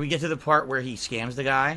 We get to the part where he scams the guy.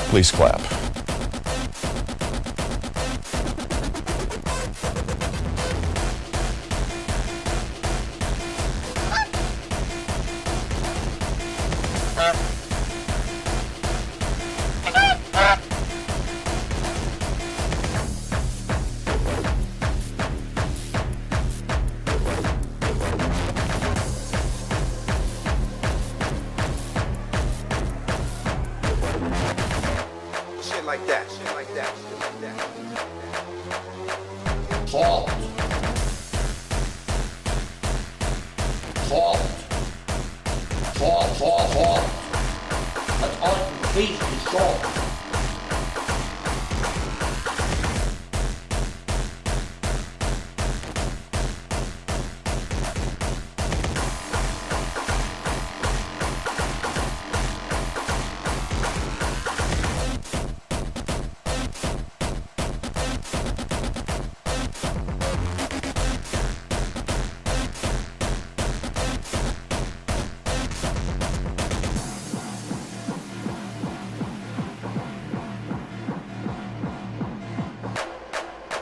Please clap. Shit like that, shit like that, shit like that. Halt. Halt. Halt, halt, halt. That's all you please control.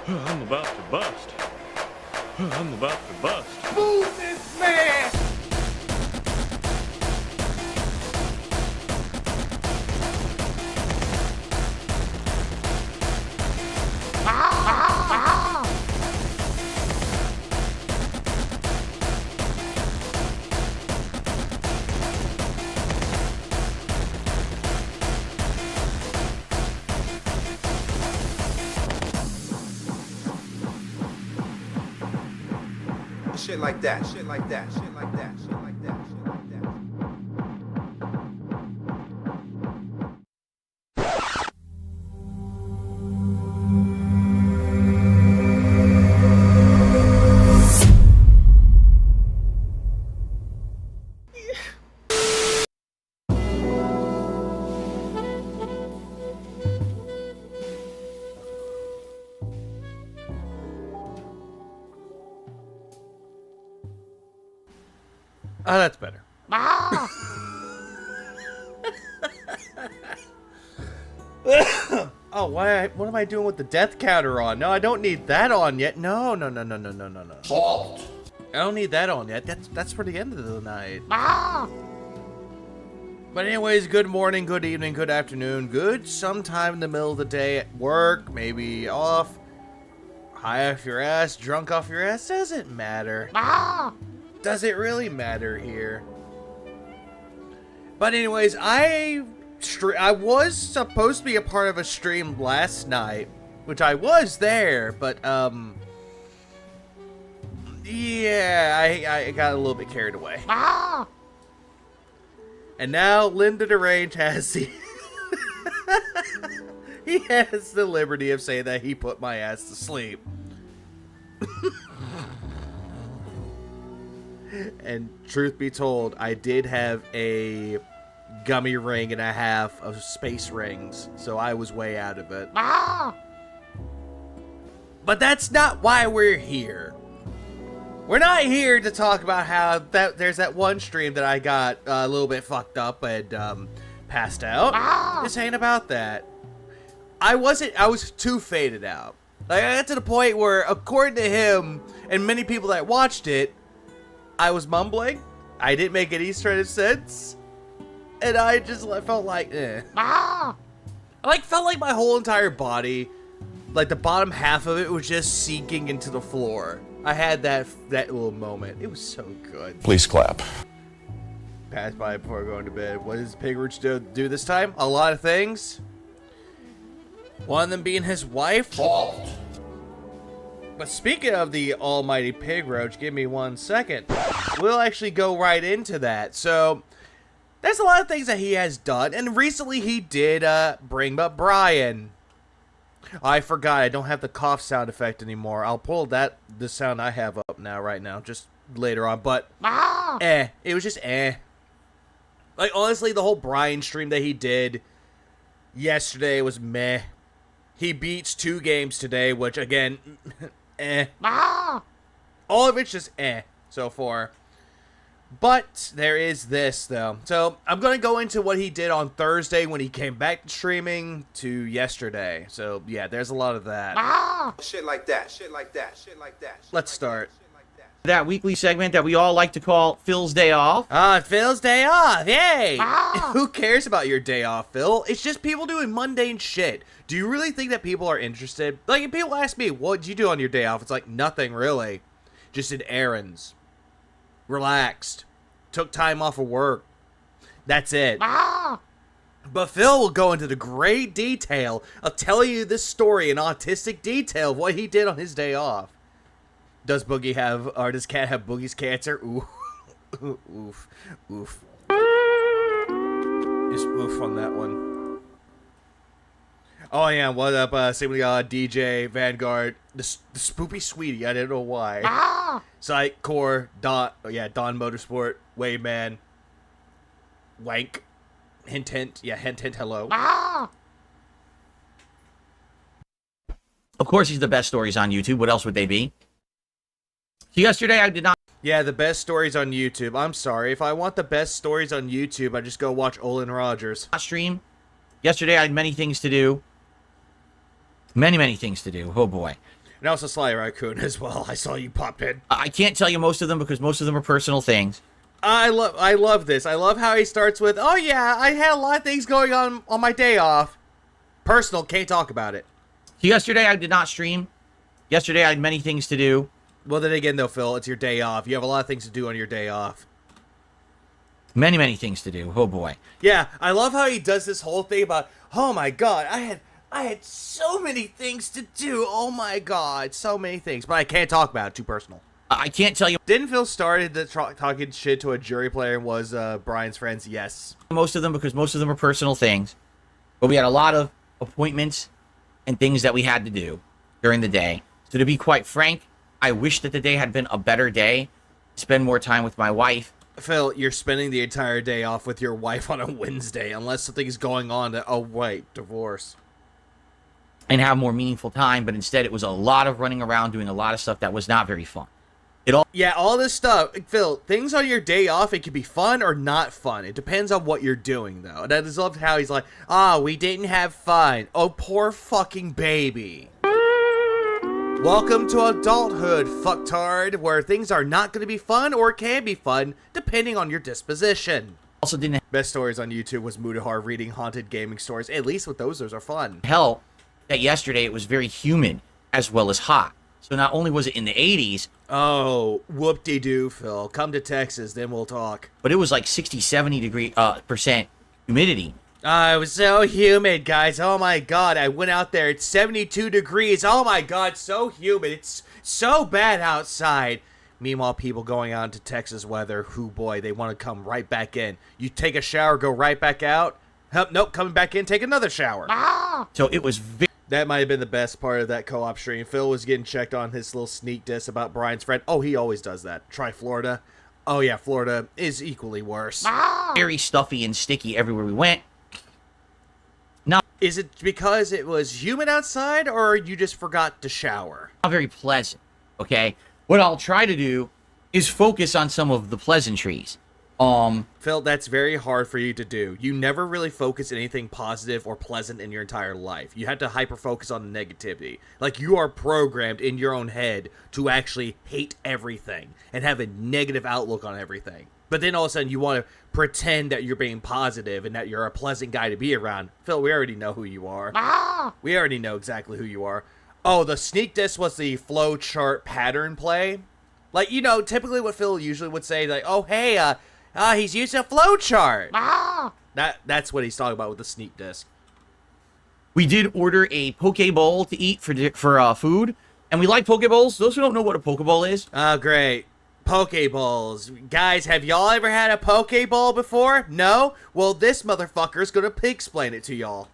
I'm about to bust. I'm about to bust. Move this man! Shit like that, shit like that, shit like that, shit like that, shit like that. Oh, that's better. Oh, what am I doing with the death counter on? No, I don't need that on yet. No. Halt. I don't need that on yet. That's for the end of the night. But anyways, good morning, good evening, good afternoon, good sometime in the middle of the day at work, maybe off, high off your ass, drunk off your ass, doesn't matter. Does it really matter here? But anyways, I was supposed to be a part of a stream last night, which I was there, but yeah, I got a little bit carried away. And now Linda Derange has the he has the liberty of saying that he put my ass to sleep. And truth be told, I did have a gummy ring and a half of space rings, so I was way out of it. But that's not why we're here. We're not here to talk about how there's that one stream that I got a little bit fucked up and passed out. This ain't about that. I was too faded out. Like, I got to the point where, according to him and many people that watched it, I was mumbling, I didn't make any sort of sense, and I felt like, eh. I felt like my whole entire body Like the bottom half of it was just sinking into the floor. I had that little moment. It was so good. Please clap. Pass by before going to bed. What does Pigridge do this time? A lot of things. One of them being his wife. Fault. But speaking of the almighty Pigroach, give me 1 second. We'll actually go right into that. So, there's a lot of things that he has done. And recently he did bring up Brian. I forgot, I don't have the cough sound effect anymore. I'll pull the sound I have up now, right now, just later on. But, it was just Like, honestly, the whole Brian stream that he did yesterday was meh. He beats 2 games today, which, again, All of it's just so far. But there is this, though. So I'm going to go into what he did on Thursday when he came back to streaming to yesterday. So, yeah, there's a lot of that. Shit like that. Shit like that. Shit like that. Let's start. That weekly segment that we all like to call Phil's Day Off. Phil's Day Off. Yay! Who cares about your day off, Phil? It's just people doing mundane shit. Do you really think that people are interested? Like, if people ask me, what'd you do on your day off? It's like, nothing really. Just did errands. Relaxed. Took time off of work. That's it. But Phil will go into the great detail of telling you this story in autistic detail of what he did on his day off. Does Cat have Boogie's cancer? Ooh. Oof. Oof. Just oof on that one. Oh yeah, what up, DJ, Vanguard, the Spoopy Sweetie, I didn't know why. Psych, Core, Don Motorsport, Wayman, Wank, Hint, hello. Of course, he's the best stories on YouTube. What else would they be? So yesterday, I did not Yeah, the best stories on YouTube. I'm sorry, if I want the best stories on YouTube, I just go watch Olin Rogers. stream. Yesterday, I had many things to do. Many things to do. Oh, boy. And also Sly Raccoon as well. I saw you pop in. I can't tell you most of them because most of them are personal things. I love this. I love how he starts with, oh yeah, I had a lot of things going on my day off. Personal, can't talk about it. So yesterday, I did not stream. Yesterday, I had many things to do. Well, then again, though, Phil, it's your day off. You have a lot of things to do on your day off. Many things to do. Oh, boy. Yeah, I love how he does this whole thing about, oh my god, I had so many things to do. Oh my god, so many things. But I can't talk about it. Too personal. I can't tell you Didn't Phil started talking shit to a jury player and was Brian's friends? Yes. most of them because most of them are personal things. But we had a lot of appointments and things that we had to do during the day. So to be quite frank, I wish that the day had been a better day. Spend more time with my wife. Phil, you're spending the entire day off with your wife on a Wednesday unless something is going on that, oh wait, divorce. And have more meaningful time, but instead it was a lot of running around doing a lot of stuff that was not very fun. Yeah, all this stuff. Phil, things on your day off, it can be fun or not fun. It depends on what you're doing, though. And I just love how he's like, we didn't have fun. Oh, poor fucking baby. Welcome to adulthood, fucktard, where things are not going to be fun or can be fun, depending on your disposition. Also didn't Best stories on YouTube was Mudahar reading haunted gaming stories. At least with those are fun. help that yesterday it was very humid as well as hot. So not only was it in the 80s, Oh, whoop-de-doo, Phil. Come to Texas, then we'll talk. but it was like 60-70 percent humidity. It was so humid, guys. Oh my god, I went out there. It's 72 degrees. Oh my god, so humid. It's so bad outside. Meanwhile, people going out into Texas weather, who boy, they want to come right back in. You take a shower, go right back out. Nope, coming back in, take another shower. So it was very That might have been the best part of that co-op stream. Phil was getting checked on his little sneak diss about Brian's friend. Oh, he always does that. Try Florida. Oh yeah, Florida is equally worse. very stuffy and sticky everywhere we went. Is it because it was humid outside, or you just forgot to shower? Not very pleasant, okay? What I'll try to do is focus on some of the pleasantries. Phil, that's very hard for you to do. You never really focus anything positive or pleasant in your entire life. You have to hyper-focus on the negativity. Like, you are programmed in your own head to actually hate everything and have a negative outlook on everything. But then all of a sudden you want to pretend that you're being positive and that you're a pleasant guy to be around. Phil, we already know who you are. We already know exactly who you are. Oh, the sneak diss was the flow chart pattern play. Like, you know, typically what Phil usually would say, like, oh, hey, he's using a flow chart. That's what he's talking about with the sneak diss. We did order a poke bowl to eat for food, and we like poke bowls. Those who don't know what a poke bowl is, Oh, great. Pokeballs. Guys, have y'all ever had a Pokeball before? No? Well, this motherfucker's gonna explain it to y'all.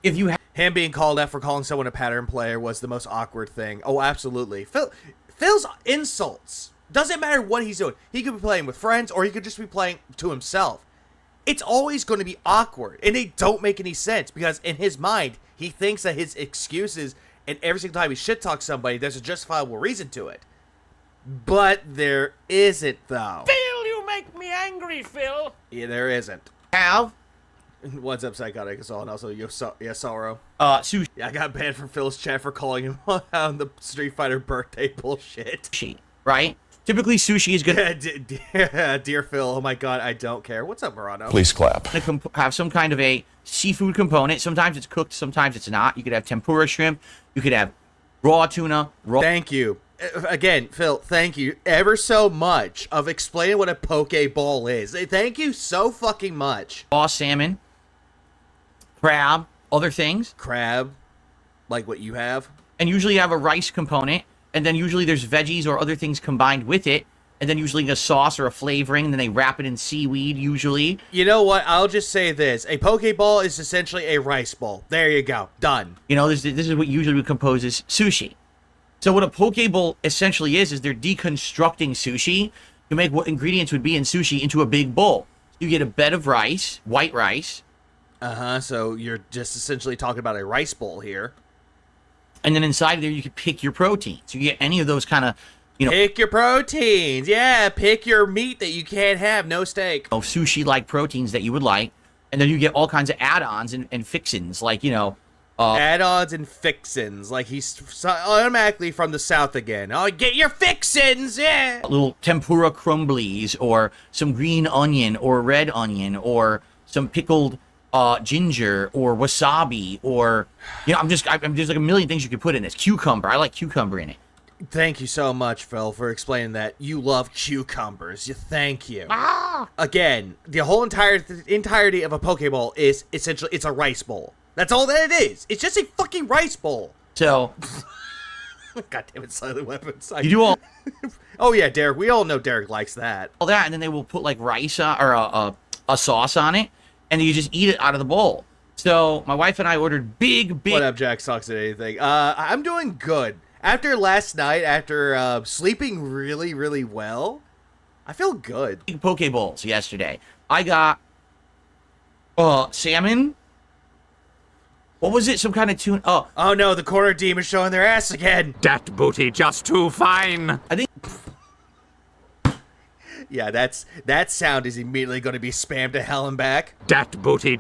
if you Him being called out for calling someone a pattern player was the most awkward thing. Oh, absolutely. Phil's insults. Doesn't matter what he's doing. He could be playing with friends, or he could just be playing to himself. It's always going to be awkward, and they don't make any sense, because in his mind, he thinks that his excuses, and every single time he shit talks somebody, there's a justifiable reason to it. But there isn't, though. Phil, you make me angry, Phil. Yeah, there isn't. have What's up, Psychotic Assault, and also Sorrow. sushi, Yeah, I got banned from Phil's chat for calling him on the Street Fighter birthday bullshit. right? Typically, sushi is going Dear Phil, oh my god, I don't care. What's up, Murano? Please clap. to have some kind of a seafood component. Sometimes it's cooked, sometimes it's not. You could have tempura shrimp. You could have raw tuna, raw Thank you. Again, Phil, thank you ever so much of explaining what a Pokeball is. Thank you so fucking much. salmon, crab, other things. Crab, like what you have. And usually you have a rice component, and then usually there's veggies or other things combined with it, and then usually a sauce or a flavoring, and then they wrap it in seaweed usually. You know what? I'll just say this. A Pokeball is essentially a rice bowl. There you go. Done. You know, this is what usually composes sushi. So what a poke bowl essentially is they're deconstructing sushi to make what ingredients would be in sushi into a big bowl. You get a bed of rice, white rice, Uh-huh, so you're just essentially talking about a rice bowl here. and then inside of there you can pick your protein. So you get any of those kind of, you know, Pick your proteins. Yeah, pick your meat that you can't have. No steak. sushi-like proteins that you would like, and then you get all kinds of add-ons and fixins, like, you know, Add-ons and fixins. Like he's automatically from the south again. Oh, get your fixins, yeah. little tempura crumblies, or some green onion or red onion, or some pickled ginger or wasabi, or, you know, there's like a million things you could put in this. Cucumber. I like cucumber in it. Thank you so much, Phil, for explaining that. You love cucumbers. Thank you. Again, the whole entirety of a Pokeball is essentially, it's a rice bowl. That's all that it is. It's just a fucking rice bowl. So God damn it, silent weapons. you do all Oh yeah, Derek. We all know Derek likes that. that, and then they will put like rice or a sauce on it, and then you just eat it out of the bowl. So my wife and I ordered big What up, Jack? Sucks at anything. I'm doing good. After last night, after sleeping really, really well, I feel good. poke bowls yesterday. I got salmon. What was it? Some kind of tuna. Oh no, the corner demon showing their ass again. That booty just too fine. I think Yeah, that sound is immediately going to be spammed to hell and back. That booty.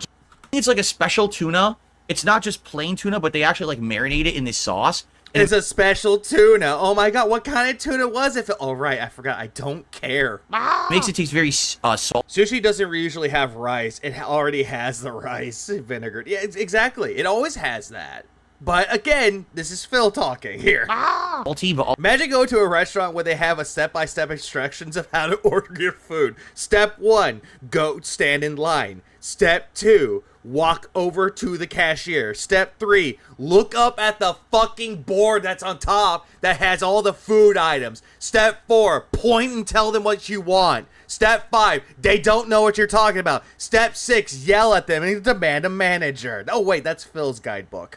it's like a special tuna. It's not just plain tuna, but they actually like marinate it in this sauce. And It's a special tuna. Oh my god, what kind of tuna was it? Oh right, I forgot. I don't care. it makes it taste very salty. Sushi doesn't usually have rice. It already has the rice vinegar. Yeah, exactly. It always has that. But again, this is Phil talking here. But Imagine going to a restaurant where they have a step-by-step instructions of how to order your food. Step 1, go stand in line. Step 2, walk over to the cashier. Step 3, look up at the fucking board that's on top that has all the food items. Step 4, point and tell them what you want. Step 5, they don't know what you're talking about. Step 6, yell at them and demand a manager. Oh wait, that's Phil's guidebook.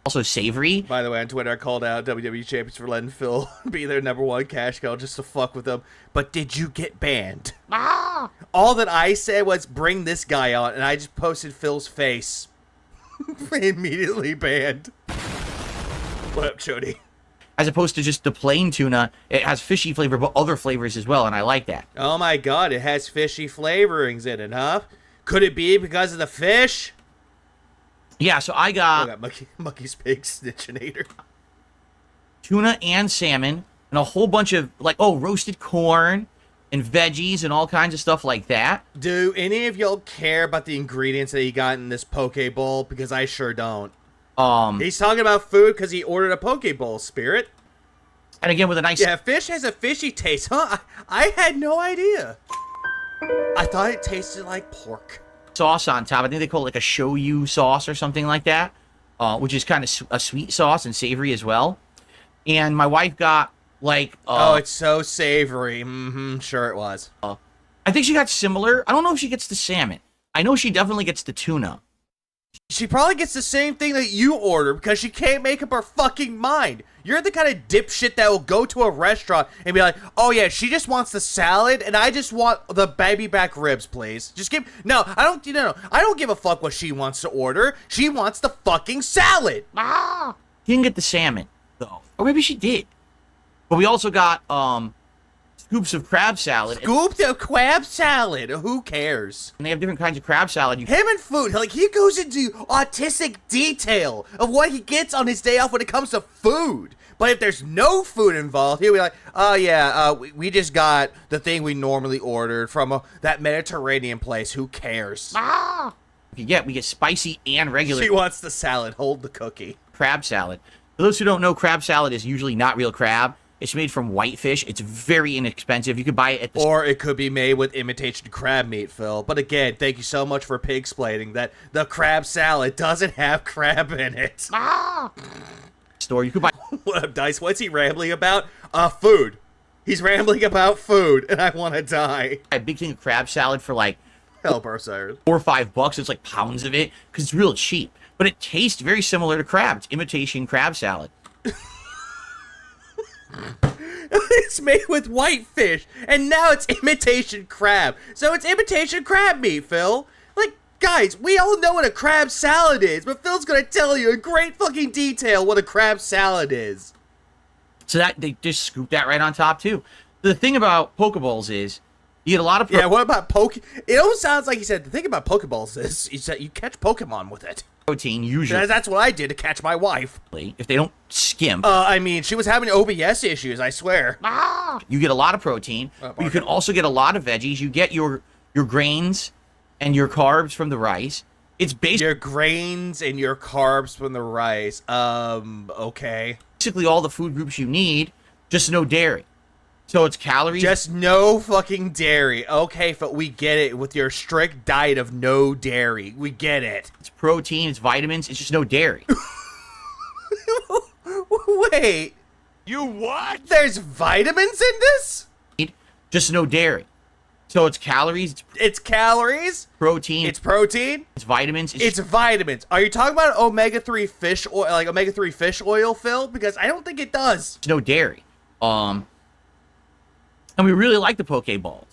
also savory. By the way, on Twitter, I called out WWE Champions for letting Phil be their #1 cash cow just to fuck with them. But did you get banned? All that I said was bring this guy on, and I just posted Phil's face. Immediately banned. What up, Chody? As opposed to just the plain tuna, it has fishy flavor, but other flavors as well, and I like that. Oh my god, it has fishy flavorings in it, huh? Could it be because of the fish? Yeah, so I I got got Monkey's Pig Snitchinator. tuna and salmon, and a whole bunch of, like, roasted corn, and veggies, and all kinds of stuff like that. Do any of y'all care about the ingredients that you got in this poke bowl? Because I sure don't. He's talking about food because he ordered a poke bowl, Spirit. And again, with a nice Yeah, fish has a fishy taste, huh? I had no idea. I thought it tasted like pork. sauce on top. I think they call it like a shoyu sauce or something like that, which is kind of a sweet sauce and savory as well. And my wife got like... oh, it's so savory. Mm-hmm, sure it was. I think she got similar. I don't know if she gets the salmon. I know she definitely gets the tuna. She probably gets the same thing that you order because she can't make up her fucking mind. You're the kind of dipshit that will go to a restaurant and be like, oh yeah, she just wants the salad and I just want the baby back ribs, please. Just give... No, I don't... No. I don't give a fuck what she wants to order. She wants the fucking salad. She didn't get the salmon, though. Or maybe she did. But we also got scoops of crab salad. Scooped of crab salad. Who cares? And they have different kinds of crab salad. Him and food, like, he goes into autistic detail of what he gets on his day off when it comes to food. But if there's no food involved, he'll be like, oh yeah, we just got the thing we normally ordered from that Mediterranean place. Who cares? We get spicy and regular She wants the salad. Hold the cookie. crab salad. For those who don't know, crab salad is usually not real crab. It's made from whitefish. It's very inexpensive. You could buy it at the... Or it could be made with imitation crab meat, Phil. But again, thank you so much for pig-splaining that the crab salad doesn't have crab in it. store. You could buy... What up, Dice? What's he rambling about? Food. He's rambling about food, and I want to die. a big thing of crab salad for like Help our sires. $4 or $5. It's like pounds of it because it's real cheap. But it tastes very similar to crab. It's imitation crab salad. It's made with whitefish, and now it's imitation crab. So it's imitation crab meat, Phil. Like, guys, we all know what a crab salad is, but Phil's gonna tell you in great fucking detail what a crab salad is. So that they just scoop that right on top too. The thing about Pokeballs is you get a lot of Yeah, what about It almost sounds like he said, the thing about Pokeballs is that you catch Pokemon with it. protein usually That's what I did to catch my wife. if they don't skimp. I mean, she was having OBS issues, I swear. You get a lot of protein, but you can also get a lot of veggies. You get your grains and your carbs from the rice. It's Your grains and your carbs from the rice. Okay. basically all the food groups you need, just no dairy. So it's calories. Just no fucking dairy. Okay, but we get it with your strict diet of no dairy. We get it. It's protein, it's vitamins, it's just no dairy. Wait. You what? There's vitamins in this? Just no dairy. So it's calories, It's calories. protein, It's protein. it's vitamins, It's vitamins. Are you talking about omega-3 fish oil, like omega-3 fish oil, Phil? Because I don't think it does. no dairy. And we really like the Pokeballs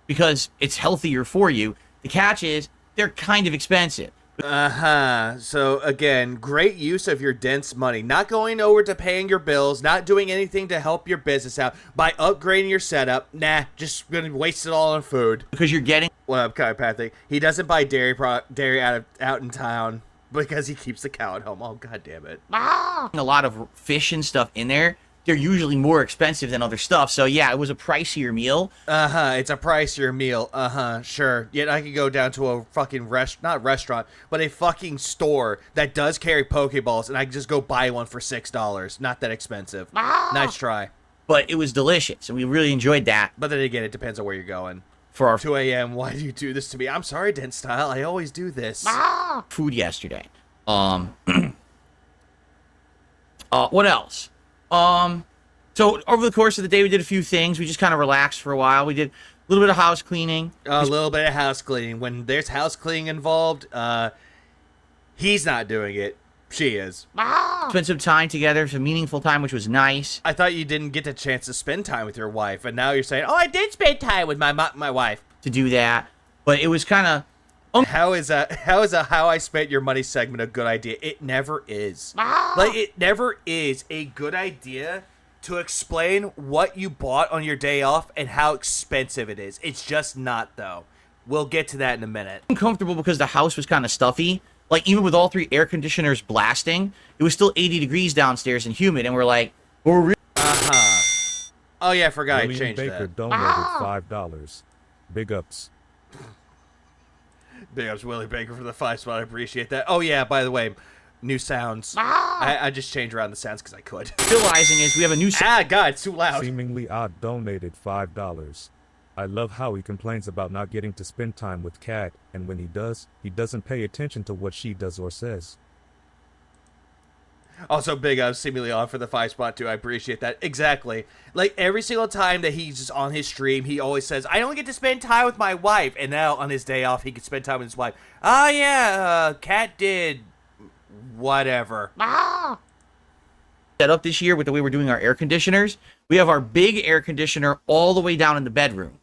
because it's healthier for you. The catch is they're kind of expensive. Uh-huh. So, again, great use of your dense money. Not going over to paying your bills, not doing anything to help your business out by upgrading your setup. Nah, just gonna waste it all on food. Because you're getting What up, chiropathic? He doesn't buy dairy out in town because he keeps the cow at home. Oh, god damn it. a lot of fish and stuff in there. They're usually more expensive than other stuff. So, yeah, it was a pricier meal. Uh-huh, it's a pricier meal. Uh-huh, sure. Yet I could go down to a fucking not restaurant, but a fucking store that does carry Pokeballs, and I can just go buy one for $6. Not that expensive. Nice try. But it was delicious, and we really enjoyed that But then again, it depends on where you're going. for our 2 a.m., why do you do this to me? I'm sorry, Dent Style, I always do this. food yesterday. What else? So over the course of the day, we did a few things. We just kind of relaxed for a while. We did a little bit of house cleaning. A little bit of house cleaning. When there's house cleaning involved, he's not doing it. She is. Spent some time together, some meaningful time, which was nice. I thought you didn't get a chance to spend time with your wife, and now you're saying, oh, I did spend time with my wife. To do that, but it was kind of How is a how I spent your money segment a good idea? It never is. Like, it never is a good idea to explain what you bought on your day off and how expensive it is. It's just not, though. We'll get to that in a minute. uncomfortable because the house was kind of stuffy. Like, even with all 3 air conditioners blasting, it was still 80 degrees downstairs and humid, and we're like, we're really Oh yeah, I forgot I William changed Baker that. donated $5. Big ups. Big ups Willie Baker for the 5 spot. I appreciate that. Oh yeah, by the way, New sounds. I just changed around the sounds because I could. Realizing is we have a new God, it's too loud. Seemingly odd donated $5. I love how he complains about not getting to spend time with Kat, and when he does, he doesn't pay attention to what she does or says. Also, big ups seemingly on for the 5 spot too. I appreciate that. Exactly. Like every single time that he's just on his stream, he always says, "I only get to spend time with my wife." And now on his day off, he can spend time with his wife. Oh yeah, Kat did whatever. set up this year with the way we're doing our air conditioners. We have our big air conditioner all the way down in the bedroom.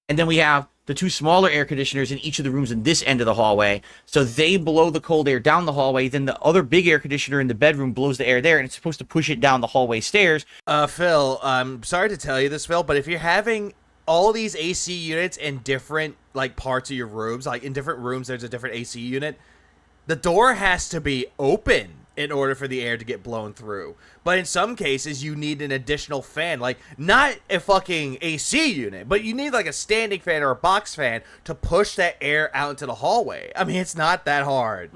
And then we have the 2 smaller air conditioners in each of the rooms in this end of the hallway. So they blow the cold air down the hallway. Then the other big air conditioner in the bedroom blows the air there, and it's supposed to push it down the hallway stairs. Phil, I'm sorry to tell you this, Phil, but if you're having all these AC units in different like parts of your rooms, like in different rooms there's a different AC unit, the door has to be open in order for the air to get blown through. But in some cases, you need an additional fan. Like, not a fucking AC unit, but you need like a standing fan or a box fan to push that air out into the hallway. I mean, it's not that hard.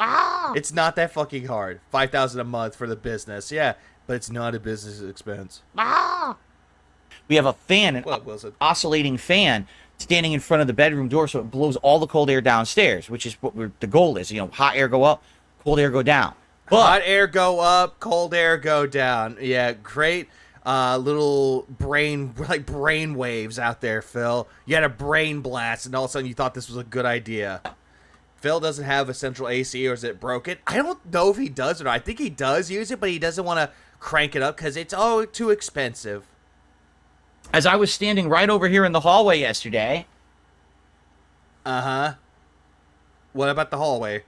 It's not that fucking hard. $5,000 a month for the business. Yeah, but it's not a business expense. We have a fan, an Wilson? oscillating fan, standing in front of the bedroom door, so it blows all the cold air downstairs, which is what the goal is. You know, hot air go up, cold air go down. But hot air go up, cold air go down. Yeah, great little brain waves out there, Phil. You had a brain blast, and all of a sudden you thought this was a good idea. Phil doesn't have a central AC, or is it broken? I don't know if he does or not. I think he does use it, but he doesn't want to crank it up because it's too expensive. as I was standing right over here in the hallway yesterday, Uh-huh. What about the hallway?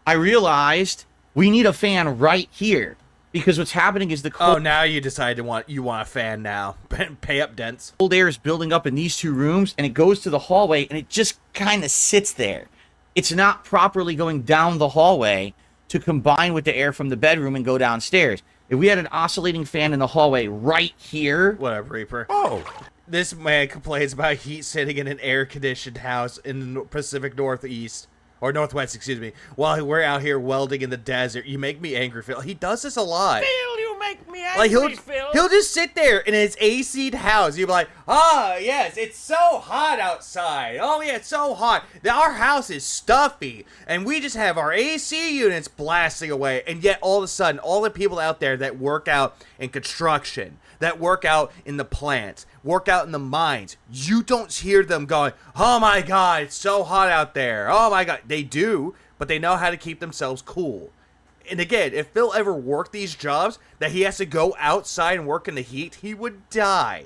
I realized we need a fan right here. Because what's happening is the Oh, cold, now you decide you want a fan now. Pay up, Dents. cold air is building up in these 2 rooms, and it goes to the hallway, and it just kind of sits there. It's not properly going down the hallway to combine with the air from the bedroom and go downstairs. If we had an oscillating fan in the hallway right here, Whatever, Reaper. Oh. This man complains about heat sitting in an air-conditioned house in the Pacific Northeast. Or Northwest, excuse me. While we're out here welding in the desert. You make me angry, Phil. He does this a lot. Phil, you make me angry, Like, he'll just sit there in his AC'd house. You'll be like, yes, it's so hot outside. Oh, yeah, it's so hot. Our house is stuffy, and we just have our AC units blasting away. And yet, all of a sudden, all the people out there that work out in construction, that work out in the plants, work out in the mines, you don't hear them going, oh my God, it's so hot out there. Oh my God. They do, but they know how to keep themselves cool. And again, if Phil ever worked these jobs that he has to go outside and work in the heat, he would die.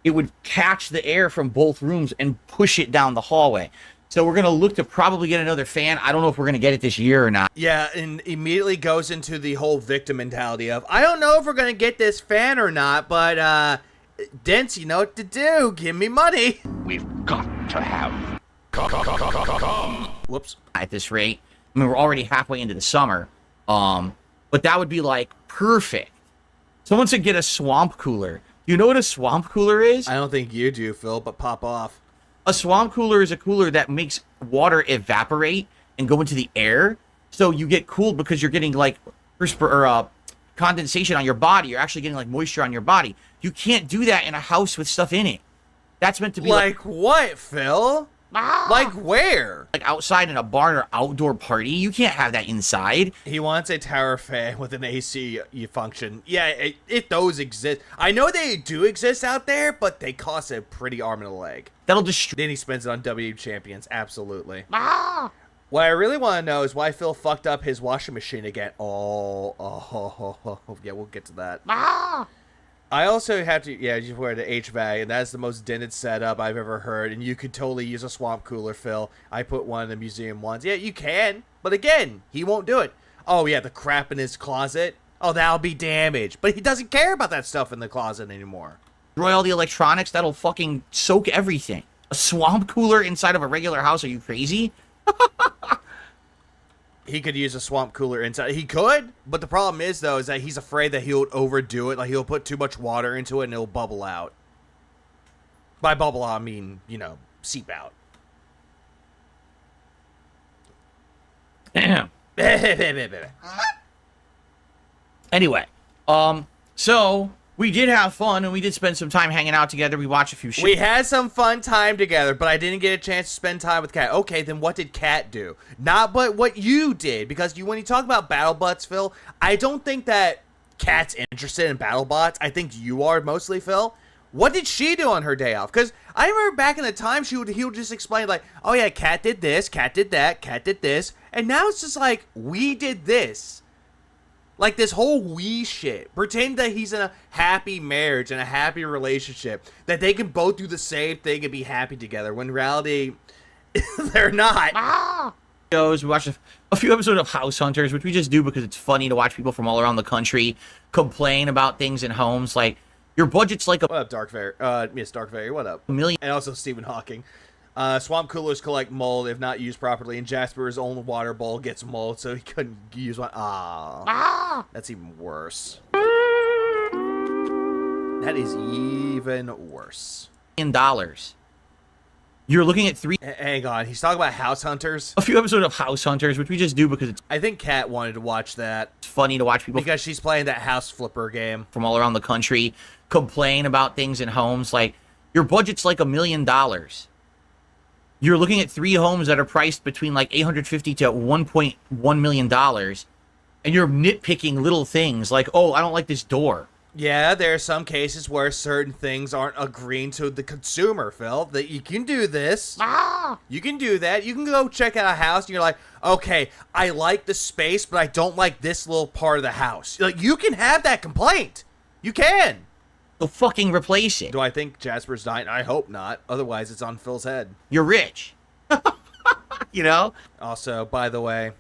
it would catch the air from both rooms and push it down the hallway. So we're going to look to probably get another fan. I don't know if we're going to get it this year or not. Yeah, and immediately goes into the whole victim mentality of, I don't know if we're going to get this fan or not, but, Dents, you know what to do. Give me money. We've got to have. Whoops. At this rate, I mean, we're already halfway into the summer. But that would be like perfect. Someone said get a swamp cooler. You know what a swamp cooler is? I don't think you do, Phil, but pop off. A swamp cooler is a cooler that makes water evaporate and go into the air. So you get cooled because you're getting like condensation on your body. You're actually getting like moisture on your body. You can't do that in a house with stuff in it. That's meant to be Like what, Phil? Like where? like outside in a barn or outdoor party. You can't have that inside. He wants a tower fan with an AC function. Yeah, if those exist. I know they do exist out there, but they cost a pretty arm and a leg. That'll destroy. Then he spends it on W Champions. Absolutely. What I really want to know is why Phil fucked up his washing machine again. Yeah, we'll get to that. I also have to, yeah, you wear the HVAC, and that's the most dented setup I've ever heard, and you could totally use a swamp cooler, Phil. I put one in the museum once. Yeah, you can, but again, he won't do it. Oh, yeah, the crap in his closet. Oh, that'll be damaged. But he doesn't care about that stuff in the closet anymore. Destroy all the electronics. That'll fucking soak everything. A swamp cooler inside of a regular house? Are you crazy? He could use a swamp cooler inside. He could, but the problem is, though, is that he's afraid that he'll overdo it. Like, he'll put too much water into it and it'll bubble out. By bubble, I mean, you know, seep out. Anyway, so we did have fun and we did spend some time hanging out together. We watched a few shows. We had some fun time together, but I didn't get a chance to spend time with Kat. Okay, then what did Kat do? Not but what you did, because when you talk about battle bots, Phil, I don't think that Kat's interested in battle bots. I think you are mostly, Phil. What did she do on her day off? Because I remember back in the time, he would just explain like, oh yeah, Kat did this, Kat did that, Kat did this, and now it's just like, we did this. Like this whole we shit. Pretend that he's in a happy marriage and a happy relationship. That they can both do the same thing and be happy together. When in reality, they're not. Shows. We watched a few episodes of House Hunters, which we just do because it's funny to watch people from all around the country complain about things in homes. Like, your budget's like What up, Dark Fairy? Miss Dark Fairy, what up? $1 million. And also Stephen Hawking. Swamp coolers collect mold if not used properly, and Jasper's own water bowl gets mold, so he couldn't use one. That's even worse. That is even worse. You're looking at Hang on, he's talking about House Hunters. a few episodes of House Hunters, which we just do because it's I think Kat wanted to watch that funny to watch people because she's playing that house flipper game. from all around the country complain about things in homes. Like, your budget's like $1 million. You're looking at 3 homes that are priced between like $850 to $1.1 million, and you're nitpicking little things like, oh, I don't like this door. Yeah, there are some cases where certain things aren't agreeing to the consumer, Phil. That you can do this. You can do that. You can go check out a house and you're like, okay, I like the space, but I don't like this little part of the house. Like, you can have that complaint. You can. So fucking replace it. Do I think Jasper's dying? I hope not. Otherwise, it's on Phil's head. You're rich. You know? Also, by the way,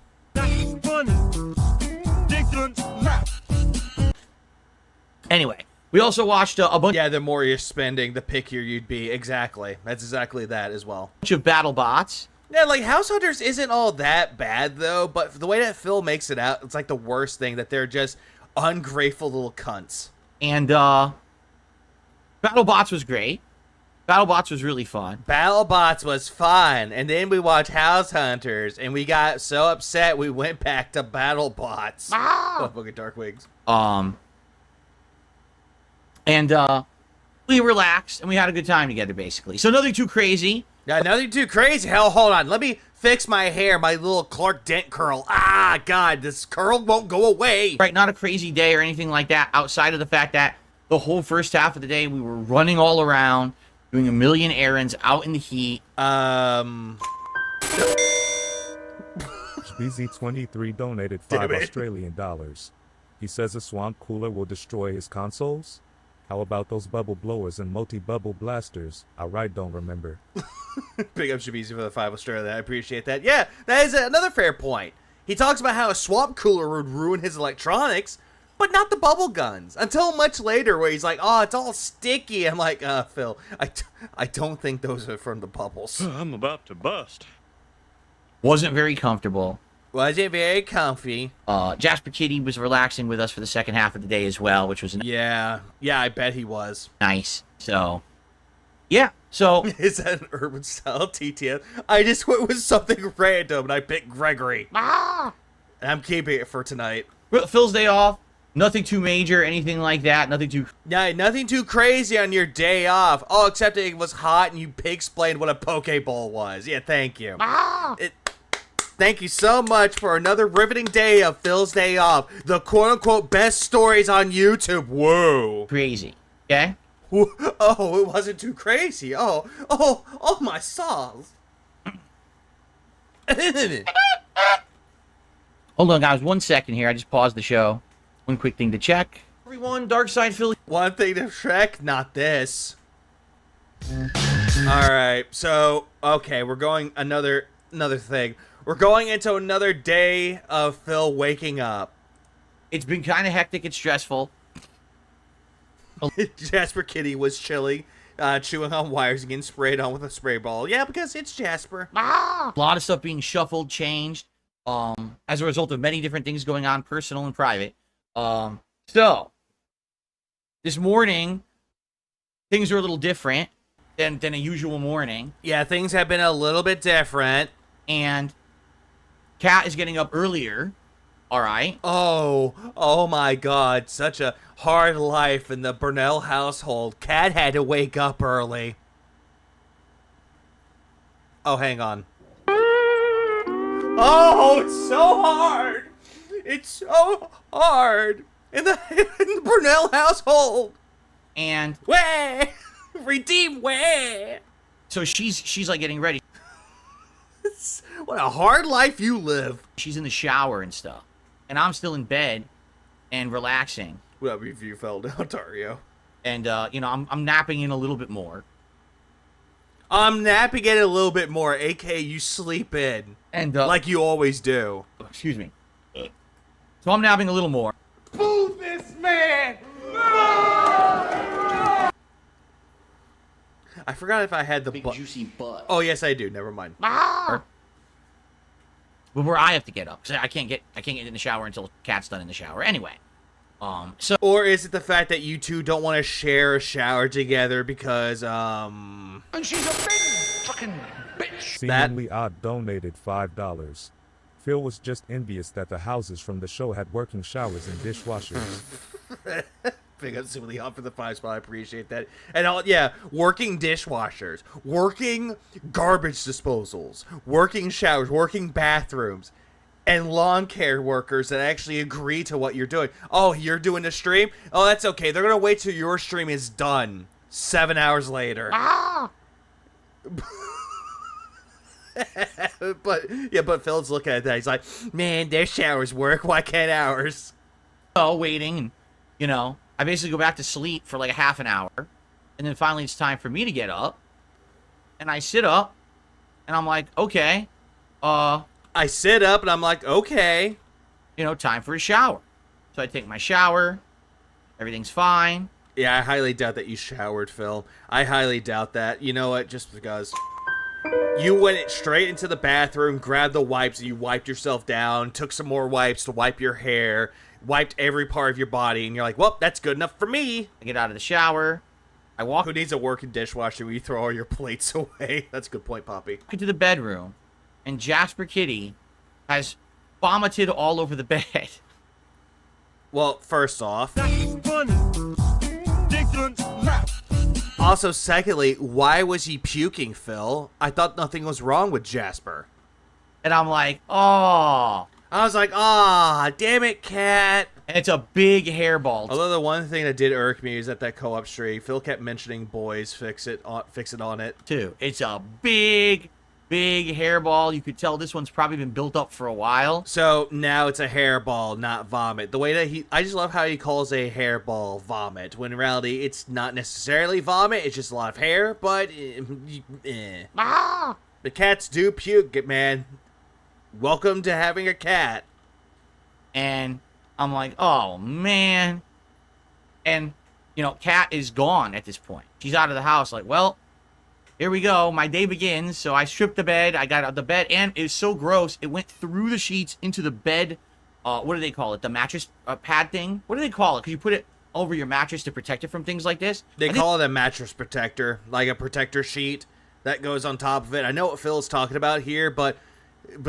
Anyway, we also watched a bunch yeah, the more you're spending, the pickier you'd be. Exactly. That's exactly that as well. of battle bots. Yeah, like, House Hunters isn't all that bad, though, but the way that Phil makes it out, it's like the worst thing, that they're just ungrateful little cunts. And BattleBots was great. BattleBots was really fun. BattleBots was fun, and then we watched House Hunters, and we got so upset we went back to BattleBots. Oh, Book of Dark Wigs. And we relaxed and we had a good time together, basically. So nothing too crazy. Yeah, nothing too crazy. Hell, hold on. Let me fix my hair, my little Clark Dent curl. Ah, God, this curl won't go away. Right, not a crazy day or anything like that, outside of the fact that the whole first half of the day we were running all around, doing a million errands out in the heat. BZ23 donated Damn it. $5 Australian. He says a swamp cooler will destroy his consoles. How about those bubble blowers and multi-bubble blasters? I don't remember. Big up Shabizi for the 5 Australia. I appreciate that. Yeah, that is another fair point. He talks about how a swamp cooler would ruin his electronics, but not the bubble guns. Until much later, where he's like, oh, it's all sticky. I'm like, Phil, I don't think those are from the bubbles. I'm about to bust. Wasn't very comfortable. Was it very comfy? Jasper Kitty was relaxing with us for the second half of the day as well, which was Yeah, I bet he was. nice. So, yeah. So, Is that an urban style TTS? I just went with something random and I picked Gregory. And I'm keeping it for tonight. Phil's day off. Nothing too major, anything like that. Nothing too... Yeah, nothing too crazy on your day off. Oh, except it was hot and you pig-explained what a Pokeball was. Yeah, thank you. Thank you so much for another riveting day of Phil's day off. The quote-unquote best stories on YouTube. Whoa. crazy. Okay? Oh, it wasn't too crazy. Oh, my sauce. Hold on, guys. 1 second here. I just paused the show. One quick thing to check. Everyone, Dark Side Philly. One thing to Shrek, not this. Alright, so, okay, we're going another thing. We're going into another day of Phil waking up. It's been kind of hectic and stressful. Jasper Kitty was chilling, chewing on wires and getting sprayed on with a spray ball. Yeah, because it's Jasper. A lot of stuff being shuffled, changed, as a result of many different things going on, personal and private. So, this morning, things are a little different. than a usual morning. Yeah, things have been a little bit different. And Kat is getting up earlier. All right. Oh my God. Such a hard life in the Burnell household. Kat had to wake up early. Oh, hang on. Oh, it's so hard. It's so hard in the Burnell household. And Way! Redeem way! so she's like getting ready. What a hard life you live. She's in the shower and stuff. And I'm still in bed and relaxing. Well, if you fell down, Dario. And I'm napping in a little bit more. I'm napping it a little bit more, aka you sleep in. And Like you always do. excuse me. So I'm napping a little more. Move this man! I forgot if I had the Big butt. juicy butt. Oh, yes, I do. Never mind. But where I have to get up, 'cause I can't get in the shower until Kat's done in the shower. Anyway, so Or is it the fact that you two don't want to share a shower together because, And she's a big fucking bitch. Seemingly Odd donated $5. Phil was just envious that the houses from the show had working showers and dishwashers. Big up Simile Hot for the 5 spot. I appreciate that. And working dishwashers, working garbage disposals, working showers, working bathrooms, and lawn care workers that actually agree to what you're doing. Oh, you're doing a stream? Oh, that's okay. They're going to wait till your stream is done 7 hours later. But Phil's looking at that. He's like, man, their showers work. Why can't ours? waiting, and I basically go back to sleep for like a half an hour, and then finally it's time for me to get up, and I sit up, and I'm like, okay, I sit up and I'm like, okay. time for a shower. So I take my shower, everything's fine. Yeah, I highly doubt that you showered, Phil. I highly doubt that. You know what? Just because. You went straight into the bathroom, grabbed the wipes, and you wiped yourself down, took some more wipes to wipe your hair, wiped every part of your body, and you're like, well, that's good enough for me. I get out of the shower, I walk Who needs a working dishwasher when you throw all your plates away? That's a good point, Poppy. into the bedroom, and Jasper Kitty has vomited all over the bed. Well, first off. Also, secondly, why was he puking, Phil? I thought nothing was wrong with Jasper. And I'm like, oh. I was like, ah, damn it, Cat. And it's a big hairball. Although the one thing that did irk me is at that co-op stream, Phil kept mentioning boys fix it on it. Too. It's a big hairball. You could tell this one's probably been built up for a while. So now it's a hairball, not vomit. The way that I just love how he calls a hairball vomit, when in reality it's not necessarily vomit, it's just a lot of hair, but The cats do puke, man. Welcome to having a cat. And I'm like, oh man. And Kat is gone at this point. She's out of the house. Like, well, here we go. My day begins. So I stripped the bed. I got out of the bed, and it was so gross. It went through the sheets into the bed. What do they call it? The mattress pad thing? What do they call it? Because you put it over your mattress to protect it from things like this. They call it a mattress protector, like a protector sheet that goes on top of it. I know what Phil's talking about here, but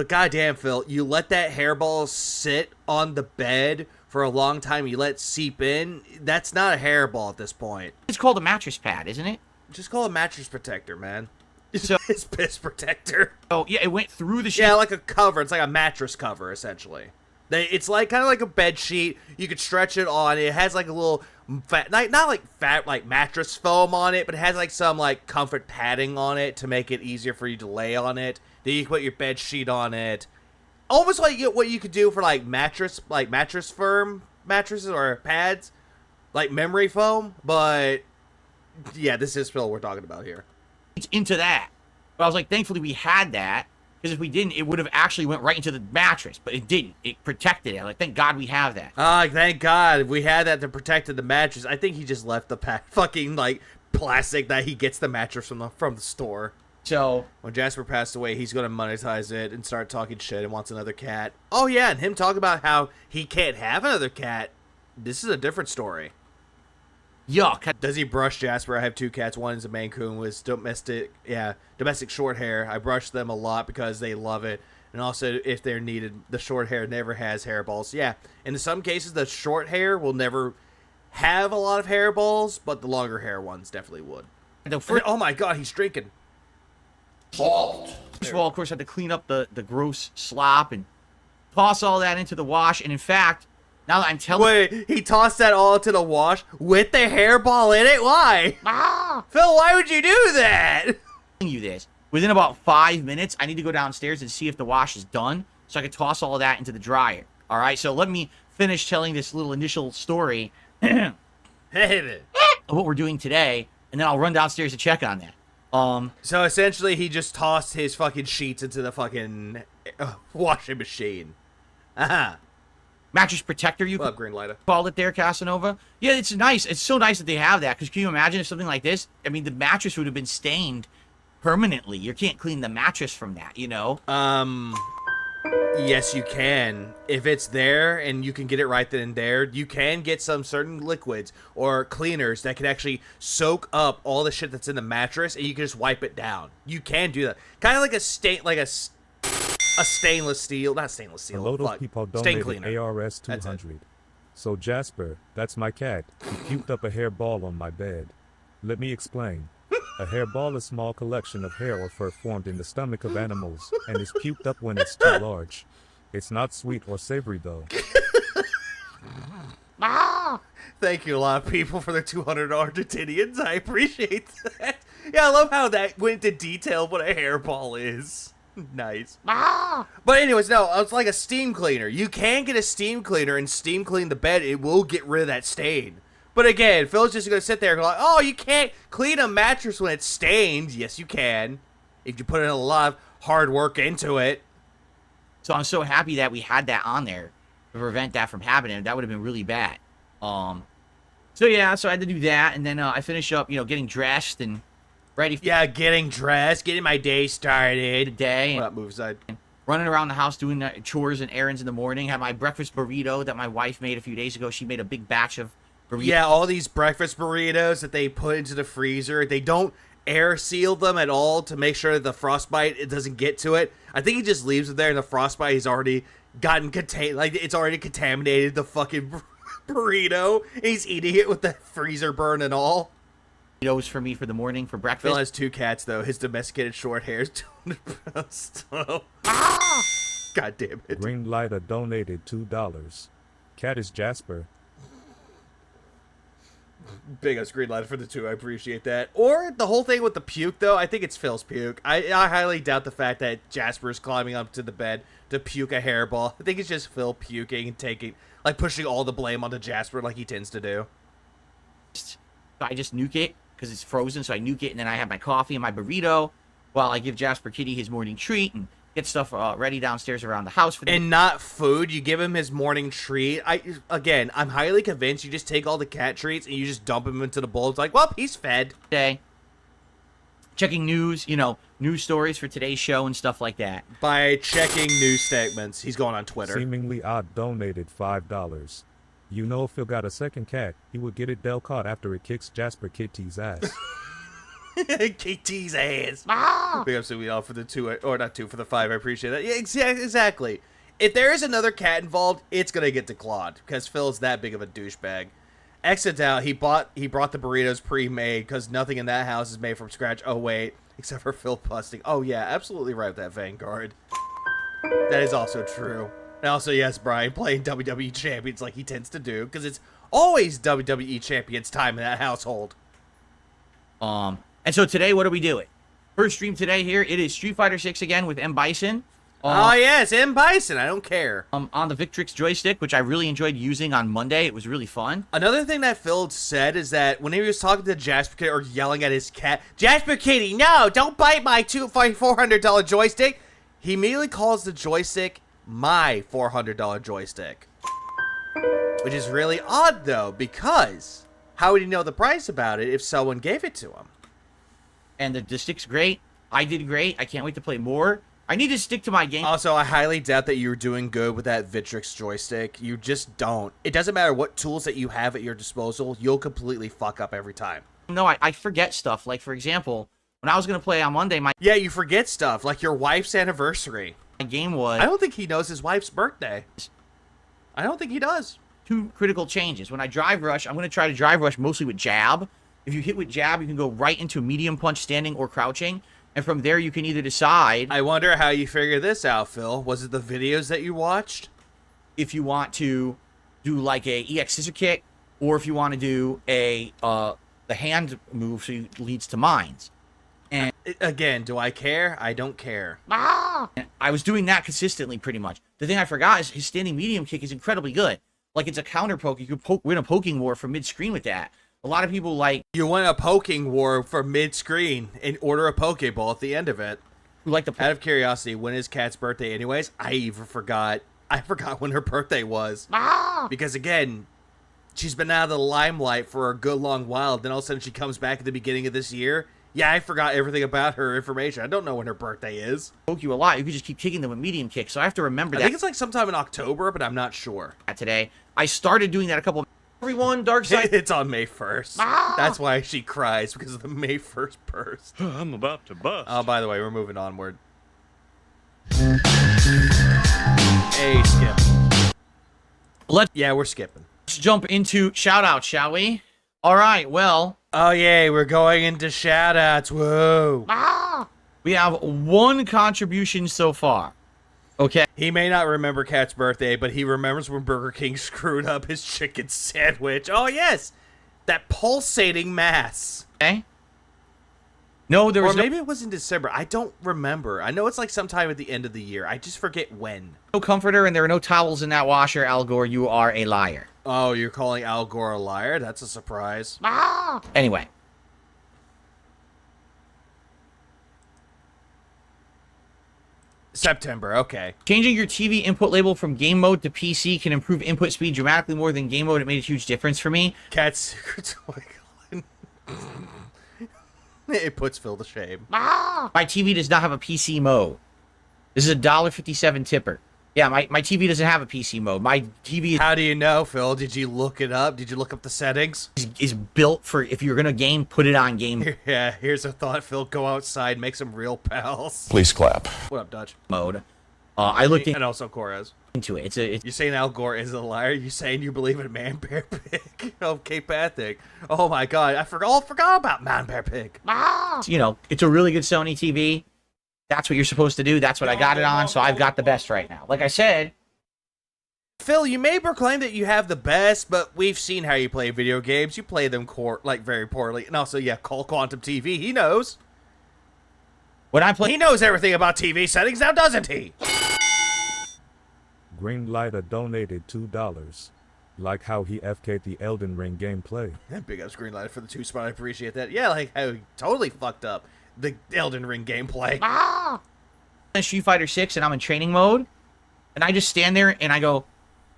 goddamn, Phil, you let that hairball sit on the bed for a long time. You let it seep in. That's not a hairball at this point. It's called a mattress pad, isn't it? Just call it a mattress protector, man. So It's piss protector. oh yeah, it went through the sheet. Yeah, like a cover. It's like a mattress cover, essentially. It's like kind of like a bed sheet. You could stretch it on. It has like a little fat, not like fat like mattress foam on it, but it has like some like comfort padding on it to make it easier for you to lay on it. Then you can put your bed sheet on it. Almost like what you could do for like mattress firm mattresses or pads, like memory foam. But yeah, this is Phil we're talking about here. It's into that. But I was like, thankfully we had that, because if we didn't, it would have actually went right into the mattress. But it didn't. It protected it. Like, thank God we have that. Thank God we had that to protect the mattress. I think he just left the fucking like plastic that he gets the mattress from the store. So When Jasper passed away, he's going to monetize it and start talking shit and wants another cat. Oh yeah, and him talk about how he can't have another cat. This is a different story. Yuck. Does he brush Jasper? I have 2 cats. One is a Maine Coon with domestic short hair. I brush them a lot because they love it. And also, if they're needed, the short hair never has hairballs. Yeah, in some cases, the short hair will never have a lot of hairballs, but the longer hair ones definitely would. Oh my god, he's drinking. Salt. First of all, of course, I had to clean up the gross slop and toss all that into the wash. And in fact, now that I'm telling Wait, he tossed that all into the wash with the hairball in it? Why? Phil, why would you do that? you this, within about 5 minutes, I need to go downstairs and see if the wash is done so I can toss all of that into the dryer. All right, so let me finish telling this little initial story of what we're doing today, and then I'll run downstairs to check on that. So essentially, he just tossed his fucking sheets into the fucking washing machine. Aha. Mattress protector, you Well, green lighter. call it there, Casanova. Yeah, it's nice. It's so nice that they have that, because can you imagine if something like this, I mean, the mattress would have been stained permanently. You can't clean the mattress from that, you know? Yes, you can. If it's there and you can get it right then and there, you can get some certain liquids or cleaners that can actually soak up all the shit that's in the mattress, and you can just wipe it down. You can do that. Kind of like a stainless steel, not stainless steel. A lot of fuck, people stain donated cleaner. ARS That's it. 200. So Jasper, that's my cat. He puked up a hairball on my bed. Let me explain. A hairball is a small collection of hair or fur formed in the stomach of animals and is puked up when it's too large. It's not sweet or savory though. Thank you, a lot of people, for their 200 Argentinians. I appreciate that. Yeah, I love how that went into detail what a hairball is. Nice. But anyways, no, it's like a steam cleaner. You can get a steam cleaner and steam clean the bed. It will get rid of that stain. But again, Phil's just going to sit there and go like, oh, you can't clean a mattress when it's stained. Yes, you can. If you put in a lot of hard work into it. So I'm so happy that we had that on there to prevent that from happening. That would have been really bad. So yeah, so I had to do that, and then I finished up, getting dressed and ready for Yeah, getting dressed, getting my day the started. day, What and up, move side? running around the house doing chores and errands in the morning. Had my breakfast burrito that my wife made a few days ago. She made a big batch of burritos. Yeah, all these breakfast burritos that they put into the freezer, they don't air seal them at all to make sure that the frostbite, it doesn't get to it. I think he just leaves it there, and the frostbite has already gotten it's already contaminated the fucking burrito. He's eating it with the freezer burn and all. Burritos for me for the morning for breakfast. Phil has 2 cats though. His domesticated short hair is 200 pounds. So. God damn it. Green Lighter donated $2. Cat is Jasper. Big ass green light for the 2. I appreciate that. Or the whole thing with the puke, though. I think it's Phil's puke. I highly doubt the fact that Jasper's climbing up to the bed to puke a hairball. I think it's just Phil puking and pushing all the blame onto Jasper like he tends to do. So I just nuke it because it's frozen. So I nuke it, and then I have my coffee and my burrito while I give Jasper Kitty his morning treat and get stuff ready downstairs around the house for the And not food. You give him his morning treat. I'm highly convinced you just take all the cat treats and you just dump him into the bowl. It's like, well, he's fed. day. Checking news, news stories for today's show and stuff like that. By checking news statements. He's going on Twitter. Seemingly Odd donated $5. You know, if Phil got a second cat, he would get it Del caught after it kicks Jasper Kitty's ass. KT's ass. Big up to all for the 2, or not 2, for the 5. I appreciate that. Yeah, exactly. If there is another cat involved, it's gonna get declawed because Phil's that big of a douchebag. Exit out. He brought the burritos pre-made because nothing in that house is made from scratch. Oh wait, except for Phil busting. Oh yeah, absolutely right with that Vanguard. That is also true. And also, yes, Brian playing WWE champions like he tends to do because it's always WWE champions time in that household. And so today, what are we doing? First stream today here, it is Street Fighter 6 again with M. Bison. Oh, yes, M. Bison. I don't care. On the Victrix joystick, which I really enjoyed using on Monday. It was really fun. Another thing that Phil said is that when he was talking to Jasper Kitty or yelling at his cat, Jasper Kitty, no, don't bite my $400 joystick. He immediately calls the joystick my $400 joystick. Which is really odd, though, because how would he know the price about it if someone gave it to him? And the stick's great. I did great. I can't wait to play more. I need to stick to my game. Also, I highly doubt that you're doing good with that Vitrix joystick. You just don't. It doesn't matter what tools that you have at your disposal, you'll completely fuck up every time. No, I forget stuff. Like, for example, when I was going to play on Monday, my Yeah, you forget stuff, like your wife's anniversary. game was I don't think he knows his wife's birthday. I don't think he does. 2 critical changes. When I drive rush, I'm going to try to drive rush mostly with jab. If you hit with jab, you can go right into medium punch standing or crouching. And from there, you can either decide I wonder how you figured this out, Phil. Was it the videos that you watched? if you want to do like a EX scissor kick, or if you want to do a the hand move so it leads to mines. And Again, do I care? I don't care. I was doing that consistently pretty much. The thing I forgot is his standing medium kick is incredibly good. Like, it's a counter poke. You could win a poking war from mid-screen with that. A lot of people You win a poking war for mid-screen and order a Pokeball at the end of it. who like to Out of curiosity, when is Kat's birthday anyways? I forgot when her birthday was. Because again, she's been out of the limelight for a good long while. Then all of a sudden she comes back at the beginning of this year. Yeah, I forgot everything about her information. I don't know when her birthday is. poke you a lot. You could just keep kicking them with medium kicks. So I have to remember I that think it's like sometime in October, but I'm not sure. today. I started doing that a couple. Everyone, Dark Side. It's on May 1st. That's why she cries, because of the May 1st burst. I'm about to bust. Oh, by the way, we're moving onward. Hey, skip. Let's Yeah, we're skipping. jump into shout-outs, shall we? All right, well, Oh, yay, we're going into shoutouts. Whoa. we have 1 contribution so far. Okay. He may not remember Kat's birthday, but he remembers when Burger King screwed up his chicken sandwich. Oh, yes. That pulsating mass. Okay. No, there Or was maybe it was in December. I don't remember. I know it's like sometime at the end of the year. I just forget when. no comforter and there are no towels in that washer. Al Gore, you are a liar. Oh, you're calling Al Gore a liar? That's a surprise. Anyway. September, okay. Changing your TV input label from game mode to PC can improve input speed dramatically more than game mode. It made a huge difference for me. Cat Secrets Wiggling. It puts Phil to shame. My TV does not have a PC mode. This is a $1.57 tipper. Yeah, my TV doesn't have a PC mode. My TV How do you know, Phil? Did you look it up? Did you look up the settings? is built for if you're going to game, put it on game Yeah, here's a thought, Phil. Go outside, make some real pals. Please clap. What up, Dutch? mode. I looked And also Corez. into it. It's You saying Al Gore is a liar? You saying you believe in Man Bear Pig? Okay, Pathic. Oh my god, I forgot about Man Bear Pig. it's a really good Sony TV. That's what you're supposed to do. That's what I got it on. So I've got the best right now. Like I said, Phil, you may proclaim that you have the best, but we've seen how you play video games. You play them very poorly. And also, yeah, call Quantum TV. He knows. when I play, He knows everything about TV settings now, doesn't he? Greenlighter donated $2. Like how he FK'd the Elden Ring gameplay. Big up Greenlight for the 2 spot. I appreciate that. Yeah, like how he totally fucked up the Elden Ring gameplay. Street Fighter 6 and I'm in training mode, and I just stand there and I go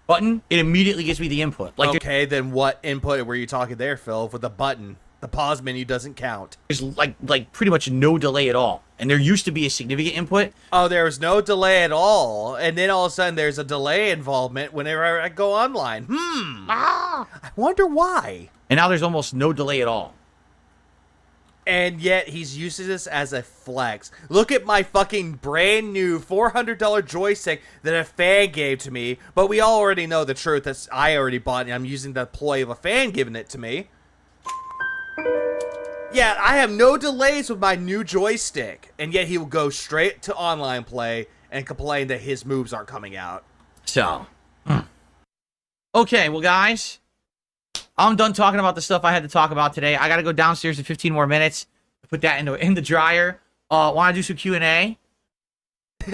button. It immediately gives me the input. Like Okay, then what input were you talking there, Phil? With the button. The pause menu doesn't count. there's like pretty much no delay at all. And there used to be a significant input. Oh, there was no delay at all. And then all of a sudden there's a delay involvement whenever I go online. I wonder why. And now there's almost no delay at all. And yet he's using this as a flex. Look at my fucking brand new $400 joystick that a fan gave to me. But we all already know the truth. That's I already bought it. I'm using the ploy of a fan giving it to me. Yeah, I have no delays with my new joystick. And yet he will go straight to online play and complain that his moves aren't coming out. So, okay, well, guys, I'm done talking about the stuff I had to talk about today. I got to go downstairs in 15 more minutes to put that in the dryer. Want to do some Q&A?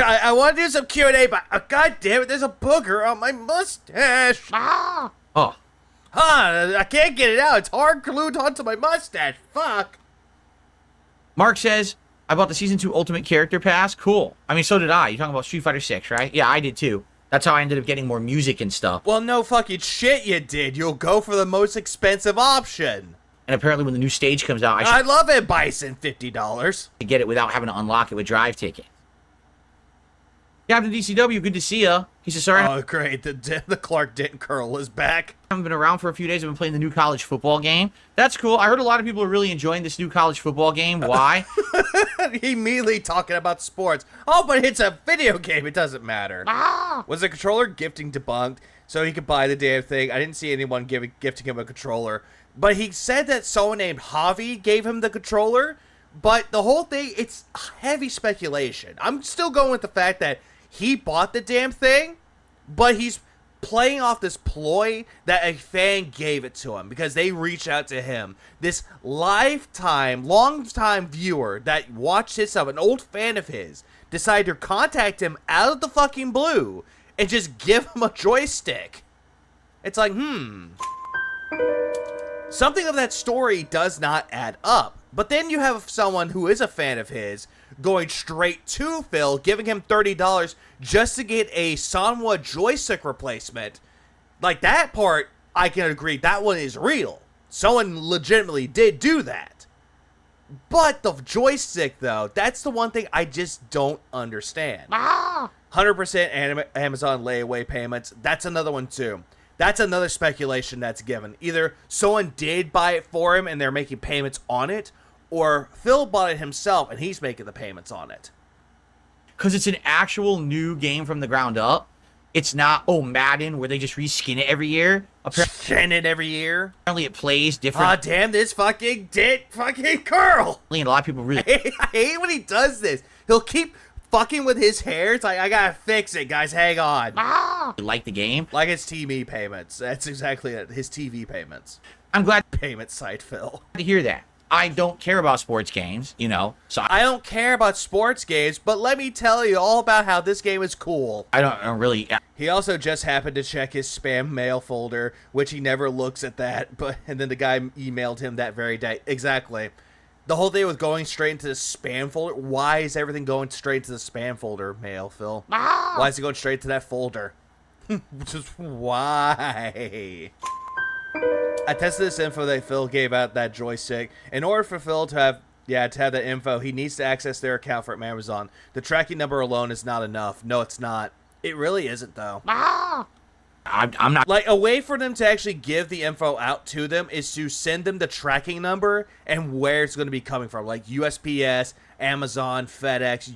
I want to do some Q&A, but god damn it, there's a booger on my mustache. Oh, I can't get it out. It's hard glued onto my mustache. Fuck. Mark says, I bought the Season 2 Ultimate Character Pass. Cool. I mean, so did I. You're talking about Street Fighter 6, right? Yeah, I did too. That's how I ended up getting more music and stuff. Well, no fucking shit you did. You'll go for the most expensive option. And apparently when the new stage comes out, I I love it, Bison. $50. should get it without having to unlock it with Drive Ticket. Captain DCW, good to see ya. He says, sorry, I Oh, great. The Clark Dent curl is back. haven't been around for a few days. I've been playing the new college football game. That's cool. I heard a lot of people are really enjoying this new college football game. Why? He immediately talking about sports. Oh, but it's a video game. It doesn't matter. Was the controller gifting debunked so he could buy the damn thing? I didn't see anyone gifting him a controller. But he said that someone named Javi gave him the controller. But the whole thing, it's heavy speculation. I'm still going with the fact that he bought the damn thing, but he's playing off this ploy that a fan gave it to him because they reached out to him. This long-time viewer that watched his stuff, an old fan of his, decided to contact him out of the fucking blue and just give him a joystick. It's like, something of that story does not add up. But then you have someone who is a fan of his going straight to Phil, giving him $30 just to get a Sanwa joystick replacement. Like, that part, I can agree, that one is real. Someone legitimately did do that. But the joystick, though, that's the one thing I just don't understand. 100% Amazon layaway payments, that's another one, too. That's another speculation that's given. Either someone did buy it for him and they're making payments on it, or Phil bought it himself and he's making the payments on it. Because it's an actual new game from the ground up. It's not, Madden, where they just reskin it every year. Skin it every year. Apparently it plays different. Ah, damn this fucking curl. And a lot of people really I hate when he does this. He'll keep fucking with his hair. It's like, I gotta fix it, guys. Hang on. like the game. Like his TV payments. That's exactly it. His TV payments. I'm glad Payment site, Phil. to hear that. I don't care about sports games, so I don't care about sports games, but let me tell you all about how this game is cool. I don't really. He also just happened to check his spam mail folder, which he never looks at that, and then the guy emailed him that very day. Exactly. The whole thing with going straight into the spam folder, why is everything going straight to the spam folder, mail, Phil? Why is it going straight to that folder? Just why? I tested this info that Phil gave out that joystick. In order for Phil to have that info, he needs to access their account from Amazon. The tracking number alone is not enough. No, it's not. It really isn't, though. I'm not. Like, a way for them to actually give the info out to them is to send them the tracking number and where it's going to be coming from. Like USPS, Amazon, FedEx,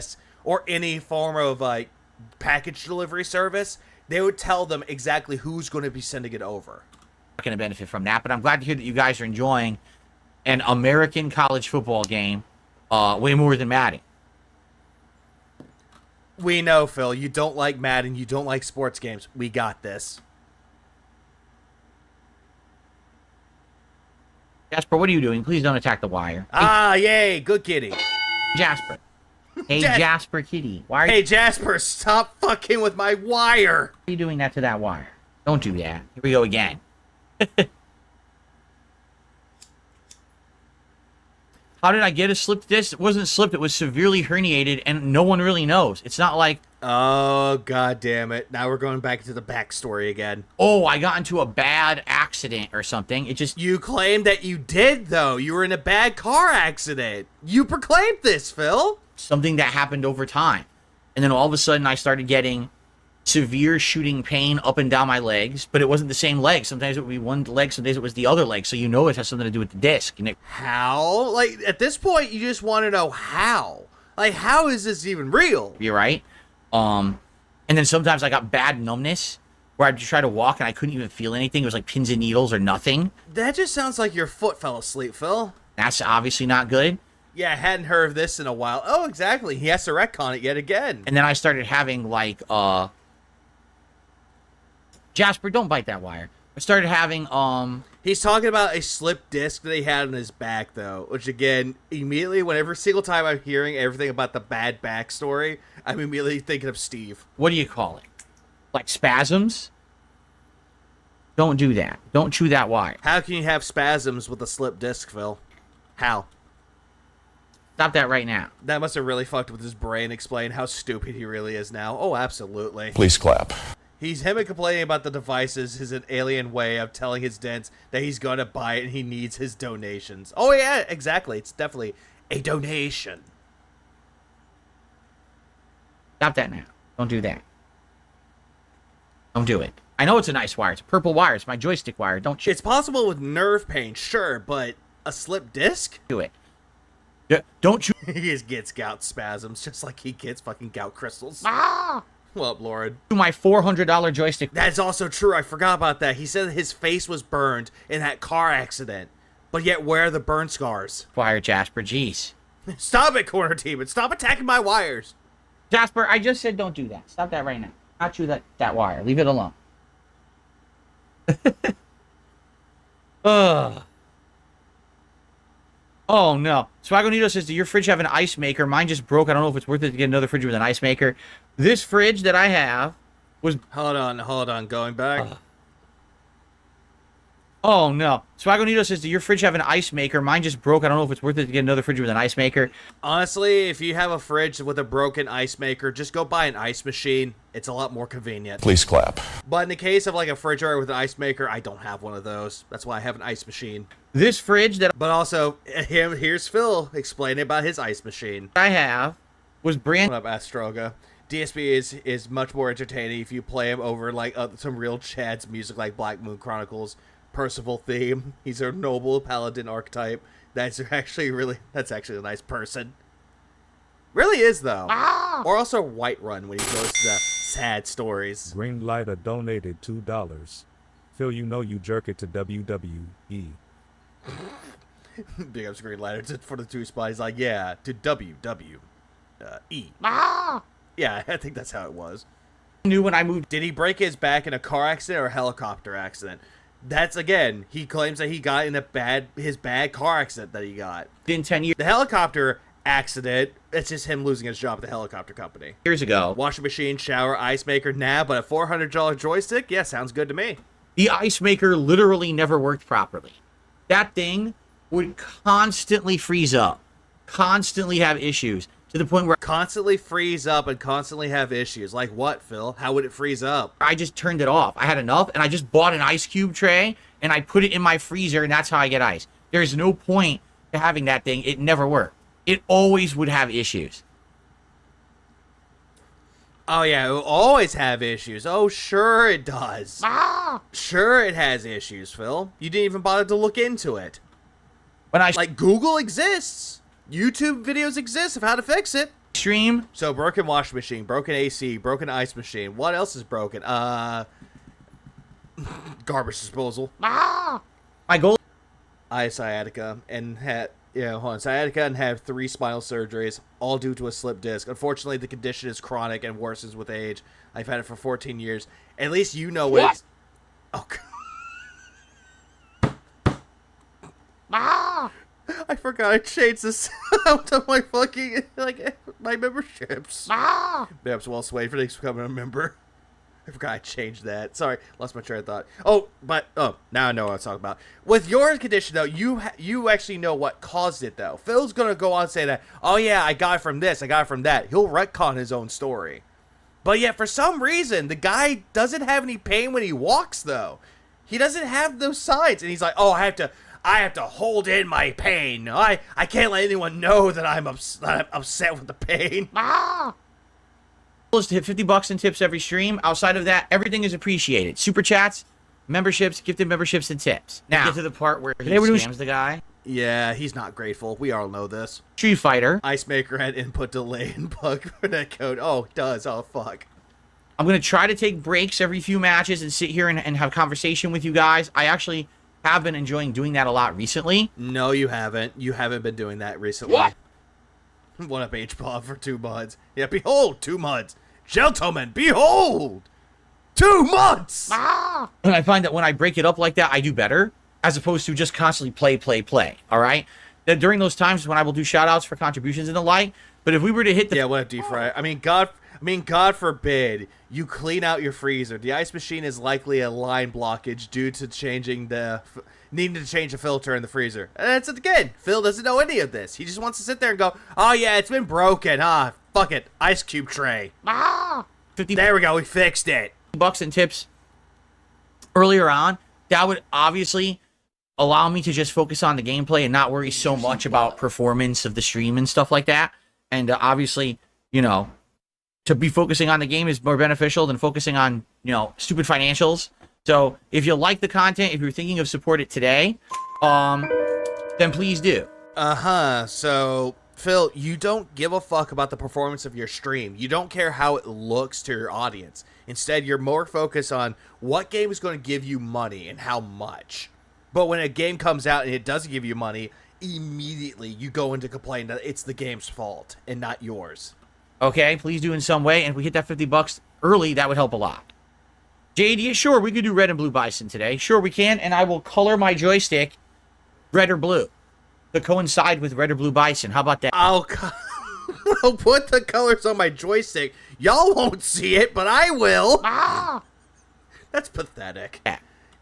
UPS, or any form of, like, package delivery service. They would tell them exactly who's going to be sending it over. Going to benefit from that, but I'm glad to hear that you guys are enjoying an American college football game way more than Madden. We know, Phil, you don't like Madden, you don't like sports games. We got this. Jasper, what are you doing? Please don't attack the wire. Ah, yay, good kitty. Jasper. Hey, Jasper Kitty. Why are Hey, Jasper, stop fucking with my wire. you doing that to that wire? Don't do that. Here we go again. How did I get a slipped disc? It wasn't slipped, it was severely herniated, and no one really knows. It's not like, Oh, god damn it. Now we're going back to the backstory again. I got into a bad accident or something. It just, You claimed that you did, though. You were in a bad car accident. You proclaimed this, Phil. something that happened over time. And then all of a sudden I started getting severe shooting pain up and down my legs, but it wasn't the same leg. Sometimes it would be one leg, some days it was the other leg. So it has something to do with the disc. And How? Like, at this point, you just want to know how. Like, how is this even real? you're right. And then sometimes I got bad numbness where I'd try to walk and I couldn't even feel anything. It was like pins and needles or nothing. That just sounds like your foot fell asleep, Phil. That's obviously not good. Yeah, I hadn't heard of this in a while. Oh, exactly. He has to retcon it yet again. And then I started having like, Jasper, don't bite that wire. I started having, He's talking about a slip disc that he had on his back, though. Which, again, immediately, whenever single time I'm hearing everything about the bad backstory, I'm immediately thinking of Steve. what do you call it? Like spasms? Don't do that. Don't chew that wire. How can you have spasms with a slip disc, Phil? How? Stop that right now. That must have really fucked with his brain, explain how stupid he really is now. Oh, absolutely. Please clap. He's him and complaining about the devices is an alien way of telling his dents that he's gonna buy it and he needs his donations. Oh yeah, exactly. It's definitely a donation. Stop that now. Don't do that. Don't do it. I know it's a nice wire. It's a purple wire. It's my joystick wire. Don't It's possible with nerve pain, sure, but a slip disc? do it. Don't you... He just gets gout spasms, just like he gets fucking gout crystals. Well, Lauren. my $400 joystick. That's also true. I forgot about that. He said his face was burned in that car accident, but yet where are the burn scars? Wire, Jasper. Jeez. Stop it, Corner Team, and stop attacking my wires. Jasper, I just said don't do that. Stop that right now. Not you that wire. Leave it alone. Ugh. Oh, no. Swagonito says, do your fridge have an ice maker? Mine just broke. I don't know if it's worth it to get another fridge with an ice maker. This fridge that I have was... Hold on. Going back. Oh, no. Swagonito says, do your fridge have an ice maker? Mine just broke. I don't know if it's worth it to get another fridge with an ice maker. Honestly, if you have a fridge with a broken ice maker, just go buy an ice machine. It's a lot more convenient. Please clap. But in the case of like a refrigerator with an ice maker, I don't have one of those. That's why I have an ice machine. This fridge that But also, here's Phil explaining about his ice machine. I have was brand... What up, Astroga? DSP is much more entertaining if you play him over like some real Chad's music like Black Moon Chronicles, Percival theme. He's a noble paladin archetype. That's actually a nice person. Really is though. Or also Whiterun when he goes to the sad stories. Greenlighter donated $2. Phil, you know you jerk it to WWE. Big up Greenlighter for the 2 spot. He's like, yeah, to WWE. Yeah, I think that's how it was. Knew when I moved... Did he break his back in a car accident or a helicopter accident? That's, again, he claims that he got in his bad car accident that he got. in 10 The helicopter accident, it's just him losing his job at the helicopter company. years ago, Washing machine, shower, ice maker, nah, but a $400 joystick? Yeah, sounds good to me. the ice maker literally never worked properly. That thing would constantly freeze up, constantly have issues, to the point where Constantly freeze up and constantly have issues. Like what, Phil? How would it freeze up? I just turned it off. I had enough, and I just bought an ice cube tray, and I put it in my freezer, and that's how I get ice. There's no point to having that thing. It never worked. It always would have issues. Oh, yeah, it will always have issues. Oh, sure it does. Sure it has issues, Phil. You didn't even bother to look into it. When I Like, Google exists. YouTube videos exist of how to fix it. stream, So, broken washing machine, broken AC, broken ice machine. What else is broken? Garbage disposal. my goal I had sciatica and sciatica and had 3 spinal surgeries, all due to a slip disc. Unfortunately, the condition is chronic and worsens with age. I've had it for 14 years. At least you know what it's... Oh, I forgot I changed the sound of my fucking, my memberships. Babs well swayed for becoming a member. I forgot I changed that. Sorry, lost my train of thought. Now I know what I was talking about. With your condition, though, you actually know what caused it, though. Phil's going to go on and say that, oh, yeah, I got it from this, I got it from that. He'll retcon his own story. But yet, for some reason, the guy doesn't have any pain when he walks, though. He doesn't have those signs, and he's like, oh, I have to hold in my pain. I can't let anyone know that I'm upset with the pain. is to hit $50 in tips every stream. Outside of that, everything is appreciated. Super chats, memberships, gifted memberships, and tips. Now, get to the part where he scams the guy. Yeah, he's not grateful. We all know this. Street Fighter. Ice Maker had input delay and bug for that code. Oh, it does. Oh, fuck. I'm going to try to take breaks every few matches and sit here and have conversation with you guys. I actually have been enjoying doing that a lot recently. No, you haven't. You haven't been doing that recently. What? One up H-Bob for 2 months. Yeah, behold, 2 months. Gentlemen, behold! 2 months! And I find that when I break it up like that, I do better, as opposed to just constantly play, all right? That during those times when I will do shout-outs for contributions and the like, but if we were to hit the... Yeah, what a defry. I mean, God forbid you clean out your freezer. The ice machine is likely a line blockage due to needing to change the filter in the freezer. And that's it again. Phil doesn't know any of this. He just wants to sit there and go, oh yeah, it's been broken. Fuck it. Ice cube tray. 50 There we go. We fixed it. bucks in tips earlier on. That would obviously allow me to just focus on the gameplay and not worry so much about performance of the stream and stuff like that. And obviously, you know, to be focusing on the game is more beneficial than focusing on, stupid financials. So if you like the content, if you're thinking of support it today, then please do. So, Phil, you don't give a fuck about the performance of your stream. You don't care how it looks to your audience. Instead, you're more focused on what game is going to give you money and how much. But when a game comes out and it doesn't give you money, immediately you go into complain that it's the game's fault and not yours. Okay, please do in some way. And if we hit that $50 early, that would help a lot. JD, sure, we could do red and blue bison today. Sure, we can. And I will color my joystick red or blue to coincide with red or blue bison. How about that? I'll put the colors on my joystick. Y'all won't see it, but I will. That's pathetic. Yeah.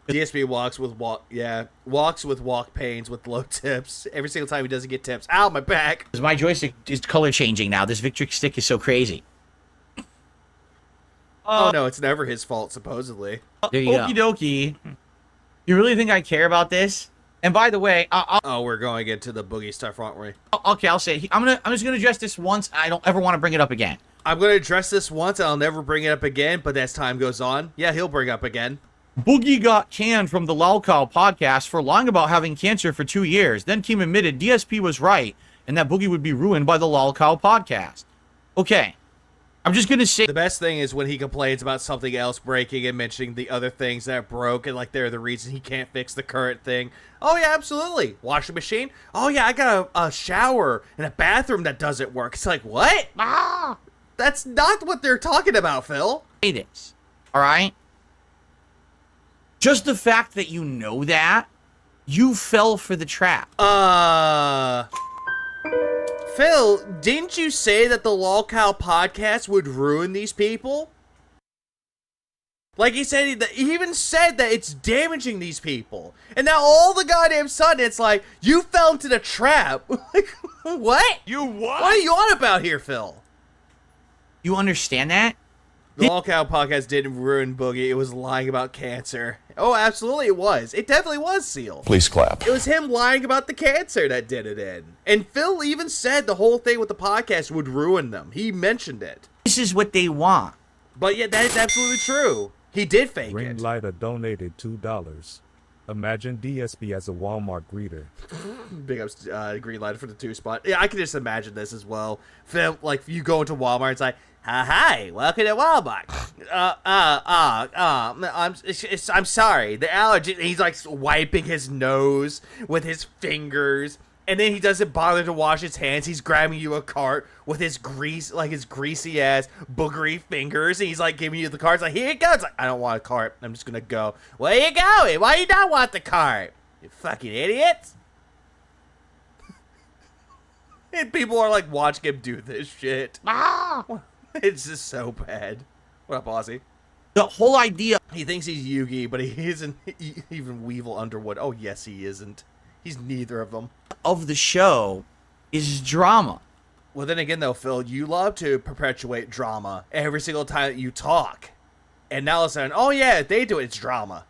DSP walks with walk pains with low tips. Every single time he doesn't get tips. Ow, my back. Because my joystick is color changing now. This Victrix stick is so crazy. Oh no, it's never his fault, supposedly. There you Okie go. Okie dokie. You really think I care about this? And by the way, we're going into the boogie stuff, aren't we? Okay, I'll say it. I'm just gonna address this once. I don't ever want to bring it up again. I'm gonna address this once, and I'll never bring it up again. But as time goes on, yeah, he'll bring it up again. Boogie got canned from the Lolcow podcast for lying about having cancer for 2 years. Then Kim admitted DSP was right, and that Boogie would be ruined by the Lolcow podcast. Okay, I'm just gonna say the best thing is when he complains about something else breaking and mentioning the other things that broke and like they're the reason he can't fix the current thing. Oh yeah, absolutely. Washing machine. Oh yeah, I got a shower and a bathroom that doesn't work. It's like what? That's not what they're talking about, Phil. Say this, all right? Just the fact that you know that, you fell for the trap. Phil, didn't you say that the Lolcow podcast would ruin these people? Like he said, he even said that it's damaging these people. And now all the goddamn sudden it's like, you fell into the trap. Like, what? You what? What are you on about here, Phil? You understand that? The Lolcow podcast didn't ruin Boogie. It was lying about cancer. Oh, absolutely it was. It definitely was, Seal. Please clap. It was him lying about the cancer that did it in. And Phil even said the whole thing with the podcast would ruin them. He mentioned it. This is what they want. But yeah, that is absolutely true. He did fake it. Ringlighter donated $2. Imagine DSP as a Walmart greeter. Big ups, green light for the 2 spot. Yeah, I can just imagine this as well. Phil, like you go into Walmart, it's like, hi, welcome to Walmart. I'm sorry, the allergy. He's like wiping his nose with his fingers, and then he doesn't bother to wash his hands. He's grabbing you a cart with his greasy ass boogery fingers, and he's like giving you the cart. It's like, here you go. It's like, I don't want a cart. I'm just gonna go. Where you going? Why you not want the cart? You fucking idiots. And people are like watching him do this shit. It's just so bad. What up, Ozzy? The whole idea. He thinks he's Yugi, but he isn't even Weevil Underwood. Oh, yes, he isn't. He's neither of them. Of the show is drama. Well, then again, though, Phil, you love to perpetuate drama every single time that you talk. And now all of a sudden, oh, yeah, they do it. It's drama.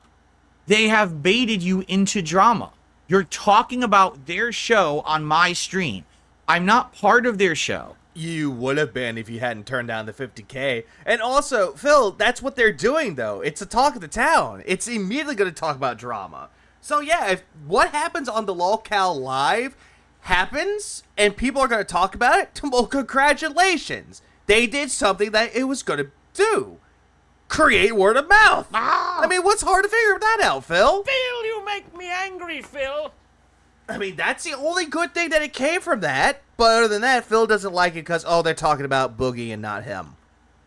They have baited you into drama. You're talking about their show on my stream. I'm not part of their show. You would have been if you hadn't turned down the 50K. And also, Phil, that's what they're doing, though. It's a talk of the town. It's immediately going to talk about drama. So, yeah, if what happens on the Lolcow Live happens and people are going to talk about it, well, congratulations. They did something that it was going to do. Create word of mouth. I mean, what's hard to figure that out, Phil? Phil, you make me angry, Phil. I mean, that's the only good thing that it came from that. But other than that, Phil doesn't like it because, oh, they're talking about Boogie and not him.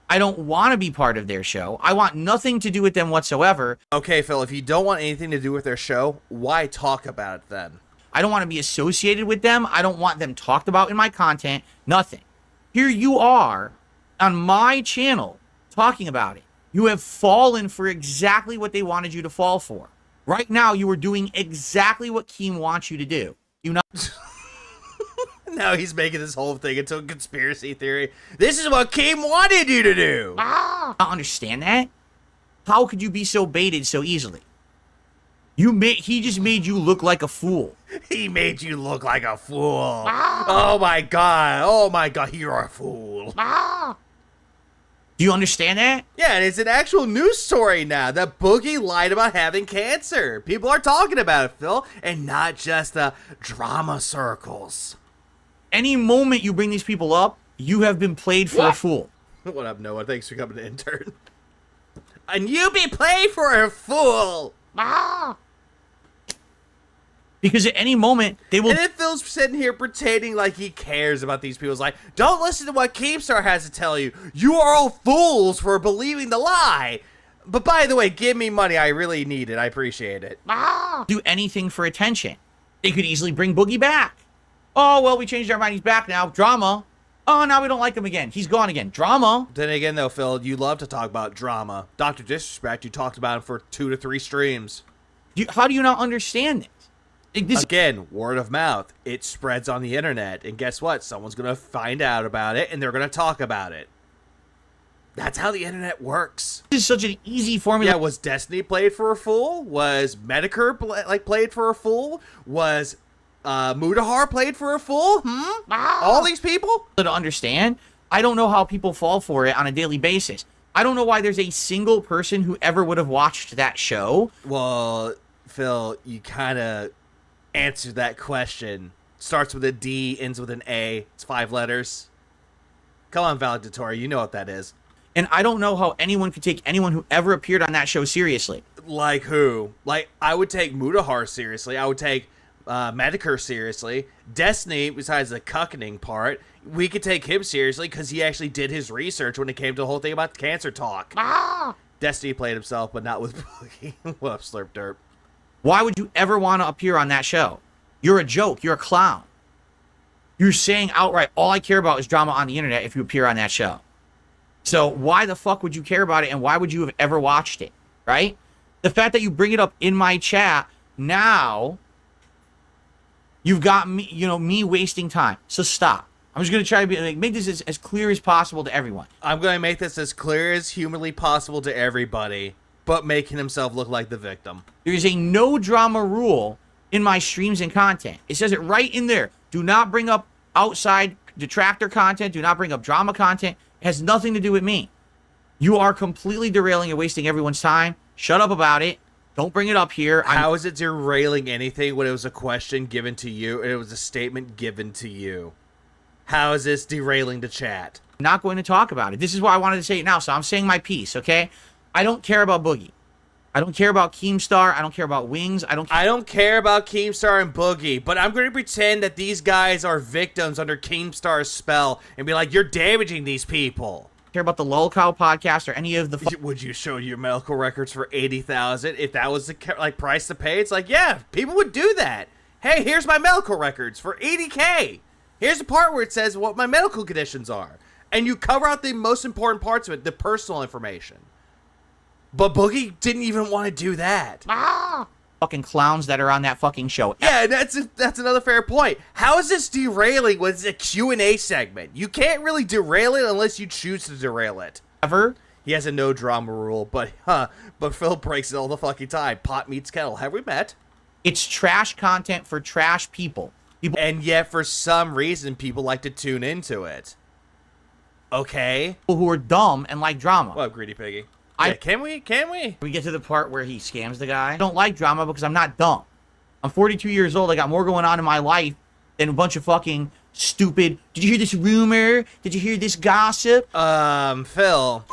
I don't want to be part of their show. I want nothing to do with them whatsoever. Okay, Phil, if you don't want anything to do with their show, why talk about it then? I don't want to be associated with them. I don't want them talked about in my content. Nothing. Here you are on my channel talking about it. You have fallen for exactly what they wanted you to fall for. Right now, you are doing exactly what Keem wants you to do. You not. Now he's making this whole thing into a conspiracy theory. This is what Keem wanted you to do. I don't understand that. How could you be so baited so easily? He just made you look like a fool. He made you look like a fool. Oh my god. Oh my god, you're a fool. Do you understand that? Yeah, and it's an actual news story now that Boogie lied about having cancer. People are talking about it, Phil, and not just the drama circles. Any moment you bring these people up, you have been played for a fool. What up, Noah? Thanks for coming to intern. And you be played for a fool. Because at any moment, they will... And then Phil's sitting here pretending like he cares about these people. It's like, don't listen to what Keemstar has to tell you. You are all fools for believing the lie. But by the way, give me money. I really need it. I appreciate it. do anything for attention. They could easily bring Boogie back. Oh, well, we changed our mind. He's back now. Drama. Oh, now we don't like him again. He's gone again. Drama. Then again, though, Phil, you love to talk about drama. Dr. Disrespect, you talked about him for 2 to 3 streams. How do you not understand this? Again, word of mouth. It spreads on the internet. And guess what? Someone's going to find out about it, and they're going to talk about it. That's how the internet works. This is such an easy formula. Yeah, was Destiny played for a fool? Was Medicare played for a fool? Was Mudahar played for a fool? All these people? To understand, I don't know how people fall for it on a daily basis. I don't know why there's a single person who ever would have watched that show. Well, Phil, you kind of answered that question. Starts with a D, ends with an A. It's 5 letters. Come on, Valedictorian, you know what that is. And I don't know how anyone could take anyone who ever appeared on that show seriously. Like who? Like, I would take Mudahar seriously. I would take Medicare seriously. Destiny, besides the cucking part, we could take him seriously because he actually did his research when it came to the whole thing about cancer talk. Destiny played himself, but not with Boogie. What up, Slurp Derp? Why would you ever want to appear on that show? You're a joke. You're a clown. You're saying outright, all I care about is drama on the internet if you appear on that show. So why the fuck would you care about it, and why would you have ever watched it, right? The fact that you bring it up in my chat, now you've got me, me wasting time. So stop. I'm just going to try to make this as clear as possible to everyone. I'm going to make this as clear as humanly possible to everybody, but making himself look like the victim. There is a no drama rule in my streams and content. It says it right in there. Do not bring up outside detractor content. Do not bring up drama content. It has nothing to do with me. You are completely derailing and wasting everyone's time. Shut up about it. Don't bring it up here. How is it derailing anything when it was a question given to you and it was a statement given to you? How is this derailing the chat? I'm not going to talk about it. This is why I wanted to say it now, so I'm saying my piece, okay? I don't care about Boogie. I don't care about Keemstar. I don't care about Wings. I don't care about Keemstar and Boogie, but I'm going to pretend that these guys are victims under Keemstar's spell and be like, you're damaging these people. Care about the Lol Cow podcast or any of the... Would you show your medical records for $80,000 if that was the price to pay? It's like, yeah, people would do that. Hey, here's my medical records for $80K. Here's the part where it says what my medical conditions are. And you cover out the most important parts of it, the personal information. But Boogie didn't even want to do that. Fucking clowns that are on that fucking show. Yeah, that's another fair point. How is this derailing when it's a Q&A segment? You can't really derail it unless you choose to derail it. Ever? He has a no drama rule, but Phil breaks it all the fucking time. Pot meets kettle. Have we met? It's trash content for trash people. And yet, for some reason, people like to tune into it. Okay. People who are dumb and like drama. What up, Greedy Piggy? Yeah, can we? We get to the part where he scams the guy. I don't like drama because I'm not dumb. I'm 42 years old. I got more going on in my life than a bunch of fucking stupid... Did you hear this rumor? Did you hear this gossip? Phil.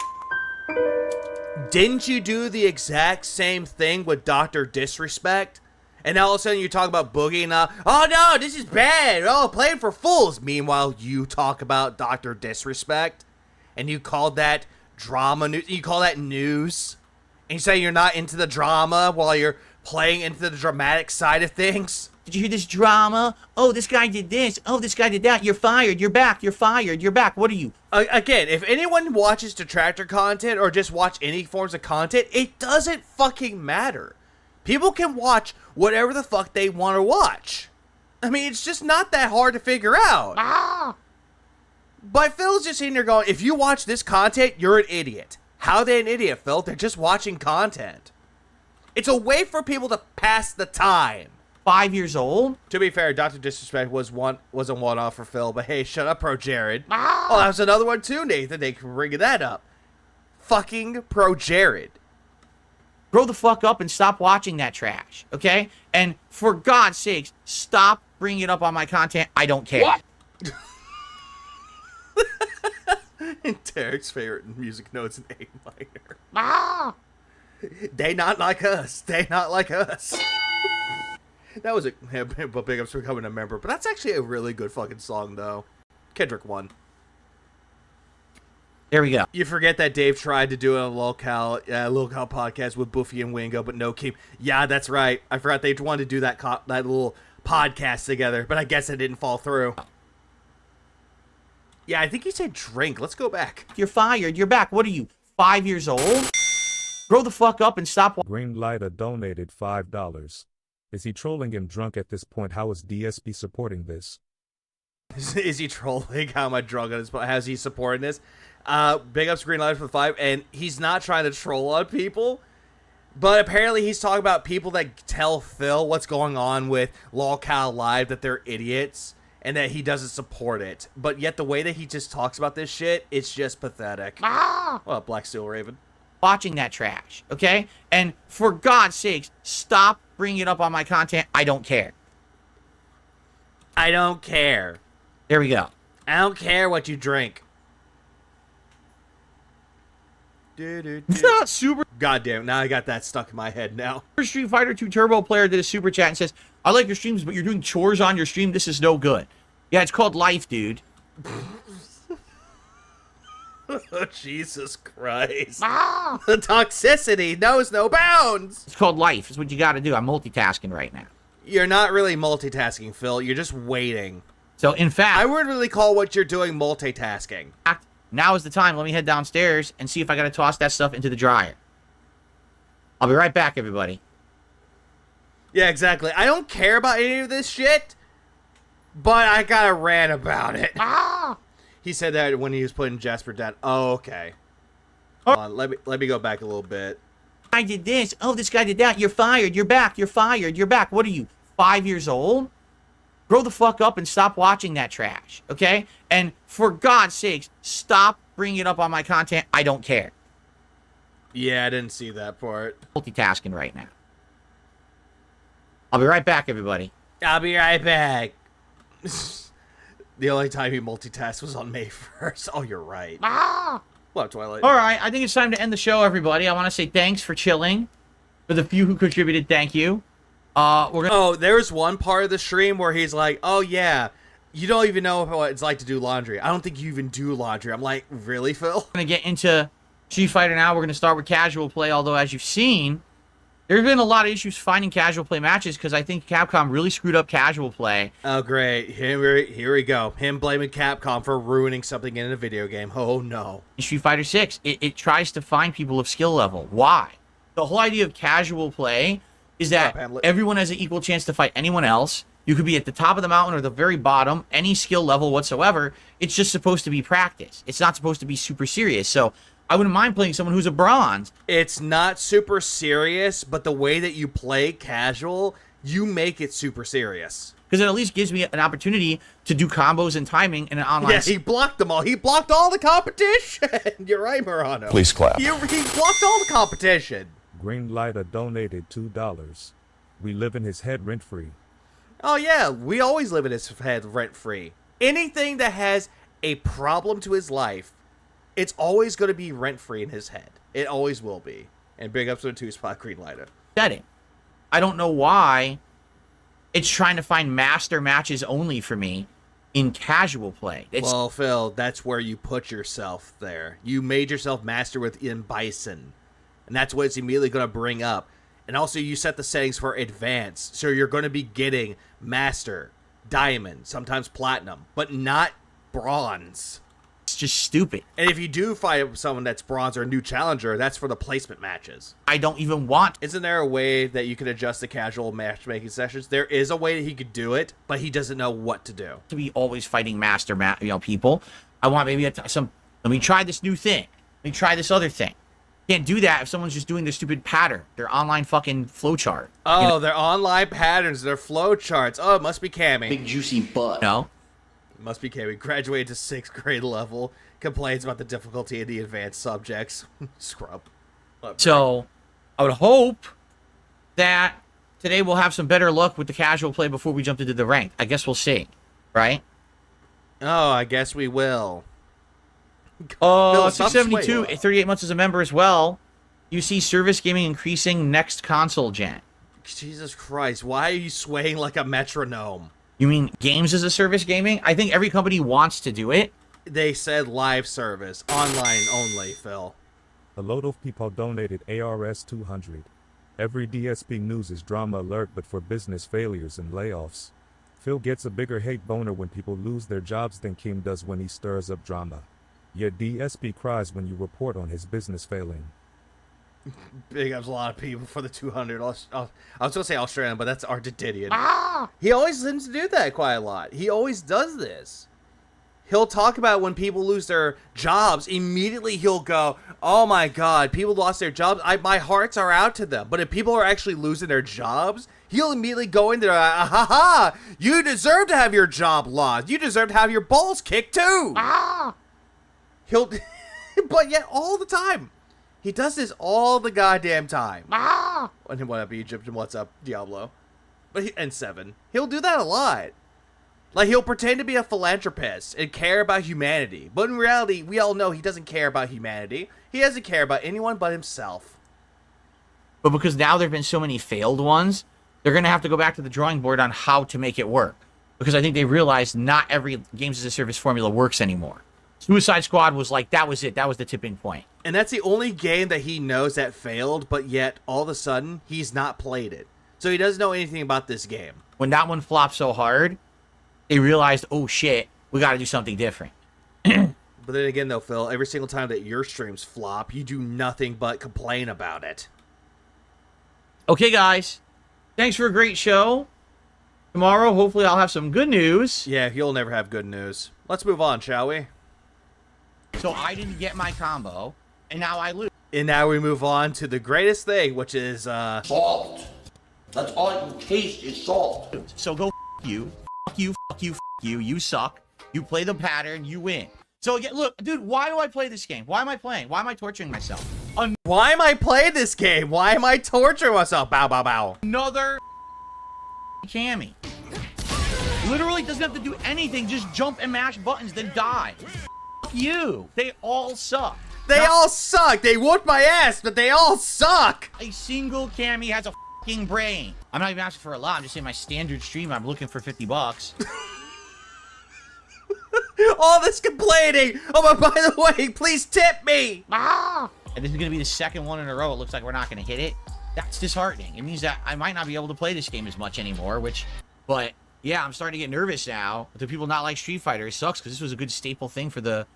Didn't you do the exact same thing with Dr. Disrespect? And now all of a sudden you talk about Boogie and oh no, this is bad. Oh, playing for fools. Meanwhile, you talk about Dr. Disrespect, and you called that drama news. You call that news, and you say you're not into the drama while you're playing into the dramatic side of things. Did you hear this drama? Oh, this guy did this. Oh, this guy did that. You're fired. You're back. You're fired. You're back. What are you? Again, if anyone watches detractor content or just watch any forms of content, it doesn't fucking matter. People can watch whatever the fuck they want to watch. I mean, it's just not that hard to figure out. But Phil's just sitting there going, if you watch this content, you're an idiot. How are they an idiot, Phil? They're just watching content. It's a way for people to pass the time. 5 years old? To be fair, Dr. Disrespect was a one-off for Phil, but hey, shut up, Pro Jared. Oh, that was another one too, Nathan. They can bring that up. fucking pro Jared. Grow the fuck up and stop watching that trash, okay? And for God's sakes, stop bringing it up on my content. I don't care. What? And Derek's favorite music notes in A minor. Ah! They not like us. They not like us. That was a big ups for becoming a member, but that's actually a really good fucking song, though. Kendrick won. There we go. You forget that Dave tried to do a locale podcast with Buffy and Wingo, but no Keem. Yeah, that's right. I forgot they wanted to do that that little podcast together, but I guess it didn't fall through. Yeah, I think he said drink. Let's go back. You're fired. You're back. What are you, 5 years old? Grow the fuck up and stop. Greenlighter donated $5. Is he trolling and drunk at this point? How is DSP supporting this? Is he trolling? How am I drunk on his? How's he supporting this? Big ups Greenlighter for the 5, and he's not trying to troll on people. But apparently he's talking about people that tell Phil what's going on with LolCal Live, that they're idiots, and that he doesn't support it. But yet the way that he just talks about this shit, it's just pathetic. Ah! Well, Black Steel Raven. Watching that trash, okay? And for God's sakes, stop bringing it up on my content. I don't care. I don't care. There we go. I don't care what you drink. It's not super. God damn, now I got that stuck in my head now. Street Fighter 2 Turbo player did a super chat and says, I like your streams, but you're doing chores on your stream. This is no good. Yeah, it's called life, dude. Oh, Jesus Christ. Ah! The toxicity knows no bounds. It's called life. It's what you got to do. I'm multitasking right now. You're not really multitasking, Phil. You're just waiting. So, in fact, I wouldn't really call what you're doing multitasking. now is the time. Let me head downstairs and see if I got to toss that stuff into the dryer. I'll be right back, everybody. Yeah, exactly. I don't care about any of this shit, but I got to rant about it. Ah! He said that when he was putting Jasper down. Oh, okay. Hold on, let me go back a little bit. I did this. Oh, this guy did that. You're fired. You're back. You're fired. You're back. What are you, 5 years old? Grow the fuck up and stop watching that trash, okay? And for God's sakes, stop bringing it up on my content. I don't care. Yeah, I didn't see that part. Multitasking right now. I'll be right back, everybody. I'll be right back. The only time he multitasked was on May 1st. Oh, you're right. Ah! What, Twilight? All right, I think it's time to end the show, everybody. I want to say thanks for chilling. For the few who contributed, thank you. Oh, there's one part of the stream where he's like, oh, yeah, you don't even know what it's like to do laundry. I don't think you even do laundry. I'm like, really, Phil? We're going to get into Street Fighter now. We're going to start with casual play, although as you've seen, there have been a lot of issues finding casual play matches because I think Capcom really screwed up casual play. Oh, great. Here we go. Him blaming Capcom for ruining something in a video game. Oh, no. In Street Fighter 6, it tries to find people of skill level. Why? The whole idea of casual play is that everyone has an equal chance to fight anyone else. You could be at the top of the mountain or the very bottom, any skill level whatsoever. It's just supposed to be practice. It's not supposed to be super serious. So I wouldn't mind playing someone who's a bronze. It's not super serious, but the way that you play casual, you make it super serious. Because it at least gives me an opportunity to do combos and timing in an online... Yeah, he blocked them all. He blocked all the competition. You're right, Murano. Please clap. He blocked all the competition. Greenlighter donated $2. We live in his head rent-free. Oh, yeah. We always live in his head rent-free. Anything that has a problem to his life, it's always going to be rent-free in his head. It always will be. And big ups to the 2-spot Greenlighter. Setting. I don't know why it's trying to find master matches only for me in casual play. Well, Phil, that's where you put yourself there. You made yourself master within Bison. And that's what it's immediately going to bring up. And also, you set the settings for advanced. So you're going to be getting master, diamond, sometimes platinum, but not bronze. It's just stupid. And if you do fight someone that's bronze or a new challenger, that's for the placement matches. I don't even want... Isn't there a way that you can adjust the casual matchmaking sessions? There is a way that he could do it, but he doesn't know what to do. To be always fighting master people. I want maybe let me try this new thing. Let me try this other thing. Can't do that if someone's just doing their stupid pattern, their online fucking flowchart. Oh, their online patterns, their flowcharts. Oh, it must be Cammy. Big juicy butt. No. Must be Kiwi. Graduated to 6th grade level. Complains about the difficulty in the advanced subjects. Scrub. So, I would hope that today we'll have some better luck with the casual play before we jump into the ranked. I guess we'll see, right? Oh, I guess we will. 672, 38 months as a member as well. You see service gaming increasing next console gen. Jesus Christ, why are you swaying like a metronome? You mean games as a service gaming? I think every company wants to do it. They said live service, online only, Phil. A load of people donated ARS 200. Every DSP news is drama alert but for business failures and layoffs. Phil gets a bigger hate boner when people lose their jobs than Kim does when he stirs up drama. Yet DSP cries when you report on his business failing. Big ups a lot of people for the 200. I was going to say Australian, but that's Argentinian. Ah! He always tends to do that quite a lot. He always does this. He'll talk about when people lose their jobs. Immediately he'll go, oh my God, people lost their jobs. My hearts are out to them. But if people are actually losing their jobs, he'll immediately go into, ha, you deserve to have your job lost. You deserve to have your balls kicked too. Ah! He'll, but yet all the time. He does this all the goddamn time. Ah! And what up, Egypt, and what's up, Diablo? And 7. He'll do that a lot. Like, he'll pretend to be a philanthropist and care about humanity. But in reality, we all know he doesn't care about humanity. He doesn't care about anyone but himself. But because now there have been so many failed ones, they're going to have to go back to the drawing board on how to make it work. Because I think they realized not every games as a service formula works anymore. Suicide Squad was like, that was it. That was the tipping point. And that's the only game that he knows that failed, but yet, all of a sudden, he's not played it. So he doesn't know anything about this game. When that one flopped so hard, they realized, oh shit, we got to do something different. But then again, though, Phil, every single time that your streams flop, you do nothing but complain about it. Okay, guys. Thanks for a great show. Tomorrow, hopefully, I'll have some good news. Yeah, you'll never have good news. Let's move on, shall we? So I didn't get my combo, and now I lose. And now we move on to the greatest thing, which is, Salt. That's all you taste is salt. So go you. You, you suck. You play the pattern, you win. So again, look, dude, why do I play this game? Why am I playing? Why am I torturing myself? why am I playing this game? Why am I torturing myself? Bow, bow, bow. Another Cammy. Literally doesn't have to do anything, just jump and mash buttons, then die. You. They all suck. They all suck. They whooped my ass, but they all suck. A single Cammy has a fucking brain. I'm not even asking for a lot. I'm just saying my standard stream, I'm looking for $50. All this complaining. Oh, but by the way, please tip me. And this is going to be the second one in a row. It looks like we're not going to hit it. That's disheartening. It means that I might not be able to play this game as much anymore, but yeah, I'm starting to get nervous now. Do people not like Street Fighter? It sucks because this was a good staple thing for the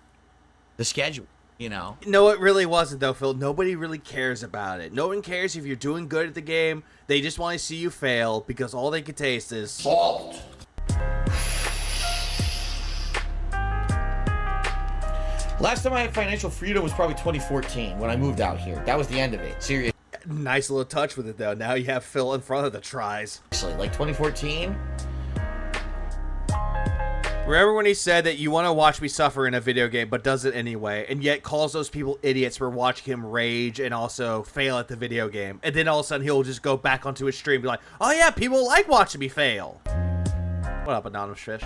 schedule, you know? No, it really wasn't, though, Phil. Nobody really cares about it. No one cares if you're doing good at the game. They just want to see you fail because all they can taste is Salt. Last time I had financial freedom was probably 2014 when I moved out here. That was the end of it. Seriously, nice little touch with it, though. Now you have Phil in front of the tries. like 2014. Remember when he said that you want to watch me suffer in a video game, but does it anyway, and yet calls those people idiots for watching him rage and also fail at the video game. And then all of a sudden he'll just go back onto his stream and be like, oh yeah, people like watching me fail. What up, Anonymous Fish?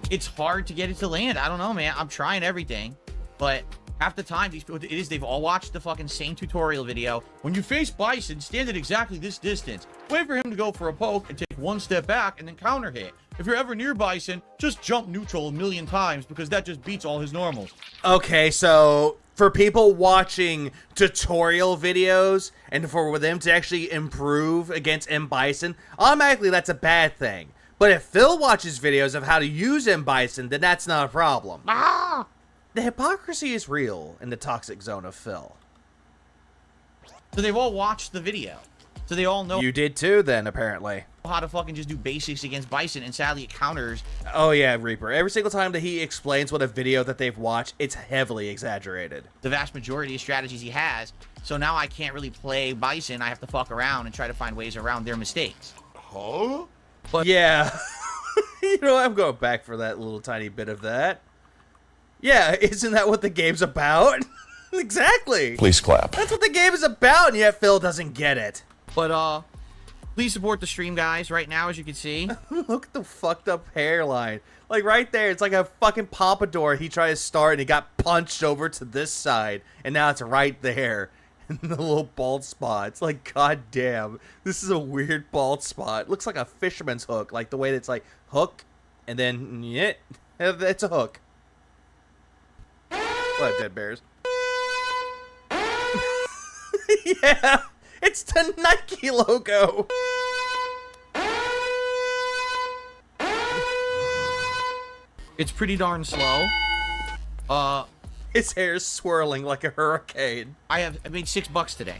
It's hard to get it to land. I don't know, man. I'm trying everything, but half the time these people, they've all watched the fucking same tutorial video. When you face Bison, stand at exactly this distance. Wait for him to go for a poke and take one step back and then counter hit. If you're ever near Bison, just jump neutral a million times because that just beats all his normals. Okay, so for people watching tutorial videos and for them to actually improve against M. Bison, automatically that's a bad thing. But if Phil watches videos of how to use M. Bison, then that's not a problem. The hypocrisy is real in the toxic zone of Phil. So they've all watched the video. So they all know You did too, then, apparently. how to fucking just do basics against Bison, and sadly it counters. Oh yeah, Reaper. Every single time that he explains what a video that they've watched, it's heavily exaggerated. The vast majority of strategies he has. So now I can't really play Bison. I have to fuck around and try to find ways around their mistakes. Huh? Yeah. You know, I'm going back for that little tiny bit of that. Yeah, isn't that what the game's about? Exactly. Please clap. That's what the game is about, and yet Phil doesn't get it. But, please support the stream, guys, right now, as you can see. Look at the fucked up hairline. Like, right there, it's like a fucking pompadour he tried to start, and he got punched over to this side, and now it's right there. And the little bald spot. It's like, god damn, this is a weird bald spot. Looks like a fisherman's hook, like the way that it's like, hook, and then, yeah, it's a hook. What, dead bears? Yeah, it's the Nike logo. It's pretty darn slow. His hair's swirling like a hurricane. I made $6 today.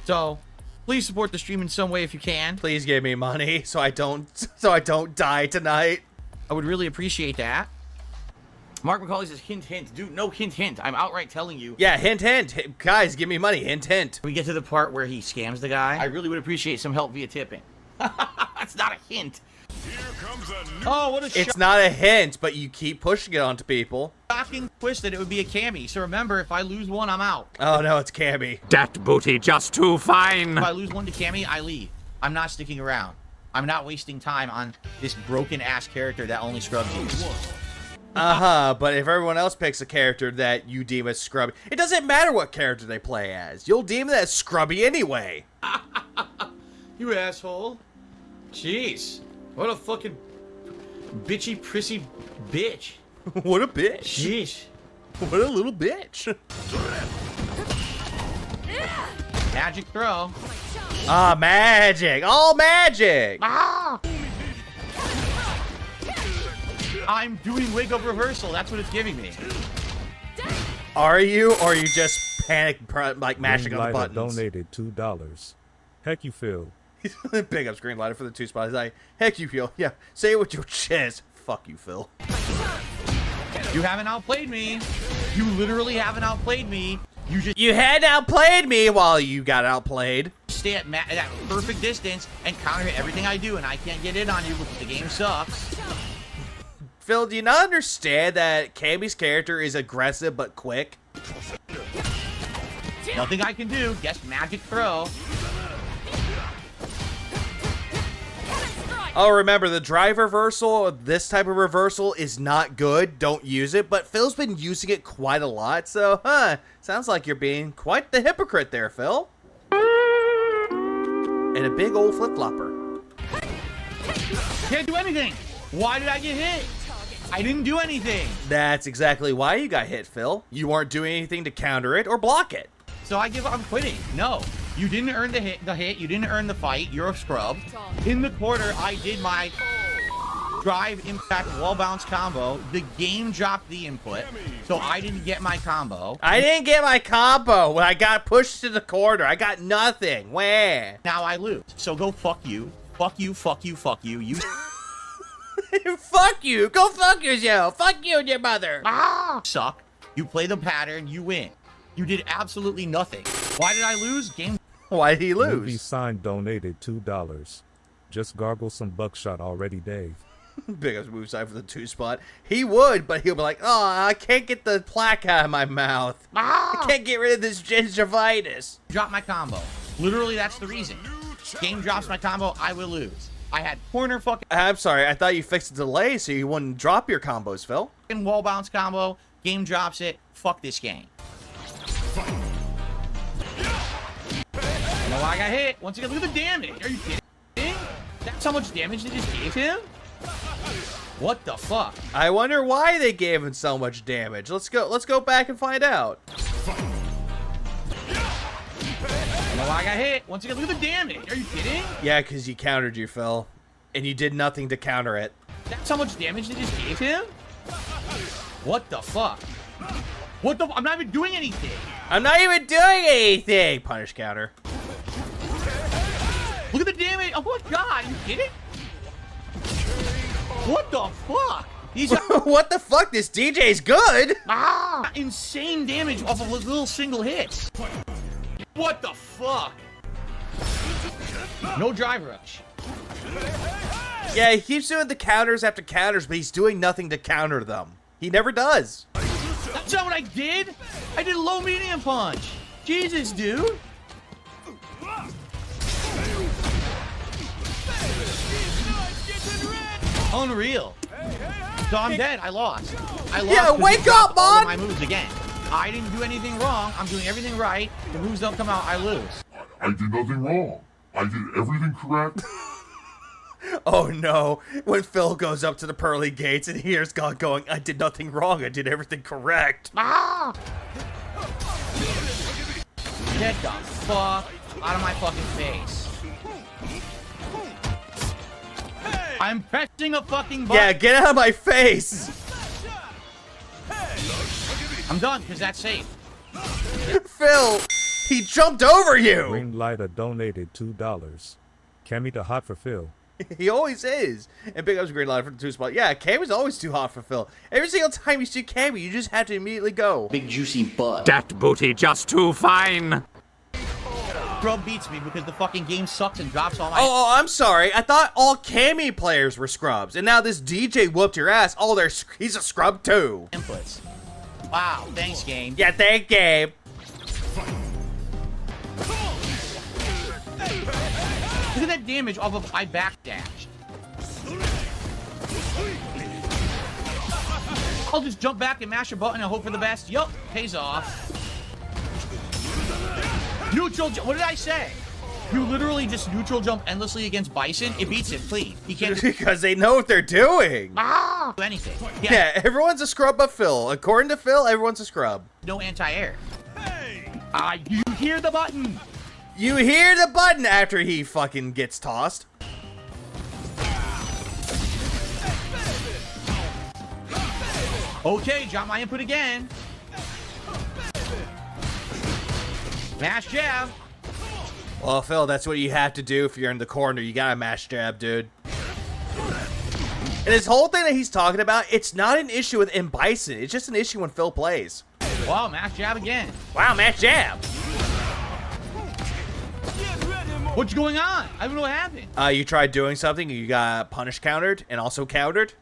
So, please support the stream in some way if you can. Please give me money so I don't die tonight. I would really appreciate that. Mark McCauley says, hint, hint. Dude, no hint, hint. I'm outright telling you. Yeah, hint, hint. Guys, give me money. Hint, hint. We get to the part where he scams the guy. I really would appreciate some help via tipping. That's not a hint. Oh, what a It's not a hint, but you keep pushing it onto people. shocking twist that it would be a cami. So remember, if I lose one, I'm out. Oh, no, it's Cammy. That booty just too fine. If I lose one to Cammy, I leave. I'm not sticking around. I'm not wasting time on this broken-ass character that only scrubs you. Uh-huh, but if everyone else picks a character that you deem as scrubby, it doesn't matter what character they play as. You'll deem it as scrubby anyway. You asshole. Jeez. What a fucking bitchy, prissy bitch. What a bitch. Jeez. What a little bitch. Magic throw. Ah, magic. All magic. Ah! I'm doing wig of reversal. That's what it's giving me. Are you, or are you just panic, like mashing on the Greenlighter buttons? donated $2. Heck you, Phil. Big up Greenlighter for the 2 spots. Like, heck you, Phil. Yeah, say it with your chest. Fuck you, Phil. You haven't outplayed me. You literally haven't outplayed me. You had outplayed me while you got outplayed. Stay at that perfect distance and counter everything I do, and I can't get in on you because the game sucks. Phil, do you not understand that Cammy's character is aggressive but quick? Nothing I can do. Guess magic throw. Oh, remember, the drive reversal, this type of reversal is not good. Don't use it, but Phil's been using it quite a lot, so, sounds like you're being quite the hypocrite there, Phil. And a big old flip-flopper. Can't do anything. Why did I get hit? I didn't do anything. That's exactly why you got hit, Phil. You weren't doing anything to counter it or block it. So I give up. I'm quitting. No. You didn't earn the hit. You didn't earn the fight. You're a scrub. In the quarter, I did my drive impact wall bounce combo. The game dropped the input, so I didn't get my combo. I didn't get my combo when I got pushed to the corner. I got nothing. Where? Now I lose. So go fuck you. Fuck you, fuck you, fuck you. You Fuck you. Go fuck yourself. Fuck you and your mother. suck. You play the pattern, you win. You did absolutely nothing. Why did I lose? Game. Why did he Movie lose? sign donated $2. Just gargle some buckshot already, Dave. Big up move side for the 2 spot. He would, but he'll be like, oh, I can't get the plaque out of my mouth. I can't get rid of this gingivitis. Drop my combo. Literally, that's the reason. Game drops my combo, I will lose. I had corner fucking I'm sorry, I thought you fixed the delay so you wouldn't drop your combos, Phil. wall bounce combo. Game drops it. Fuck this game. You know why I got hit? Once again, look at the damage. Are you kidding? That's how much damage they just gave him? What the fuck? I wonder why they gave him so much damage. Let's go back and find out. You know why I got hit? Once again, look at the damage. Are you kidding? Yeah, because you countered you, Phil. And you did nothing to counter it. That's how much damage they just gave him? What the fuck? What the? I'm not even doing anything. I'm not even doing anything! Punish counter. Look at the damage. Oh my god, are you kidding? What the fuck? These are What the fuck? This DJ's good! insane damage off of little single hits. What the fuck? No drive rush. Yeah, he keeps doing the counters after counters, but he's doing nothing to counter them. He never does. That's not what I did. I did a low medium punch. Jesus, dude. Unreal. So I'm dead. I lost. I lost. Yeah, 'cause wake he dropped up, all of man! my moves again. I didn't do anything wrong. I'm doing everything right. The moves don't come out. I lose. I did nothing wrong. I did everything correct. Oh no, when Phil goes up to the pearly gates and hears God going, I did nothing wrong, I did everything correct. Ah! Get the fuck out of my fucking face. I'm pressing a fucking button. Yeah, get out of my face. I'm done, because that's safe. Phil, he jumped over you. Green Lighter donated $2. Cammy the hot for Phil. He always is. And big ups Green Light for the 2 spot. Yeah, Cammy's always too hot for Phil. Every single time you see Cammy, you just have to immediately go. Big juicy butt. That booty just too fine. Scrub beats me because the fucking game sucks and drops all my... Oh, I'm sorry. I thought all Cammy players were scrubs. And now this DJ whooped your ass. Oh, he's a scrub too. inputs. Wow, thanks, game. Yeah, thank Gabe. Look at that damage off of my backdash. I'll just jump back and mash a button and hope for the best. Yup, pays off. Neutral jump. What did I say? You literally just neutral jump endlessly against Bison. It beats him clean. He can't Because they know what they're doing. do anything. Yeah, everyone's a scrub but Phil. According to Phil, everyone's a scrub. No anti-air. You hear the button. You hear the button after he fucking gets tossed. Okay, drop my input again. Mash jab. Well, Phil, that's what you have to do if you're in the corner. You gotta mash jab, dude. And this whole thing that he's talking about, it's not an issue with M. Bison. It's just an issue when Phil plays. Wow, mash jab again. Wow, mash jab. What's going on? I don't know what happened. You tried doing something, you got punish countered and also countered.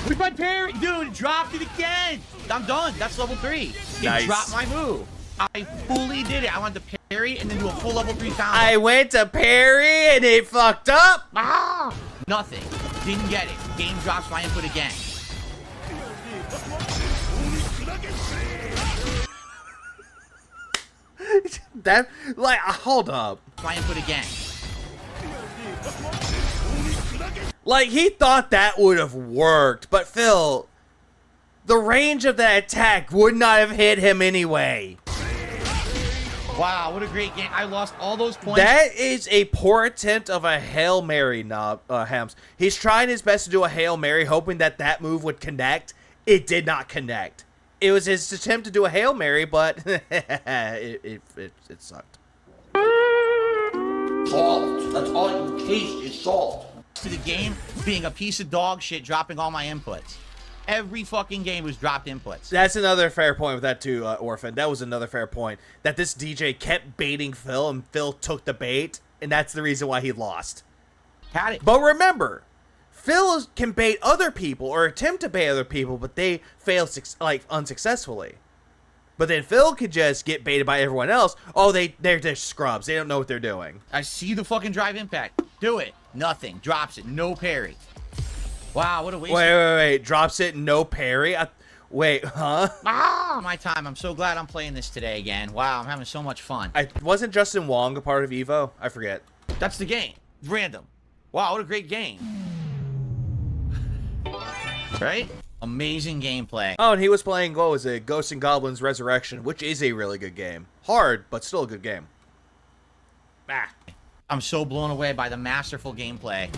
With my parry, dude, it dropped it again. I'm done. That's level 3. It Nice. dropped my move. I fully did it. I wanted to parry and then do a full level 3 combo. I went to parry and it fucked up. Nothing. Didn't get it. Game drops my input again. That, like, hold up. My input again. Like, he thought that would have worked, but Phil, the range of that attack would not have hit him anyway. Wow, what a great game. I lost all those points. That is a poor attempt of a Hail Mary, Hams. He's trying his best to do a Hail Mary, hoping that that move would connect. It did not connect. It was his attempt to do a Hail Mary, but it sucked. Salt. That's all you can taste is salt. To the game being a piece of dog shit, dropping all my inputs. Every fucking game was dropped inputs. That's another fair point with that too, Orphan. That was another fair point. That this DJ kept baiting Phil, and Phil took the bait, and that's the reason why he lost. Had it. But remember, Phil can bait other people or attempt to bait other people, but they fail unsuccessfully. But then Phil could just get baited by everyone else. Oh, they're just scrubs. They don't know what they're doing. I see the fucking drive impact. Do it. Nothing. Drops it. No parry. Wow, what a waste. Wait. Drops it, no parry. Wait, huh? My time. I'm so glad I'm playing this today again. Wow, I'm having so much fun. Wasn't Justin Wong a part of Evo? I forget. That's the game. Random. Wow, what a great game. Right? Amazing gameplay. Oh, and he was playing, what was it? Ghosts and Goblins Resurrection, which is a really good game. Hard, but still a good game. I'm so blown away by the masterful gameplay.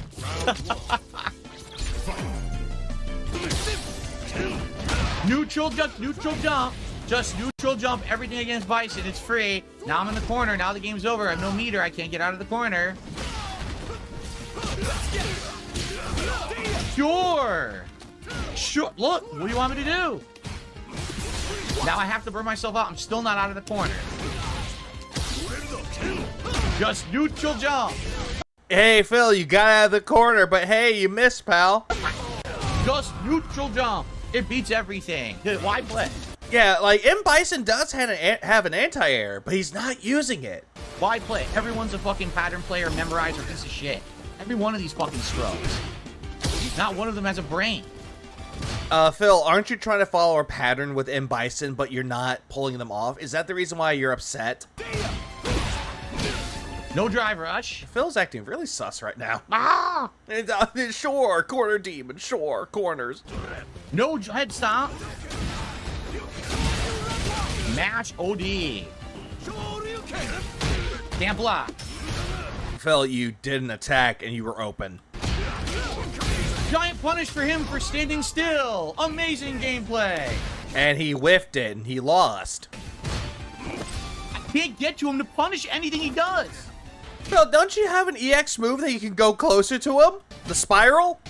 Neutral jump. Just neutral jump everything against Bison. It's free. Now I'm in the corner. Now the game's over. I have no meter. I can't get out of the corner. Sure. Look, what do you want me to do? Now I have to burn myself out. I'm still not out of the corner. Just neutral jump. Hey, Phil, you got out of the corner, but hey, you missed, pal. Just neutral jump. It beats everything. Why play? Yeah, like, M. Bison does have an anti-air, but he's not using it. Why play? Everyone's a fucking pattern player, memorizer, piece of shit. Every one of these fucking scrubs. Not one of them has a brain. Phil, aren't you trying to follow a pattern with M. Bison, but you're not pulling them off? Is that the reason why you're upset? No drive rush. Phil's acting really sus right now. Ah! Sure, corner demon, sure, corners. No head stomp. Match OD. Can't block. Phil, you did an attack and you were open. Giant punish for him for standing still. Amazing gameplay. And he whiffed it and he lost. Can't get to him to punish anything he does. Phil, don't you have an EX move that you can go closer to him? The spiral?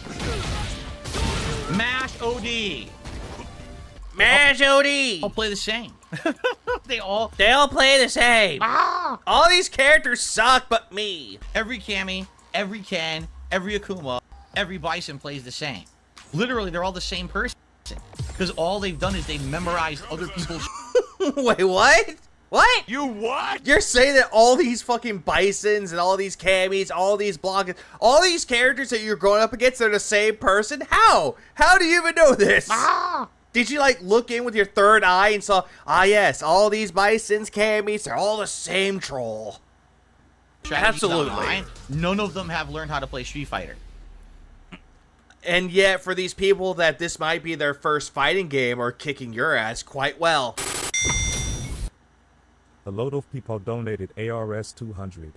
Mash OD. Mash OD! All play the same. They all play the same. ah! All these characters suck but me. Every Cammy, every Ken, every Akuma, every Bison plays the same. Literally, they're all the same person. Because all they've done is they've memorized other people's Wait, what? What? You what? You're saying that all these fucking Bisons and all these Cammies, all these blockers, all these characters that you're going up against, they're the same person? How? How do you even know this? Ah! Did you, like, look in with your third eye and saw, yes, all these Bisons, Cammies, they're all the same troll? strategies Absolutely. online. None of them have learned how to play Street Fighter. And yet, for these people that this might be their first fighting game are kicking your ass quite well. A load of people donated ARS 200.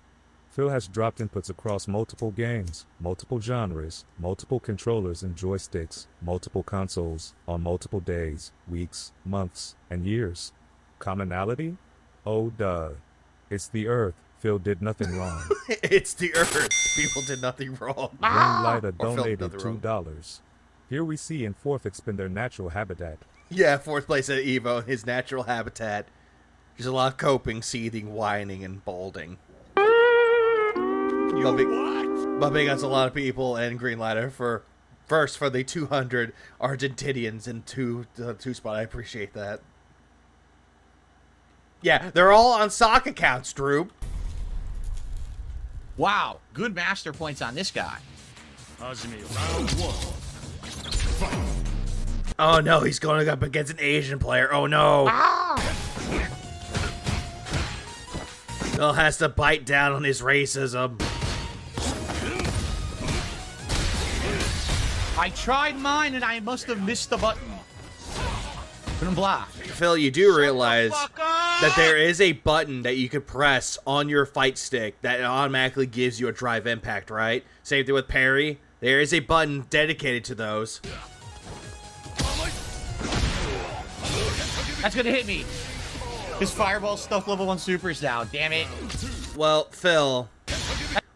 Phil has dropped inputs across multiple games, multiple genres, multiple controllers and joysticks, multiple consoles, on multiple days, weeks, months, and years. Commonality? Oh duh. It's the Earth. Phil did nothing wrong. It's the Earth. People did nothing wrong. Greenlighter Or Phil did donated nothing wrong. $2. Here we see in fourth expend their natural habitat. Yeah, fourth place at Evo, his natural habitat. There's a lot of coping, seething, whining, and balding. But big ups a lot of people and Greenlighter for first for the 200 Argentinians in two spot. I appreciate that. Yeah, they're all on sock accounts, Drew. Wow, good master points on this guy. Oh no, he's going up against an Asian player. Oh no. Phil has to bite down on his racism. I tried mine and I must have missed the button. Couldn't block. Phil, you do realize that there is a button that you could press on your fight stick that automatically gives you a drive impact, right? Same thing with parry. There is a button dedicated to those. That's gonna hit me. His fireball stuff level 1 supers down. Damn it. Well, Phil,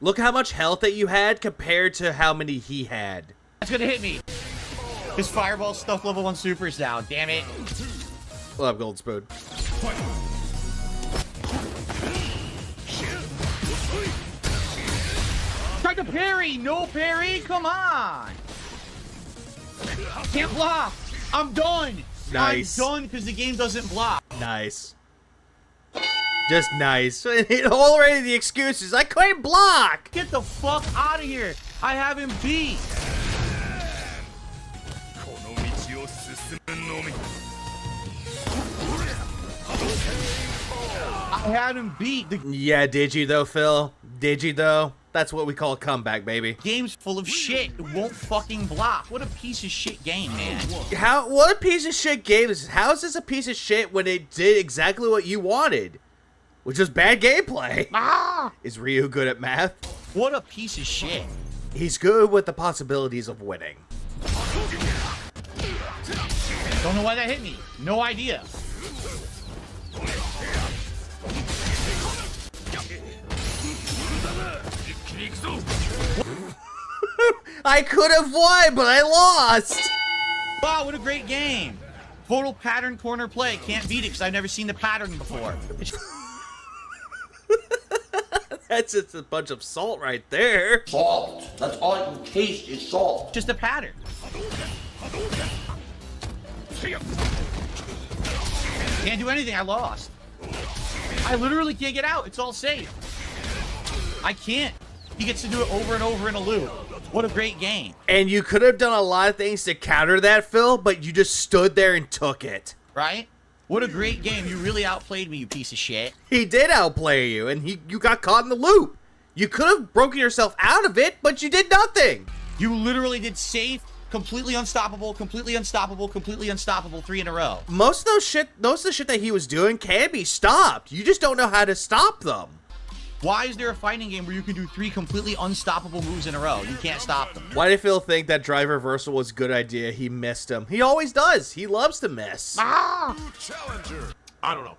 look how much health that you had compared to how many he had. That's gonna hit me. His fireball stuff level 1 supers down. Damn it. We'll have Gold Spoon. Tried to parry. No parry. Come on. Can't block. I'm done. Nice. I'm done because the game doesn't block. Nice. Just nice. Already the excuses. I couldn't block. Get the fuck out of here. I have him beat. I had him beat. The Yeah, did you though, Phil? Did you though? That's what we call a comeback, baby. game's full of shit. It won't fucking block. What a piece of shit game, man. What a piece of shit game is this? How is this a piece of shit when it did exactly what you wanted? Which was bad gameplay. Is Ryu good at math? What a piece of shit. He's good with the possibilities of winning. Don't know why that hit me. No idea. I could have won, but I lost. Wow, what a great game. Total pattern corner play. Can't beat it because I've never seen the pattern before. That's just a bunch of salt right there. Salt. That's all I can taste is salt. Just a pattern. Can't do anything. I lost. I literally can't get out. It's all safe. I can't. He gets to do it over and over in a loop. What a great game. And you could have done a lot of things to counter that, Phil, but you just stood there and took it. Right? What a great game. You really outplayed me, you piece of shit. He did outplay you, and you got caught in the loop. You could have broken yourself out of it, but you did nothing. You literally did safe, completely unstoppable, completely unstoppable, completely unstoppable 3 in a row. Most of the shit that he was doing can be stopped. You just don't know how to stop them. Why is there a fighting game where you can do 3 completely unstoppable moves in a row? You can't stop them. Why did Phil think that drive reversal was a good idea? He missed him. He always does. He loves to miss. Challenger. I don't know.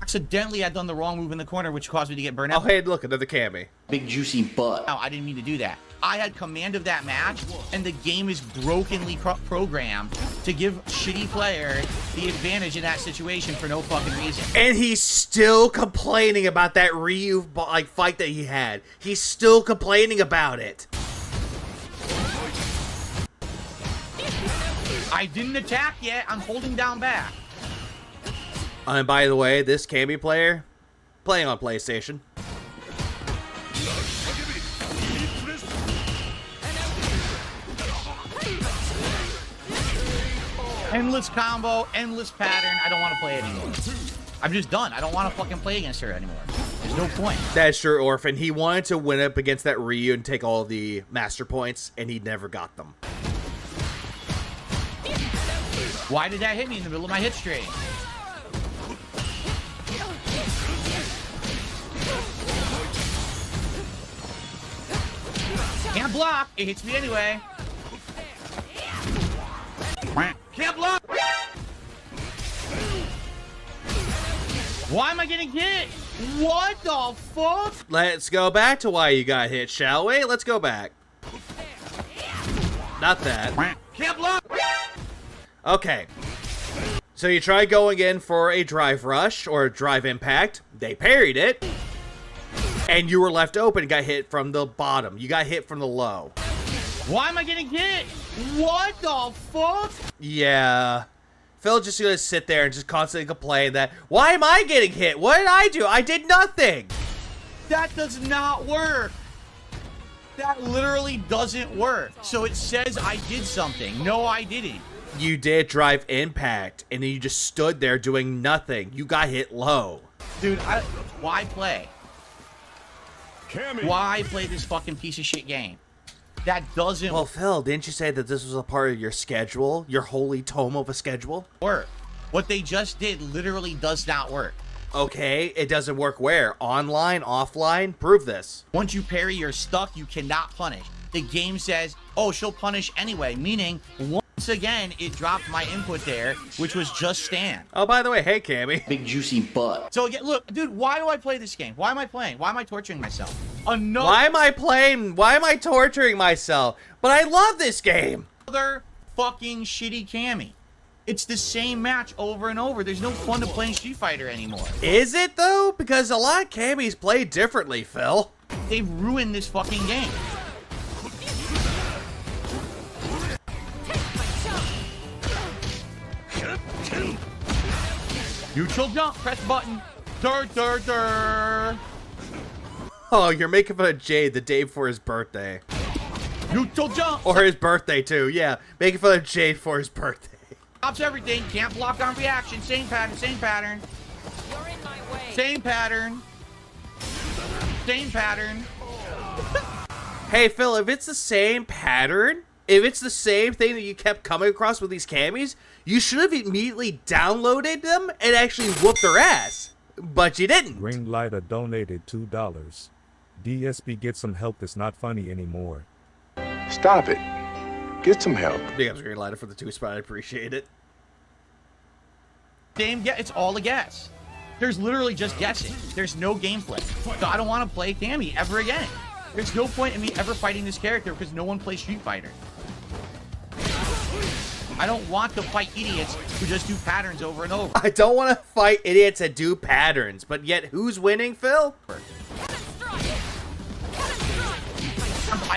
Accidentally, I'd done the wrong move in the corner, which caused me to get burned out. Oh, hey, look, another Cammy. Big juicy butt. No, I didn't mean to do that. I had command of that match, and the game is brokenly programmed to give shitty player the advantage in that situation for no fucking reason. And he's still complaining about that Ryu fight that he had. He's still complaining about it. I didn't attack yet. I'm holding down back. And by the way, this Cammy player, playing on PlayStation. Endless combo, endless pattern. I don't want to play anymore. I'm just done. I don't want to fucking play against her anymore. There's no point. That's true, Orphan. He wanted to win up against that Ryu and take all the master points, and he never got them. Why did that hit me in the middle of my hit streak? Can't block. It hits me anyway. Can't block. Why am I getting hit? What the fuck? Let's go back to why you got hit, shall we? Let's go back. Not that. Can't block. Okay. So you tried going in for a drive rush or a drive impact. They parried it. And you were left open and got hit from the bottom. You got hit from the low. Why am I getting hit? What the fuck? Yeah. Phil just gonna sit there and just constantly complain that, why am I getting hit? What did I do? I did nothing. That does not work. That literally doesn't work. So it says I did something. No, I didn't. You did drive impact, and then you just stood there doing nothing. You got hit low. Dude, why play? Cammy. Why play this fucking piece of shit game? That doesn't Well, Phil, didn't you say that this was a part of your schedule? Your holy tome of a schedule? work. What they just did literally does not work. Okay, it doesn't work where? Online, offline? Prove this. Once you parry, you're stuck. You cannot punish. The game says, oh, she'll punish anyway, meaning once again, it dropped my input there, which was just stand. Oh, by the way, hey, Cammy. Big juicy butt. So again, look, dude, why do I play this game? Why am I playing? Why am I torturing myself? Why am I playing? Why am I torturing myself? But I love this game. Another fucking shitty Cammy. It's the same match over and over. There's no fun to playing Street Fighter anymore. Is it, though? Because a lot of Cammys play differently, Phil. They've ruined this fucking game. Neutral jump, press button. Dur, dur, dur. Oh, you're making fun of Jade the day before his birthday. Neutral jump. Or his birthday, too. Yeah, making fun of Jade for his birthday. Stops everything. Can't block on reaction. Same pattern, same pattern. You're in my way. Same pattern. Same pattern. Hey, Phil, if it's the same pattern, if it's the same thing that you kept coming across with these Cammies, you should have immediately downloaded them and actually whooped their ass. But you didn't. Ringlighter donated $2. DSP get some help that's not funny anymore. Stop it. Get some help. Big ups, Greenlighter, for the 2 spot. I appreciate it. Same guess. It's all a guess. There's literally just guessing. There's no gameplay. So I don't want to play Cammy ever again. There's no point in me ever fighting this character because no one plays Street Fighter. I don't want to fight idiots who just do patterns over and over. I don't want to fight idiots that do patterns, but yet who's winning, Phil?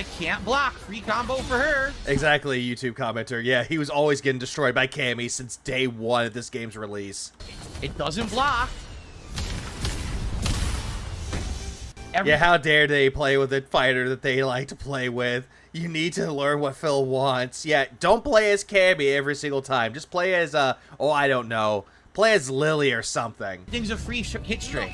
I can't block. Free combo for her. Exactly, YouTube commenter. Yeah, he was always getting destroyed by Cammy since day one of this game's release. It doesn't block. Yeah, how dare they play with a fighter that they like to play with? You need to learn what Phil wants. Yeah, don't play as Cammy every single time. Just play as, oh, I don't know. Play as Lily or something. Things a free hit streak.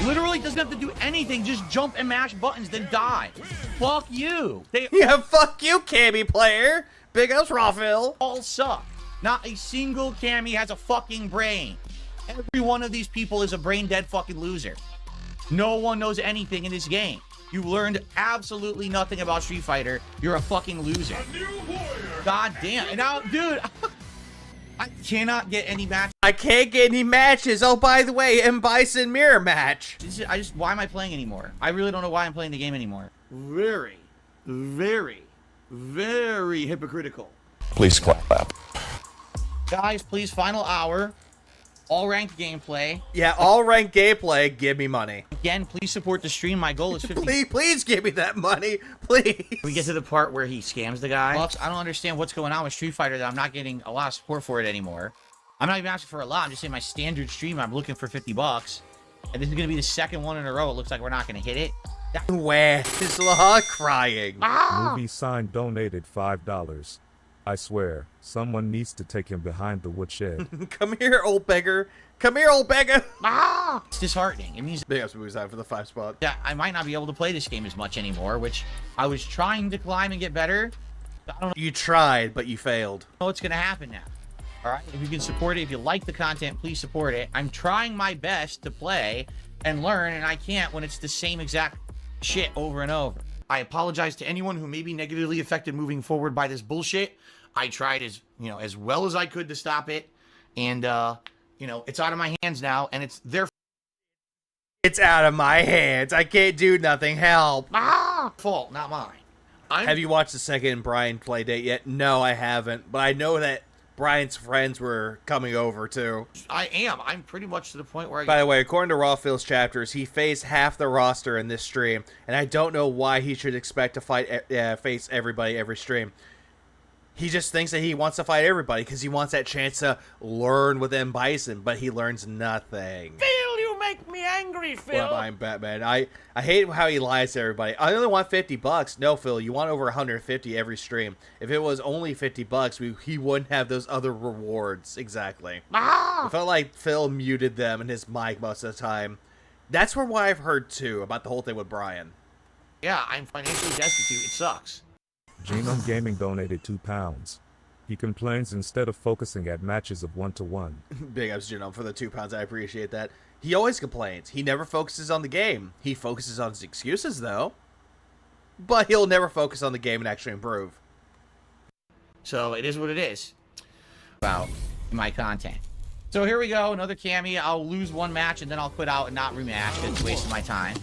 Literally doesn't have to do anything. Just jump and mash buttons, then die. Fuck you. They Yeah, fuck you, Cammy player. Big ups, Rawphil. all suck. Not a single Cammy has a fucking brain. Every one of these people is a brain dead fucking loser. No one knows anything in this game. You learned absolutely nothing about Street Fighter. You're a fucking loser. God damn. And now, dude, I cannot get any match. I can't get any matches. Oh, by the way, M. Bison mirror match. Why am I playing anymore? I really don't know why I'm playing the game anymore. Very, very, very hypocritical. Please clap. Guys, please, final hour. All ranked gameplay. Yeah, all ranked gameplay. Give me money. Again, please support the stream. My goal is 50. Please give me that money. Please. We get to the part where he scams the guy. Lux, I don't understand what's going on with Street Fighter that I'm not getting a lot of support for it anymore. I'm not even asking for a lot. I'm just saying my standard stream, I'm looking for 50 bucks. And this is going to be the second one in a row. It looks like we're not going to hit it. Where's Law crying? Movie sign donated $5. I swear, someone needs to take him behind the woodshed. Come here, old beggar. Come here, old beggar. It's disheartening. It means Big ups, movie sign for the 5 spot. that I might not be able to play this game as much anymore, which I was trying to climb and get better. I don't You tried, but you failed. know what's going to happen now. All right, if you can support it, if you like the content, please support it. I'm trying my best to play and learn, and I can't when it's the same exact shit over and over. I apologize to anyone who may be negatively affected moving forward by this bullshit. I tried as well as I could to stop it, and it's out of my hands now, and it's their It's out of my hands. I can't do nothing. Help. fault, not mine. Have you watched the second Brian play date yet? No, I haven't. But I know that Brian's friends were coming over too. I am. I'm pretty much to the point where By the way, according to Rawphil's chapters, he faced half the roster in this stream, and I don't know why he should expect to face everybody every stream. He just thinks that he wants to fight everybody because he wants that chance to learn with M. Bison, but he learns nothing. Phil, you make me angry, Phil. Well, I'm Batman. I hate how he lies to everybody. I only want $50. No, Phil, you want over 150 every stream. If it was only $50, he wouldn't have those other rewards. Exactly. It felt like Phil muted them in his mic most of the time. That's what I've heard too about the whole thing with Brian. Yeah, I'm financially destitute. It sucks. Genome Gaming donated £2. He complains instead of focusing at matches of 1-1. Big ups, Genome, for the £2. I appreciate that. He always complains. He never focuses on the game. He focuses on his excuses, though. But he'll never focus on the game and actually improve. So it is what it is about my content. So here we go, another Cammy. I'll lose one match and then I'll quit out and not rematch because it's wasting my time.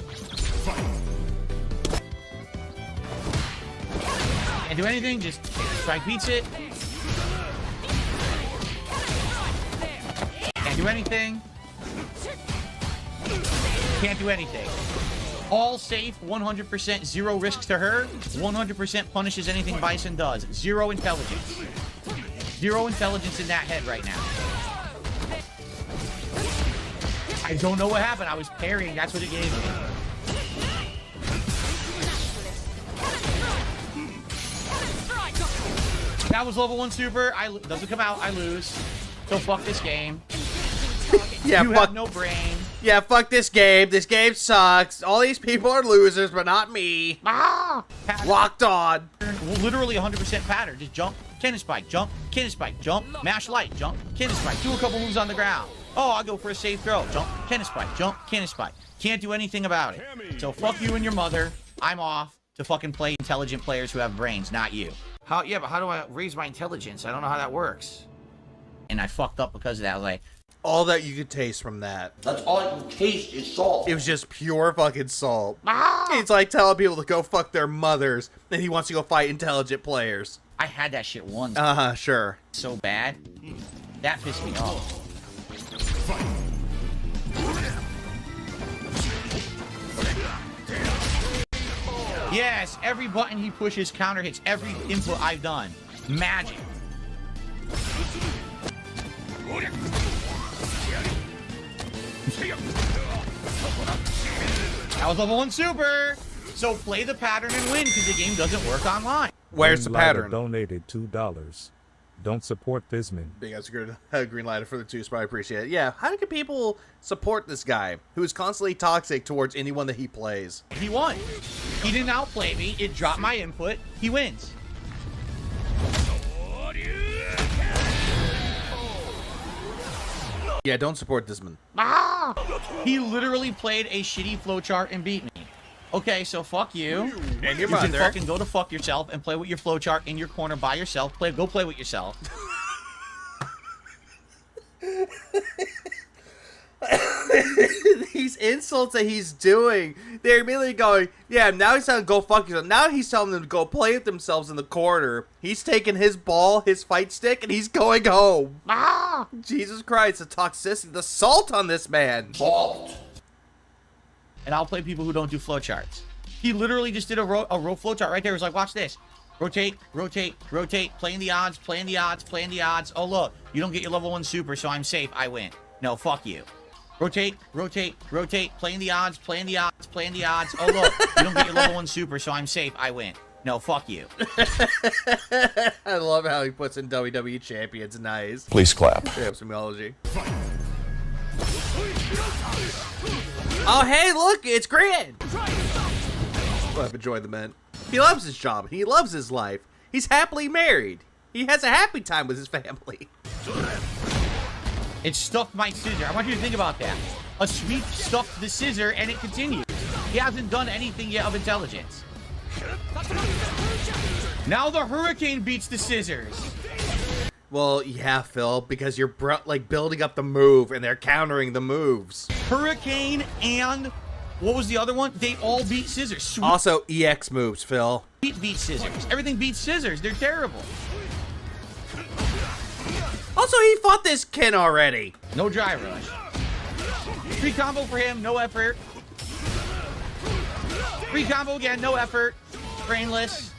Can't do anything, just strike beats it. Can't do anything. Can't do anything. All safe, 100%, zero risks to her. 100% punishes anything Bison does. Zero intelligence. Zero intelligence in that head right now. I don't know what happened. I was parrying. That's what it gave me. That was level 1 super. Doesn't come out. I lose. So fuck this game. Yeah, You have no brain. Yeah, fuck this game. This game sucks. All these people are losers, but not me. Locked on. Literally 100% pattern. Just jump, cannon spike, jump, cannon spike, jump, mash light, jump, cannon spike. Do a couple moves on the ground. Oh, I'll go for a safe throw. Jump, cannon spike, jump, cannon spike. Can't do anything about it. So fuck you and your mother. I'm off to fucking play intelligent players who have brains, not you. Yeah, but how do I raise my intelligence? I don't know how that works. And I fucked up because of that. I was like, All that you could taste from that. That's all I can taste is salt. It was just pure fucking salt. It's like telling people to go fuck their mothers, and he wants to go fight intelligent players. I had that shit once. Sure. So bad. That pissed me off. Yes, every button he pushes counter hits every input I've done. Magic. That was level 1 super. So play the pattern and win because the game doesn't work online. Where's the Green Lighter pattern? Donated $2. Don't support this man. Big ass green lighter for the 2 spot. I appreciate it. Yeah, how can people support this guy who is constantly toxic towards anyone that he plays? He won. He didn't outplay me. It dropped my input. He wins. Yeah, don't support this man. He literally played a shitty flowchart and beat me. Okay, so fuck you. And You your can mother. fucking go to fuck yourself and play with your flowchart in your corner by yourself. Go play with yourself. These insults that he's doing, they're immediately going, yeah, now he's telling them to go fuck yourself. Now he's telling them to go play with themselves in the corner. He's taking his ball, his fight stick, and he's going home. Jesus Christ, the toxicity, the salt on this man. Salt. And I'll play people who don't do flowcharts. He literally just did a row flowchart right there. He was like, watch this. Rotate, rotate, rotate, playing the odds, playing the odds, playing the odds. Oh, look, you don't get your level 1 super, so I'm safe. I win. No, fuck you. Rotate, rotate, rotate, playing the odds, playing the odds, playing the odds. Oh, look, you don't get your level 1 super, so I'm safe. I win. No, fuck you. I love how he puts in WWE champions. Nice. Please clap. Straight up symbology. Oh, hey, look, it's Grand. I've enjoyed the man. He loves his job. He loves his life. He's happily married. He has a happy time with his family. It stuffed my scissor. I want you to think about that. A sweep stuffed the scissor, and it continues. He hasn't done anything yet of intelligence. Now the hurricane beats the scissors. Well, yeah, Phil, because you're like building up the move, and they're countering the moves. Hurricane and what was the other one? They all beat scissors. Sweep Also, EX moves, Phil. beats scissors. Everything beats scissors. They're terrible. Also, he fought this Ken already. No dry rush. Free combo for him. No effort. Free combo again. No effort. Brainless.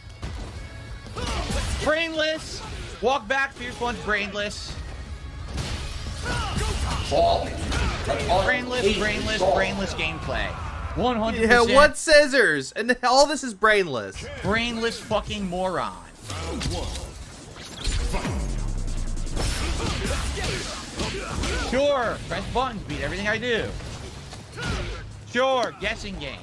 Brainless. Walk back. Fierce punch. Brainless. Salt. Brainless. Brainless. Brainless gameplay. 100%. Yeah, what scissors? And all this is brainless. Brainless fucking moron. Sure, press buttons, beat everything I do. Sure, guessing game.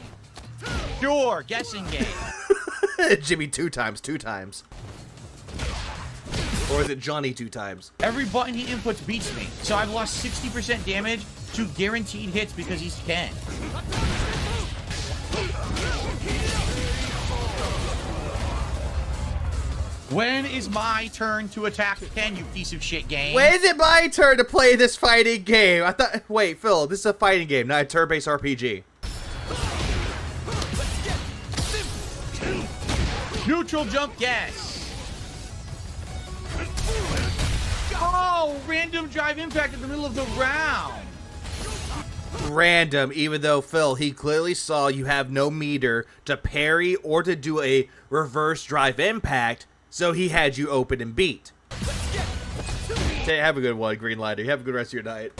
Sure, guessing game. Jimmy 2 times. Or is it Johnny 2 times? Every button he inputs beats me, so I've lost 60% damage to guaranteed hits because he's Ken. When is my turn to attack Ken, you piece of shit game? When is it my turn to play this fighting game? I thought. Wait, Phil, this is a fighting game, not a turn-based RPG. Neutral jump, yes. Oh, random drive impact in the middle of the round. Random, even though, Phil, he clearly saw you have no meter to parry or to do a reverse drive impact, so he had you open and beat. Okay, have a good one, Green Lighter. Have a good rest of your night.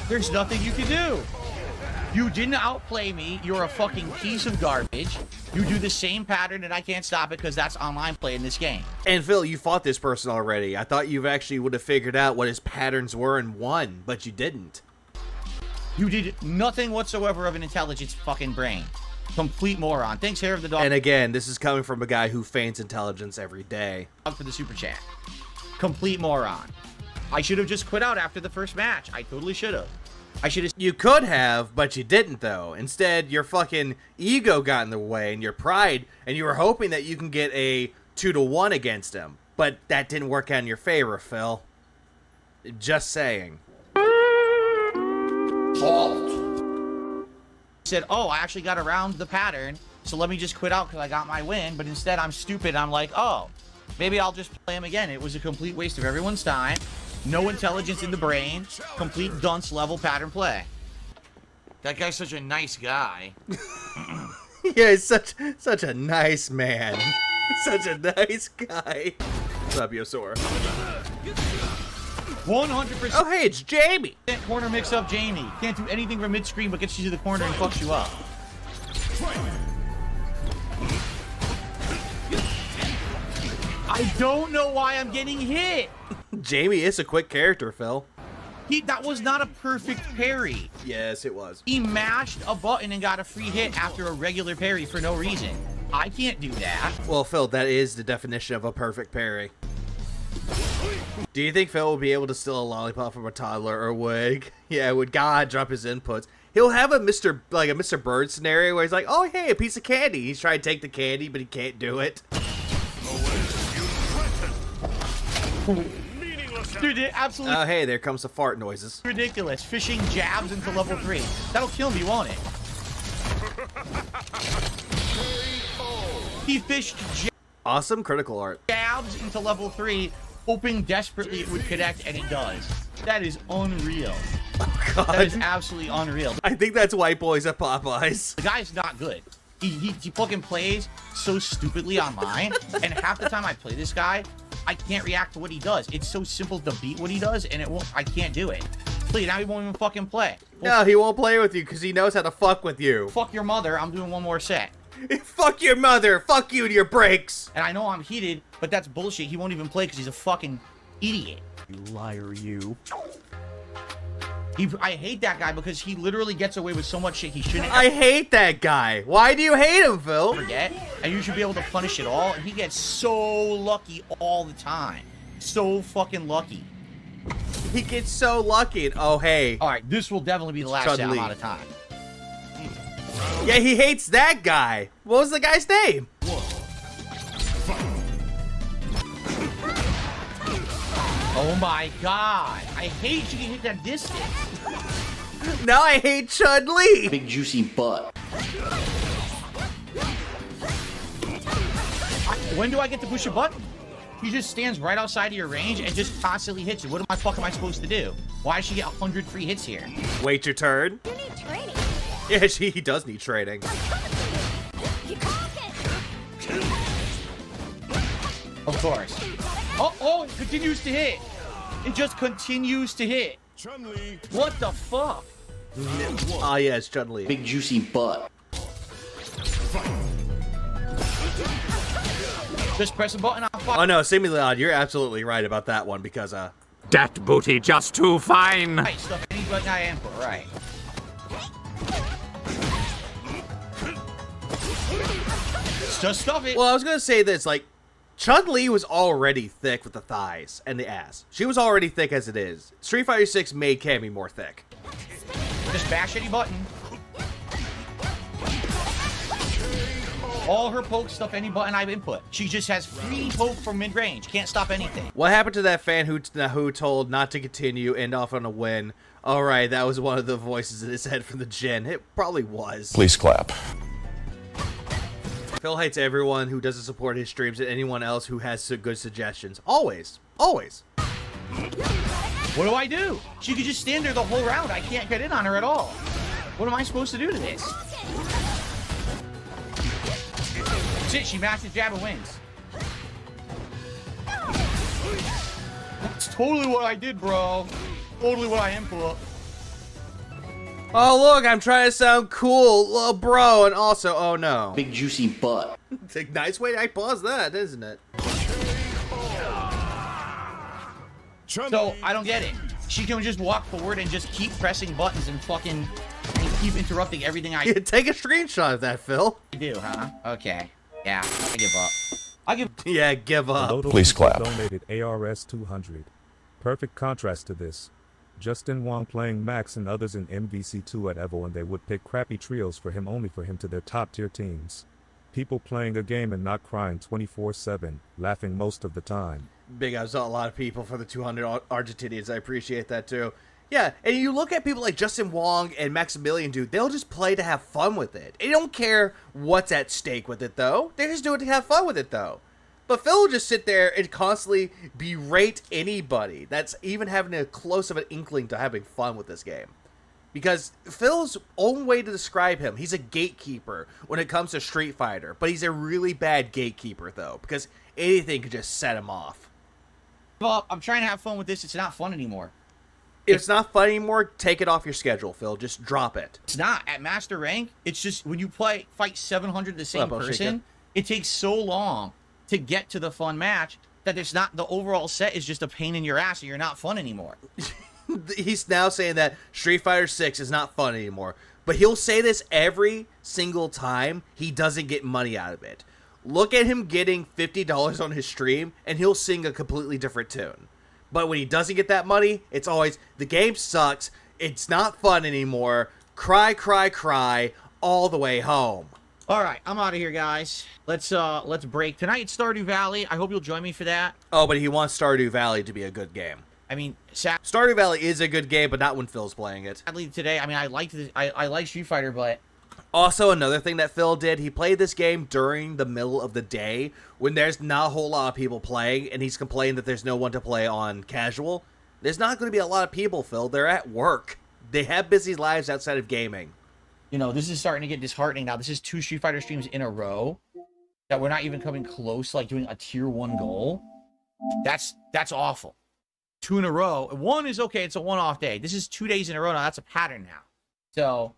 There's nothing you can do. You didn't outplay me. You're a fucking piece of garbage. You do the same pattern, and I can't stop it because that's online play in this game. And Phil, you fought this person already. I thought you actually would have figured out what his patterns were and won, but you didn't. You did nothing whatsoever of an intelligence fucking brain. Complete moron. Thanks, Hair of the Dog, And again, this is coming from a guy who feigns intelligence every day. for the super chat. Complete moron. I should have just quit out after the first match. I totally should have. I should have. You could have, but you didn't, though. Instead, your fucking ego got in the way and your pride, and you were hoping that you can get a 2-to-1 against him. But that didn't work out in your favor, Phil. Just saying. Salt. Said, oh, I actually got around the pattern, so let me just quit out because I got my win. But instead, I'm stupid. I'm like, oh, Maybe I'll just play him again. It was a complete waste of everyone's time. No intelligence in the brain. Complete dunce level pattern play. That guy's such a nice guy. Yeah, he's such a nice man. Such a nice guy. What's up, Yosora? 100%. Oh, hey, it's Jamie. Corner mix-up Jamie. Can't do anything from mid-screen but gets you to the corner and fucks you up. I don't know why I'm getting hit. Jamie is a quick character, Phil. That was not a perfect parry. Yes, it was. He mashed a button and got a free hit after a regular parry for no reason. I can't do that. Well, Phil, that is the definition of a perfect parry. Do you think Phil will be able to steal a lollipop from a toddler, or would God drop his inputs? He'll have a Mr. Bird scenario where he's like, oh, hey, a piece of candy. He's trying to take the candy, but he can't do it. Dude, it absolutely Oh, hey, there comes the fart noises. ridiculous. Fishing jabs into level 3. That'll kill me, won't it? He fished Awesome critical art. jabs into level 3, hoping desperately it would connect, and it does. That is unreal. God. That is absolutely unreal. I think that's white boys at Popeyes. The guy's not good. He fucking plays so stupidly online, and half the time I play this guy, I can't react to what he does. It's so simple to beat what he does, and I can't do it. Please, now he won't even fucking play. Well, No, he won't play with you because he knows how to fuck with you. fuck your mother, I'm doing one more set. Fuck your mother. Fuck you and your breaks. And I know I'm heated, but that's bullshit. He won't even play because he's a fucking idiot. You liar, you. I hate that guy because he literally gets away with so much shit he shouldn't I hate that guy. Why do you hate him, Phil? forget, and you should be able to punish it all, and he gets so lucky all the time. So fucking lucky. He gets so lucky. And, oh, hey. Alright, this will definitely be the last set. I'm Chun-Li. out of time. Yeah, he hates that guy. What was the guy's name? Oh my god. I hate you can hit that distance. Now I hate Chun-Li. Big juicy butt. When do I get to push a button? He just stands right outside of your range and just constantly hits you. What the fuck am I supposed to do? Why should she get 100 free hits here? Wait your turn. You need training. Yeah, he does need trading. You can't get. Of course. Oh, it continues to hit. It just continues to hit. What the fuck? Ah, yeah, it's Chun-Li. Big juicy butt. Just press a button, I'm fucking Oh, no, seemingly odd. You're absolutely right about that one because, That booty just too fine. right. Stuff any button I input, right. Just stuff it. Well, I was going to say this, like, Chun-Li was already thick with the thighs and the ass. She was already thick as it is. Street Fighter 6 made Cammy more thick. Just bash any button. All her poke stuff any button I've input. She just has free poke from mid-range. Can't stop anything. What happened to that fan who told not to continue, end off on a win? Alright, that was one of the voices in his head from the gen. It probably was. Please clap. Phil hates everyone who doesn't support his streams and anyone else who has good suggestions. Always. Always. What do I do? She could just stand there the whole round. I can't get in on her at all. What am I supposed to do to this? That's it. She mashes jab and wins. That's totally what I did, bro. Totally what I input. Oh, look, I'm trying to sound cool, little bro, and also, oh no. Big juicy butt. It's a nice way to pause that, isn't it? So, I don't get it. She can just walk forward and just keep pressing buttons and fucking keep interrupting everything I Yeah, take a screenshot of that, Phil. do, huh? Okay. Yeah, I give up. I give Yeah, give up. Lodo Please People clap. Donated ARS 200. Perfect contrast to this. Justin Wong playing Max and others in MVC2 at Evo, and they would pick crappy trios for him only for him to their top tier teams. People playing a game and not crying 24/7, laughing most of the time. Big ups to a lot of people for the 200 Argentinians. I appreciate that too. Yeah, and you look at people like Justin Wong and Maximilian, dude, they'll just play to have fun with it. They don't care what's at stake with it, though. They just do it to have fun with it, though. But Phil will just sit there and constantly berate anybody that's even having a close of an inkling to having fun with this game. Because Phil's own way to describe him, he's a gatekeeper when it comes to Street Fighter. But he's a really bad gatekeeper, though, because anything could just set him off. Well, I'm trying to have fun with this. It's not fun anymore. If it's not fun anymore, take it off your schedule, Phil. Just drop it. It's not. At Master Rank, it's just when you fight 700 the same What up, person, Oshika? it takes so long to get to the fun match that it's not, the overall set is just a pain in your ass and you're not fun anymore. He's now saying that Street Fighter 6 is not fun anymore. But he'll say this every single time he doesn't get money out of it. Look at him getting $50 on his stream, and he'll sing a completely different tune. But when he doesn't get that money, it's always, the game sucks, it's not fun anymore, cry, cry, cry, all the way home. All right, I'm out of here, guys. Let's break. Tonight, it's Stardew Valley. I hope you'll join me for that. Oh, but he wants Stardew Valley to be a good game. I mean, Stardew Valley is a good game, but not when Phil's playing it. sadly today, I mean, I like Street Fighter, but Also, another thing that Phil did, he played this game during the middle of the day when there's not a whole lot of people playing, and he's complaining that there's no one to play on casual. There's not going to be a lot of people, Phil. They're at work. They have busy lives outside of gaming. you know, this is starting to get disheartening now. This is 2 Street Fighter streams in a row that we're not even coming close to, like, doing a tier 1 goal. That's awful. 2 in a row. 1 is okay. It's a one-off day. This is 2 days in a row now. That's a pattern now. So,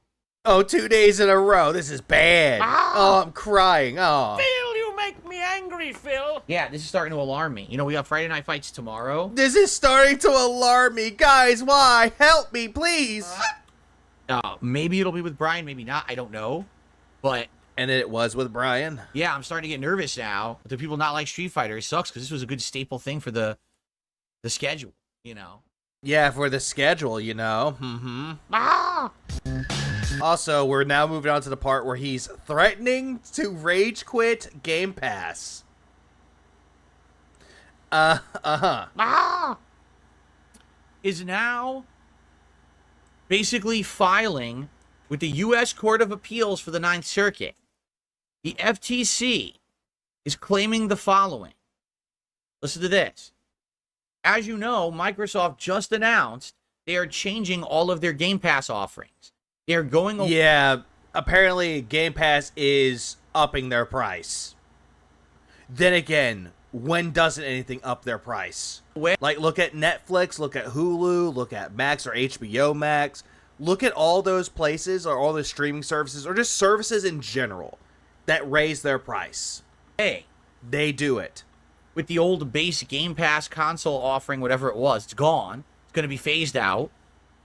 Oh, 2 days in a row. This is bad. Oh, I'm crying. Oh. Phil, you make me angry, Phil. yeah, this is starting to alarm me. You know, we got Friday Night Fights tomorrow. This is starting to alarm me. Guys, why? Help me, please. Maybe it'll be with Brian, maybe not. I don't know. But And it was with Brian. yeah, I'm starting to get nervous now. Do people not like Street Fighter? It sucks because this was a good staple thing for the schedule, you know. Yeah, for the schedule, you know. Also, we're now moving on to the part where he's threatening to rage quit Game Pass. Is now basically filing with the U.S. Court of Appeals for the Ninth Circuit. The FTC is claiming the following. Listen to this. As you know, Microsoft just announced they are changing all of their Game Pass offerings. They're going away. Yeah, apparently Game Pass is upping their price. Then again, when doesn't anything up their price? Like, look at Netflix, look at Hulu, look at Max or HBO Max. Look at all those places or all those streaming services or just services in general that raise their price. Hey, They do it. with the old base Game Pass console offering, whatever it was, it's gone. It's going to be phased out.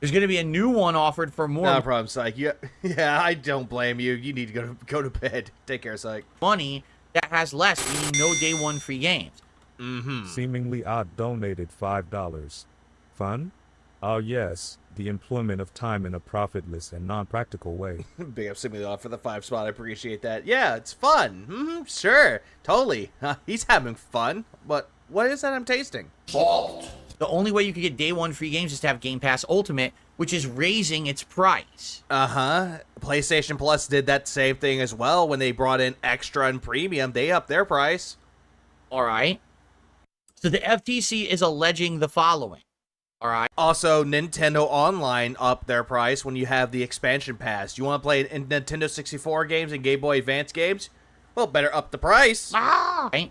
There's going to be a new one offered for more No problem, Psych. Yeah, I don't blame you. You need to go to bed. Take care, Psych. money that has less, meaning no day one free games. Seemingly odd donated $5. Fun? Oh yes, the employment of time in a profitless and non-practical way. Big up Simulator for the 5 spot. I appreciate that. Yeah, it's fun. Sure. Totally. He's having fun. But what is that I'm tasting? Fault. The only way you could get day one free games is to have Game Pass Ultimate, which is raising its price. PlayStation Plus did that same thing as well when they brought in Extra and Premium. They upped their price. All right. So the FTC is alleging the following. All right. Also, Nintendo Online upped their price when you have the expansion pass. You want to play in Nintendo 64 games and Game Boy Advance games? Well, better up the price. Right?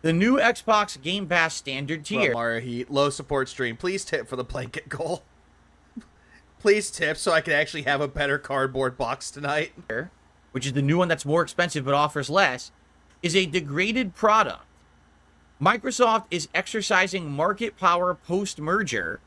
The new Xbox Game Pass standard Well, tier. Mario Heat, low support stream. Please tip for the blanket goal. Please tip so I can actually have a better cardboard box tonight. Which is the new one that's more expensive but offers less, is a degraded product. Microsoft is exercising market power post-merger,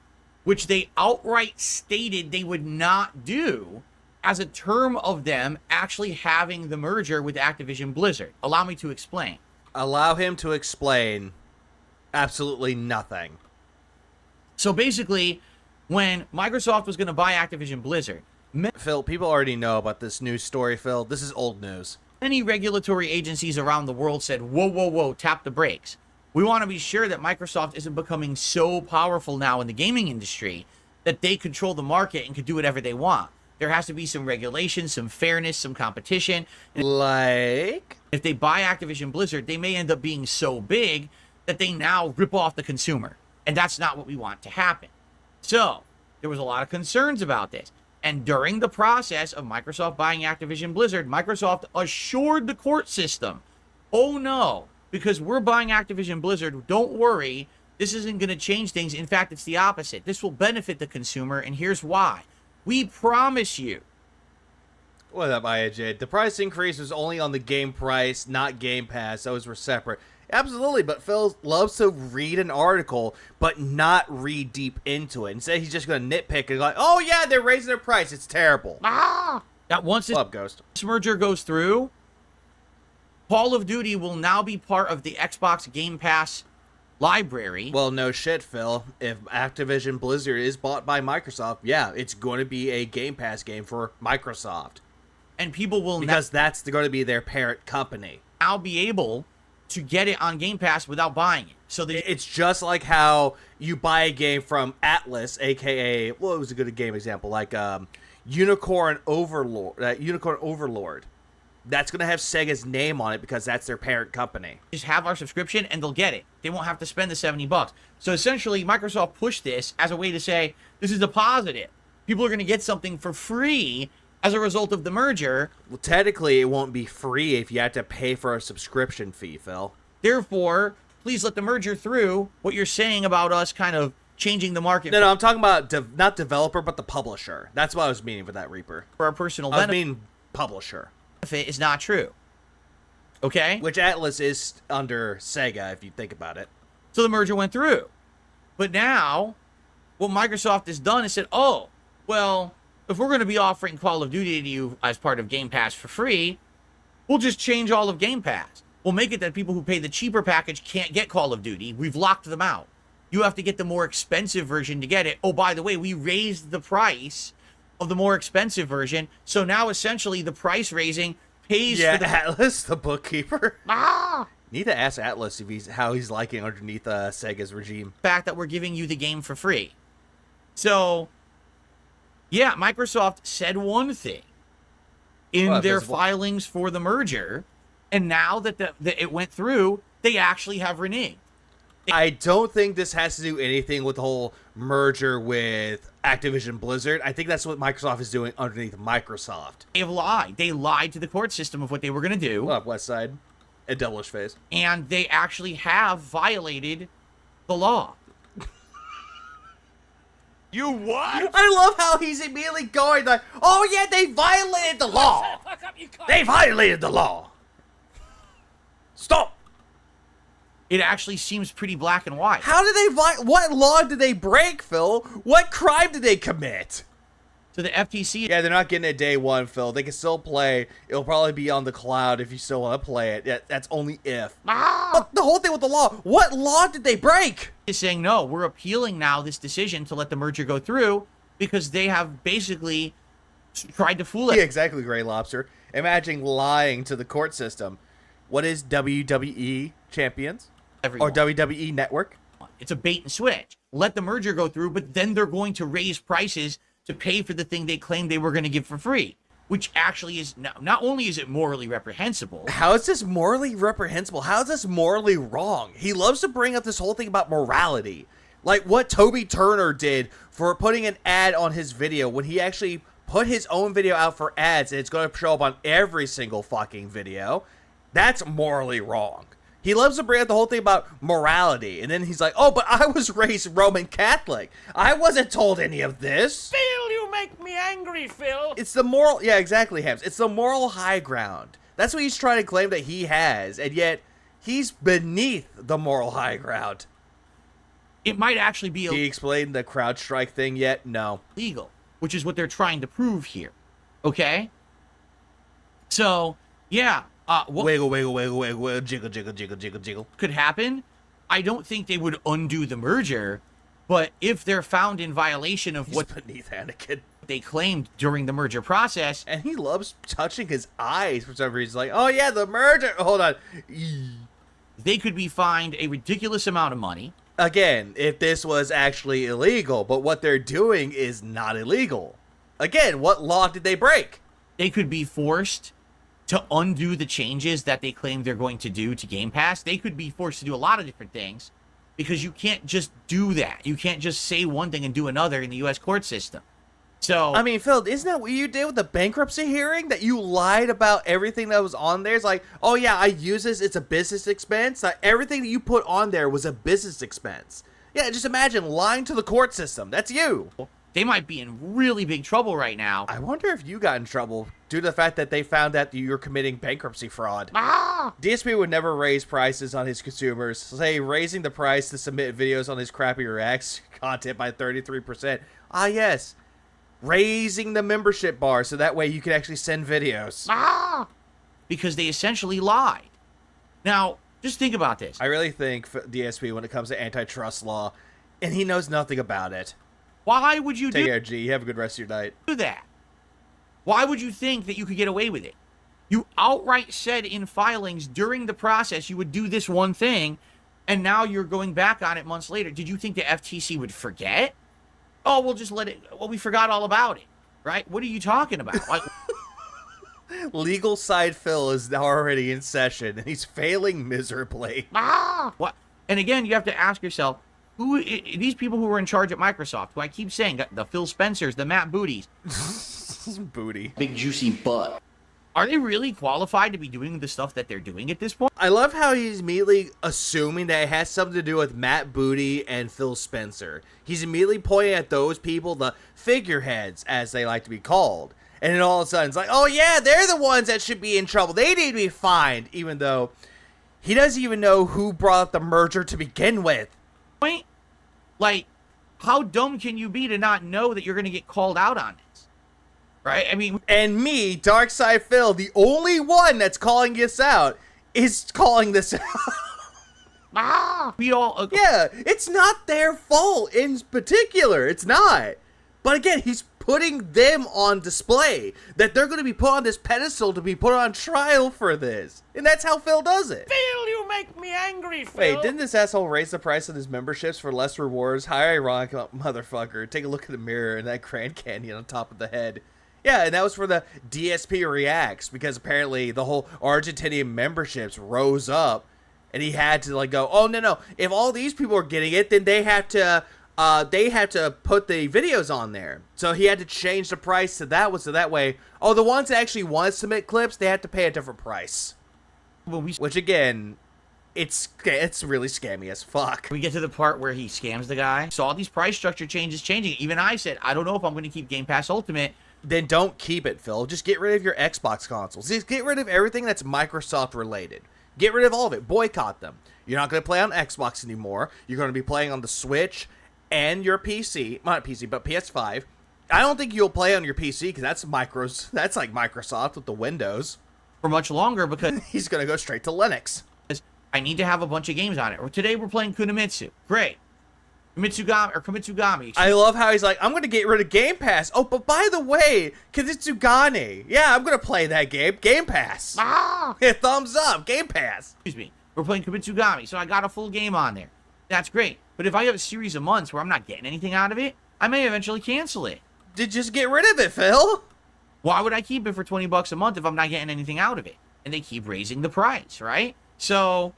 which they outright stated they would not do as a term of them actually having the merger with Activision Blizzard. Allow me to explain. Allow him to explain absolutely nothing. So basically, when Microsoft was going to buy Activision Blizzard, Phil, people already know about this news story, Phil. This is old news. many regulatory agencies around the world said, whoa, whoa, whoa, tap the brakes. We want to be sure that Microsoft isn't becoming so powerful now in the gaming industry that they control the market and can do whatever they want. there has to be some regulation, some fairness, some competition. Like, If they buy Activision Blizzard, they may end up being so big that they now rip off the consumer. And that's not what we want to happen. So, there was a lot of concerns about this. And during the process of Microsoft buying Activision Blizzard, Microsoft assured the court system, oh no, because we're buying Activision Blizzard, don't worry, this isn't going to change things. In fact, it's the opposite. This will benefit the consumer, and here's why. We promise you. what up, IAJ? The price increase was only on the game price, not Game Pass. Those were separate. Absolutely, but Phil loves to read an article, but not read deep into it. Instead, he's just going to nitpick and like, oh yeah, they're raising their price. It's terrible. Now, once What's up, Ghost? this merger goes through, Call of Duty will now be part of the Xbox Game Pass library. Well, no shit, Phil. If Activision Blizzard is bought by Microsoft, yeah, it's going to be a Game Pass game for Microsoft. And people will Because that's going to be their parent company. now be able to get it on Game Pass without buying it. So It's just like how you buy a game from Atlas, aka, well, it was a good game example, like Unicorn Overlord. That's going to have Sega's name on it because that's their parent company. just have our subscription and they'll get it. They won't have to spend the $70. So essentially, Microsoft pushed this as a way to say, this is a positive. People are going to get something for free as a result of the merger. Well, technically, it won't be free if you have to pay for a subscription fee, Phil. Therefore, please let the merger through. What you're saying about us kind of changing the market No, I'm talking about not developer, but the publisher. That's what I was meaning with that, Reaper. for our personal I was benefit meaning publisher. is not true. Okay? Which Atlas is under Sega, if you think about it. So the merger went through. But now, what Microsoft has done is said, oh, well, if we're going to be offering Call of Duty to you as part of Game Pass for free, we'll just change all of Game Pass. We'll make it that people who pay the cheaper package can't get Call of Duty. We've locked them out. You have to get the more expensive version to get it. Oh, by the way, we raised the price of the more expensive version. So now essentially the price raising pays for the Atlas, the bookkeeper. ah! Need to ask Atlas if how he's liking underneath Sega's regime. fact that we're giving you the game for free. So, yeah, Microsoft said one thing in Well, their visible. filings for the merger, and now that it went through, they actually have reneged. I don't think this has to do anything with the whole merger with Activision Blizzard. I think that's what Microsoft is doing underneath Microsoft. They have lied. They lied to the court system of what they were going to do, What up, West Side? And Devilish Face. and they actually have violated the law. You what? I love how he's immediately going like, oh yeah, they violated the law. Fuck up, you cunt. They violated the law. Stop. It actually seems pretty black and white. How did they what law did they break, Phil? What crime did they commit? So the FTC Yeah, they're not getting it day one, Phil. They can still play. It'll probably be on the cloud if you still want to play it. Yeah, that's only if. But the whole thing with the law, what law did they break? is saying, no, we're appealing now this decision to let the merger go through because they have basically tried to fool Yeah, it. exactly, Gray Lobster. Imagine lying to the court system. What is WWE Champions? Everyone. Or WWE Network? It's a bait and switch. Let the merger go through, but then they're going to raise prices to pay for the thing they claimed they were going to give for free, which actually is not only is it morally reprehensible. How is this morally reprehensible? How is this morally wrong? He loves to bring up this whole thing about morality. Like what Toby Turner did for putting an ad on his video when he actually put his own video out for ads and it's going to show up on every single fucking video. That's morally wrong. He loves to bring up the whole thing about morality. And then he's like, oh, but I was raised Roman Catholic. I wasn't told any of this. Phil, you make me angry, Phil. It's the moral, yeah, exactly, Hams. It's the moral high ground. That's what he's trying to claim that he has, and yet he's beneath the moral high ground. It might actually be Did he explain the CrowdStrike thing yet? No. illegal, which is what they're trying to prove here. Okay? So, yeah, what Wiggle, wiggle, wiggle, wiggle, wiggle, jiggle, jiggle, jiggle, jiggle, jiggle. could happen? I don't think they would undo the merger, but if they're found in violation of He's what beneath Anakin. they claimed during the merger process, And he loves touching his eyes for some reason. Like, oh yeah, the merger. Hold on. they could be fined a ridiculous amount of money. Again, if this was actually illegal, but what they're doing is not illegal. Again, what law did they break? They could be forced to undo the changes that they claim they're going to do to Game Pass. They could be forced to do a lot of different things because you can't just do that. You can't just say one thing and do another in the U.S. court system. So, I mean, Phil, isn't that what you did with the bankruptcy hearing? That you lied about everything that was on there? It's like, oh yeah, I use this, it's a business expense. Like, everything that you put on there was a business expense. Yeah, just imagine lying to the court system. That's you. they might be in really big trouble right now. I wonder if you got in trouble due to the fact that they found out that you're committing bankruptcy fraud. DSP would never raise prices on his consumers, say raising the price to submit videos on his crappy reacts content by 33%. Ah, yes. Raising the membership bar so that way you can actually send videos. Because they essentially lied. Now, just think about this. I really think DSP, when it comes to antitrust law, and he knows nothing about it. Why would you Take care, G. Have a good rest of your night. do that? Why would you think that you could get away with it? You outright said in filings during the process you would do this one thing, and now you're going back on it months later. Did you think the FTC would forget? Oh, we'll just let it. Well, we forgot all about it, right? What are you talking about? Like, Legal side Phil is now already in session, and he's failing miserably. what? And again, you have to ask yourself, who these people who were in charge at Microsoft, who I keep saying, the Phil Spencers, the Matt Booties, Booty. Big juicy butt. are they really qualified to be doing the stuff that they're doing at this point? I love how he's immediately assuming that it has something to do with Matt Booty and Phil Spencer. He's immediately pointing at those people, the figureheads, as they like to be called. And then all of a sudden, it's like, oh yeah, they're the ones that should be in trouble. They need to be fined, even though he doesn't even know who brought up the merger to begin with. Point? Like, how dumb can you be to not know that you're going to get called out on this? Right? I mean, And me, Darkside Phil, the only one that's calling this out, is calling this out. we all Yeah, it's not their fault in particular. It's not. But again, he's putting them on display. That they're going to be put on this pedestal to be put on trial for this. And that's how Phil does it. Phil, you make me angry, Phil. Wait, didn't this asshole raise the price of his memberships for less rewards? How ironic, motherfucker. Take a look in the mirror and that Grand Canyon on top of the head. Yeah, and that was for the DSP Reacts, because apparently the whole Argentinian memberships rose up, and he had to like go, oh no, if all these people are getting it, then they have to put the videos on there. So he had to change the price to that one, so that way, oh, the ones that actually want to submit clips, they have to pay a different price. Which again, it's really scammy as fuck. we get to the part where he scams the guy. Saw these price structure changes changing. Even I said, I don't know if I'm going to keep Game Pass Ultimate. Then don't keep it, Phil. Just get rid of your Xbox consoles. Just get rid of everything that's Microsoft related. Get rid of all of it. Boycott them. You're not going to play on Xbox anymore. You're going to be playing on the Switch and your PC. Not PC, but PS5. I don't think you'll play on your PC because that's like Microsoft with the Windows. For much longer because He's going to go straight to Linux. I need to have a bunch of games on it. Today we're playing Kunimitsu. Great. Kumitsugami. I love how he's like, I'm going to get rid of Game Pass. Oh, but by the way, Kitsugane. Yeah, I'm going to play that game. Game Pass. Yeah, thumbs up. Game Pass. Excuse me. We're playing Kumitsugami, so I got a full game on there. That's great. But if I have a series of months where I'm not getting anything out of it, I may eventually cancel it. Just get rid of it, Phil. Why would I keep it for $20 a month if I'm not getting anything out of it? And they keep raising the price, right? So,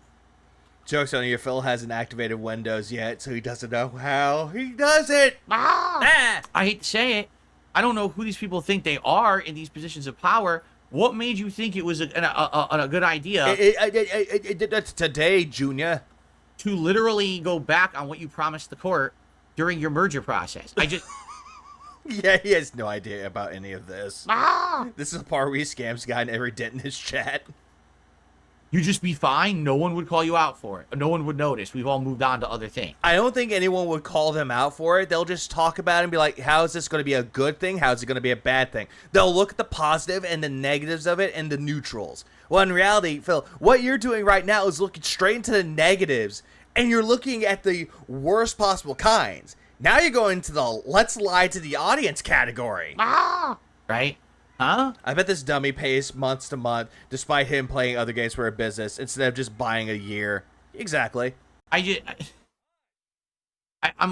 Joke's on you, Phil hasn't activated Windows yet, so he doesn't know how he does it. Ah! I hate to say it, I don't know who these people think they are in these positions of power. What made you think it was a good idea Today, Junior. to literally go back on what you promised the court during your merger process? Yeah, he has no idea about any of this. This is a part where he scams guy in every dent in his chat. You just be fine. No one would call you out for it. No one would notice. We've all moved on to other things. I don't think anyone would call them out for it. They'll just talk about it and be like, how is this going to be a good thing? How is it going to be a bad thing? They'll look at the positive and the negatives of it and the neutrals. Well, in reality, Phil, what you're doing right now is looking straight into the negatives, and you're looking at the worst possible kinds. Now you're going to the let's lie to the audience category. Right? Huh? I bet this dummy pays months to month, despite him playing other games for a business, instead of just buying a year. Exactly. I'm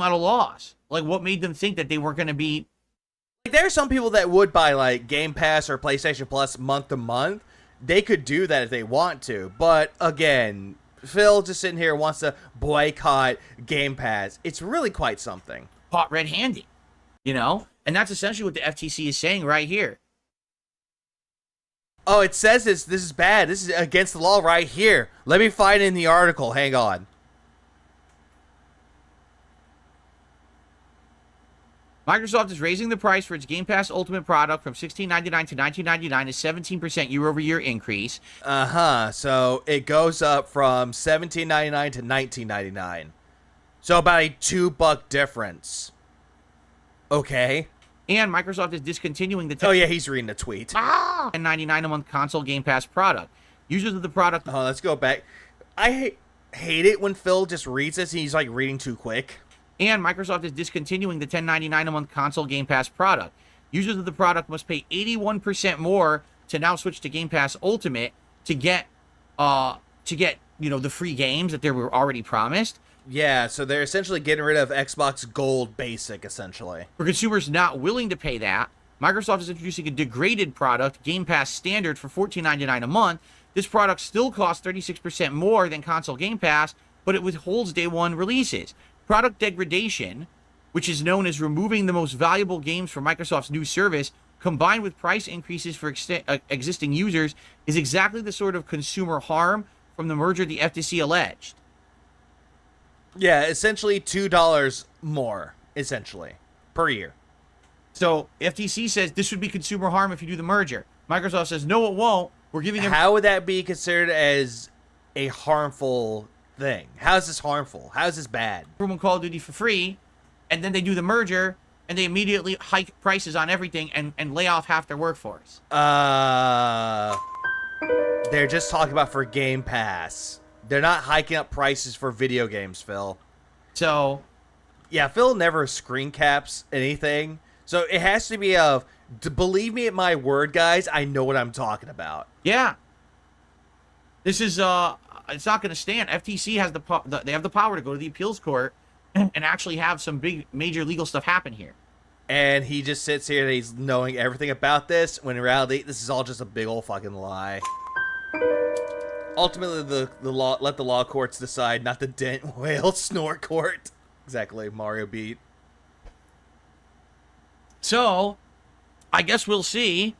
at a loss. Like, what made them think that they weren't going to be There are some people that would buy like Game Pass or PlayStation Plus month to month. They could do that if they want to. But again, Phil just sitting here wants to boycott Game Pass. It's really quite something. Caught red-handed, you know? And that's essentially what the FTC is saying right here. Oh, it says this is bad. This is against the law right here. Let me find it in the article. Hang on. Microsoft is raising the price for its Game Pass Ultimate product from $16.99 to $19.99, a 17% year-over-year increase. So it goes up from $17.99 to $19.99. So about a $2 difference. Okay. And Microsoft is discontinuing the Oh yeah, he's reading a tweet. $10.99 a month console Game Pass product. Users of the product... Oh, let's go back. I hate it when Phil just reads this and he's like reading too quick. And Microsoft is discontinuing the $10.99 a month console Game Pass product. Users of the product must pay 81% more to now switch to Game Pass Ultimate to get the free games that they were already promised. Yeah, so they're essentially getting rid of Xbox Gold Basic, essentially. For consumers not willing to pay that, Microsoft is introducing a degraded product, Game Pass Standard, for $14.99 a month. This product still costs 36% more than console Game Pass, but it withholds day one releases. Product degradation, which is known as removing the most valuable games from Microsoft's new service, combined with price increases for existing users, is exactly the sort of consumer harm from the merger the FTC alleged. Yeah, essentially $2 more, essentially, per year. So FTC says this would be consumer harm if you do the merger. Microsoft says, no, it won't. We're giving them... How would that be considered as a harmful thing? How is this harmful? How is this bad? everyone Call of Duty for free, and then they do the merger, and they immediately hike prices on everything and lay off half their workforce. They're just talking about for Game Pass. They're not hiking up prices for video games, Phil. So, Yeah, Phil never screen caps anything. So it has to be believe me at my word, guys, I know what I'm talking about. yeah. This is, it's not going to stand. FTC has they have the power to go to the appeals court and actually have some big, major legal stuff happen here. And he just sits here and he's knowing everything about this, when in reality, this is all just a big old fucking lie. Ultimately, the law, let the law courts decide, not the dent whale snort court. Exactly, Mario beat. So, I guess we'll see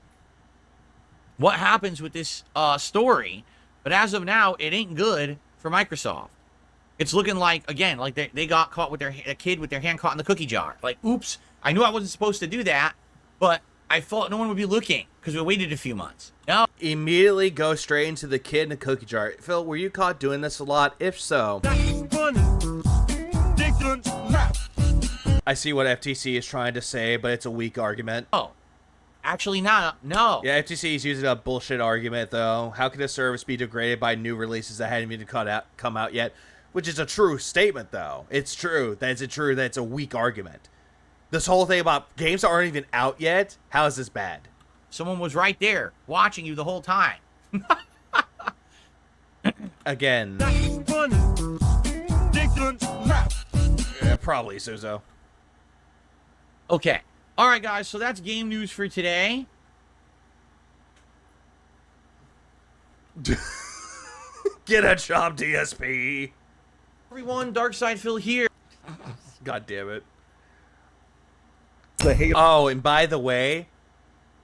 what happens with this story. But as of now, it ain't good for Microsoft. It's looking like, again, like they got caught with a kid with their hand caught in the cookie jar. Like, oops, I knew I wasn't supposed to do that, but I thought no one would be looking because we waited a few months. No. Immediately go straight into the kid in the cookie jar. Phil, were you caught doing this a lot? If so, I see what FTC is trying to say, but it's a weak argument. Oh, actually, not. No. Yeah, FTC is using a bullshit argument, though. How can a service be degraded by new releases that hadn't even come out yet? Which is a true statement, though. It's true. That's true. That's a weak argument. This whole thing about games that aren't even out yet, how is this bad? Someone was right there watching you the whole time. Again. Yeah, probably, Suzo. Okay. All right, guys. So that's game news for today. Get a job, DSP. Everyone, Darkside Phil here. God damn it. Oh, and by the way,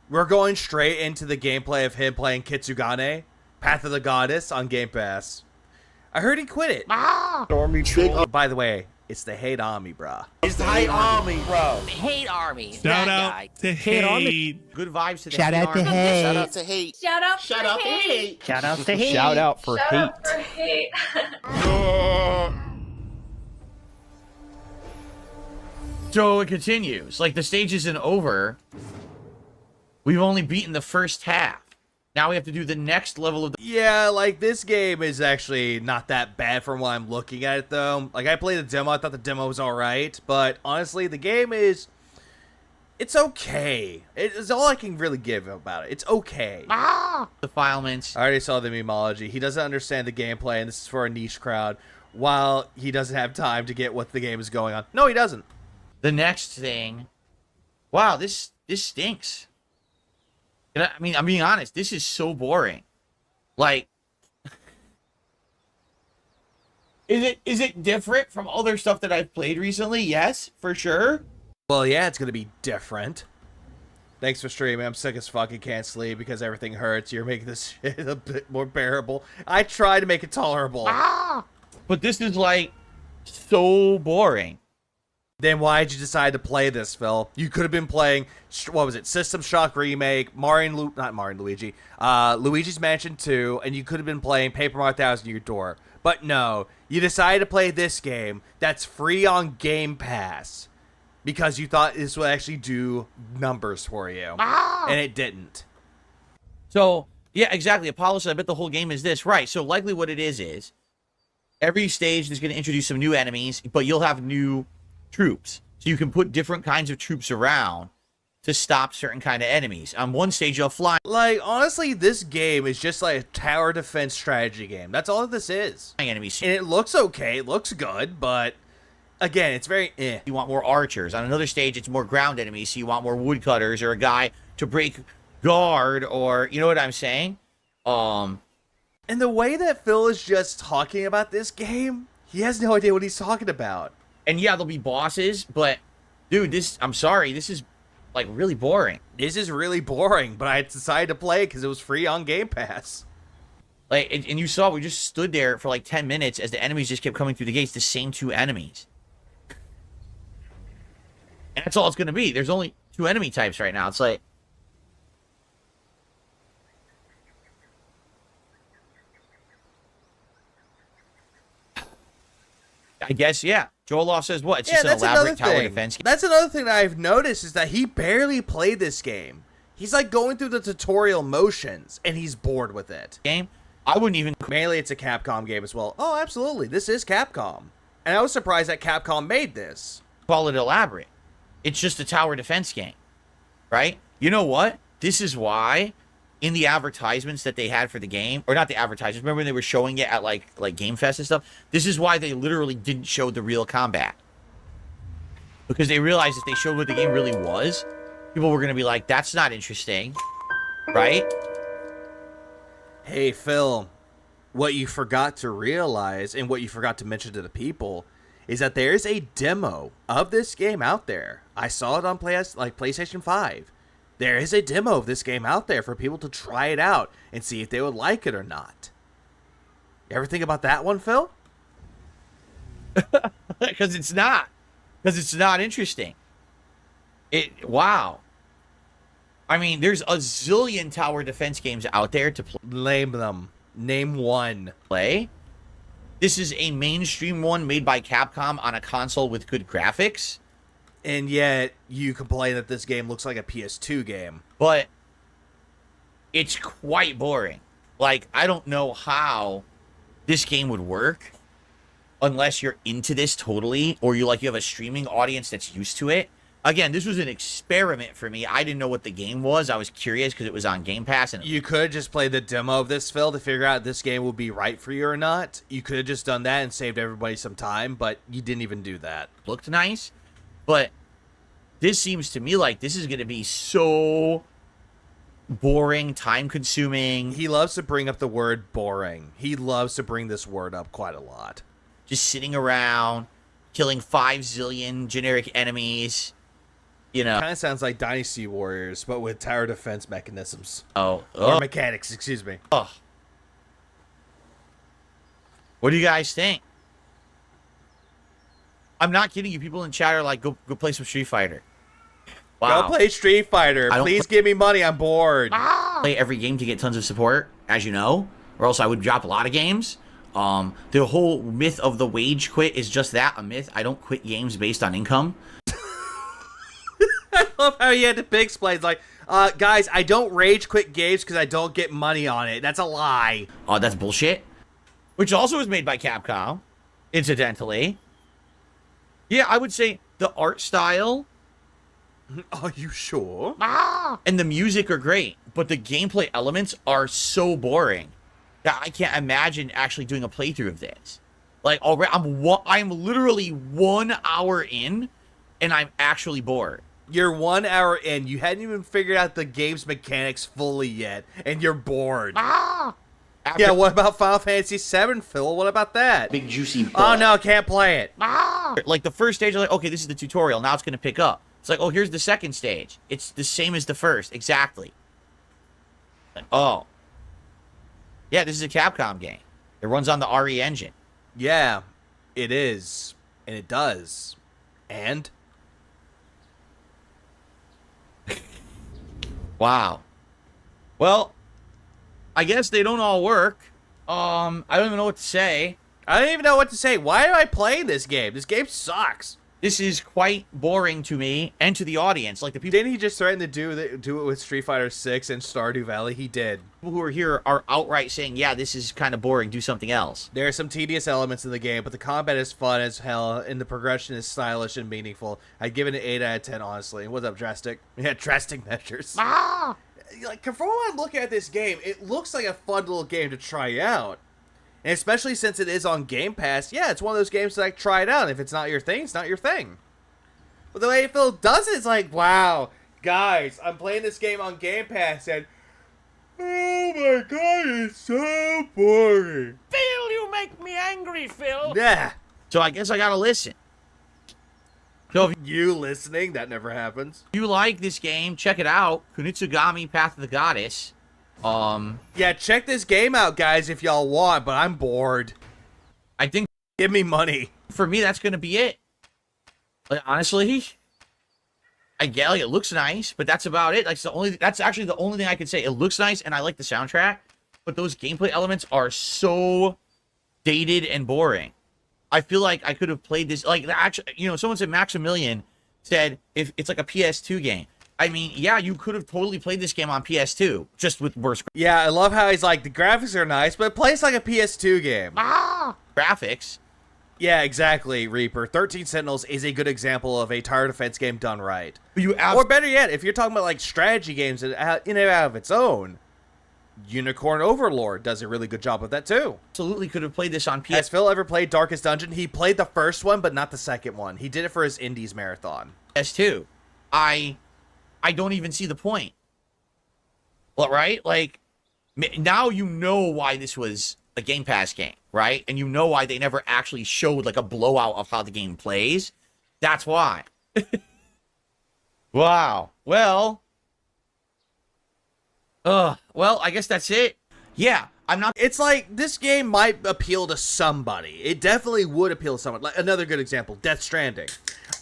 we're going straight into the gameplay of him playing Kitsugane, Path of the Goddess, on Game Pass. I heard he quit it. Oh, by the way, it's the Hate Army, bruh. It's the Hate Army, bro. Hate Army. Shout that out guy. to Hate. Good vibes to the Shout Hate out to Army. Hate. Shout out to Hate. Shout out Shout for out to hate. Hate. Shout out to Hate. Shout out for Shout hate. out for hate. So it continues. Like, the stage isn't over. We've only beaten the first half. Now we have to do the next level of the... Yeah, like, this game is actually not that bad from what I'm looking at it, though. Like, I played the demo, I thought the demo was alright, but honestly, the game is... It's okay. It's all I can really give about it. It's okay. defilements. I already saw the memology. He doesn't understand the gameplay, and this is for a niche crowd, while he doesn't have time to get what the game is going on. No, he doesn't. The next thing wow, this stinks. And I mean, I'm being honest, this is so boring. Like, is it different from other stuff that I've played recently? Yes, for sure. Well, yeah, it's gonna be different. Thanks for streaming. I'm sick as fuck. I can't sleep because everything hurts. You're making this shit a bit more bearable. I try to make it tolerable. But this is like so boring. Then why did you decide to play this, Phil? You could have been playing, what was it, System Shock Remake, Luigi's Mansion 2, and you could have been playing Paper Mario Thousand Year Door. But no, you decided to play this game that's free on Game Pass because you thought this would actually do numbers for you, and it didn't. So, yeah, exactly. Apollo said, I bet the whole game is this. Right, so likely what it is every stage is going to introduce some new enemies, but you'll have new troops. So you can put different kinds of troops around to stop certain kind of enemies. On one stage, you'll fly Like, honestly, this game is just like a tower defense strategy game. That's all this is. enemies. And it looks okay, it looks good, but again, it's very eh. You want more archers. On another stage, it's more ground enemies, so you want more woodcutters or a guy to break guard, or, you know what I'm saying? And the way that Phil is just talking about this game, he has no idea what he's talking about. And yeah, there'll be bosses, but dude, I'm sorry, this is like really boring. This is really boring, but I decided to play it because it was free on Game Pass. Like, and you saw we just stood there for like 10 minutes as the enemies just kept coming through the gates, the same 2 enemies. And that's all it's going to be. There's only 2 enemy types right now. It's like, I guess, yeah. Joel says what? It's just an elaborate tower defense game. That's another thing that I've noticed is that he barely played this game. He's like going through the tutorial motions, and he's bored with it. Game? I wouldn't even... Mainly it's a Capcom game as well. Oh, absolutely. This is Capcom. And I was surprised that Capcom made this. call it elaborate. It's just a tower defense game, right? You know what? This is why in the advertisements that they had for the game, or not the advertisements, remember when they were showing it at like Game Fest and stuff? This is why they literally didn't show the real combat. Because they realized if they showed what the game really was, people were going to be like, that's not interesting, right? Hey, Phil, what you forgot to realize and what you forgot to mention to the people is that there's a demo of this game out there. I saw it on PlayStation 5. There is a demo of this game out there for people to try it out and see if they would like it or not. You ever think about that one, Phil? Because it's not. Because it's not interesting. Wow. I mean, there's a zillion tower defense games out there to Name them. Name one. play. This is a mainstream one made by Capcom on a console with good graphics. And yet, you complain that this game looks like a PS2 game. But it's quite boring. Like, I don't know how this game would work unless you're into this totally, or you have a streaming audience that's used to it. Again, this was an experiment for me. I didn't know what the game was. I was curious because it was on Game Pass. And You could just play the demo of this, Phil, to figure out if this game will be right for you or not. You could have just done that and saved everybody some time, but you didn't even do that. looked nice. But this seems to me like this is going to be so boring, time-consuming. He loves to bring up the word boring. He loves to bring this word up quite a lot. Just sitting around, killing 5 zillion generic enemies. You know. Kind of sounds like Dynasty Warriors, but with tower defense mechanisms. Or Or mechanics, excuse me. What do you guys think? I'm not kidding you. People in chat are like, go play some Street Fighter. Wow. Go play Street Fighter. I don't Please give me money. I'm bored. Play every game to get tons of support, as you know, or else I would drop a lot of games. The whole myth of the wage quit is just that, a myth. I don't quit games based on income. I love how he had to explain. Like, guys, I don't rage quit games because I don't get money on it. That's a lie. Oh, that's bullshit. Which also was made by Capcom, incidentally. Yeah, I would say the art style Are you sure? and the music are great, but the gameplay elements are so boring that I can't imagine actually doing a playthrough of this. Like, already, I'm literally 1 hour in, and I'm actually bored. You're 1 hour in. You hadn't even figured out the game's mechanics fully yet, and you're bored. Yeah, what about Final Fantasy VII, Phil? What about that? Big juicy Oh butt. no, can't play it. Like the first stage, you're like, okay, this is the tutorial. Now it's going to pick up. It's like, oh, here's the second stage. It's the same as the first. Exactly. Like, oh. Yeah, this is a Capcom game. It runs on the RE engine. Yeah, it is. And it does. And? Wow. Well, I guess they don't all work. I don't even know what to say. I don't even know what to say. Why am I playing this game? This game sucks. This is quite boring to me and to the audience. Like the people Didn't he just threaten to do it with Street Fighter 6 and Stardew Valley? He did. who are here are outright saying, yeah, this is kind of boring. Do something else. There are some tedious elements in the game, but the combat is fun as hell, and the progression is stylish and meaningful. I'd give it an 8 out of 10, honestly. What's up, Drastic? Yeah, Drastic Measures. Like, from what I'm looking at this game, it looks like a fun little game to try out. And especially since it is on Game Pass, yeah, it's one of those games that I try it out. If it's not your thing, it's not your thing. But the way Phil does it, it's like, wow, guys, I'm playing this game on Game Pass, and oh my god, it's so boring. Phil, you make me angry, Phil. Yeah. So I guess I gotta listen. So if You listening? That never happens. you like this game, check it out. Kunitsugami Path of the Goddess. Yeah, check this game out, guys, if y'all want, but I'm bored. I think Give me money. for me that's gonna be it. Like, honestly, I get like it looks nice, but that's about it. Like that's actually the only thing I can say. It looks nice and I like the soundtrack, but those gameplay elements are so dated and boring. I feel like I could have played this like actually, someone said Maximilian said if it's like a PS2 game. I mean, yeah, you could have totally played this game on PS2, just with worse Yeah, I love how he's like, the graphics are nice, but it plays like a PS2 game. graphics. Yeah, exactly, Reaper. 13 Sentinels is a good example of a tower defense game done right. But you Or better yet, if you're talking about like strategy games in and out of its own, Unicorn Overlord does a really good job of that too. absolutely could have played this on Has PS2. Phil ever played Darkest Dungeon? He played the first one, but not the second one. He did it for his Indies marathon. I don't even see the point. Well, right? Like, now you know why this was a Game Pass game, right? And you know why they never actually showed, like, a blowout of how the game plays. That's why. Wow. Well, I guess that's it. Yeah, I'm not... It's like, this game might appeal to somebody. It definitely would appeal to someone. Like, another good example, Death Stranding.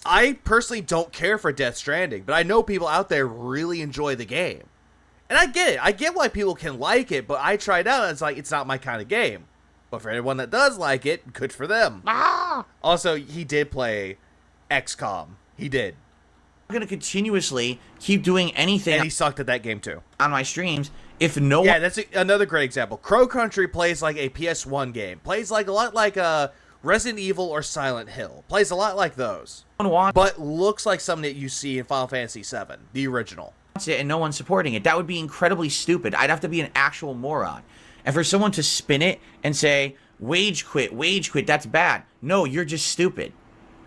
I personally don't care for Death Stranding, but I know people out there really enjoy the game. And I get it. I get why people can like it, but I tried out and it's like, it's not my kind of game. But for anyone that does like it, good for them. Also, he did play XCOM. He did. I'm going to continuously keep doing anything And he sucked at that game too. on my streams if no Yeah, one... that's another great example. Crow Country plays like a PS1 game. Plays like a lot like Resident Evil or Silent Hill. Plays a lot like those. wants But looks like something that you see in Final Fantasy VII, the original. it and no one's supporting it. That would be incredibly stupid. I'd have to be an actual moron. And for someone to spin it and say, wage quit, that's bad. No, you're just stupid.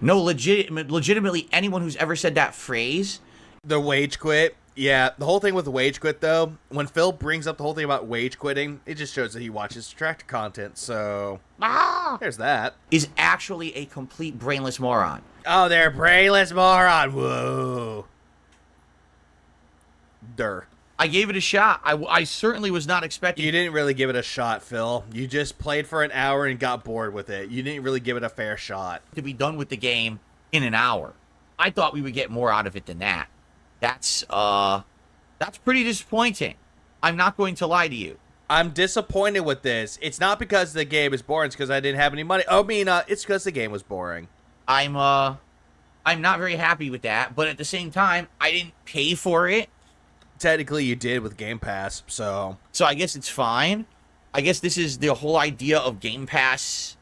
No, legitimately, anyone who's ever said that phrase... The wage quit. Yeah, the whole thing with the wage quit, though, when Phil brings up the whole thing about wage quitting, it just shows that he watches Distracted content, so... There's that. is actually a complete brainless moron. Oh, they're brainless moron. Whoa. Durr. I gave it a shot. I certainly was not expecting... You didn't really give it a shot, Phil. You just played for an hour and got bored with it. You didn't really give it a fair shot. to be done with the game in an hour. I thought we would get more out of it than that. That's pretty disappointing. I'm not going to lie to you. I'm disappointed with this. It's not because the game is boring. It's because I didn't have any money. I mean, it's because the game was boring. I'm not very happy with that, but at the same time, I didn't pay for it. Technically, you did with Game Pass, so... So I guess it's fine. I guess this is the whole idea of Game Pass.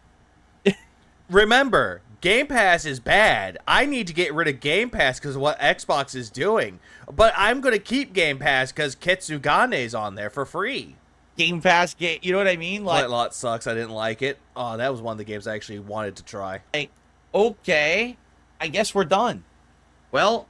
Remember, Game Pass is bad. I need to get rid of Game Pass because of what Xbox is doing. But I'm going to keep Game Pass because Ketsugane's on there for free. Game Pass game, you know what I mean? Flight Lot sucks. I didn't like it. Oh, that was one of the games I actually wanted to try. Okay, I guess we're done. Well,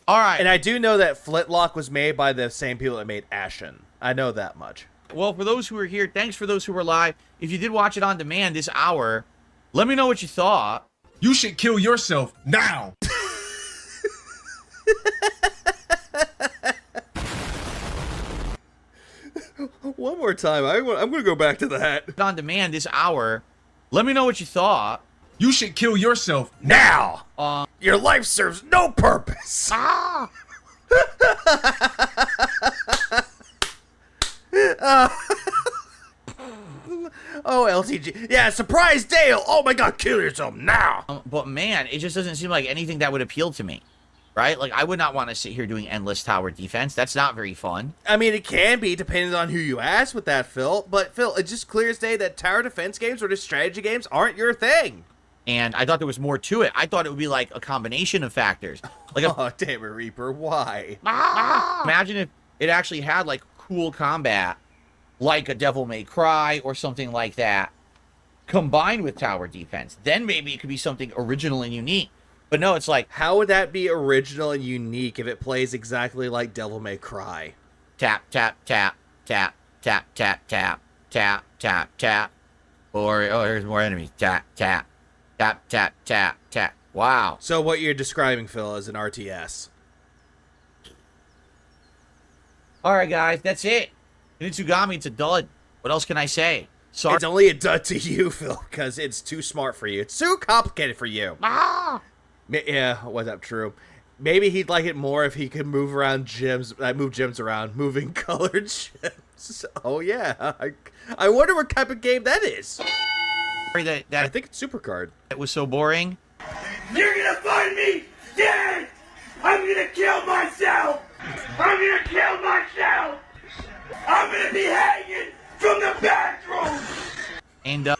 All right. And I do know that Flintlock was made by the same people that made Ashen. I know that much. Well, for those who are here, thanks for those who were live. If you did watch it on demand this hour, let me know what you thought. You should kill yourself now. One more time. I'm going to go back to that. On demand this hour, let me know what you thought. You should kill yourself Now! Your life serves no purpose. Ah! Oh, LTG. Yeah, surprise Dale. Oh my god, kill yourself now. But man, it just doesn't seem like anything that would appeal to me, right? Like, I would not want to sit here doing endless tower defense. That's not very fun. I mean, it can be, depending on who you ask with that, Phil. But, Phil, it's just clear as day that tower defense games or just strategy games aren't your thing. And I thought there was more to it. I thought it would be like a combination of factors. Like, Oh, damn it, Reaper. Why? imagine if it actually had, like, cool combat, like a Devil May Cry or something like that, combined with tower defense. Then maybe it could be something original and unique. But no, it's like, How would that be original and unique if it plays exactly like Devil May Cry? tap, tap, tap, tap, tap, tap, tap, tap, tap, tap. Or, oh, here's more enemies. Tap, tap, tap, tap, tap, tap. Wow. So what you're describing, Phil, is an RTS. All right, guys, that's it. In Itsugami, it's a dud. What else can I say? Sorry. It's only a dud to you, Phil, because it's too smart for you. It's too complicated for you. Yeah, was that true? Maybe he'd like it more if he could move around gyms, move gyms around, moving colored gyms. Oh yeah, I wonder what type of game that is. Sorry that I think it's Supercard. it was so boring. You're gonna find me dead! I'm gonna kill myself! I'm gonna kill myself! I'm gonna be hanging from the bathroom! And,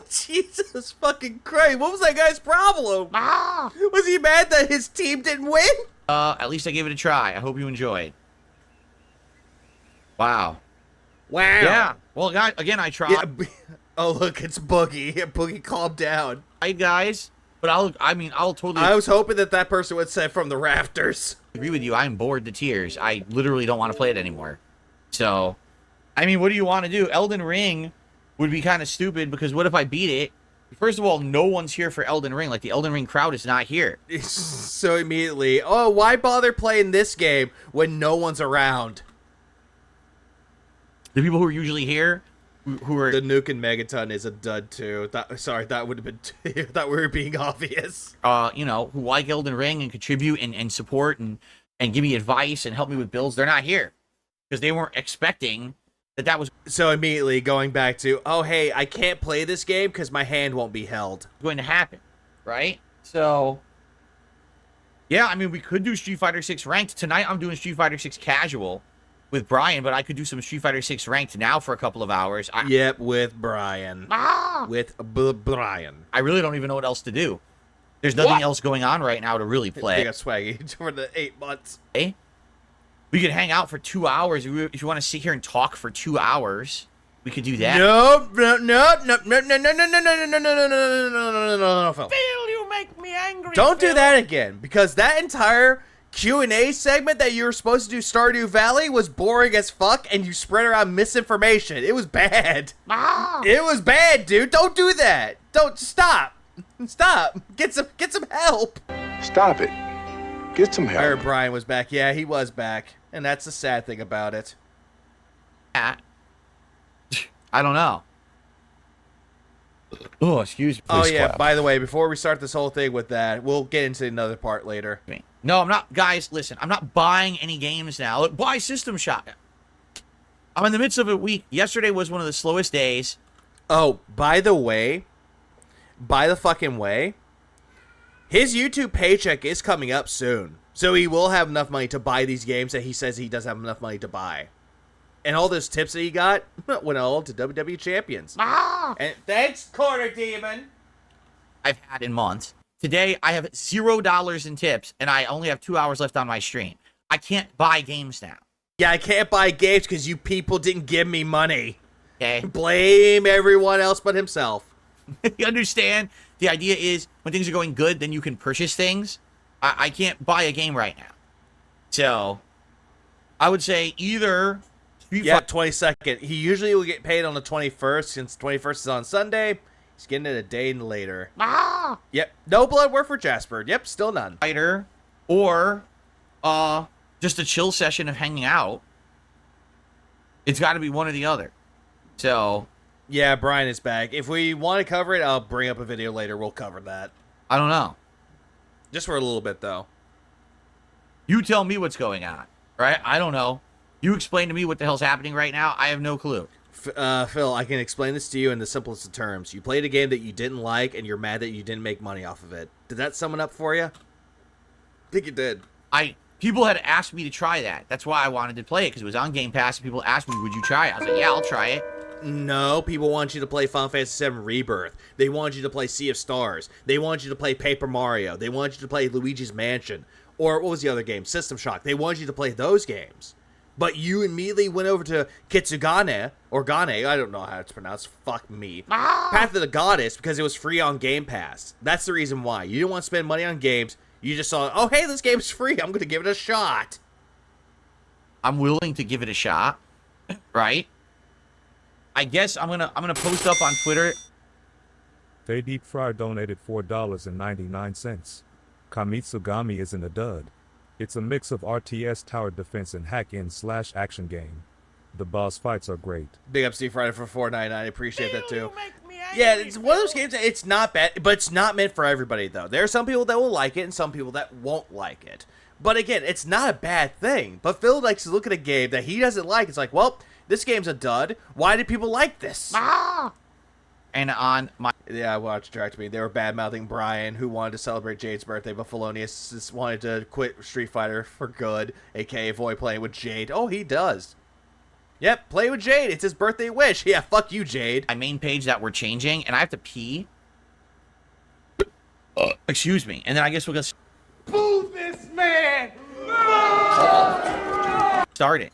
Jesus fucking Christ! What was that guy's problem? Was he mad that his team didn't win? at least I gave it a try. I hope you enjoyed. Wow. Wow. Yeah. Well, guys, again, I tried. Yeah. Oh look, it's Boogie. Boogie, calm down. Hi, guys. But I'll totally I was hoping that person would say from the rafters. agree with you. I'm bored to tears. I literally don't want to play it anymore. So, I mean, what do you want to do? Elden Ring would be kind of stupid because what if I beat it? First of all, no one's here for Elden Ring. Like, the Elden Ring crowd is not here. So immediately, oh, why bother playing this game when no one's around? The people who are usually here, who are... The Nuke and Megaton is a dud too. Sorry, that would have been that we were being obvious. you know, who like Elden Ring and contribute and support and give me advice and help me with builds, they're not here. Because they weren't expecting that was So immediately going back to, oh, hey, I can't play this game because my hand won't be held. going to happen, right? So, yeah, I mean, we could do Street Fighter 6 Ranked. Tonight I'm doing Street Fighter 6 Casual with Brian, but I could do some Street Fighter 6 Ranked now for a couple of hours. Yep, with Brian. With Brian. I really don't even know what else to do. There's nothing else going on right now to really play. They got swaggy for the 8 months. Okay? We could hang out for 2 hours. If you want to sit here and talk for 2 hours, we could do that. No, Phil. Phil, you make me angry. Don't do Phil. that again, because that entire Q&A segment that you were supposed to do Stardew Valley was boring as fuck, and you spread around misinformation. It was bad. It was bad, dude. Don't do that. Don't stop. Stop. Get some help. Stop it. Get some I help. heard Brian was back. Yeah, he was back, and that's the sad thing about it. I don't know. Oh, excuse me. Oh Please yeah. clap. By the way, before we start this whole thing with that, we'll get into another part later. No, I'm not. Guys, listen. I'm not buying any games now. Look, buy System Shock. I'm in the midst of a week. Yesterday was one of the slowest days. Oh, by the fucking way, his YouTube paycheck is coming up soon. So he will have enough money to buy these games that he says he doesn't have enough money to buy. And all those tips that he got went all to WWE Champions. And thanks, Corner Demon. I've had in months. Today, I have $0 in tips, and I only have 2 hours left on my stream. I can't buy games now. Yeah, I can't buy games because you people didn't give me money. Okay? Blame everyone else but himself. You understand? The idea is when things are going good, then you can purchase things. I can't buy a game right now. So, I would say either Street Yeah, Fighter 22nd. He usually will get paid on the 21st. Since 21st is on Sunday, he's getting it a day later. Yep. No blood work for Jasper. Yep, still none. or just a chill session of hanging out. It's got to be one or the other. So, Yeah, Brian is back. If we want to cover it, I'll bring up a video later. We'll cover that. I don't know. Just for a little bit, though. You tell me what's going on, right? I don't know. You explain to me what the hell's happening right now. I have no clue. Phil, I can explain this to you in the simplest of terms. You played a game that you didn't like, and you're mad that you didn't make money off of it. Did that sum it up for you? I think it did. People had asked me to try that. That's why I wanted to play it, because it was on Game Pass, and people asked me, would you try it? I was like, yeah, I'll try it. No, people want you to play Final Fantasy VII Rebirth. They want you to play Sea of Stars. They want you to play Paper Mario. They want you to play Luigi's Mansion. Or what was the other game? System Shock. They want you to play those games. But you immediately went over to Kitsugane, or Gane, I don't know how it's pronounced, fuck me. Path of the Goddess, because it was free on Game Pass. That's the reason why. You didn't want to spend money on games. You just saw, oh, hey, this game's free. I'm going to give it a shot. I'm willing to give it a shot, right? I guess I'm gonna post up on Twitter. They Deep Fry donated $4.99. Kamitsugami isn't a dud. It's a mix of RTS tower defense and hack-in/action game. The boss fights are great. Big up Steve Ryder for $4.99. I appreciate that too. Yeah, it's one of those games that it's not bad, but it's not meant for everybody though. There are some people that will like it and some people that won't like it. But again, it's not a bad thing. But Phil likes to look at a game that he doesn't like. It's like, well, this game's a dud. Why do people like this? And on my... Yeah, watch Direct Me. They were bad-mouthing Brian, who wanted to celebrate Jade's birthday, but Felonious just wanted to quit Street Fighter for good, a.k.a. avoid playing with Jade. Oh, he does. Yep, play with Jade. It's his birthday wish. Yeah, fuck you, Jade. My main page that we're changing, and I have to pee. Excuse me. And then I guess we'll get... Move this man! started.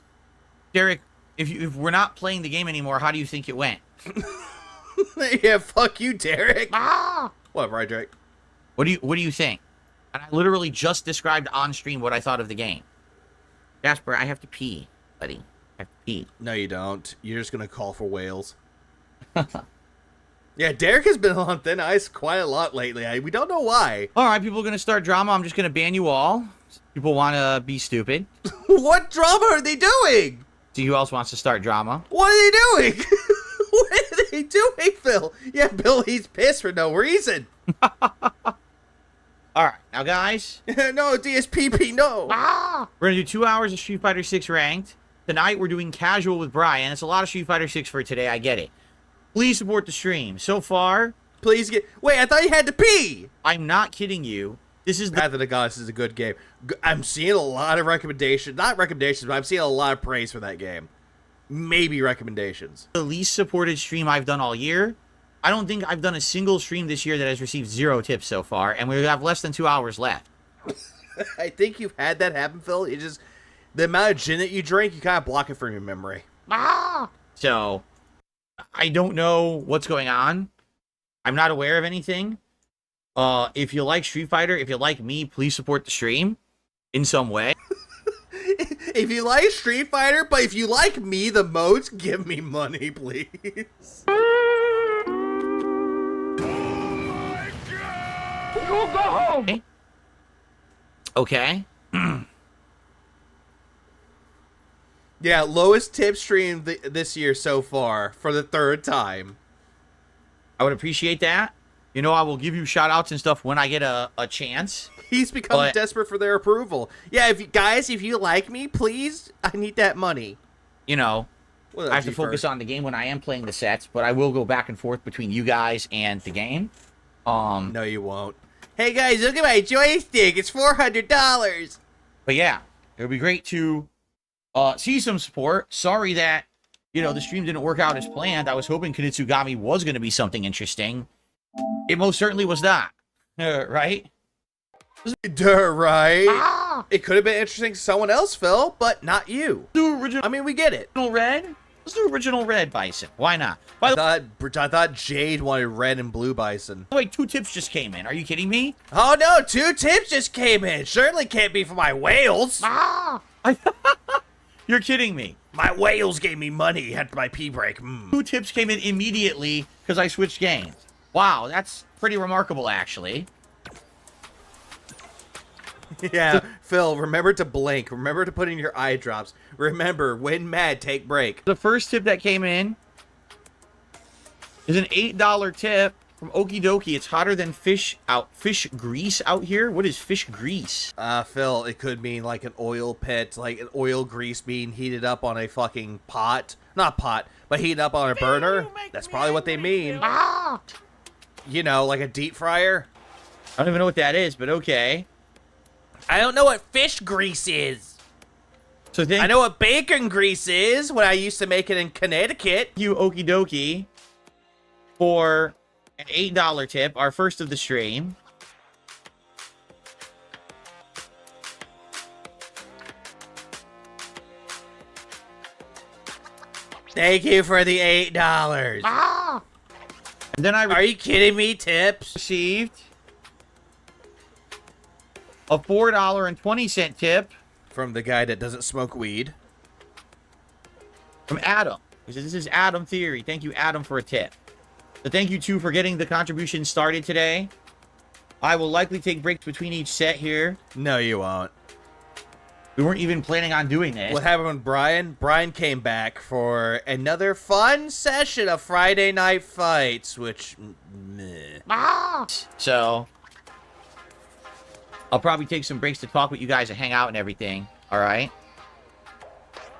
Derek, if we're not playing the game anymore, how do you think it went? Yeah, fuck you, Derek. What, right, Derek? What do you think? And I literally just described on stream what I thought of the game. Jasper, I have to pee, buddy. I have to pee. No, you don't. You're just gonna call for whales. Yeah, Derek has been on thin ice quite a lot lately. We don't know why. All right, people are gonna start drama. I'm just gonna ban you all. People want to be stupid. What drama are they doing? See who else wants to start drama. What are they doing? What are they doing, Phil? Yeah, Bill, he's pissed for no reason. All right, now guys. No, DSPP, no. We're gonna do 2 hours of Street Fighter 6 ranked. Tonight we're doing casual with Brian. It's a lot of Street Fighter 6 for today. I get it. Please support the stream. So far, Please get... Wait, I thought you had to pee. I'm not kidding you. This is Path of the Goddess is a good game. I'm seeing a lot of recommendations. Not recommendations, but I'm seeing a lot of praise for that game. Maybe recommendations. the least supported stream I've done all year. I don't think I've done a single stream this year that has received 0 tips so far, and we have less than 2 hours left. I think you've had that happen, Phil. It just... The amount of gin that you drink, you kind of block it from your memory. So, I don't know what's going on. I'm not aware of anything. If you like Street Fighter, if you like me, please support the stream in some way. If you like Street Fighter, but if you like me the most, give me money, please. Okay. Yeah, lowest tip stream this year so far for the 3rd time. I would appreciate that. You know, I will give you shout outs and stuff when I get a chance. He's become But- desperate for their approval. Yeah, if you like me, please, I need that money. You know, What I have to focus on the game when I am playing the sets, but I will go back and forth between you guys and the game. No, you won't. Hey guys, look at my joystick. It's $400. But yeah, it would be great to see some support. Sorry that, you know, the stream didn't work out as planned. I was hoping Kunitsugami was going to be something interesting. It most certainly was not. Right? Duh, right? It could have been interesting to someone else, Phil, but not you. The original I mean, we get it. Red? Let's do original red bison. Why not? By the I thought Jade wanted red and blue bison. way, 2 tips just came in. Are you kidding me? Oh no, 2 tips just came in. Certainly can't be for my whales. You're kidding me. My whales gave me money at my pee break. 2 tips came in immediately because I switched games. Wow, that's pretty remarkable, actually. Yeah, Phil, remember to blink. Remember to put in your eye drops. Remember, when mad, take break. The first tip that came in is an $8 tip from Okie Dokie. It's hotter than fish grease out here. What is fish grease? Phil, it could mean like an oil pit, like an oil grease being heated up on a fucking pot. Not pot, but heated up on a burner. That's probably what they mean. You know, like a deep fryer. I don't even know what that is, but okay. I don't know what fish grease is. So thank I know what bacon grease is when I used to make it in Connecticut. you, Okie Dokie, for an $8 tip, our first of the stream. Thank you for the $8. And then I Are you kidding me, tips? received a $4.20 tip From the guy that doesn't smoke weed. from Adam. He says, this is Adam Theory. Thank you, Adam, for a tip. So thank you, too, for getting the contribution started today. I will likely take breaks between each set here. No, you won't. We weren't even planning on doing this. What happened with Brian? Brian came back for another fun session of Friday Night Fights, which, meh. So, I'll probably take some breaks to talk with you guys and hang out and everything. All right?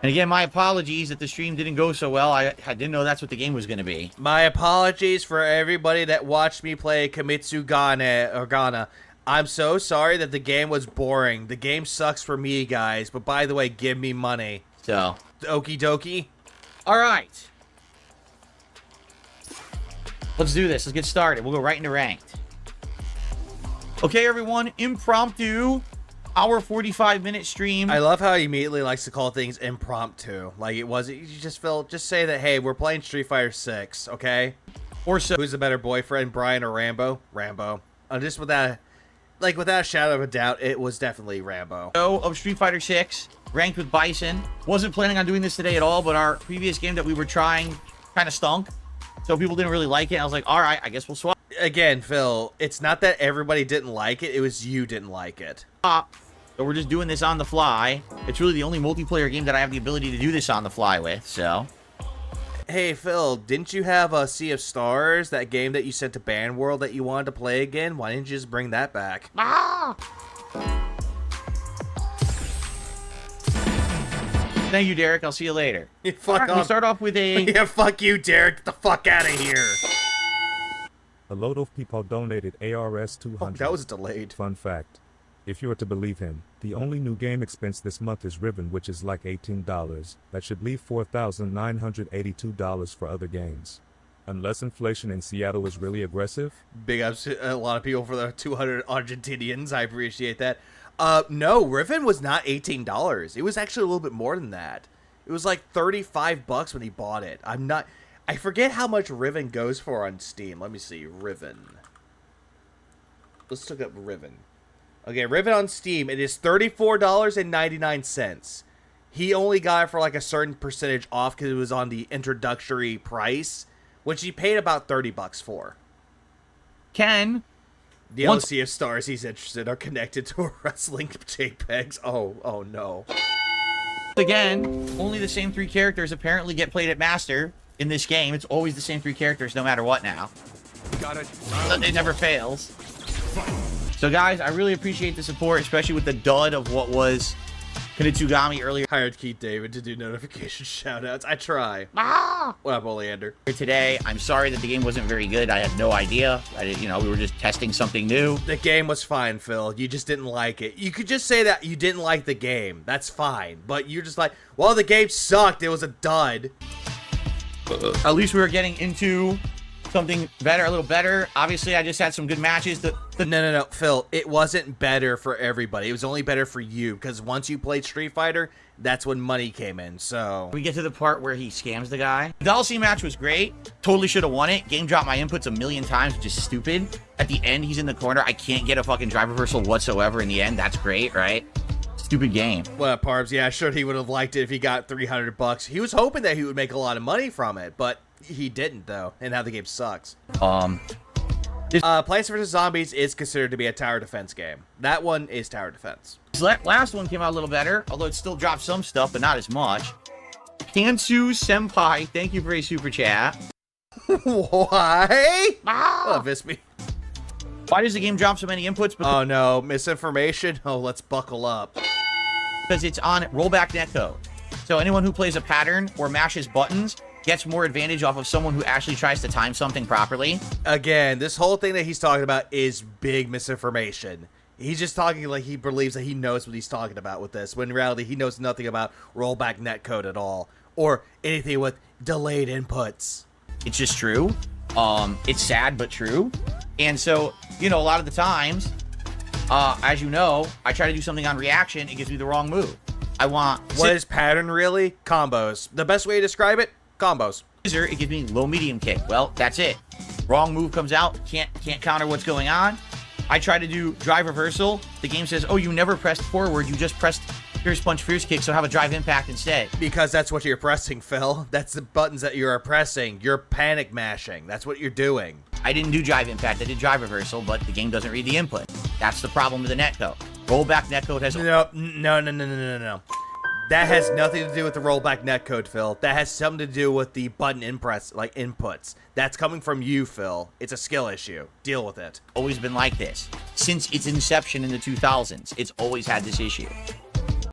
And again, my apologies that the stream didn't go so well. I didn't know that's what the game was going to be. My apologies for everybody that watched me play Kimitsu Gana. I'm so sorry that the game was boring. The game sucks for me, guys. But by the way, give me money. So, Okie dokie. all right. Let's do this. Let's get started. We'll go right into ranked. Okay, everyone. Impromptu. Our 45-minute stream. I love how he immediately likes to call things impromptu. Like it wasn't. You just say that, hey, we're playing Street Fighter 6, okay? Or so. Who's the better boyfriend, Brian or Rambo? Rambo. Just without a shadow of a doubt, it was definitely Rambo. Of Street Fighter 6, ranked with Bison. Wasn't planning on doing this today at all, but our previous game that we were trying kind of stunk. So people didn't really like it. I was like, all right, I guess we'll swap. Again, Phil, it's not that everybody didn't like it. It was you didn't like it. So we're just doing this on the fly. It's really the only multiplayer game that I have the ability to do this on the fly with, so. Hey, Phil, didn't you have a Sea of Stars, that game that you sent to Band World that you wanted to play again? Why didn't you just bring that back? Thank you, Derek. I'll see you later. Fuck All right, we'll off. start off with a... Yeah, fuck you, Derek. Get the fuck out of here. A lot of people donated ARS 200. Oh, that was delayed. Fun fact. If you were to believe him, the only new game expense this month is Riven, which is like $18. That should leave $4,982 for other games. Unless inflation in Seattle is really aggressive. Big ups to a lot of people for the 200 Argentinians. I appreciate that. No, Riven was not $18. It was actually a little bit more than that. It was like $35 when he bought it. I forget how much Riven goes for on Steam. Let me see. Riven. Let's look up Riven. Okay, Riven on Steam, it is $34.99. He only got it for like a certain percentage off because it was on the introductory price, which he paid about $30 for. Ken. The LC of stars he's interested are connected to a wrestling JPEGs. Oh no. Again, only the same 3 characters apparently get played at Master in this game. It's always the same 3 characters no matter what now. Got it. It never fails. So guys, I really appreciate the support, especially with the dud of what was Kunitsugami earlier Hired Keith David to do notification shoutouts. I try. What up, Oleander? today. I'm sorry that the game wasn't very good. I had no idea. We were just testing something new. The game was fine, Phil. You just didn't like it. You could just say that you didn't like the game. That's fine. But you're just like, well, the game sucked. It was a dud. At least we were getting into something better, a little better. Obviously, I just had some good matches. No, Phil. It wasn't better for everybody. It was only better for you because once you played Street Fighter, that's when money came in. So we get to the part where he scams the guy. The Dalsy match was great. Totally should have won it. Game dropped my inputs a million times, which is stupid. At the end, he's in the corner. I can't get a fucking drive reversal whatsoever in the end. That's great, right? Stupid game. Well, Parbs, yeah, sure he would have liked it if he got $300. He was hoping that he would make a lot of money from it, but he didn't, though, and now the game sucks. Plants vs. Zombies is considered to be a tower defense game. That one is tower defense. This last one came out a little better, although it still dropped some stuff, but not as much. Kansu Senpai, thank you for a super chat. Why? Oh, Visby. Why does the game drop so many inputs? Oh no, misinformation? Oh, let's buckle up. Because it's on rollback netcode. So anyone who plays a pattern or mashes buttons gets more advantage off of someone who actually tries to time something properly. Again, this whole thing that he's talking about is big misinformation. He's just talking like he believes that he knows what he's talking about with this, when in reality he knows nothing about rollback netcode at all, or anything with delayed inputs. It's just true. It's sad, but true. And so, you know, a lot of the times, as you know, I try to do something on reaction, it gives me the wrong move. What is pattern really? Combos. The best way to describe it? Combos. It gives me low medium kick. Well, that's it. Wrong move comes out, can't counter what's going on. I try to do drive reversal. The game says, oh, you never pressed forward, you just pressed fierce punch, fierce kick, so have a drive impact instead. Because that's what you're pressing, Phil. That's the buttons that you are pressing. You're panic mashing. That's what you're doing. I didn't do drive impact, I did drive reversal, but the game doesn't read the input. That's the problem with the netcode. Rollback netcode has... No. That has nothing to do with the rollback netcode, Phil. That has something to do with the button inputs. That's coming from you, Phil. It's a skill issue. Deal with it. Always been like this. Since its inception in the 2000s, it's always had this issue.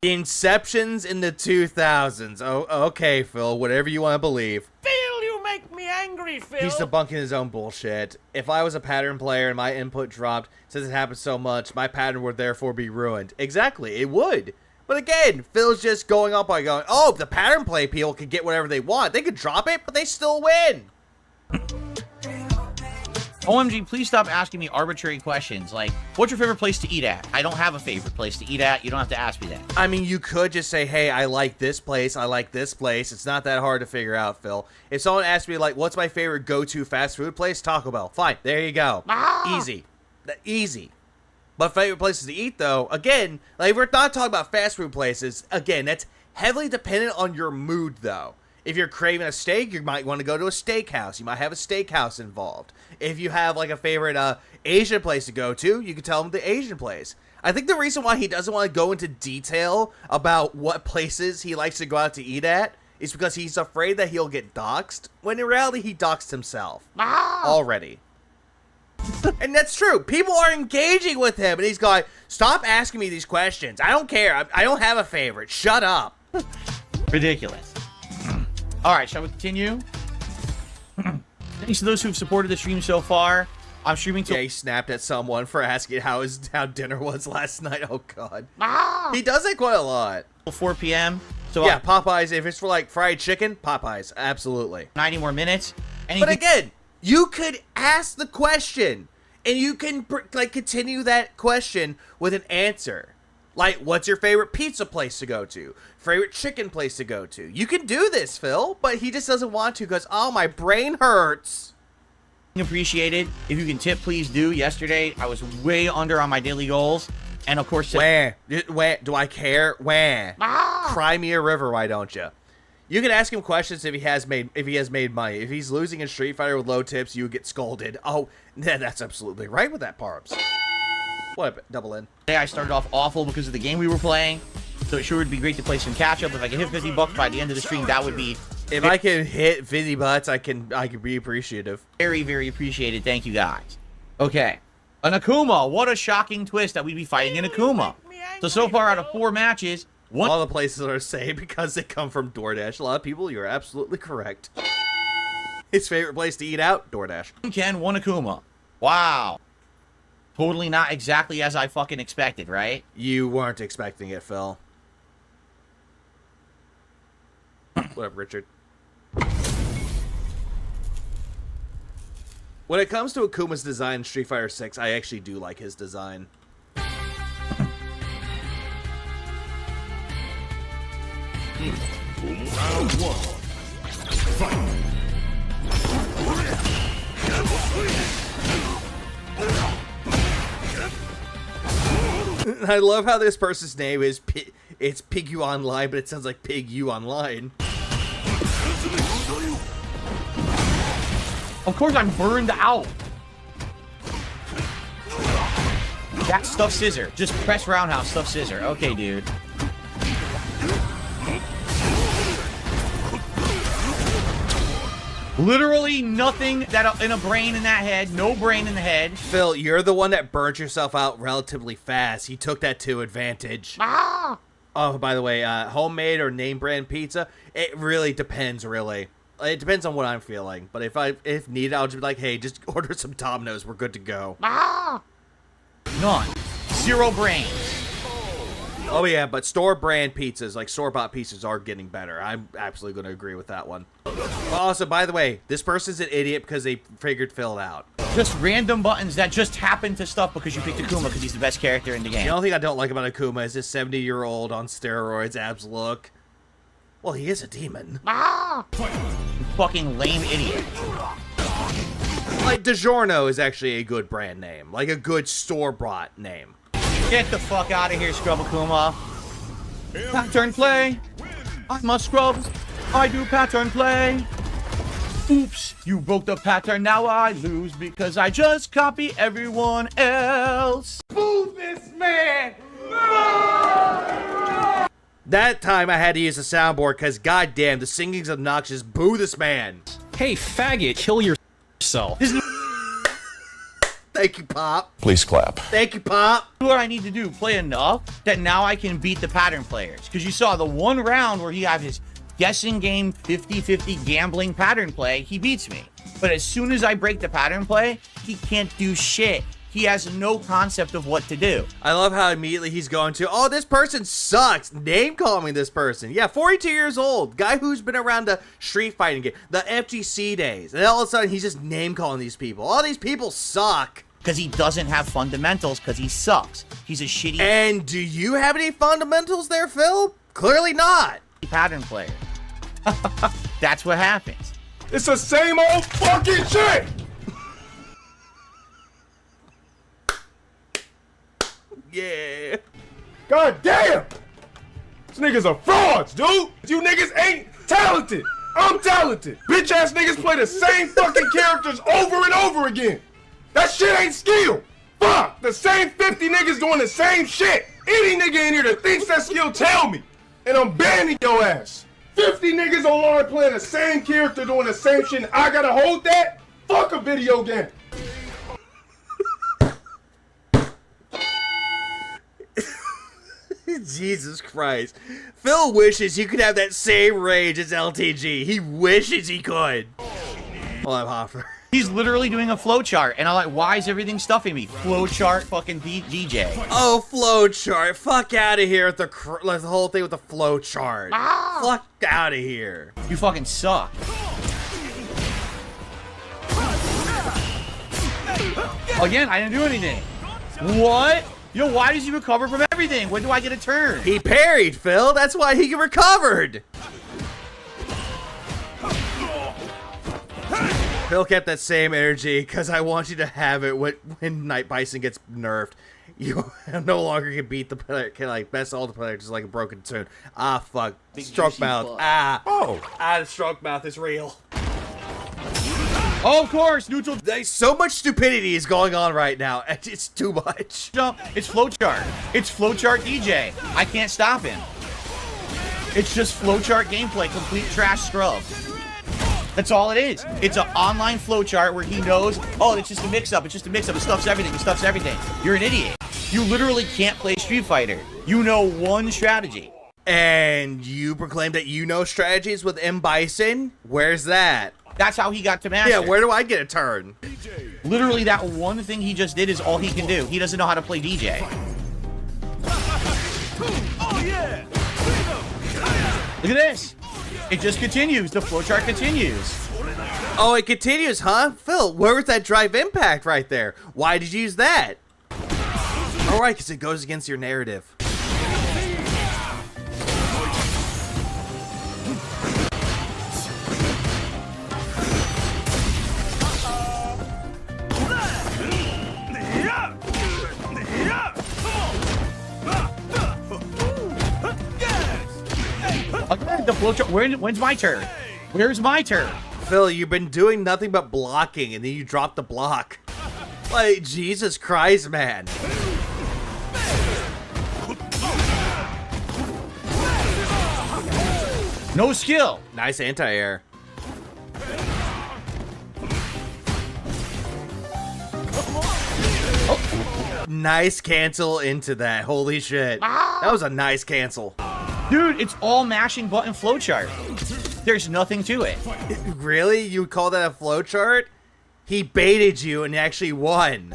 Inceptions in the 2000s. Oh, okay, Phil. Whatever you want to believe. Phil, you make me angry, Phil. He's debunking his own bullshit. If I was a pattern player and my input dropped, since it happened so much, my pattern would therefore be ruined. Exactly, it would. But again, Phil's just going up by going, oh, the pattern play people can get whatever they want. They could drop it, but they still win. OMG, please stop asking me arbitrary questions. Like, what's your favorite place to eat at? I don't have a favorite place to eat at. You don't have to ask me that. I mean, you could just say, hey, I like this place. I like this place. It's not that hard to figure out, Phil. If someone asks me, like, what's my favorite go-to fast food place? Taco Bell. Fine. There you go. Easy. Easy. But favorite places to eat, though, again, like, we're not talking about fast food places. Again, that's heavily dependent on your mood, though. If you're craving a steak, you might want to go to a steakhouse. You might have a steakhouse involved. If you have, like, a favorite Asian place to go to, you can tell them the Asian place. I think the reason why he doesn't want to go into detail about what places he likes to go out to eat at is because he's afraid that he'll get doxxed, when in reality, he doxed himself. Already. And that's true. People are engaging with him, and he's going, stop asking me these questions. I don't care. I don't have a favorite. Shut up. Ridiculous. All right, shall we continue? Thanks to those who've supported the stream so far. I'm streaming till... Yeah, he snapped at someone for asking how dinner was last night. Oh, God. He does it quite a lot. 4 p.m. So yeah, Popeyes. If it's for, like, fried chicken, Popeyes. Absolutely. 90 more minutes. But again... You could ask the question, and you can, like, continue that question with an answer. Like, what's your favorite pizza place to go to? Favorite chicken place to go to? You can do this, Phil, but he just doesn't want to because, oh, my brain hurts. Appreciated. If you can tip, please do. Yesterday, I was way under on my daily goals. And, of course... Where? Do I care? Where? Cry me a river, why don't you? You can ask him questions if he has made money. If he's losing in Street Fighter with low tips, you get scolded. Oh, yeah, that's absolutely right with that, Parbs. What? Double in. Today I started off awful because of the game we were playing, so it sure would be great to play some catch up. If I can hit $50 by the end of the stream, that would be... If I can hit 50 butts, I can be appreciative. Very, very appreciated. Thank you, guys. Okay. An Akuma. What a shocking twist that we'd be fighting an Akuma. So far out of 4 matches... All the places are safe because they come from DoorDash. A lot of people, you're absolutely correct. His favorite place to eat out? DoorDash. Ken, 1 Akuma. Wow. Totally not exactly as I fucking expected, right? You weren't expecting it, Phil. What up, Richard? When it comes to Akuma's design in Street Fighter 6, I actually do like his design. Round 1. Fight. I love how this person's name is it's Pig You Online, but it sounds like Pig You Online. Of course I'm burned out. That stuff scissor. Just press roundhouse, stuff scissor. Okay, dude. Literally nothing that in a brain in that head. No brain in the head. Phil, you're the one that burnt yourself out relatively fast. He took that to advantage. Ah! Oh, by the way, homemade or name brand pizza, it really depends, really. It depends on what I'm feeling. But if needed, I'll just be like, hey, just order some Domino's. We're good to go. Ah! None. Zero brains. Oh, yeah, but store brand pizzas, like store-bought pizzas, are getting better. I'm absolutely going to agree with that one. Also, by the way, this person's an idiot because they figured Phil out. Just random buttons that just happen to stuff because you picked Akuma because he's the best character in the game. The only thing I don't like about Akuma is his 70-year-old on steroids abs look. Well, he is a demon. Ah! Fucking lame idiot. Like, DiGiorno is actually a good brand name. Like, a good store-bought name. Get the fuck out of here, Scrub Akuma. Pattern play. I'm a scrub. I do pattern play. Oops, you broke the pattern. Now I lose because I just copy everyone else. Boo this man! That time I had to use a soundboard because, goddamn, the singing's obnoxious. Boo this man. Hey, faggot, kill yourself. Thank you, Pop. Please clap. Thank you, Pop. What I need to do, play enough that now I can beat the pattern players. Because you saw the one round where he had his guessing game 50-50 gambling pattern play, he beats me. But as soon as I break the pattern play, he can't do shit. He has no concept of what to do. I love how immediately he's going to, oh, this person sucks. Name calling this person. Yeah, 42 years old. Guy who's been around the street fighting game, the FGC days. And all of a sudden, he's just name calling these people. All these people suck. Because he doesn't have fundamentals, because he sucks. He's a shitty And do you have any fundamentals there, Phil? Clearly not. pattern player. That's what happens. It's the same old fucking shit! Yeah. God damn! These niggas are frauds, dude! You niggas ain't talented! I'm talented! Bitch ass niggas play the same fucking characters over and over again! That shit ain't skill! Fuck! The same 50 niggas doing the same shit! Any nigga in here that thinks that skill, tell me! And I'm banning your ass! 50 niggas online playing the same character doing the same shit and I gotta hold that? Fuck a video game! Jesus Christ. Phil wishes he could have that same rage as LTG. He wishes he could. Well, I'm Hoffer. He's literally doing a flowchart, and I'm like, why is everything stuffing me? Flowchart fucking DJ. Oh, flowchart. Fuck out of here with the whole thing with the flowchart. Fuck out of here. You fucking suck. Again, I didn't do anything. What? Yo, why does he recover from everything? When do I get a turn? He parried, Phil. That's why he recovered. Phil kept that same energy because I want you to have it when Night Bison gets nerfed. You no longer can beat the player, can like best all the players just like a broken tune. Ah, fuck. Stroke mouth. The stroke mouth is real. Oh, of course, neutral. There's so much stupidity is going on right now. It's too much. Jump. It's flowchart. It's flowchart DJ. I can't stop him. It's just flowchart gameplay, complete trash scrub. That's all it is. It's an online flowchart where he knows, oh, it's just a mix-up. It's just a mix-up. It stuffs everything. It stuffs everything. You're an idiot. You literally can't play Street Fighter. You know one strategy. And you proclaim that you know strategies with M. Bison? Where's that? That's how he got to master. Yeah, where do I get a turn? Literally, that one thing he just did is all he can do. He doesn't know how to play DJ. Look at this. It just continues. The flowchart continues. Oh, it continues, huh? Phil, where was that drive impact right there? Why did you use that? All right, because it goes against your narrative. Okay, the flowchart. When's my turn? Where's my turn? Phil, you've been doing nothing but blocking, and then you drop the block. Like, Jesus Christ, man. No skill. Nice anti-air. Nice cancel into that. Holy shit. That was a nice cancel. Dude, it's all mashing button flowchart. There's nothing to it. Really? You would call that a flowchart? He baited you and actually won.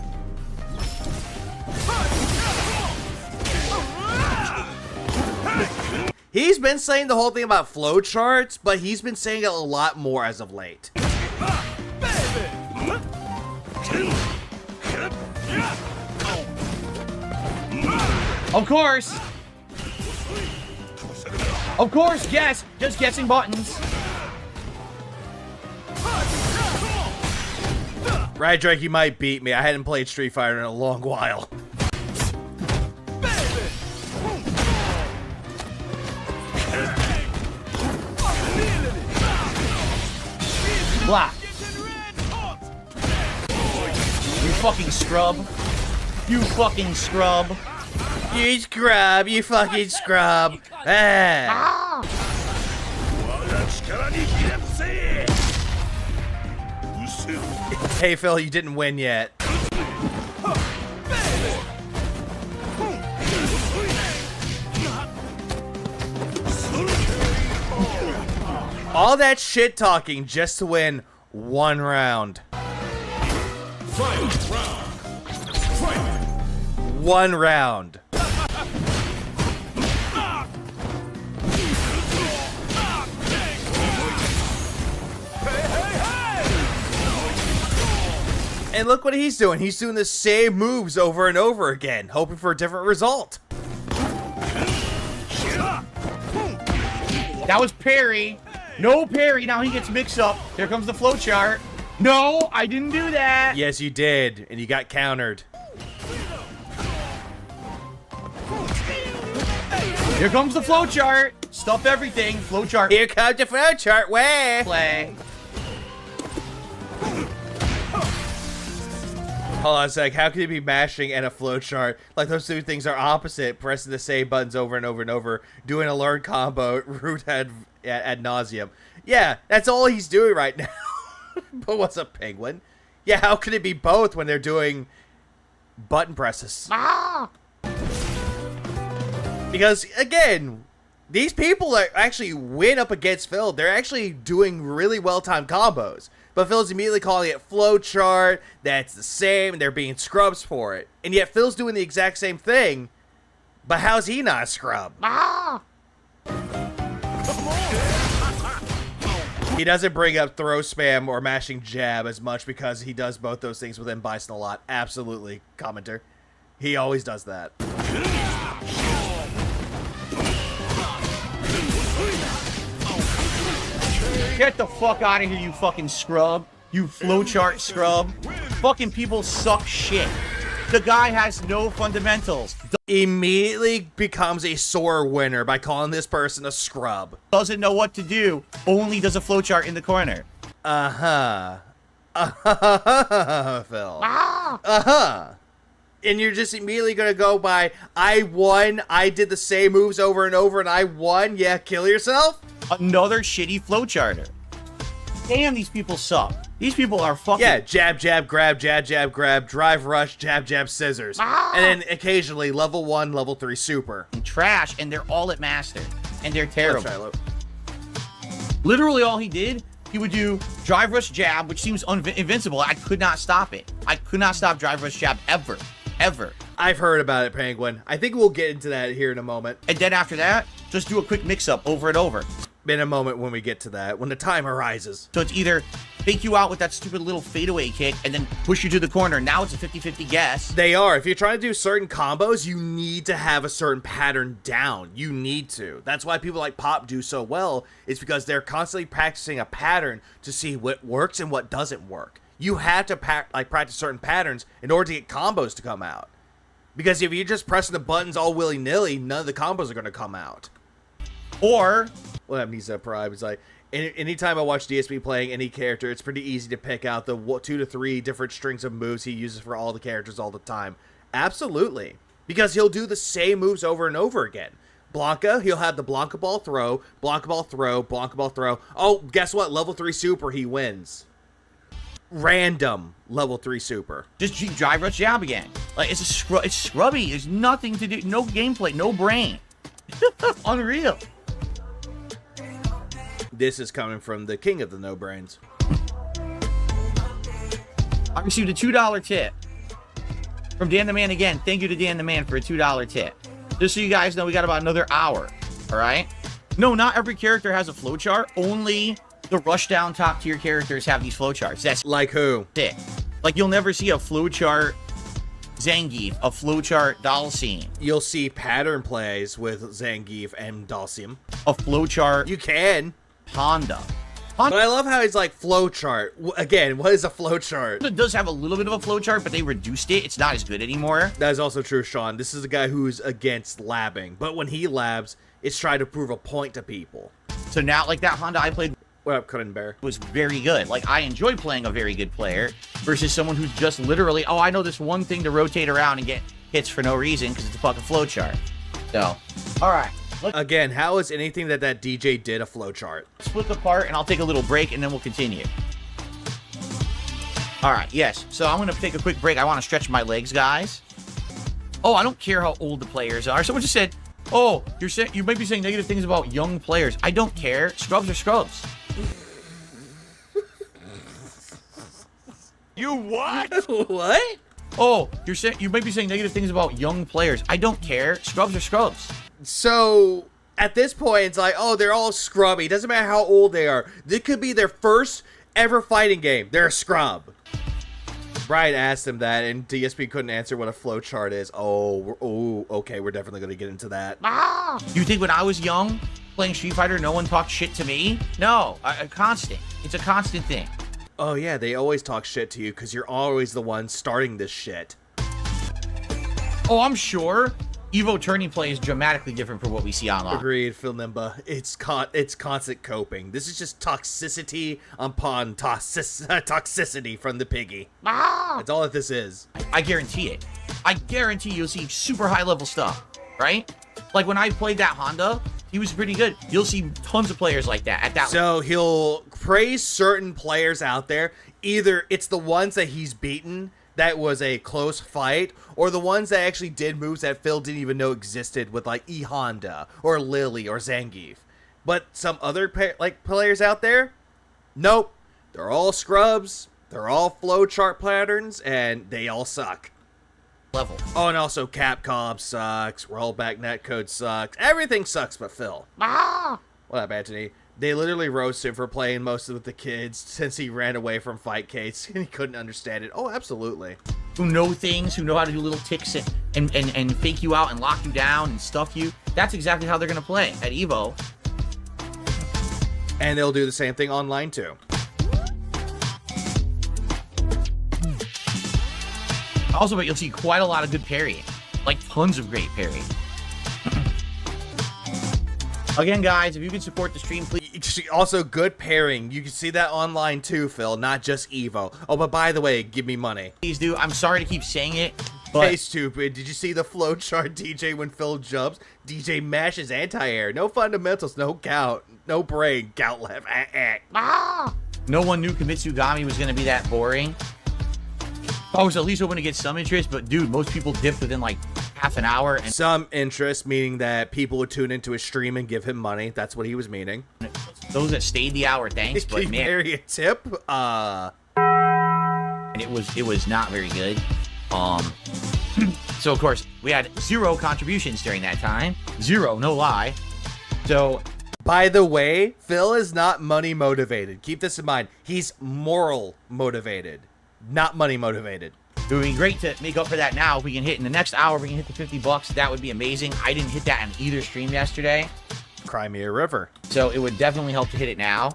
He's been saying the whole thing about flowcharts, but he's been saying it a lot more as of late. Of course. Of course, yes. Just guessing buttons. Right, Drake, you might beat me. I hadn't played Street Fighter in a long while. Blah. You fucking scrub. You fucking scrub. You scrub, you fucking scrub. Ah. Hey Phil, you didn't win yet. All that shit talking just to win one round. One round. And look what he's doing. He's doing the same moves over and over again, hoping for a different result. That was parry. No parry. Now he gets mixed up. Here comes the flowchart. No, I didn't do that. Yes, you did, and you got countered. Here comes the flowchart. Stuff everything. Flowchart. Here comes the flowchart. Way. Play. Hold on a sec. How can you be mashing and a flowchart? Like those two things are opposite. Pressing the same buttons over and over and over. Doing a learned combo route ad nauseum. Yeah, that's all he's doing right now. But what's up, Penguin? Yeah, how can it be both when they're doing button presses? Because, again, these people that actually win up against Phil, they're actually doing really well-timed combos. But Phil's immediately calling it flowchart, that's the same, and they're being scrubs for it. And yet Phil's doing the exact same thing, but how's he not a scrub? He doesn't bring up throw spam or mashing jab as much because he does both those things within Bison a lot. Absolutely, commenter. He always does that. Get the fuck out of here, you fucking scrub. You flowchart scrub. Fucking people suck shit. The guy has no fundamentals. Immediately becomes a sore winner by calling this person a scrub. Doesn't know what to do. Only does a flowchart in the corner. Uh-huh. Uh-huh, Phil. Uh-huh. And you're just immediately gonna go by, I won, I did the same moves over and over, and I won? Yeah, kill yourself? Another shitty flowcharter. Damn, these people suck. These people are fucking... Yeah, jab, jab, grab, drive, rush, jab, jab, scissors. And then occasionally level 1, level 3 super. Trash, and they're all at master. And they're terrible. Let's try low. Literally all he did, he would do drive, rush, jab, which seems invincible. I could not stop it. I could not stop drive, rush, jab ever. Ever. I've heard about it, Penguin. I think we'll get into that here in a moment. And then after that, just do a quick mix-up over and over. In a moment when we get to that, when the time arises. So it's either fake you out with that stupid little fadeaway kick and then push you to the corner. Now it's a 50-50 guess. They are. If you're trying to do certain combos, you need to have a certain pattern down. You need to. That's why people like Pop do so well. It's because they're constantly practicing a pattern to see what works and what doesn't work. You have to practice certain patterns in order to get combos to come out. Because if you're just pressing the buttons all willy-nilly, none of the combos are going to come out. Or... Well, Amnesia Prime is like... Anytime I watch DSP playing any character, it's pretty easy to pick out the 2 to 3 different strings of moves he uses for all the characters all the time. Absolutely. Because he'll do the same moves over and over again. Blanca, he'll have the Blanca ball throw, Blanca ball throw, Blanca ball throw. Oh, guess what? Level 3 super, he wins. Random level 3 super. Just drive rush jab again. Like, it's scrubby. There's nothing to do. No gameplay. No brain. Unreal. This is coming from the king of the no-brains. I received a $2 tip from Dan the Man again. Thank you to Dan the Man for a $2 tip. Just so you guys know, we got about another hour. All right? No, not every character has a flowchart. Only the rushdown top tier characters have these flowcharts. That's like who? It. Like, you'll never see a flowchart Zangief, a flowchart Dalsim. You'll see pattern plays with Zangief and Dalsim. A flowchart. You can. Honda. But I love how he's like flowchart. Again, what is a flowchart? It does have a little bit of a flowchart, but they reduced it. It's not as good anymore. That is also true, Sean. This is a guy who's against labbing. But when he labs, it's trying to prove a point to people. So now, like that Honda I played... What up, Cutting Bear? Was very good. Like, I enjoy playing a very good player versus someone who's just literally, oh, I know this one thing to rotate around and get hits for no reason because it's a fucking flowchart. So, all right. Again, how is anything that DJ did a flowchart? Split the part, and I'll take a little break, and then we'll continue. All right, yes. So I'm going to take a quick break. I want to stretch my legs, guys. Oh, I don't care how old the players are. Someone just said, oh, you might be saying negative things about young players. I don't care. Scrubs are scrubs. You what? What? Oh, you might be saying negative things about young players. I don't care. Scrubs are scrubs. So, at this point, it's like, oh, they're all scrubby. Doesn't matter how old they are. This could be their first ever fighting game. They're a scrub. Brian asked him that, and DSP couldn't answer what a flowchart is. Oh, okay, we're definitely going to get into that. You think when I was young, playing Street Fighter, no one talked shit to me? No, constant. It's a constant thing. Oh, yeah, they always talk shit to you because you're always the one starting this shit. Oh, I'm sure. Evo tourney play is dramatically different from what we see online. Agreed, Phil Nimba. It's constant coping. This is just toxicity upon toxicity from the piggy. That's all that this is. I guarantee it. I guarantee you'll see super high level stuff, right? Like when I played that Honda, he was pretty good. You'll see tons of players like that at that. So he'll praise certain players out there. Either it's the ones that he's beaten that was a close fight, or the ones that actually did moves that Phil didn't even know existed with like E-Honda or Lily or Zangief. But some other players out there, nope. They're all scrubs, they're all flowchart patterns, and they all suck. Level. Oh, and also Capcom sucks, rollback netcode sucks, everything sucks but Phil. What up, Anthony? They literally roasted him for playing most of the kids since he ran away from fight Kates and he couldn't understand it. Oh, absolutely. Who know things, who know how to do little ticks and fake you out and lock you down and stuff you. That's exactly how they're going to play at Evo. And they'll do the same thing online too. Also, but you'll see quite a lot of good parrying. Like tons of great parrying. Again, guys, if you can support the stream, please. Also, good pairing. You can see that online too, Phil, not just Evo. Oh, but by the way, give me money. Please do. I'm sorry to keep saying it, but... Hey, stupid. Did you see the flowchart DJ when Phil jumps? DJ mashes anti-air. No fundamentals, no count, no brain. Count left. No one knew Kamitsugami was going to be that boring. I was at least hoping to get some interest, but dude, most people dipped within like half an hour. And some interest, meaning that people would tune into his stream and give him money. That's what he was meaning. Those that stayed the hour, thanks, but man, carry a tip. And it was not very good. So of course we had 0 contributions during that time. 0, no lie. So By the way, Phil is not money motivated. Keep this in mind. He's moral motivated, not money motivated. It would be great to make up for that now. If we can hit in the next hour, we can hit the $50. That would be amazing. I didn't hit that on either stream yesterday, Crimea River. so it would definitely help to hit it now.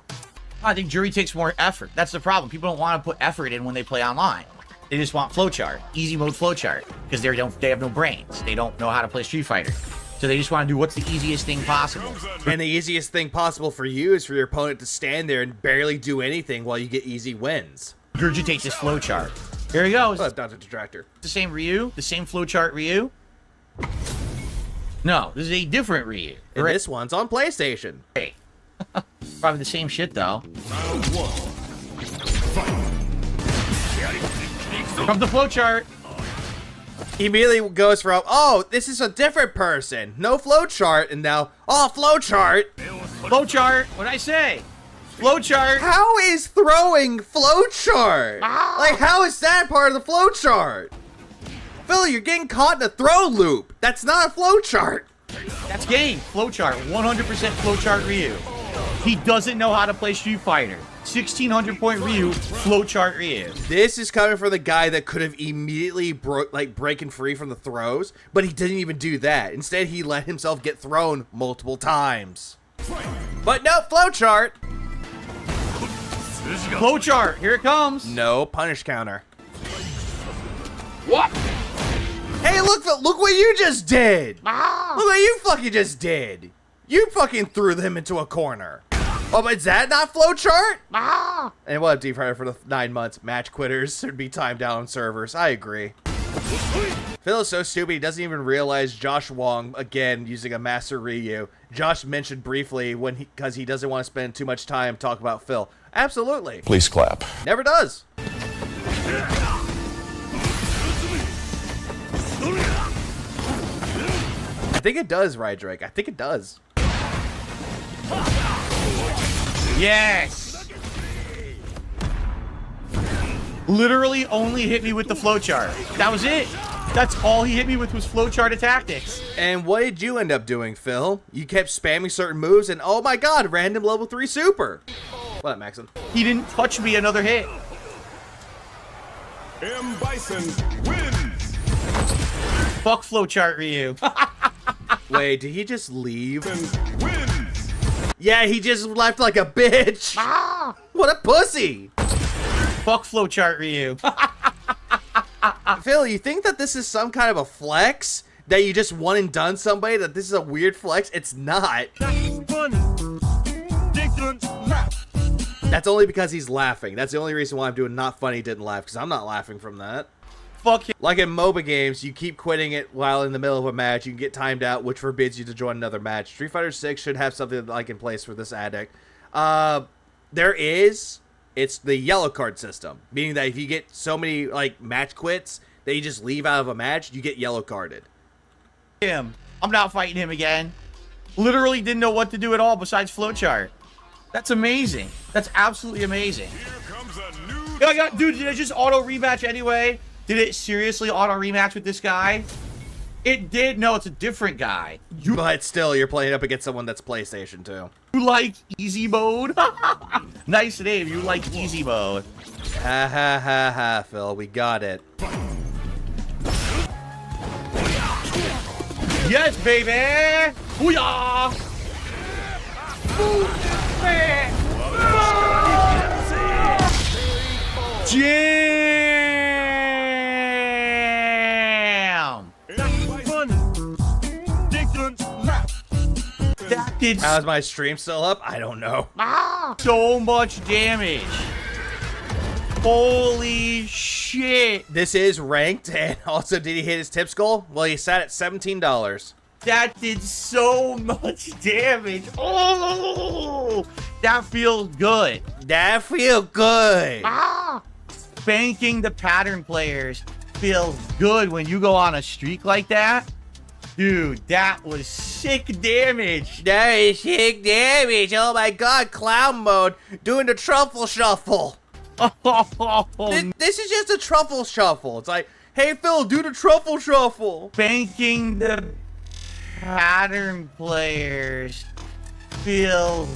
I think jury takes more effort. That's the problem. People don't want to put effort in when they play online. They just want flowchart, easy mode flowchart, because they have no brains. They don't know how to play Street Fighter. So they just want to do what's the easiest thing possible. And the easiest thing possible for you is for your opponent to stand there and barely do anything while you get easy wins. Regurgitate this flowchart. Here he goes. Oh, Dr. Detractor. The same Ryu, the same flowchart Ryu. No, this is a different Ryu. And this one's on PlayStation. Hey. Probably the same shit though. Here comes the flowchart. He immediately goes from, oh, this is a different person. No flowchart, and now, oh, flowchart. Flowchart. What'd I say? Flowchart. How is throwing flowchart? Like, how is that part of the flowchart? Phil, you're getting caught in a throw loop. That's not a flowchart. That's game. Flowchart. 100% flowchart Ryu. He doesn't know how to play Street Fighter. 1600 point Ryu, flowchart Ryu. This is coming from the guy that could have immediately breaking free from the throws, but he didn't even do that. Instead, he let himself get thrown multiple times. But no, flowchart. Flowchart. Here it comes. No, punish counter. What? Hey, look what you just did. Look what you fucking just did. You fucking threw them into a corner. Oh, but is that not flowchart? And we'll have Deep Fighter for the 9 months. Match quitters should be timed down on servers. I agree. Phil is so stupid he doesn't even realize Josh Wong, again, using a Master Ryu. Josh mentioned briefly because he doesn't want to spend too much time talking about Phil. Absolutely. Please clap. Never does. I think it does, right, Drake? I think it does. Yes. Literally only hit me with the flowchart. That was it. That's all he hit me with was flowchart tactics. And what did you end up doing, Phil? You kept spamming certain moves and, oh my god, random level 3 super. What up, Maxon? He didn't touch me another hit. M. Bison wins. Fuck flowchart Ryu. Wait, did he just leave? Wins. Yeah, he just left like a bitch. What a pussy. Fuck flowchart Ryu. Phil, you think that this is some kind of a flex? That you just one and done somebody? That this is a weird flex? It's not. That's only because he's laughing. That's the only reason why I'm doing not funny didn't laugh, because I'm not laughing from that. Fuck him. Like in MOBA games, you keep quitting it while in the middle of a match. You can get timed out, which forbids you to join another match. Street Fighter 6 should have something like in place for this addict. There is. It's the yellow card system, meaning that if you get so many like match quits that you just leave out of a match, you get yellow carded. Him. I'm not fighting him again. Literally didn't know what to do at all besides flowchart. That's amazing. That's absolutely amazing. Dude, did I just auto rematch anyway? Did it seriously auto rematch with this guy? It did. No, it's a different guy. But still, you're playing up against someone that's PlayStation 2. You like easy mode? Nice name. You like easy mode. Ha ha ha ha, Phil. We got it. Yes, baby! Booyah! Jam! That did How's my stream still up? I don't know. so much damage. Holy shit. This is ranked, and also did he hit his tips goal? Well, he sat at $17. That did so much damage. Oh, that feels good. That feel good. Spanking the pattern players feels good when you go on a streak like that. Dude, that was sick damage. That is sick damage. Oh my god, clown mode. Doing the truffle shuffle. This is just a truffle shuffle. It's like, hey Phil, do the truffle shuffle. Spanking the pattern players feels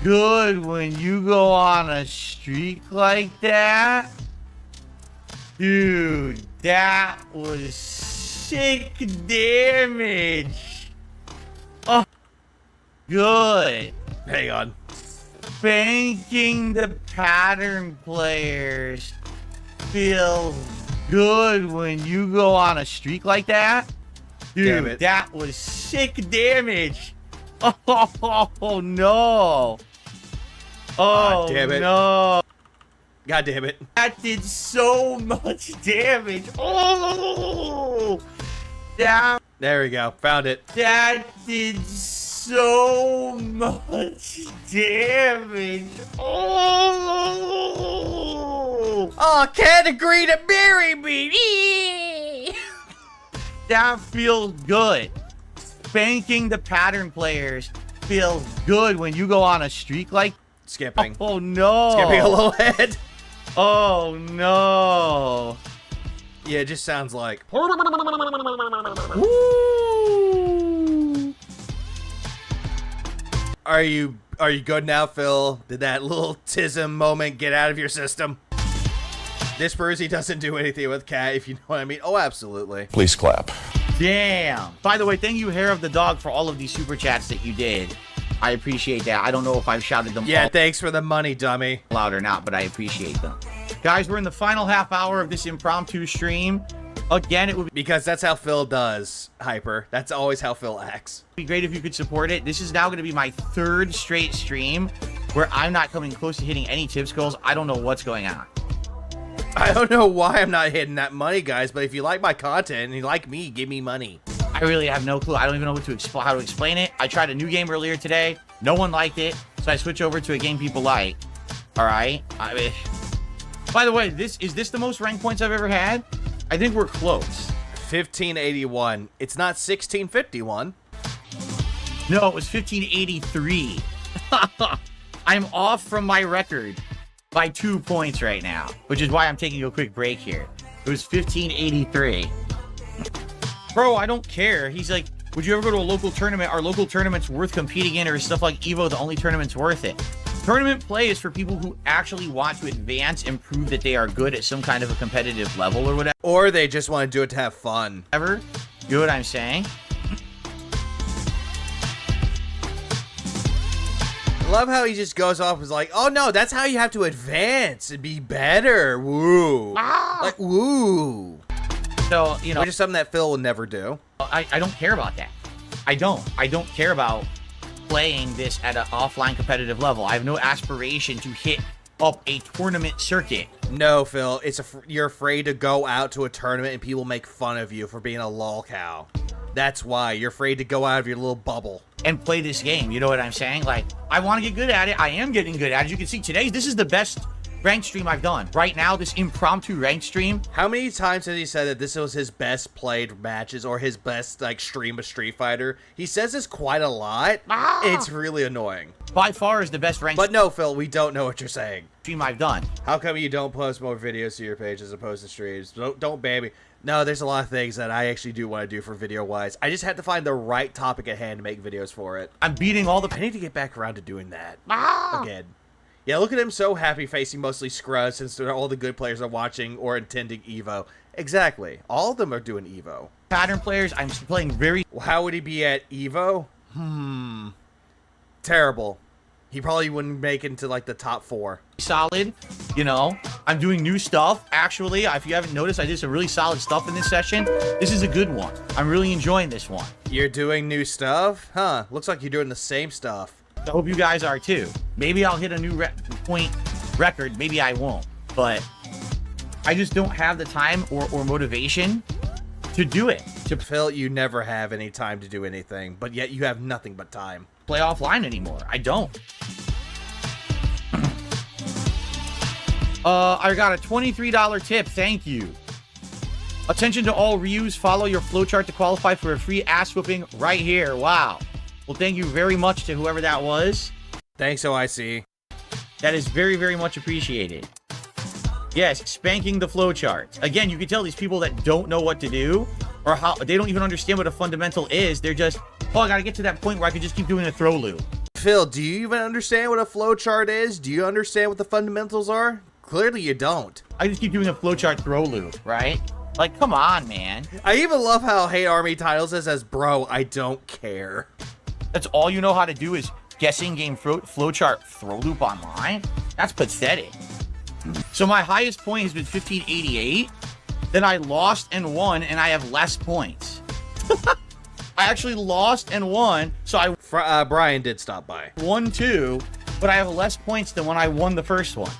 good when you go on a streak like that. Dude, that was sick damage. Oh, good. Hang on. Banking the pattern players feels good when you go on a streak like that. Damn Dude, it. that was sick damage. Oh, no. Oh, damn it. no. God damn it. That did so much damage. Oh, that There we go. Found it. did so much damage. Oh, Oh, can't agree to marry me. that feels good. Banking the pattern players feels good when you go on a streak like. Skipping. Oh no. Skipping a little head. Oh no. Yeah, it just sounds like. Woo. Are you good now, Phil? Did that little tism moment get out of your system? This Brucey doesn't do anything with Cat, if you know what I mean. Oh, absolutely. Please clap. Damn. By the way, thank you, Hair of the Dog, for all of these super chats that you did. I appreciate that. I don't know if I've shouted them Yeah, all thanks for the money, dummy. loud or not, but I appreciate them. Guys, we're in the final half hour of this impromptu stream. Again, it would Because that's how Phil does, Hyper. That's always how Phil acts. be great if you could support it. This is now going to be my third straight stream where I'm not coming close to hitting any tips goals. I don't know what's going on. I don't know why I'm not hitting that money, guys, but if you like my content and you like me, give me money. I really have no clue. I don't even know how to explain it. I tried a new game earlier today. No one liked it, so I switched over to a game people like. All right. By the way, is this the most rank points I've ever had? I think we're close. 1581. It's not 1651. No, it was 1583. I'm off from my record by 2 points right now, which is why I'm taking a quick break here. It was 1583. Bro, I don't care. He's like, would you ever go to a local tournament? Are local tournaments worth competing in, or is stuff like EVO the only tournament's worth it? Tournament play is for people who actually want to advance and prove that they are good at some kind of a competitive level or whatever. Or they just want to do it to have fun. You know what I'm saying? I love how he just goes off and is like, oh no, that's how you have to advance and be better. Woo. Like, woo. So, you know, Which is something that Phil will never do. I don't care about that. I don't care about playing this at an offline competitive level. I have no aspiration to hit up a tournament circuit. No, Phil, you're afraid to go out to a tournament and people make fun of you for being a lol cow. That's why you're afraid to go out of your little bubble and play this game. You know what I'm saying? Like, I want to get good at it. I am getting good at it. As you can see, this is the best ranked stream I've done. Right now, this impromptu ranked stream. How many times has he said that this was his best played matches or his best, like, stream of Street Fighter? He says this quite a lot. It's really annoying. By far is the best ranked But no, Phil, we don't know what you're saying. stream I've done. How come you don't post more videos to your page as opposed to streams? Don't ban me. No, there's a lot of things that I actually do want to do for video-wise. I just had to find the right topic at hand to make videos for it. I'm beating all the... I need to get back around to doing that again. Yeah, look at him so happy facing mostly scrubs since all the good players are watching or attending EVO. Exactly. All of them are doing EVO. pattern players. I'm playing very... Well, how would he be at EVO? Terrible. He probably wouldn't make it into, like, the top 4. solid, you know. I'm doing new stuff. Actually, if you haven't noticed, I did some really solid stuff in this session. This is a good one. I'm really enjoying this one. You're doing new stuff? Huh. Looks like you're doing the same stuff. I hope you guys are too. Maybe I'll hit a new point record. Maybe I won't. But I just don't have the time or motivation to do it. To Phil, you never have any time to do anything, but yet you have nothing but time. Play offline anymore. I don't. I got a $23 tip. Thank you. Attention to all Ryus. Follow your flowchart to qualify for a free ass whooping right here. Wow. Well, thank you very much to whoever that was. Thanks, OIC. That is very, very much appreciated. Yes, spanking the flowcharts. Again, you can tell these people that don't know what to do or how they don't even understand what a fundamental is. They're just, oh, I got to get to that point where I can just keep doing a throw loop. Phil, do you even understand what a flowchart is? Do you understand what the fundamentals are? Clearly you don't. I just keep doing a flowchart throw loop, right? Like, come on, man. I even love how Hey Army titles this as, bro, I don't care. That's all you know how to do is guessing game flowchart throw loop online? That's pathetic. So my highest point has been 1588. Then I lost and won, and I have less points. I actually lost and won, so I Brian did stop by. won 2, but I have less points than when I won the first one.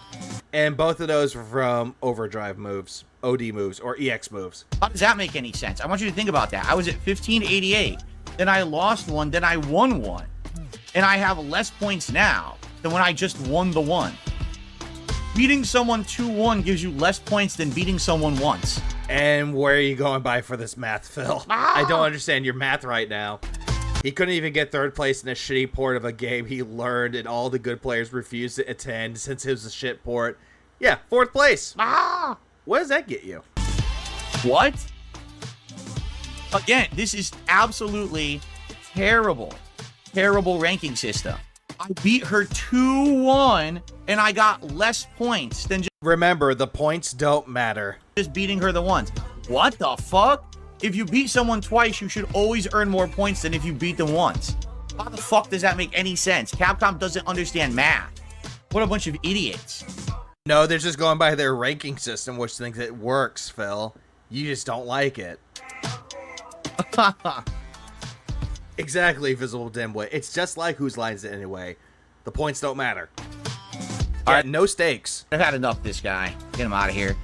And both of those were from overdrive moves, OD moves, or EX moves. How does that make any sense? I want you to think about that. I was at 1588, then I lost 1, then I won 1. And I have less points now than when I just won the 1. Beating someone 2-1 gives you less points than beating someone once. And where are you going by for this math, Phil? I don't understand your math right now. He couldn't even get third place in a shitty port of a game he learned and all the good players refused to attend since it was a shit port. Yeah, 4th place. What does that get you? What? Again, this is absolutely terrible. Terrible ranking system. I beat her 2-1 and I got less points than just Remember, the points don't matter. beating her the once. What the fuck? If you beat someone twice, you should always earn more points than if you beat them once. How the fuck does that make any sense? Capcom doesn't understand math. What a bunch of idiots. No, they're just going by their ranking system, which thinks it works, Phil. You just don't like it. Exactly, Visible Dimwit. It's just like Whose Line Is It Anyway? The points don't matter. Alright, no stakes. I've had enough of this guy. Get him out of here.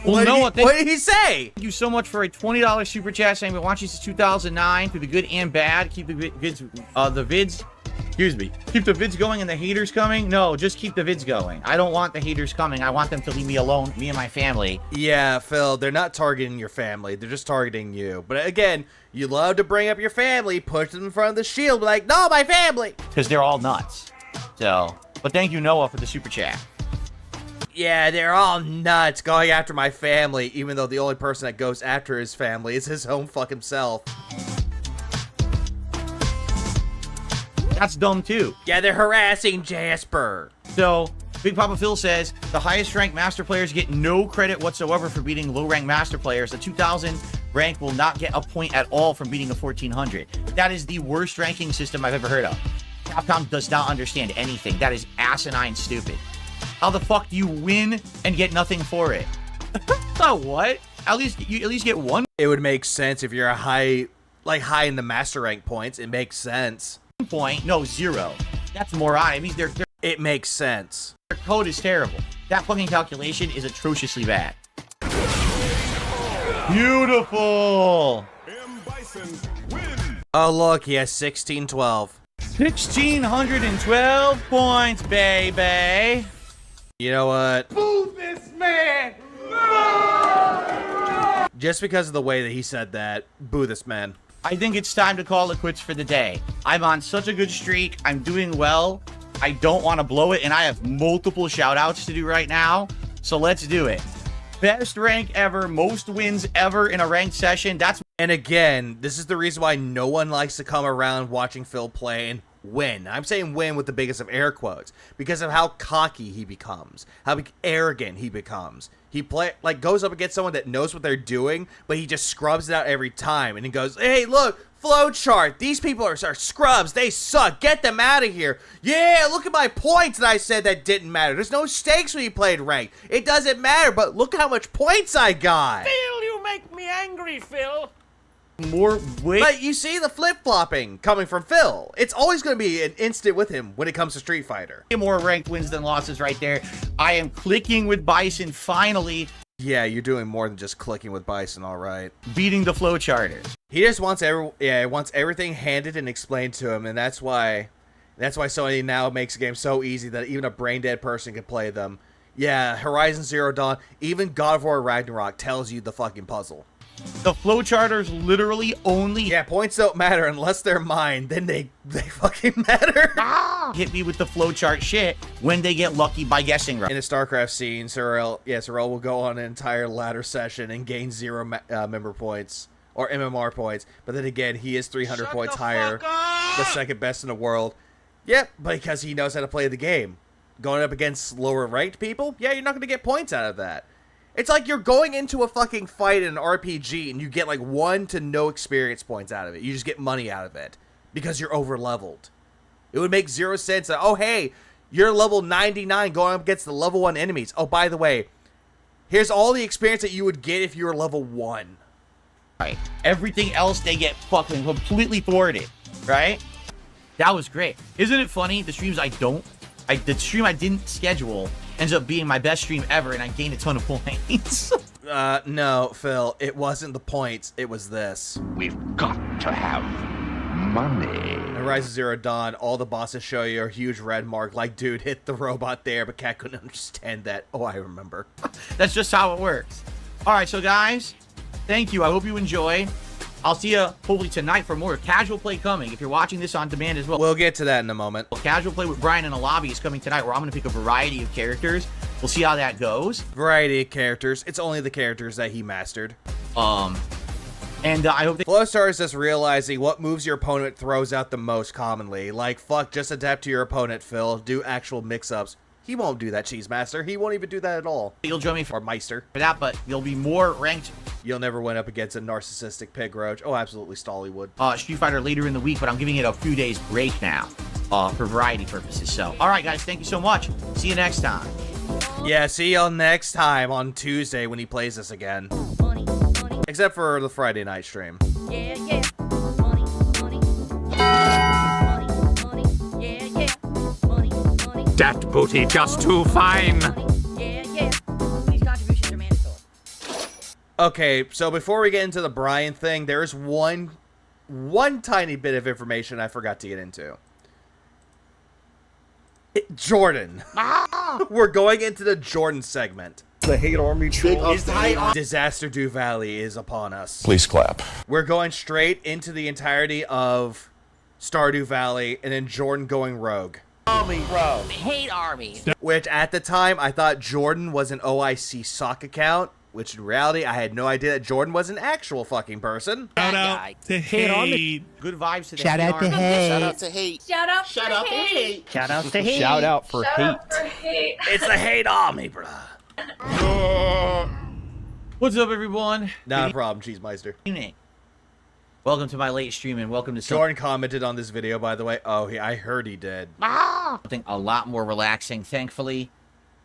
What did he say? Thank you so much for a $20 super chat saying we watch you since 2009 through the good and bad. Keep the vids, excuse me, keep the vids going and the haters coming. No, just keep the vids going. I don't want the haters coming. I want them to leave me alone, me and my family. Yeah, Phil, they're not targeting your family. They're just targeting you. But again, you love to bring up your family, push them in front of the shield, be like, no, my family. Because they're all nuts. So, but thank you, Noah, for the super chat. Yeah, they're all nuts going after my family, even though the only person that goes after his family is his own fucking self. That's dumb too. Yeah, they're harassing Jasper. So, Big Papa Phil says, the highest ranked master players get no credit whatsoever for beating low ranked master players. The 2000 rank will not get a point at all from beating a 1400. That is the worst ranking system I've ever heard of. Capcom does not understand anything. That is asinine stupid. How the fuck do you win and get nothing for it? What? At least get 1 It would make sense if you're a high in the master rank points. It makes sense. point. No, 0. That's moronic. It means it makes sense. Their code is terrible. That fucking calculation is atrociously bad. Beautiful. Oh look, he has 1612. 1612 points, baby. You know what? Boo this man! Just because of the way that he said that, boo this man. I think it's time to call it quits for the day. I'm on such a good streak. I'm doing well. I don't want to blow it, and I have multiple shout-outs to do right now. So let's do it. Best rank ever, most wins ever in a ranked session. And again, this is the reason why no one likes to come around watching Phil play and win. I'm saying win with the biggest of air quotes because of how cocky he becomes, how arrogant he becomes. He goes up against someone that knows what they're doing, but he just scrubs it out every time. And he goes, hey, look, flowchart. These people are scrubs. They suck. Get them out of here. Yeah, look at my points that I said that didn't matter. There's no stakes when you played ranked. It doesn't matter, but look how much points I got. Phil, you make me angry, Phil. But you see the flip-flopping coming from Phil. It's always going to be an instant with him when it comes to Street Fighter. More ranked wins than losses right there. I am clicking with Bison finally. Yeah, you're doing more than just clicking with Bison, all right. Beating the flowcharters. He just wants wants everything handed and explained to him, and that's why Sony now makes a game so easy that even a brain-dead person can play them. Yeah, Horizon Zero Dawn, even God of War Ragnarok tells you the fucking puzzle. The flowcharters literally only... Yeah, points don't matter unless they're mine. Then they fucking matter. Hit me with the flowchart shit when they get lucky by guessing right. In a StarCraft scene, Sorel will go on an entire ladder session and gain 0 member points. Or MMR points. But then again, he is 300 points higher. The second best in the world. Yep, because he knows how to play the game. Going up against lower ranked people, yeah, you're not going to get points out of that. It's like you're going into a fucking fight in an RPG and you get like 1 to no experience points out of it. You just get money out of it because you're over leveled. It would make 0 sense that, oh hey, you're level 99 going up against the level 1 enemies. Oh, by the way, here's all the experience that you would get if you were level 1. Right. Everything else they get fucking completely thwarted, right? That was great. Isn't it funny? The streams the stream I didn't schedule ends up being my best stream ever, and I gained a ton of points. No, Phil, it wasn't the points. It was this. We've got to have money. In Rise of Zero Dawn, all the bosses show you a huge red mark, like, dude, hit the robot there, but Cat couldn't understand that. Oh, I remember. That's just how it works. All right, so guys, thank you. I hope you enjoy. I'll see you hopefully tonight for more casual play coming. If you're watching this on demand as well. We'll get to that in a moment. Casual play with Brian in a lobby is coming tonight, where I'm going to pick a variety of characters. We'll see how that goes. Variety of characters. It's only the characters that he mastered. And I hope Flowstar is just realizing what moves your opponent throws out the most commonly. Like, fuck, just adapt to your opponent, Phil. Do actual mix-ups. He won't do that, Cheese Master. He won't even do that at all. You'll join me or Meister for that, but you'll be more ranked. You'll never win up against a narcissistic pig roach. Oh, absolutely, Stolly would. Street Fighter later in the week, but I'm giving it a few days break now for variety purposes. So, all right, guys, thank you so much. See you next time. Yeah, see y'all next time on Tuesday when he plays this again. Except for the Friday night stream. Yeah, yeah. Money, money. Money, money. Yeah, yeah. Money, money. That booty just too fine. Yeah, yeah. These contributions are mandatory. Okay, so before we get into the Brian thing, there's one tiny bit of information I forgot to get into. Jordan. We're going into the Jordan segment. The hate army troll. Disaster Du Valley is upon us. Please clap. We're going straight into the entirety of Stardew Valley and then Jordan going rogue. Hate army. Which at the time I thought Jordan was an OIC sock account, which in reality I had no idea that Jordan was an actual fucking person. Shout out to hate. Good vibes to the Shout hate out to army. hate. Shout out to hate. Shout out Shout out to hate. Shout out to hate. Shout out for hate. It's the hate army, bruh. What's up, everyone? Not a problem, Cheese Meister. Evening. Welcome to my late stream, and welcome to Jordan commented on this video, by the way. Oh, I heard he did. something a lot more relaxing, thankfully.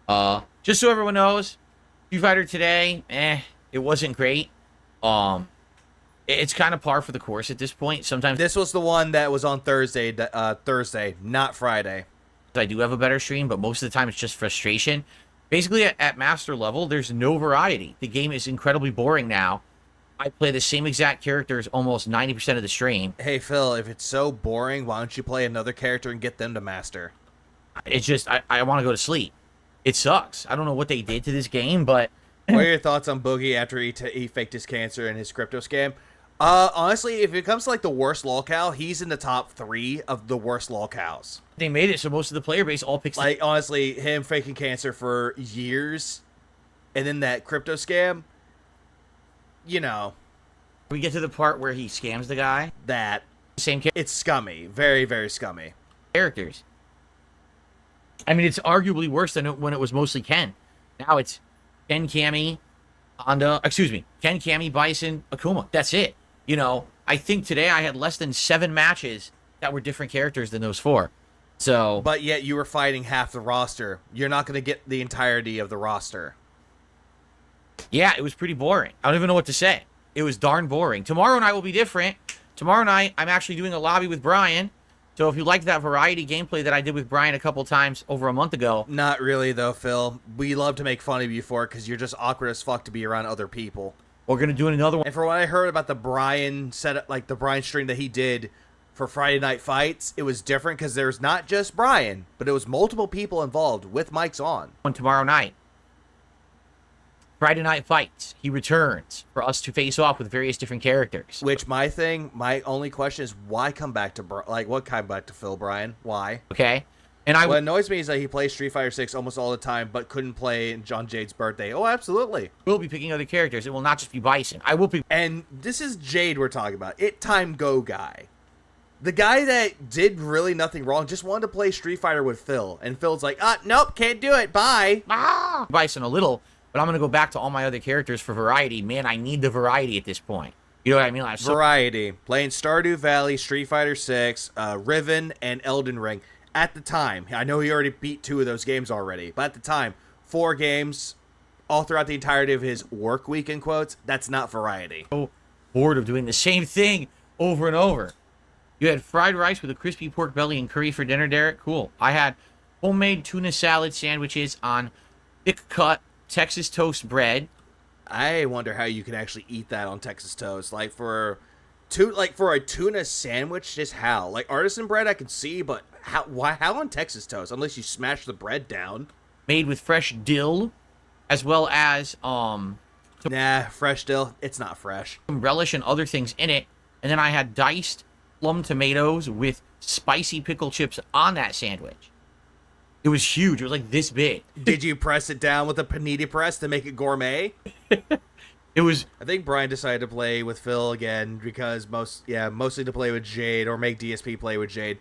Just so everyone knows, Street Fighter today, it wasn't great. It's kind of par for the course at this point. Sometimes This was the one that was on Thursday, not Friday. I do have a better stream, but most of the time it's just frustration. Basically, at master level, there's no variety. The game is incredibly boring now. I play the same exact characters almost 90% of the stream. Hey, Phil, if it's so boring, why don't you play another character and get them to master? It's just, I want to go to sleep. It sucks. I don't know what they did to this game, but... What are your thoughts on Boogie after he faked his cancer and his crypto scam? Honestly, if it comes to, like, the worst lolcow, he's in the top 3 of the worst lolcows. They made it so most of the player base all picks... Like, honestly, him faking cancer for years, and then that crypto scam, you know... We get to the part where he scams the guy. That. Same It's scummy. Very, very scummy. characters. I mean, it's arguably worse than when it was mostly Ken. Now it's Ken, Cammy, Honda... Excuse me. Ken, Cammy, Bison, Akuma. That's it. You know, I think today I had less than 7 matches that were different characters than those 4. So... But yet you were fighting half the roster. You're not going to get the entirety of the roster. Yeah, it was pretty boring. I don't even know what to say. It was darn boring. Tomorrow night will be different. Tomorrow night, I'm actually doing a lobby with Brian. So if you liked that variety gameplay that I did with Brian a couple times over a month ago... Not really, though, Phil. We love to make fun of you for it because you're just awkward as fuck to be around other people. We're going to do another one. And for what I heard about the Brian setup, like the Brian stream that he did for Friday Night Fights, it was different because there's not just Brian, but it was multiple people involved with mics on. Tomorrow night. Friday Night Fights. He returns for us to face off with various different characters. Which my only question is, why come back to what come back to Phil Bryan? Why? Okay. And what annoys me is that he plays Street Fighter 6 almost all the time, but couldn't play on Jade's birthday. Oh, absolutely. We'll be picking other characters. It will not just be Bison. I will be. And this is Jade we're talking about. It Time Go guy. The guy that did really nothing wrong just wanted to play Street Fighter with Phil, and Phil's like, nope, can't do it, bye. Bison a little, but I'm gonna go back to all my other characters for variety. Man, I need the variety at this point. You know what I mean? Like, Variety. Playing Stardew Valley, Street Fighter 6, Riven, and Elden Ring. At the time, I know he already beat 2 of those games already, but at the time, 4 games, all throughout the entirety of his work week, in quotes, that's not variety. so bored of doing the same thing over and over. You had fried rice with a crispy pork belly and curry for dinner, Derek? Cool. I had homemade tuna salad sandwiches on thick-cut Texas toast bread. I wonder how you can actually eat that on Texas toast. Like for a tuna sandwich, just how? Like artisan bread I can see, but how on Texas toast? Unless you smash the bread down. Made with fresh dill, as well as Nah, fresh dill. It's not fresh. some relish and other things in it. And then I had diced plum tomatoes with spicy pickle chips on that sandwich. It was huge. It was like this big. Did you press it down with a panini press to make it gourmet? It was I think Brian decided to play with Phil again because mostly to play with Jade or make DSP play with Jade.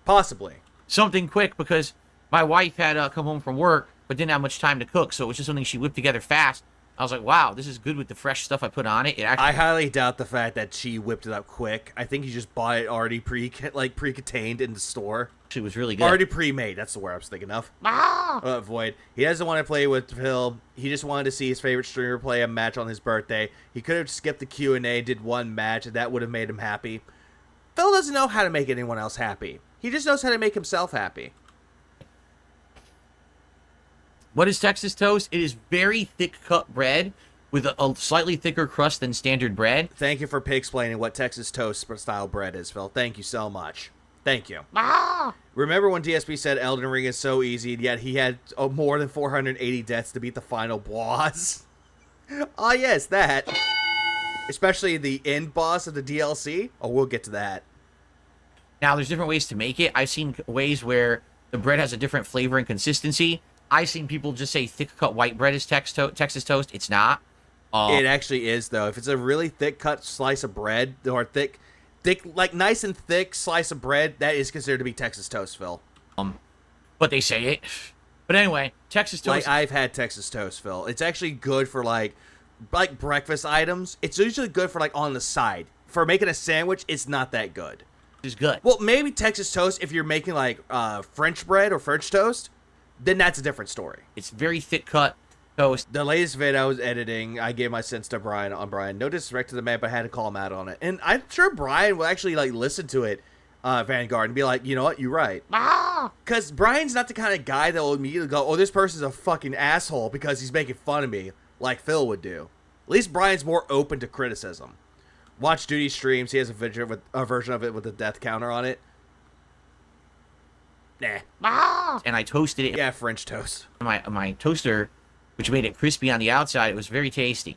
Possibly. something quick because my wife had come home from work but didn't have much time to cook, so it was just something she whipped together fast. I was like, wow, this is good with the fresh stuff I put on it. I highly doubt the fact that she whipped it up quick. I think you just bought it already pre-contained in the store. It was really good. Already pre-made. That's the word I was thinking of. Void. He doesn't want to play with Phil. He just wanted to see his favorite streamer play a match on his birthday. He could have skipped the Q&A, did one match, and that would have made him happy. Phil doesn't know how to make anyone else happy. He just knows how to make himself happy. What is Texas toast? It is very thick cut bread with a slightly thicker crust than standard bread. Thank you for explaining what Texas toast style bread is, Phil. Thank you so much. Thank you. Remember when DSP said Elden Ring is so easy, yet he had more than 480 deaths to beat the final boss? Oh, yes, that. Especially the end boss of the DLC. Oh, we'll get to that. Now, there's different ways to make it. I've seen ways where the bread has a different flavor and consistency. I've seen people just say thick-cut white bread is Texas toast. It's not. It actually is, though. If it's a really thick-cut slice of bread, or thick, like nice and thick slice of bread, that is considered to be Texas toast, Phil. But they say it. But anyway, Texas toast. Like, I've had Texas toast, Phil. It's actually good for, like breakfast items. It's usually good for, like, on the side. For making a sandwich, it's not that good. It's good. Well, maybe Texas toast if you're making, like, French bread or French toast. Then that's a different story. It's very thick cut toast. The latest vid I was editing, I gave my sense to Brian on Brian. No disrespect to the man, but I had to call him out on it. And I'm sure Brian will actually like listen to it, Vanguard, and be like, you know what, you're right. Because Brian's not the kind of guy that will immediately go, oh, this person's a fucking asshole because he's making fun of me, like Phil would do. At least Brian's more open to criticism. Watch Duty streams. He has a version of it with a death counter on it. Nah. And I toasted it. Yeah, French toast. My toaster, which made it crispy on the outside. It was very tasty.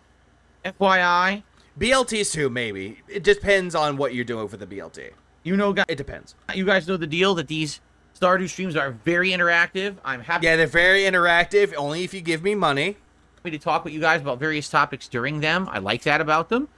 FYI. BLTs too, maybe. It depends on what you're doing for the BLT. You know, guys. It depends. You guys know the deal that these Stardew streams are very interactive. I'm happy. Yeah, they're very interactive, only if you give me money. To talk with you guys about various topics during them. I like that about them.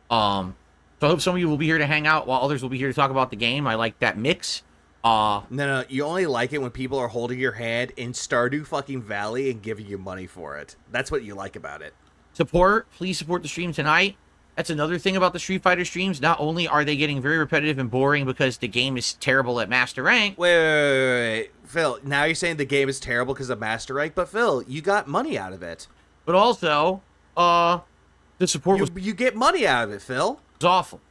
So I hope some of you will be here to hang out while others will be here to talk about the game. I like that mix. No, you only like it when people are holding your hand in Stardew fucking Valley and giving you money for it. That's what you like about it. Please support the stream tonight. That's another thing about the Street Fighter streams. Not only are they getting very repetitive and boring because the game is terrible at Master Rank. Wait. Phil, now you're saying the game is terrible because of Master Rank, but Phil, you got money out of it. But also, the support you get money out of it, Phil. was awful.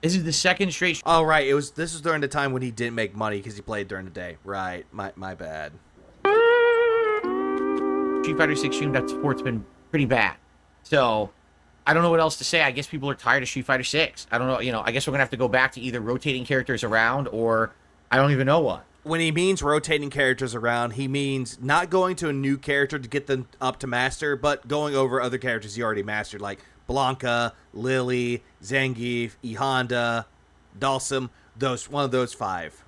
This is the second straight. Oh right, this was during the time when he didn't make money because he played during the day. Right, my bad. Street Fighter 6 stream that support's been pretty bad. So I don't know what else to say. I guess people are tired of Street Fighter 6. I don't know. I guess we're gonna have to go back to either rotating characters around or I don't even know what. When he means rotating characters around, he means not going to a new character to get them up to master, but going over other characters you already mastered, like Blanca, Lily, Zangief, E Honda, Dhalsim, one of those 5.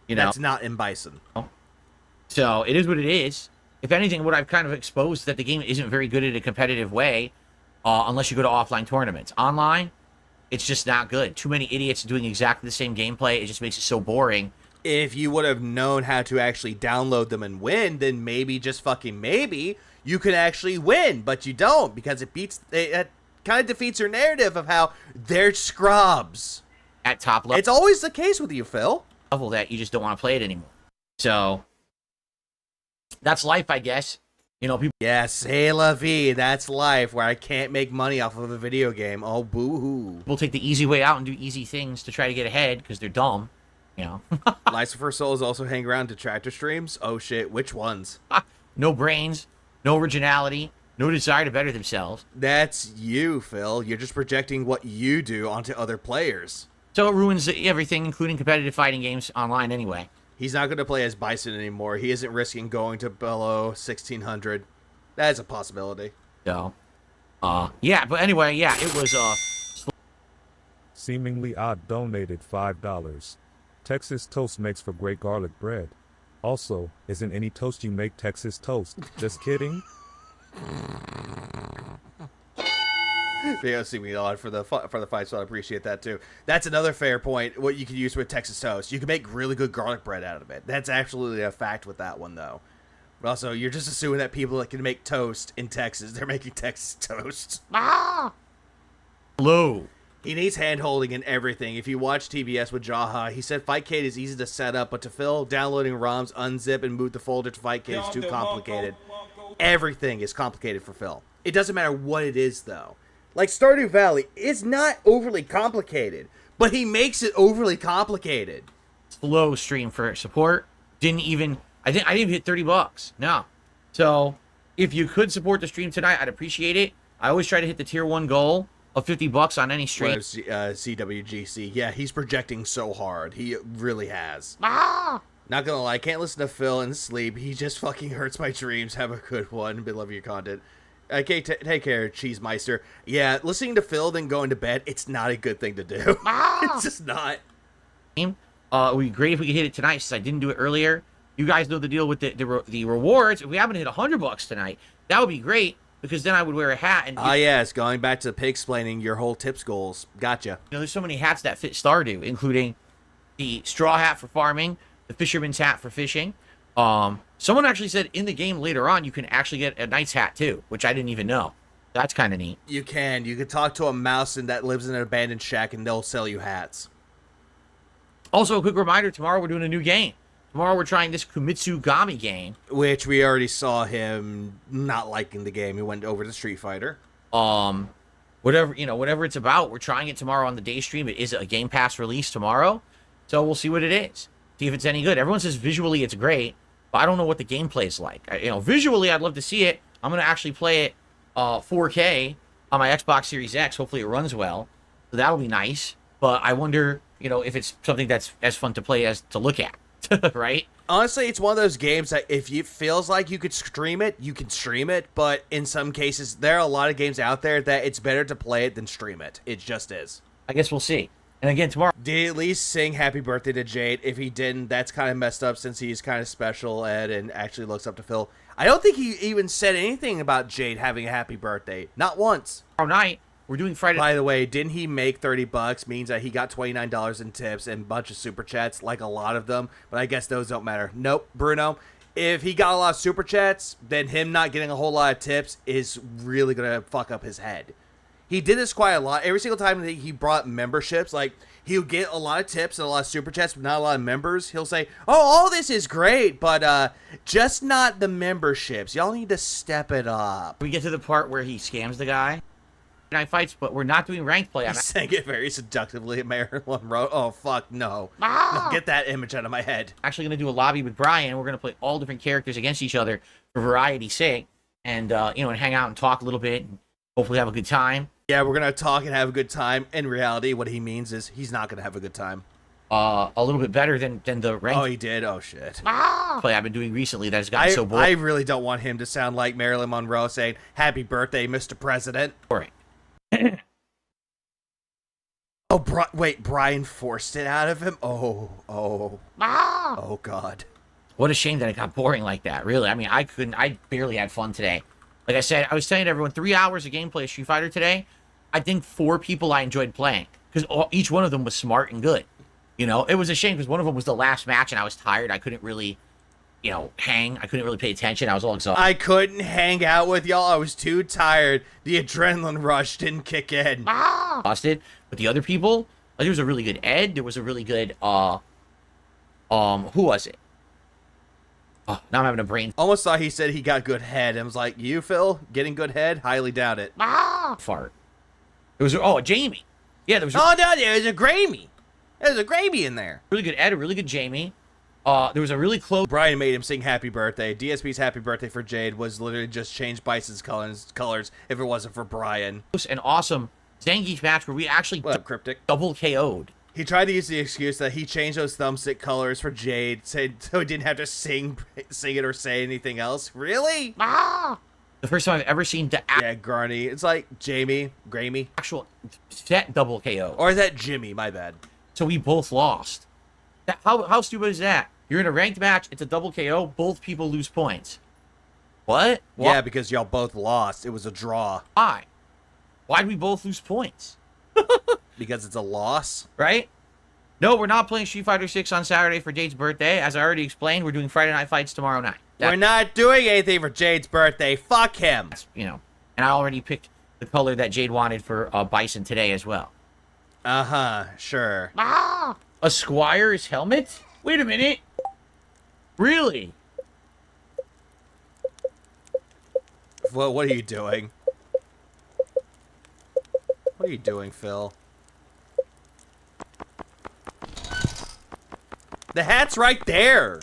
That's not in Bison. So it is what it is. If anything, what I've kind of exposed is that the game isn't very good at a competitive way, unless you go to offline tournaments. Online, It's just not good. Too many idiots doing exactly the same gameplay. It just makes it so boring. If you would have known how to actually download them and win, then maybe, just fucking maybe, you could actually win. But you don't, because it kind of defeats your narrative of how they're scrubs. At top level. It's always the case with you, Phil. Level that you just don't want to play it anymore. So that's life, I guess. You know, people. Yeah, c'est la vie. That's life, where I can't make money off of a video game. Oh, boo-hoo. People take the easy way out and do easy things to try to get ahead because they're dumb. You know. Lucifer Souls also hang around detractor streams. Oh shit, which ones? No brains, no originality, no desire to better themselves. That's you, Phil. You're just projecting what you do onto other players. So it ruins everything, including competitive fighting games online anyway. He's not going to play as Bison anymore. He isn't risking going to below 1600. That is a possibility. So, yeah, but anyway, yeah, it was, Seemingly Odd donated $5. Texas toast makes for great garlic bread. Also, isn't any toast you make Texas toast? Just kidding? VOC me on for the fight, so I appreciate that too. That's another fair point. What you can use with Texas toast, you can make really good garlic bread out of it. That's absolutely a fact with that one, though. But also, you're just assuming that people that can make toast in Texas, they're making Texas toast. Hello. He needs hand-holding and everything. If you watch TBS with Jaha, he said Fightcade is easy to set up, but to Phil, downloading ROMs, unzip, and move the folder to Fightcade is too complicated. Everything is complicated for Phil. It doesn't matter what it is, though. Like Stardew Valley, it's not overly complicated, but he makes it overly complicated. Slow stream for support. I didn't even hit $30. No. So, if you could support the stream tonight, I'd appreciate it. I always try to hit the tier 1 goal of $50 on any stream. CWGC. Yeah, he's projecting so hard. He really has. Not gonna lie, I can't listen to Phil and sleep. He just fucking hurts my dreams. Have a good one. Love your content. Okay, take care, Cheesemeister. Yeah, listening to Phil then going to bed, it's not a good thing to do. It's just not. It would be great if we could hit it tonight, since I didn't do it earlier. You guys know the deal with the rewards. If we happen to hit $100 tonight, that would be great, because then I would wear a hat. And yes, going back to pig-splaining your whole tips goals. Gotcha. You know, there's so many hats that fit Stardew, including the straw hat for farming, the fisherman's hat for fishing. Someone actually said in the game later on you can actually get a knight's hat too, which I didn't even know. That's kind of neat. You can talk to a mouse that lives in an abandoned shack and they'll sell you hats. Also, a quick reminder, tomorrow we're doing a new game. Tomorrow we're trying this Kumitsugami game, which we already saw him not liking the game. He went over to Street Fighter. Whatever it's about, we're trying it tomorrow on the day stream. It is a Game Pass release tomorrow, so we'll see what it is. See if it's any good. Everyone says visually it's great, but I don't know what the gameplay is like. Visually I'd love to see it. I'm gonna actually play it 4K on my Xbox Series X. Hopefully it runs well, so that'll be nice. But I wonder, if it's something that's as fun to play as to look at, right? Honestly, it's one of those games that if it feels like you could stream it, you can stream it. But in some cases, there are a lot of games out there that it's better to play it than stream it. It just is. I guess we'll see. And again, tomorrow. Did he at least sing happy birthday to Jade? If he didn't, that's kind of messed up, since he's kind of special ed and actually looks up to Phil. I don't think he even said anything about Jade having a happy birthday. Not once. Tomorrow night, we're doing Friday. By the way, didn't he make $30? Means that he got $29 in tips and a bunch of super chats, like a lot of them. But I guess those don't matter. Nope, Bruno. If he got a lot of super chats, then him not getting a whole lot of tips is really going to fuck up his head. He did this quite a lot. Every single time that he brought memberships, like, he'll get a lot of tips and a lot of super chats, but not a lot of members. He'll say, oh, all this is great, but just not the memberships. Y'all need to step it up. We get to the part where he scams the guy. Night fights, but we're not doing ranked play. He's saying it very seductively at Marilyn Monroe. Oh, fuck, no. No, get that image out of my head. Actually going to do a lobby with Brian. We're going to play all different characters against each other for variety's sake. And, and hang out and talk a little bit and hopefully have a good time. Yeah, we're going to talk and have a good time. In reality, what he means is he's not going to have a good time. A little bit better than the ranked. Oh, he did? Oh, shit. Play I've been doing recently that's gotten so boring. I really don't want him to sound like Marilyn Monroe saying, happy birthday, Mr. President. Boring. Oh, wait, Brian forced it out of him? Oh, God. What a shame that it got boring like that, really. I mean, I barely had fun today. Like I said, I was telling everyone, 3 hours of gameplay of Street Fighter today. I think 4 people I enjoyed playing. because each one of them was smart and good. You know, it was a shame because one of them was the last match and I was tired. I couldn't really, hang. I couldn't really pay attention. I was all exhausted. I couldn't hang out with y'all. I was too tired. The adrenaline rush didn't kick in. Exhausted. But the other people, like, there was a really good Ed. There was a really good, who was it? Oh, now I'm having a brain Almost thought he said he got good head. I was like, you, Phil? Getting good head? Highly doubt it. fart. It was, Jamie. Yeah, there was Oh, no, there was a Grammy. There's a Grammy in there. really good Ed, a really good Jamie. There was a really close. Brian made him sing happy birthday. DSP's happy birthday for Jade was literally just change Bison's colors if it wasn't for Brian. An awesome Zangief match where we actually What up, Cryptic? double KO'd. He tried to use the excuse that he changed those thumbstick colors for Jade so he didn't have to sing it or say anything else. Really? The first time I've ever seen the Yeah, Garney. It's like Jamie, Grammy. actual set double KO. Or is that Jimmy? My bad. So we both lost. How stupid is that? You're in a ranked match, it's a double KO, both people lose points. What? Yeah, because y'all both lost. It was a draw. Why? Why'd we both lose points? Because it's a loss? Right? No, we're not playing Street Fighter 6 on Saturday for Jade's birthday. As I already explained, we're doing Friday Night Fights tomorrow night. We're not doing anything for Jade's birthday. Fuck him. And I already picked the color that Jade wanted for Bison today as well. Uh-huh, sure. A Squire's helmet? Wait a minute. Really? What are you doing? What are you doing, Phil? The hat's right there.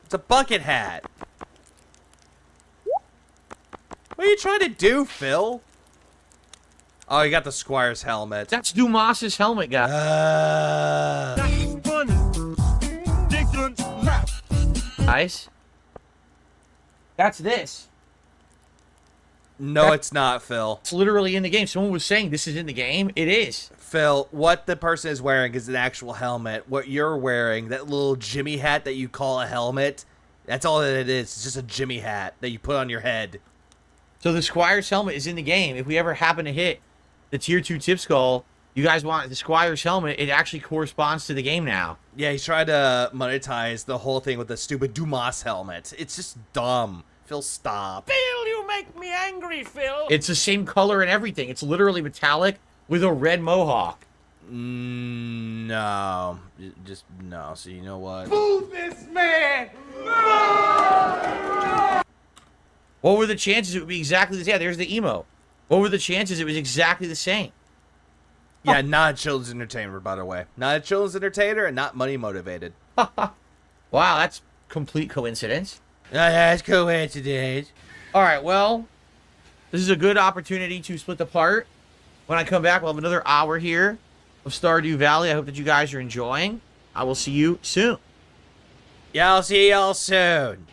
It's a bucket hat. What are you trying to do, Phil? Oh, you got the Squire's helmet. That's Dumas's helmet, guy. Guys. That's this. No, it's not, Phil. It's literally in the game. Someone was saying this is in the game. It is. Phil, what the person is wearing is an actual helmet. What you're wearing, that little Jimmy hat that you call a helmet, that's all that it is. It's just a Jimmy hat that you put on your head. So the Squire's helmet is in the game. If we ever happen to hit the Tier 2 Tip Skull, you guys want the Squire's helmet, it actually corresponds to the game now. Yeah, he's trying to monetize the whole thing with the stupid Dumas helmet. It's just dumb. Phil, stop. Phil, you make me angry, Phil. It's the same color and everything. It's literally metallic with a red mohawk. No. Just no. So you know what? Move this man. What were the chances it would be exactly the same? Yeah, there's the emo. What were the chances it was exactly the same? Yeah, not a children's entertainer, by the way. Not a children's entertainer and not money motivated. Wow, that's complete coincidence. That's coincidence. All right, well, this is a good opportunity to split apart. When I come back, we'll have another hour here of Stardew Valley. I hope that you guys are enjoying. I will see you soon. Yeah, I'll see y'all soon.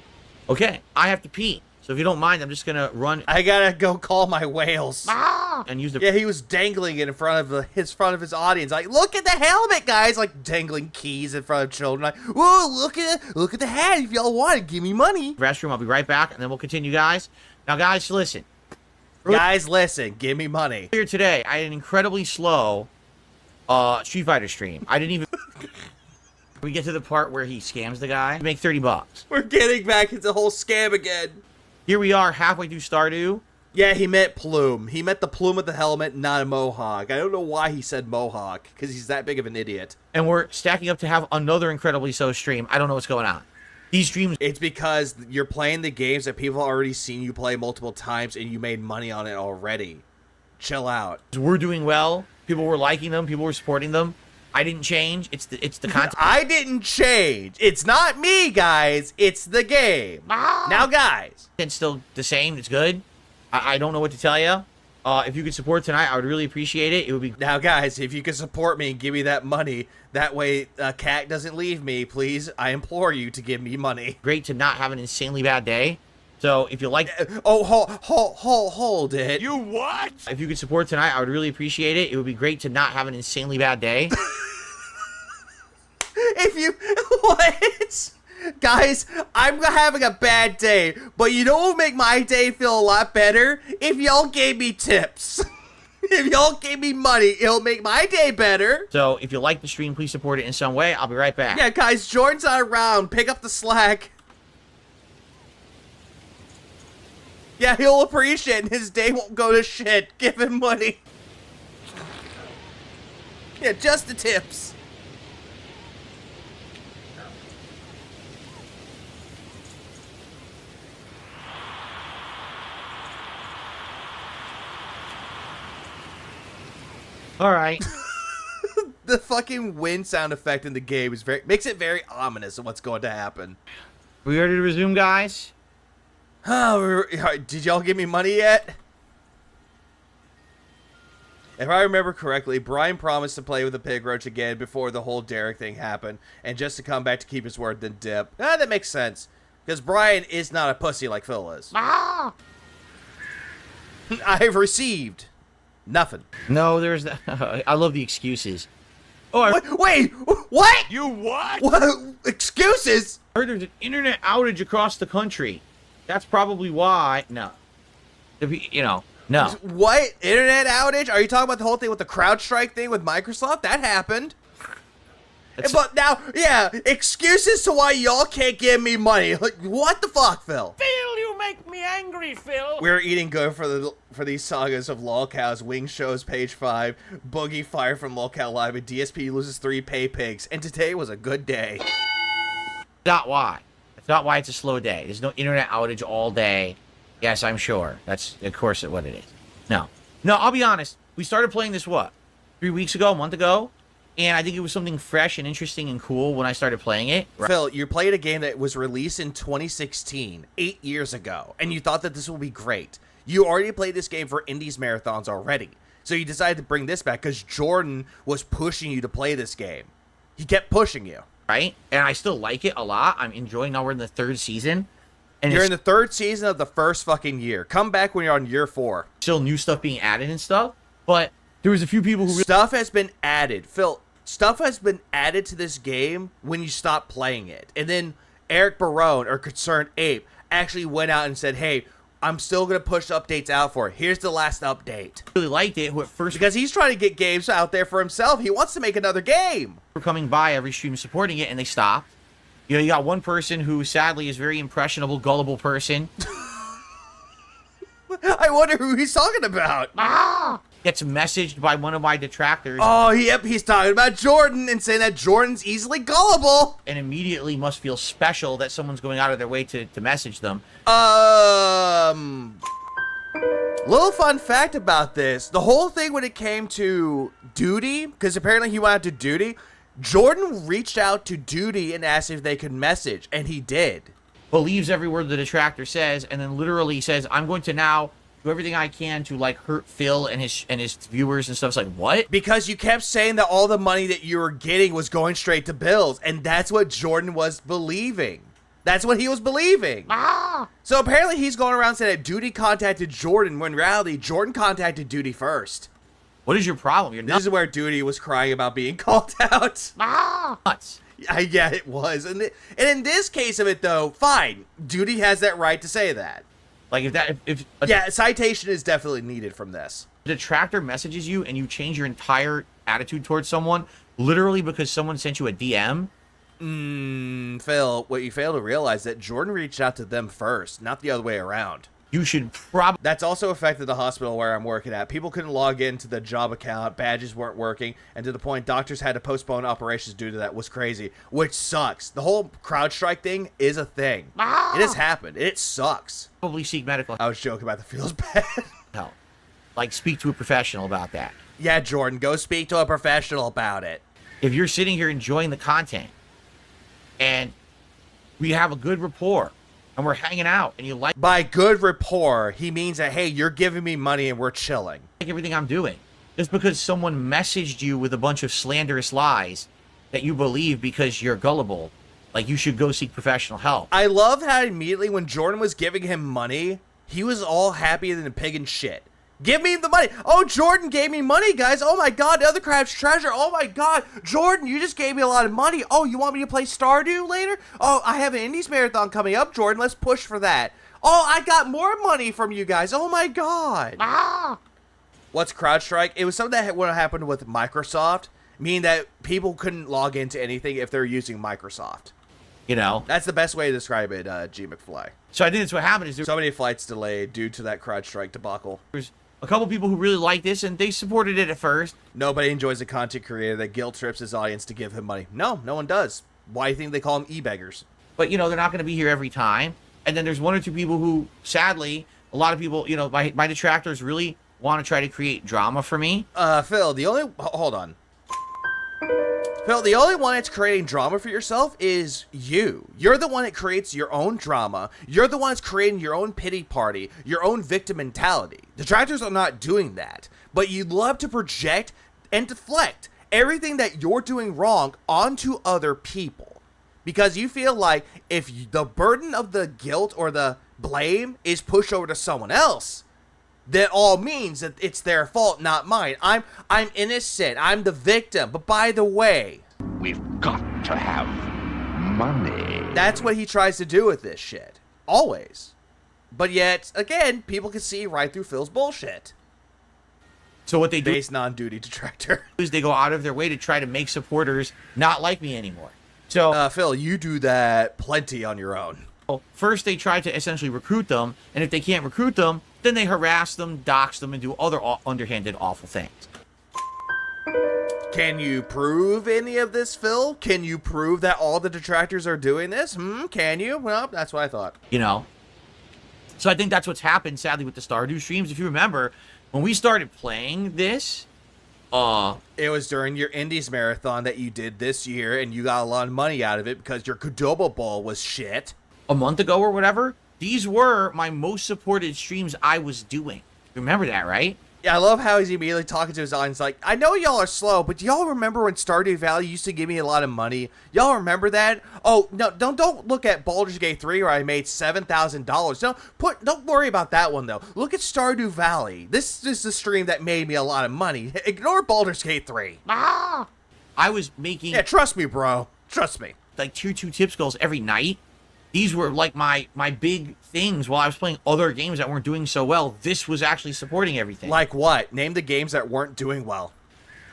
Okay, I have to pee. So if you don't mind, I'm just going to run I gotta go call my whales. and use the... Yeah, he was dangling it in front of his audience. Like, look at the helmet, guys! Like dangling keys in front of children. Like, whoa, look at the hat. If y'all want it, give me money. restroom. I'll be right back, and then we'll continue, guys. Now, guys, listen. Guys, listen, give me money. Earlier today, I had an incredibly slow Street Fighter stream. I didn't even... We get to the part where he scams the guy. Make $30. We're getting back into the whole scam again. Here we are, halfway through Stardew. Yeah, he meant plume. He meant the plume of the helmet, not a mohawk. I don't know why he said mohawk, because he's that big of an idiot. And we're stacking up to have another incredibly slow stream. I don't know what's going on. These streams... It's because you're playing the games that people have already seen you play multiple times, and you made money on it already. Chill out. We're doing well. People were liking them. People were supporting them. I didn't change. It's the content. I didn't change. It's not me, guys. It's the game. Now, guys. It's still the same. It's good. I don't know what to tell you. If you could support tonight, I would really appreciate it. It would be... Now, guys, if you could support me and give me that money, that way Cat doesn't leave me, please. I implore you to give me money. Great to not have an insanely bad day. So if you like... Oh, hold it. You what? If you could support tonight, I would really appreciate it. It would be great to not have an insanely bad day. If you... What? Guys, I'm having a bad day, but you know what would make my day feel a lot better? If y'all gave me tips. If y'all gave me money, it'll make my day better. So if you like the stream, please support it in some way. I'll be right back. Yeah, guys, Jordan's not around. Pick up the slack. Yeah, he'll appreciate it, and his day won't go to shit. Give him money. Yeah, just the tips. All right. The fucking wind sound effect in the game is makes it very ominous of what's going to happen. We ready to resume, guys? Oh, did y'all give me money yet? If I remember correctly, Brian promised to play with the pig roach again before the whole Derek thing happened, and just to come back to keep his word, then dip. That makes sense, because Brian is not a pussy like Phil is. Ah! I have received nothing. No, there's. I love the excuses. Oh, Wait, what? You what? What? Excuses? I heard there's an internet outage across the country. That's probably why. No. No. What? Internet outage? Are you talking about the whole thing with the CrowdStrike thing with Microsoft? That happened. But now, yeah, excuses to why y'all can't give me money. Like, what the fuck, Phil? Phil, you make me angry, Phil. We're eating good for these sagas of LolCows, Wing Shows, page 5, Boogie fired from LolCow Live, and DSP loses 3 pay pigs, and today was a good day. Not why. That's not why it's a slow day. There's no internet outage all day. Yes, I'm sure. That's, of course, what it is. No, I'll be honest. We started playing this, 3 weeks ago, a month ago? And I think it was something fresh and interesting and cool when I started playing it. Phil, you played a game that was released in 2016, 8 years ago, and you thought that this would be great. You already played this game for Indies marathons already. So you decided to bring this back because Jordan was pushing you to play this game. He kept pushing you. Right? And I still like it a lot. I'm enjoying. Now we're in the 3rd season. And you're in the 3rd season of the first fucking year. Come back when you're on year 4. Still new stuff being added and stuff. But there was a few people who... Stuff has been added. Phil... Stuff has been added to this game when you stop playing it. And then Eric Barone, or Concerned Ape, actually went out and said, hey, I'm still going to push updates out for it. Here's the last update. Really liked it at first. Because he's trying to get games out there for himself. He wants to make another game. We're coming by every stream supporting it, and they stopped. You know, you got one person who sadly is a very impressionable, gullible person. I wonder who he's talking about. Gets messaged by one of my detractors. Oh, yep, he's talking about Jordan and saying that Jordan's easily gullible. And immediately must feel special that someone's going out of their way to message them. Little fun fact about this. The whole thing when it came to Duty, because apparently he went out to Duty, Jordan reached out to Duty and asked if they could message, and he did. Believes every word the detractor says, and then literally says, I'm going to now... do everything I can to like hurt Phil and his viewers and stuff. It's like, what? Because you kept saying that all the money that you were getting was going straight to bills, and that's what Jordan was believing. That's what he was believing. So apparently he's going around saying that Duty contacted Jordan, when in reality Jordan contacted Duty first. What is your problem? You're This is where Duty was crying about being called out. nuts. Yeah, it was. And in this case of it though, fine. Duty has that right to say that. Like if yeah, citation is definitely needed from this. a detractor messages you and you change your entire attitude towards someone literally because someone sent you a DM. Phil, what you fail to realize that Jordan reached out to them first, not the other way around. You should probably... That's also affected the hospital where I'm working at. People couldn't log into the job account, badges weren't working, and to the point doctors had to postpone operations due to that. Was crazy, which sucks. The whole CrowdStrike thing is a thing. It has happened. It sucks. Probably seek medical I was joking about the feels bad. help. Like, speak to a professional about that. Yeah, Jordan, go speak to a professional about it. If you're sitting here enjoying the content and we have a good rapport and we're hanging out and you like By good rapport, he means that, hey, you're giving me money and we're chilling. everything I'm doing, just because someone messaged you with a bunch of slanderous lies that you believe because you're gullible, like you should go seek professional help. I love how immediately when Jordan was giving him money, he was all happy than a pig in shit. Give me the money. Oh, Jordan gave me money, guys. Oh my god, the other crab's treasure. Oh my god, Jordan, you just gave me a lot of money. Oh, you want me to play Stardew later? Oh, I have an Indies marathon coming up, Jordan. Let's push for that. Oh, I got more money from you guys. Oh my god. What's CrowdStrike? It was something that would have happened with Microsoft, meaning that people couldn't log into anything if they're using Microsoft. You know? That's the best way to describe it, G. McFly. So I think that's what happened is So many flights delayed due to that CrowdStrike debacle. there's a couple people who really liked this, and they supported it at first. Nobody enjoys a content creator that guilt trips his audience to give him money. No one does. Why do you think they call them e-beggars? But, you know, they're not going to be here every time. And then there's one or two people who, sadly, a lot of people, you know, my detractors really want to try to create drama for me. Phil, hold on. Phil, the only one that's creating drama for yourself is you. You're the one that creates your own drama. You're the one that's creating your own pity party, your own victim mentality. Detractors are not doing that. But you love to project and deflect everything that you're doing wrong onto other people. Because you feel like if the burden of the guilt or the blame is pushed over to someone else, that all means that it's their fault, not mine. I'm innocent. I'm the victim. But by the way, We've got to have money. that's what he tries to do with this shit. Always. But yet, again, people can see right through Phil's bullshit. So what they do Base non-duty detractor. is they go out of their way to try to make supporters not like me anymore. So Phil, you do that plenty on your own. first they try to essentially recruit them, and if they can't recruit them, then they harass them, dox them, and do other underhanded, awful things. Can you prove any of this, Phil? Can you prove that all the detractors are doing this? Can you? Well, that's what I thought. You know? So I think that's what's happened, sadly, with the Stardew streams. If you remember, when we started playing this, It was during your Indies marathon that you did this year, and you got a lot of money out of it because your Qdoba Bowl was shit. a month ago or whatever, these were my most supported streams I was doing. Remember that, right? Yeah, I love how he's immediately talking to his audience like, I know y'all are slow, but y'all remember when Stardew Valley used to give me a lot of money? Y'all remember that? Oh, no, don't look at Baldur's Gate 3 where I made $7,000. Don't worry about that one, though. Look at Stardew Valley. This is the stream that made me a lot of money. Ignore Baldur's Gate 3. I was making Yeah, trust me, bro. Trust me. like tier 2 tips goals every night. These were like my big things while I was playing other games that weren't doing so well. This was actually supporting everything. Like what? Name the games that weren't doing well.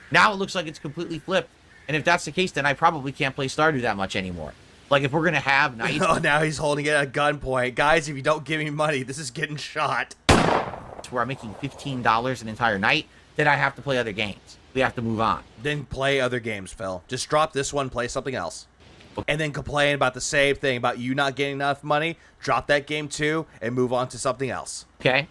Now it looks like it's completely flipped. And if that's the case, then I probably can't play Stardew that much anymore. Like if we're going to have nights... Oh, now he's holding it at gunpoint. Guys, if you don't give me money, this is getting shot. where I'm making $15 an entire night, then I have to play other games. We have to move on. Then play other games, Phil. Just drop this one, play something else. And then complain about the same thing about you not getting enough money. Drop that game too and move on to something else. Okay?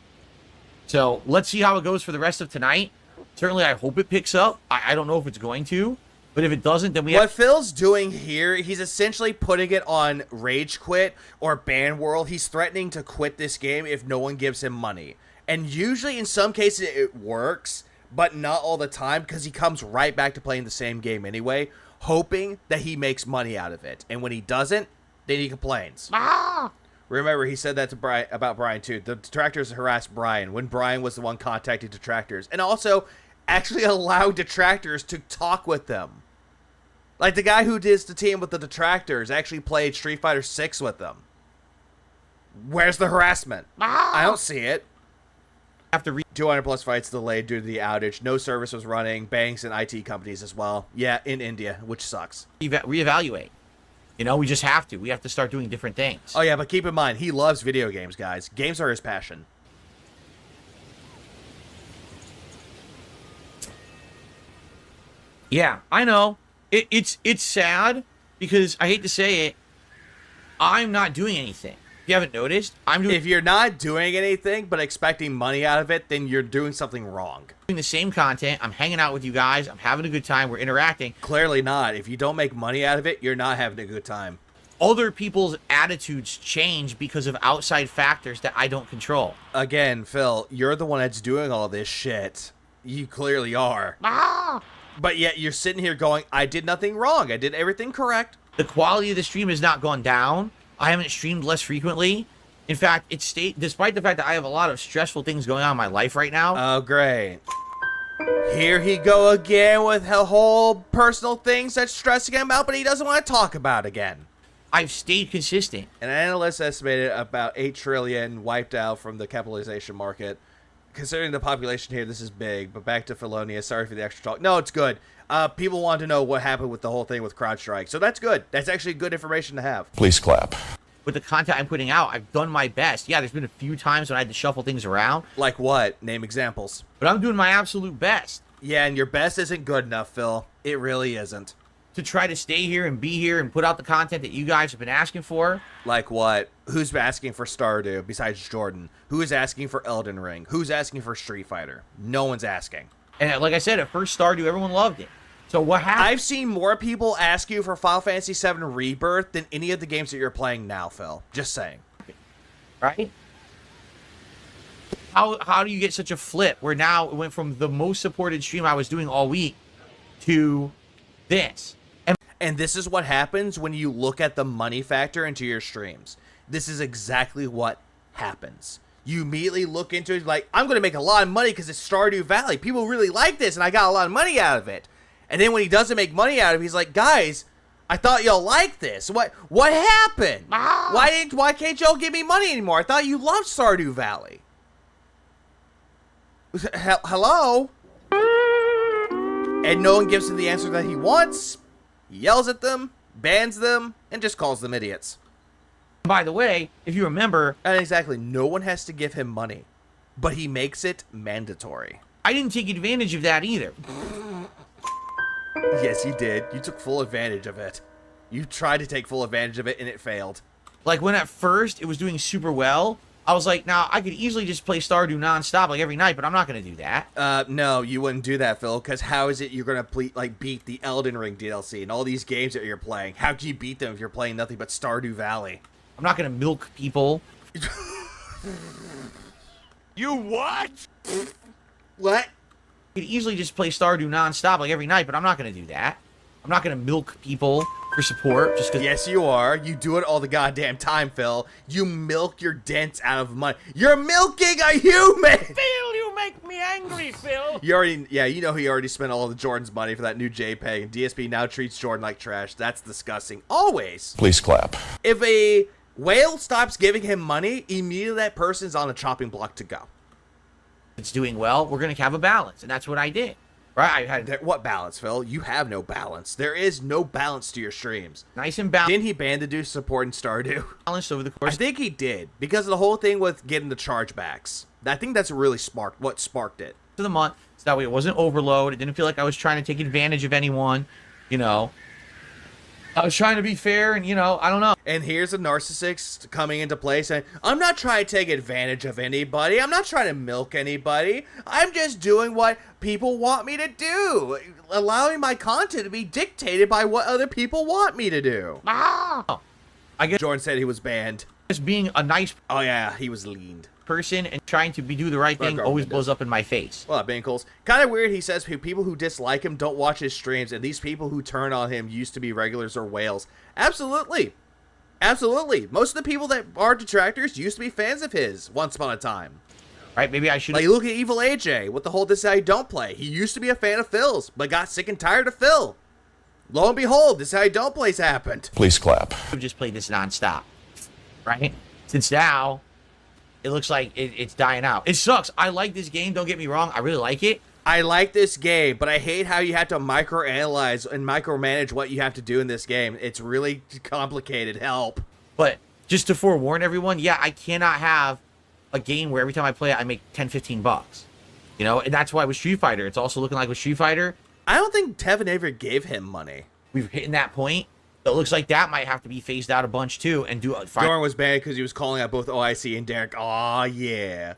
So let's see how it goes for the rest of tonight. Certainly, I hope it picks up. I don't know if it's going to. But if it doesn't, then we What have... Phil's doing here, he's essentially putting it on Rage Quit or Ban World. He's threatening to quit this game if no one gives him money. And usually, in some cases, it works, but not all the time because he comes right back to playing the same game anyway, hoping that he makes money out of it. And when he doesn't, then he complains. Remember, he said that to Brian, about Brian, too. The detractors harassed Brian when Brian was the one contacting detractors. And also, actually allowed detractors to talk with them. Like the guy who did the team with the detractors actually played Street Fighter 6 with them. Where's the harassment? I don't see it. After 200 plus fights delayed due to the outage. No service was running. Banks and IT companies as well. Yeah, in India, which sucks. reevaluate. You know, we just have to. We have to start doing different things. Oh yeah, but keep in mind, he loves video games, guys. Games are his passion. Yeah, I know. It's sad because I hate to say it, I'm not doing anything. If you haven't noticed, I'm doing If you're not doing anything but expecting money out of it, then you're doing something wrong. the same content. I'm hanging out with you guys. I'm having a good time. We're interacting. Clearly not. If you don't make money out of it, you're not having a good time. Other people's attitudes change because of outside factors that I don't control. Again, Phil, you're the one that's doing all this shit. You clearly are. But yet you're sitting here going, I did nothing wrong. I did everything correct. The quality of the stream has not gone down. I haven't streamed less frequently. In fact, it's despite the fact that I have a lot of stressful things going on in my life right now. Oh, great. Here he go again with the whole personal things that's stressing him out, but he doesn't want to talk about again. I've stayed consistent. An analyst estimated about 8 trillion wiped out from the capitalization market. Considering the population here, this is big. But back to Felonia. Sorry for the extra talk. No, it's good. People want to know what happened with the whole thing with CrowdStrike. So that's good. That's actually good information to have. Please clap. With the content I'm putting out, I've done my best. Yeah, there's been a few times when I had to shuffle things around. Like what? Name examples. But I'm doing my absolute best. Yeah, and your best isn't good enough, Phil. It really isn't. To try to stay here and be here and put out the content that you guys have been asking for. Like what? Who's asking for Stardew besides Jordan? Who is asking for Elden Ring? Who's asking for Street Fighter? No one's asking. And like I said, at first Stardew, everyone loved it. So what happened? I've seen more people ask you for Final Fantasy VII Rebirth than any of the games that you're playing now, Phil. Just saying. Right? How do you get such a flip where now it went from the most supported stream I was doing all week to this? And this is what happens when you look at the money factor into your streams. This is exactly what happens. You immediately look into it like, I'm going to make a lot of money because it's Stardew Valley. People really like this and I got a lot of money out of it. And then when he doesn't make money out of it, he's like, guys, I thought y'all liked this. What happened? Why can't y'all give me money anymore? I thought you loved Stardew Valley. Hello? And no one gives him the answer that he wants. He yells at them, bans them, and just calls them idiots. By the way, if you remember... And exactly, no one has to give him money. But he makes it mandatory. I didn't take advantage of that either. Yes, you did. You took full advantage of it. You tried to take full advantage of it, and it failed. Like, when at first it was doing super well, I was like, now, I could easily just play Stardew nonstop, like, every night, but I'm not going to do that. No, you wouldn't do that, Phil, because how is it you're going to, beat the Elden Ring DLC and all these games that you're playing? How can you beat them if you're playing nothing but Stardew Valley? I'm not going to milk people. You what? What? I could easily just play Stardew nonstop, like, every night, but I'm not going to do that. I'm not going to milk people for support just because... Yes, you are. You do it all the goddamn time, Phil. You milk your dents out of money. You're milking a human! Phil, you make me angry, Phil. You know he already spent all of Jordan's money for that new JPEG, and DSP now treats Jordan like trash. That's disgusting. Always. Please clap. If a whale stops giving him money, immediately that person's on a chopping block to go. It's doing well, we're going to have a balance, and that's what I did. Right? I had what balance, Phil? You have no balance. There is no balance to your streams. Nice and balanced. Didn't he ban the dude supporting Stardew? Balanced over the course. I think he did, because of the whole thing with getting the chargebacks. I think that's really what sparked it. To the month, so that way it wasn't overload. It didn't feel like I was trying to take advantage of anyone. You know, I was trying to be fair, and I don't know. And here's a narcissist coming into play saying, I'm not trying to take advantage of anybody. I'm not trying to milk anybody. I'm just doing what people want me to do. Allowing my content to be dictated by what other people want me to do. I guess Jordan said he was banned. just being a nice Oh yeah, he was leaned. person and trying to do the right thing always blows up in my face. Well, Bankles. Kind of weird, he says people who dislike him don't watch his streams, and these people who turn on him used to be regulars or whales. Absolutely. Absolutely. Most of the people that are detractors used to be fans of his once upon a time. Right? Maybe I should... Like, look at Evil AJ with the whole This Is How You Don't Play. He used to be a fan of Phil's, but got sick and tired of Phil. Lo and behold, This Is How You Don't Play's happened. Please clap. I've just played this nonstop. Right? Since now, it looks like it's dying out. It sucks. I like this game. Don't get me wrong. I really like it. I like this game, but I hate how you have to microanalyze and micromanage what you have to do in this game. It's really complicated. Help. But just to forewarn everyone, yeah, I cannot have a game where every time I play it, I make 10, 15 bucks. And that's why with Street Fighter, it's also looking like with Street Fighter. I don't think Tevin ever gave him money. We've hit that point. It looks like that might have to be phased out a bunch too and do... Doran was banned because he was calling out both OIC and Derek. Aw, yeah.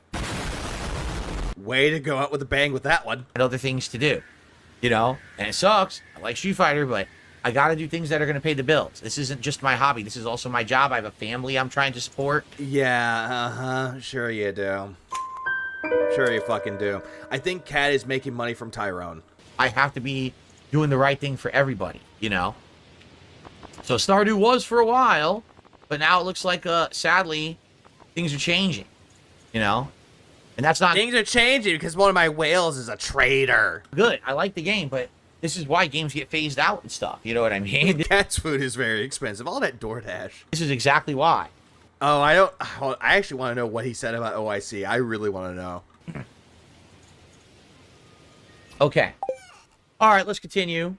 Way to go out with a bang with that one. And other things to do, and it sucks. I like Street Fighter, but I got to do things that are going to pay the bills. This isn't just my hobby. This is also my job. I have a family I'm trying to support. Yeah, sure you do. Sure you fucking do. I think Cat is making money from Tyrone. I have to be doing the right thing for everybody, So Stardew was for a while, but now it looks like, sadly, things are changing, And that's not... Things are changing because one of my whales is a traitor. Good. I like the game, but this is why games get phased out and stuff. You know what I mean? Cat's food is very expensive. All that DoorDash. This is exactly why. Oh, I actually want to know what he said about OIC. I really want to know. Okay. All right, let's continue.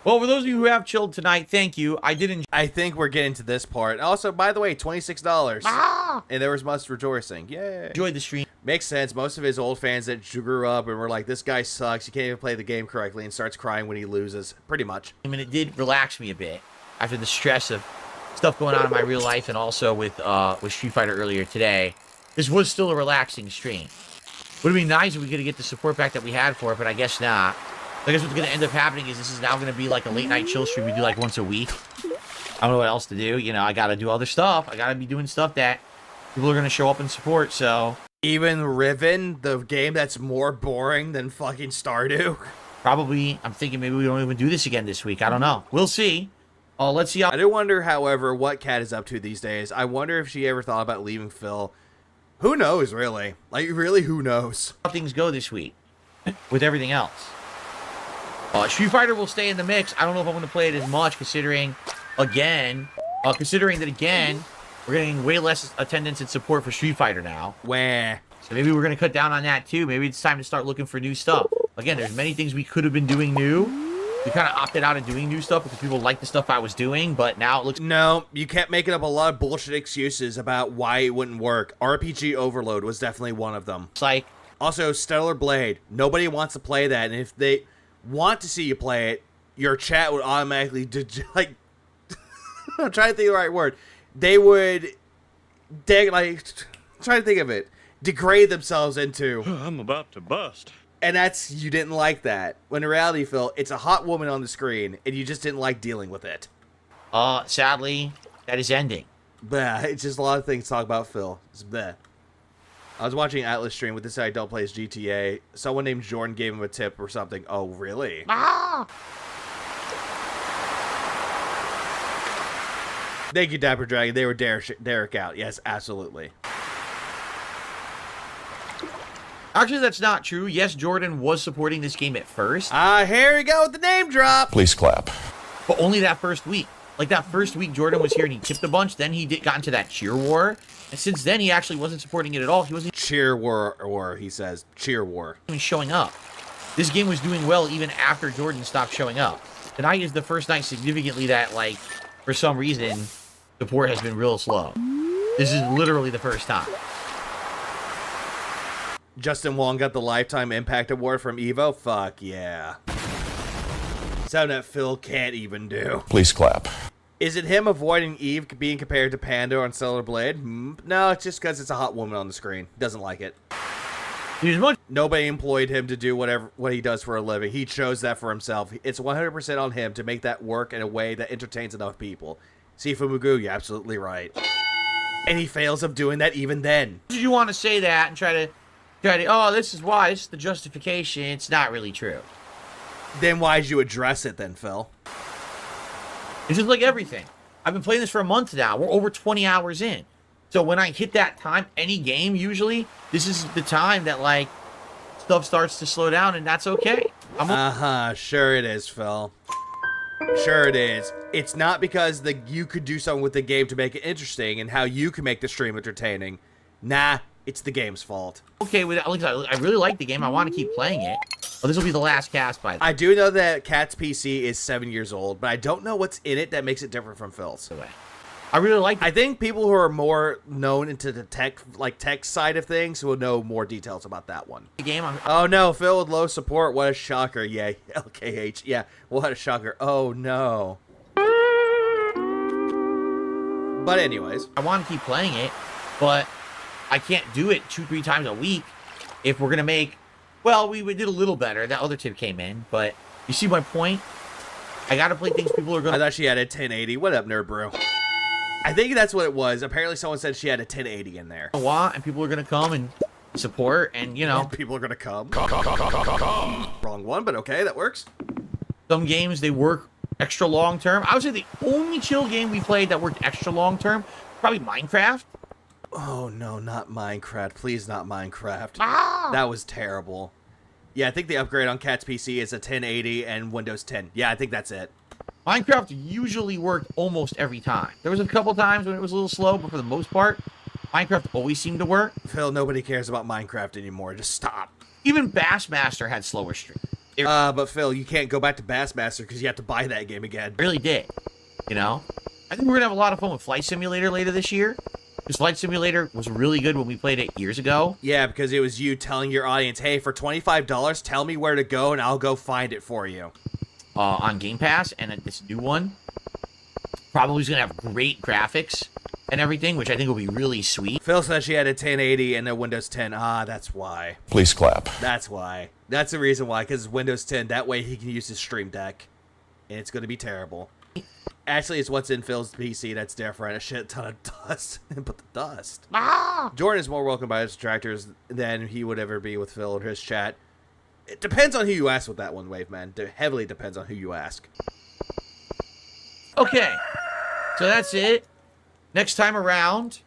Well, for those of you who have chilled tonight, thank you. I did enjoy. I think we're getting to this part. Also, by the way, $26. And there was much rejoicing. Yay. Enjoyed the stream. Makes sense. Most of his old fans that grew up and were like, this guy sucks. You can't even play the game correctly, and starts crying when he loses. Pretty much. I mean, it did relax me a bit after the stress of stuff going on in my real life and also with Street Fighter earlier today. This was still a relaxing stream. Would have been nice if we could get the support back that we had for it, but I guess not. I guess what's going to end up happening is this is now going to be like a late night chill stream we do like once a week. I don't know what else to do. You know, I got to do other stuff. I got to be doing stuff that people are going to show up and support, so. Even Riven, the game that's more boring than fucking Stardew. Probably, I'm thinking maybe we don't even do this again this week. I don't know. We'll see. Let's see how. I do wonder, however, what Kat is up to these days. I wonder if she ever thought about leaving Phil. Who knows, really? Like, really, who knows? How things go this week with everything else. Street Fighter will stay in the mix. I don't know if I'm going to play it as much, considering that again, we're getting way less attendance and support for Street Fighter now. Wah. So maybe we're going to cut down on that too. Maybe it's time to start looking for new stuff. Again, there's many things we could have been doing new. We kind of opted out of doing new stuff because people like the stuff I was doing, but now it looks... No, you kept making up a lot of bullshit excuses about why it wouldn't work. RPG Overload was definitely one of them. It's like... Also, Stellar Blade. Nobody wants to play that, and if they want to see you play it, your chat would automatically... like, I'm trying to think of the right word. They would... trying to think of it. Degrade themselves into... I'm about to bust. And that's, you didn't like that. When in reality, Phil, it's a hot woman on the screen, and you just didn't like dealing with it. Sadly, that is ending. Bleh, it's just a lot of things to talk about, Phil. It's bleh. I was watching Atlas stream with this guy don't play his GTA. Someone named Jordan gave him a tip or something. Oh, really? Thank you, Dapper Dragon. They were Derek out. Yes, absolutely. Actually, that's not true. Yes, Jordan was supporting this game at first. Here we go with the name drop. Please clap. But only that first week. Like, that first week, Jordan was here and he tipped a bunch. Then he got into that cheer war. And since then, he actually wasn't supporting it at all. He wasn't... Cheer war, he says. Cheer war. Even showing up. This game was doing well even after Jordan stopped showing up. Tonight is the first night significantly that, like, for some reason, support has been real slow. This is literally the first time. Justin Wong got the Lifetime Impact Award from EVO? Fuck yeah. Something that Phil can't even do. Please clap. Is it him avoiding Eve being compared to Panda on Stellar Blade? No, it's just because it's a hot woman on the screen. Doesn't like it. Nobody employed him to do what he does for a living. He chose that for himself. It's 100% on him to make that work in a way that entertains enough people. Sifu Mugu, you're absolutely right. And he fails of doing that even then. Did you want to say that and try to, oh, this is why, this is the justification? It's not really true. Then why did you address it then, Phil? It's just like everything. I've been playing this for a month now. We're over 20 hours in. So when I hit that time, any game usually, this is the time that, like, stuff starts to slow down, and that's okay. Sure it is, Phil. Sure it is. It's not because you could do something with the game to make it interesting and how you can make the stream entertaining. Nah, it's the game's fault. Okay, with I really like the game. I want to keep playing it. Well, this will be the last cast by the way. I do know that Kat's PC is 7 years old, but I don't know what's in it that makes it different from Phil's. I really like it. I think people who are more known into the tech side of things will know more details about that one. The game. Oh no, Phil with low support. What a shocker. Yeah, LKH. Yeah, what a shocker. Oh no. But anyways. I want to keep playing it, but I can't do it 2-3 times a week if we're going to make... Well, we did a little better. That other tip came in, but you see my point? I got to play things people are going to... I thought she had a 1080. What up, nerd bro? I think that's what it was. Apparently someone said she had a 1080 in there. And people are going to come and support, and, you know... People are going to come. Wrong one, but okay, that works. Some games, they work extra long-term. I would say the only chill game we played that worked extra long-term, probably Minecraft. Oh, no, not Minecraft. Please, not Minecraft. That was terrible. Yeah, I think the upgrade on Cat's PC is a 1080 and Windows 10. Yeah, I think that's it. Minecraft usually worked almost every time. There was a couple times when it was a little slow, but for the most part, Minecraft always seemed to work. Phil, nobody cares about Minecraft anymore. Just stop. Even Bassmaster had slower streams. It But Phil, you can't go back to Bassmaster because you have to buy that game again. really did. You know? I think we're going to have a lot of fun with Flight Simulator later this year. Because Flight Simulator was really good when we played it years ago. Yeah, because it was you telling your audience, hey, for $25, tell me where to go and I'll go find it for you. On Game Pass, and this new one probably is going to have great graphics and everything, which I think will be really sweet. Phil said she had a 1080 and a Windows 10. Ah, that's why. Please clap. That's why. That's the reason why, because Windows 10, that way he can use his Stream Deck. And it's going to be terrible. Actually, it's what's in Phil's PC that's different. A shit ton of dust. But the dust. Jordan is more welcome by his detractors than he would ever be with Phil in his chat. It depends on who you ask with that one, Wave Man. It heavily depends on who you ask. Okay, so that's it. Next time around,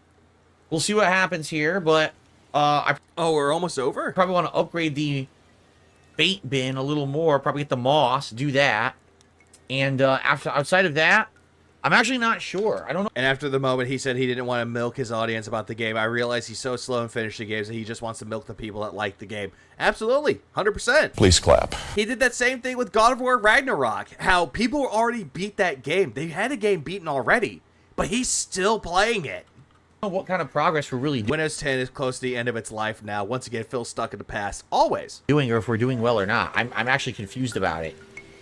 we'll see what happens here, but I we're almost over? Probably want to upgrade the bait bin a little more, probably get the moss, do that. And outside of that, I'm actually not sure. I don't know. And after the moment he said he didn't want to milk his audience about the game, I realized he's so slow in finishing games that he just wants to milk the people that like the game. Absolutely. 100%. Please clap. He did that same thing with God of War Ragnarok. How people already beat that game. They had a game beaten already, but he's still playing it. I don't know what kind of progress we're really Windows 10 is close to the end of its life now. Once again, Phil's stuck in the past. Always. doing, or if we're doing well or not. I'm actually confused about it.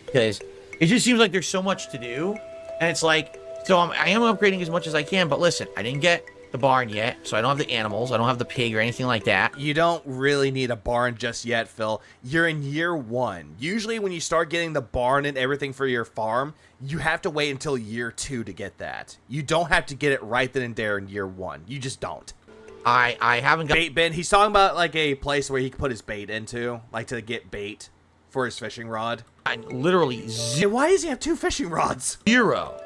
Because it just seems like there's so much to do. And it's like, so I am upgrading as much as I can, but listen, I didn't get the barn yet, so I don't have the animals, I don't have the pig or anything like that. You don't really need a barn just yet, Phil. You're in year 1. Usually when you start getting the barn and everything for your farm, you have to wait until year 2 to get that. You don't have to get it right then and there in year 1. You just don't. I haven't got Bait bin. He's talking about like a place where he can put his bait into, like to get bait for his fishing rod. literally Hey, why does he have 2 fishing rods? zero.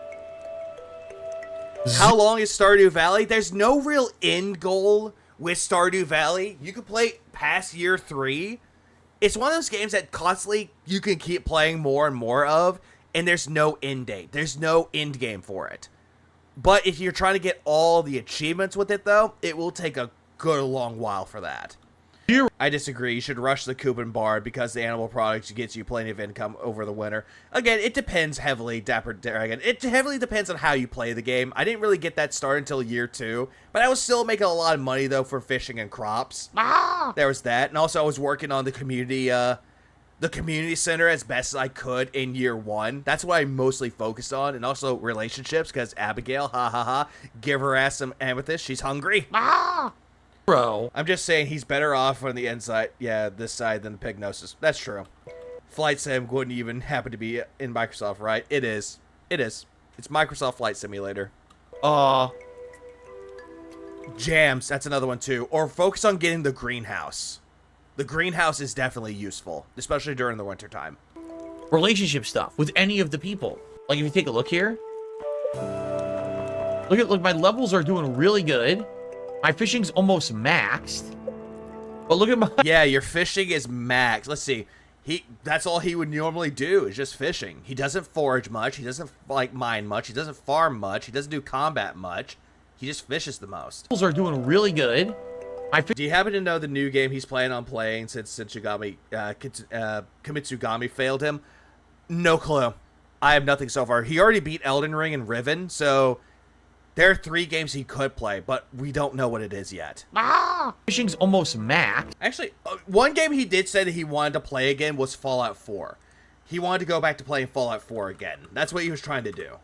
How long is Stardew Valley? There's no real end goal with Stardew Valley. You can play past year 3. It's one of those games that constantly you can keep playing more and more of, and there's no end date. There's no end game for it. But if you're trying to get all the achievements with it, though, it will take a good long while for that. I disagree. You should rush the coupon bar because the animal products gets you plenty of income over the winter. Again, it depends heavily, Dapper Dragon. It heavily depends on how you play the game. I didn't really get that started until year 2, but I was still making a lot of money though for fishing and crops. There was that, and also I was working on the community center as best as I could in year 1. That's what I mostly focused on, and also relationships because Abigail, give her ass some amethyst. She's hungry. Bro. I'm just saying he's better off on the inside, this side than Pignosis. That's true. Flight Sim wouldn't even happen to be in Microsoft, right? It is. It is. It's Microsoft Flight Simulator. Jams, that's another one too. Or focus on getting the greenhouse. The greenhouse is definitely useful, especially during the wintertime. Relationship stuff with any of the people. Like if you take a look here. Look, my levels are doing really good. My fishing's almost maxed. But look at my... Yeah, your fishing is max. Let's see. That's all he would normally do is just fishing. He doesn't forage much. He doesn't mine much. He doesn't farm much. He doesn't do combat much. He just fishes the most. Levels are doing really good. Do you happen to know the new game he's planning on playing since Kimitsugami failed him? No clue. I have nothing so far. He already beat Elden Ring and Riven, so... There are 3 games he could play, but we don't know what it is yet. Fishing's almost maxed. Actually, one game he did say that he wanted to play again was Fallout 4. He wanted to go back to playing Fallout 4 again. That's what he was trying to do.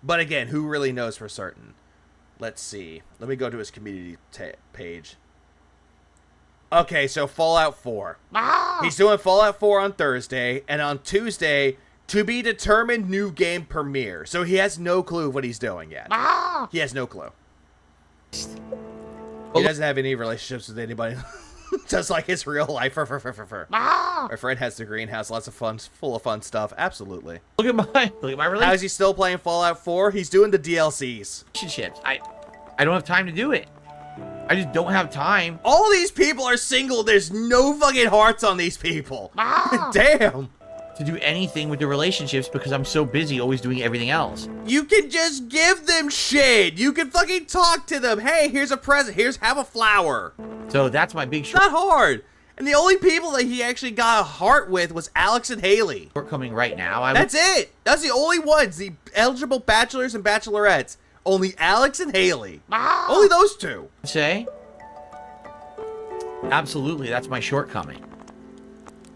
But again, who really knows for certain? Let's see. Let me go to his community page. Okay, so Fallout 4. He's doing Fallout 4 on Thursday, and on Tuesday... To be determined new game premiere. So he has no clue what he's doing yet. He has no clue. He doesn't have any relationships with anybody. Just like his real life. My friend has the greenhouse. Lots of fun, full of fun stuff. Absolutely. Look at my relationship. How is he still playing Fallout 4? He's doing the DLCs. Relationships. I don't have time to do it. I just don't have time. All these people are single. There's no fucking hearts on these people. Damn. To do anything with the relationships because I'm so busy always doing everything else. You can just give them shit. You can fucking talk to them. Hey, here's a present. Have a flower. So that's my big Not hard. And the only people that he actually got a heart with was Alex and Haley. Shortcoming right now. That's it. That's the only ones. The eligible bachelors and bachelorettes. Only Alex and Haley. Only those two. Say, absolutely, that's my shortcoming.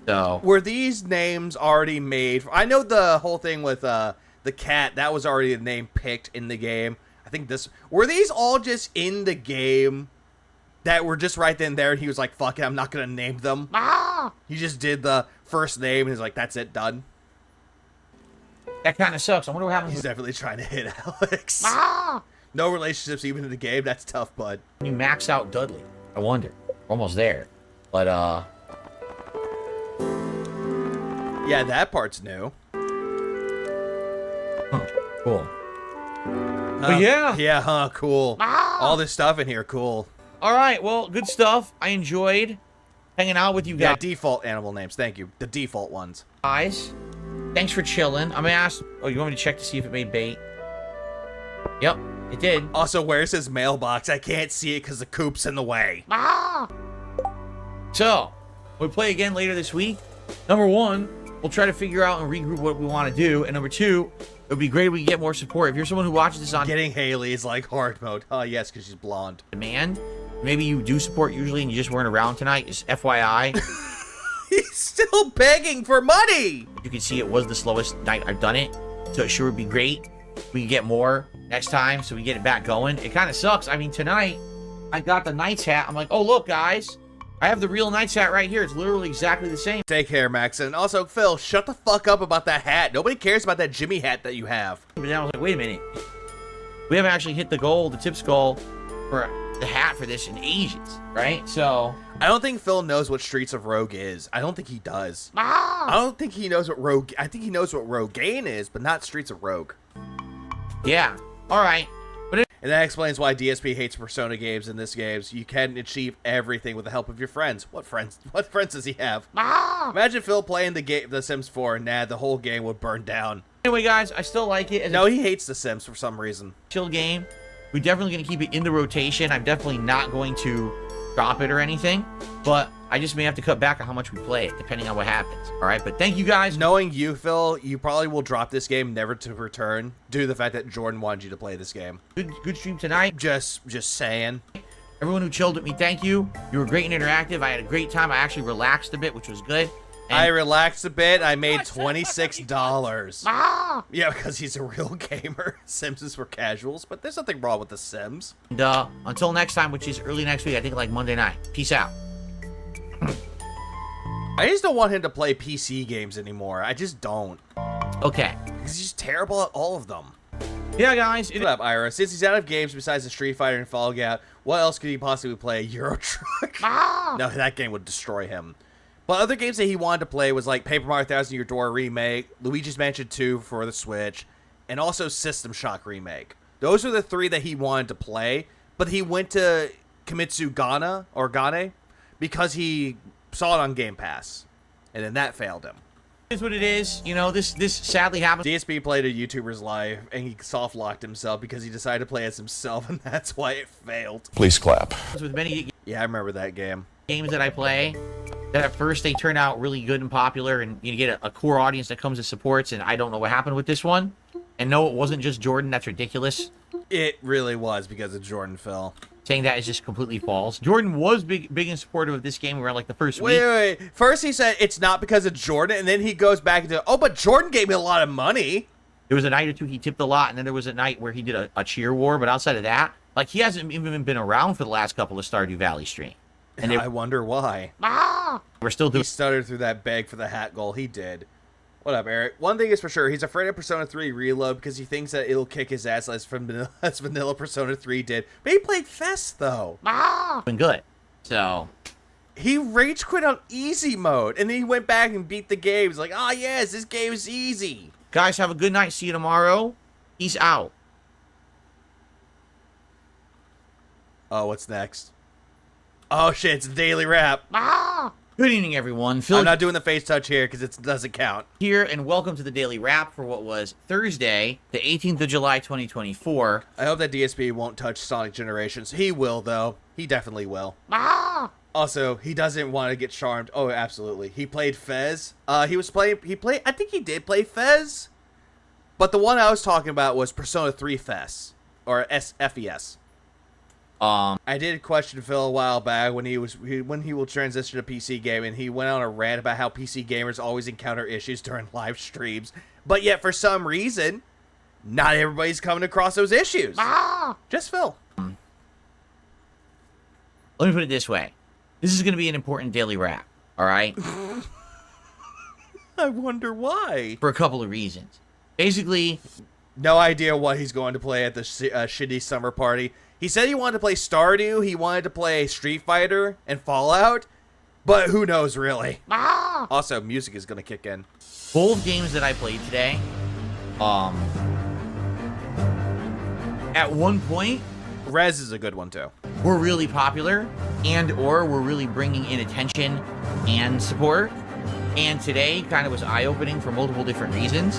So, were these names already made? I know the whole thing with the cat, that was already a name picked in the game. I think were these all just in the game that were just right then and there, and he was like, fuck it, I'm not gonna name them. He just did the first name, and he's like, that's it, done. That kind of sucks. I wonder what happens. He's definitely trying to hit Alex. No relationships even in the game. That's tough, bud. When you max out Dudley, I wonder. We're almost there. But, yeah, that part's new. Cool. But yeah. Yeah, cool. All this stuff in here, cool. All right, well, good stuff. I enjoyed hanging out with you guys. Yeah, default animal names. Thank you. The default ones. Guys, thanks for chilling. I'm gonna ask. Oh, you want me to check to see if it made bait? Yep, it did. Also, where's his mailbox? I can't see it because the coop's in the way. So, we'll play again later this week. Number one, we'll try to figure out and regroup what we want to do. And number two, it would be great if we can get more support. If you're someone who watches this on Getting Haley is like hard mode. Oh, yes, because she's blonde. demand, maybe you do support usually and you just weren't around tonight, just FYI. He's still begging for money. You can see it was the slowest night I've done it. So it sure would be great. We can get more next time so we get it back going. It kind of sucks. I mean, tonight, I got the Knights hat. I'm like, oh, look, guys. I have the real Knights hat right here. It's literally exactly the same. Take care, Max. And also, Phil, shut the fuck up about that hat. Nobody cares about that Jimmy hat that you have. But then I was like, wait a minute. We haven't actually hit the goal, the tip skull, for the hat for this in ages, right? So I don't think Phil knows what Streets of Rogue is. I don't think he does. I don't think he knows what Rogue... I think he knows what Rogaine is, but not Streets of Rogue. yeah. All right. And that explains why DSP hates Persona games in this game. You can achieve everything with the help of your friends. What friends? What friends does he have? Imagine Phil playing the Sims 4 and the whole game would burn down. Anyway, guys, I still like it. No, he hates The Sims for some reason. Chill game. We're definitely going to keep it in the rotation. I'm definitely not going to drop it or anything, but I just may have to cut back on how much we play it, depending on what happens. All right, but thank you guys. Knowing you, Phil, you probably will drop this game never to return due to the fact that Jordan wanted you to play this game. Good stream tonight. Just saying. Everyone who chilled with me, thank you. You were great and interactive. I had a great time. I actually relaxed a bit, which was good. And I relaxed a bit. I made $26. Yeah, because he's a real gamer. Sims is for casuals, but there's nothing wrong with The Sims. And until next time, which is early next week, I think like Monday night. Peace out. I just don't want him to play PC games anymore. I just don't. Okay. Because he's terrible at all of them. Yeah, guys. What up, Ira? Since he's out of games besides the Street Fighter and Fallout, what else could he possibly play? Euro Truck? No, that game would destroy him. But other games that he wanted to play was like Paper Mario 1000 Year Door Remake, Luigi's Mansion 2 for the Switch, and also System Shock Remake. Those are the three that he wanted to play, but he went to Kimetsu Gane because he saw it on Game Pass, and then that failed him. It's what it is. You know, this sadly happened. DSP played a YouTuber's live, and he soft locked himself because he decided to play as himself, and that's why it failed. Please clap. With many Yeah, I remember that game. games that I play, that at first they turn out really good and popular, and you get a core audience that comes and supports, and I don't know what happened with this one. And no, it wasn't just Jordan. That's ridiculous. It really was because of Jordan, Phil. Saying that is just completely false. Jordan was big and supportive of this game around like the first week. Wait. First he said it's not because of Jordan, and then he goes back into, oh, but Jordan gave me a lot of money. There was a night or two he tipped a lot, and then there was a night where he did a cheer war. But outside of that, like, he hasn't even been around for the last couple of Stardew Valley streams. And I wonder why. We're still doing. He stuttered through that beg for the hat goal. He did. What up, Eric? One thing is for sure, he's afraid of Persona 3 Reload because he thinks that it'll kick his ass as vanilla Persona 3 did. But he played Fest, though. Been good. So he rage quit on easy mode, and then he went back and beat the game. He's like, oh, yes, this game is easy. Guys, have a good night. See you tomorrow. Peace out. Oh, what's next? Oh, shit, it's the Daily Wrap. Good evening, everyone. Phil I'm not doing the face touch here because it doesn't count. here, and welcome to the Daily Wrap for what was Thursday, the 18th of July, 2024. I hope that DSP won't touch Sonic Generations. He will, though. He definitely will. Also, he doesn't want to get charmed. Oh, absolutely. He played Fez. I think he did play Fez. But the one I was talking about was Persona 3 Fez. Or FES. I did question Phil a while back when he will transition to PC gaming. He went on a rant about how PC gamers always encounter issues during live streams. But yet, for some reason, not everybody's coming across those issues. Just Phil. Let me put it this way. This is going to be an important daily wrap, all right? I wonder why. For a couple of reasons. Basically, no idea what he's going to play at the shitty summer party. He said he wanted to play Stardew, he wanted to play Street Fighter and Fallout, but who knows really. Also, music is going to kick in. Both games that I played today, at one point, Rez is a good one too. Were really popular or were really bringing in attention and support. And today kind of was eye-opening for multiple different reasons.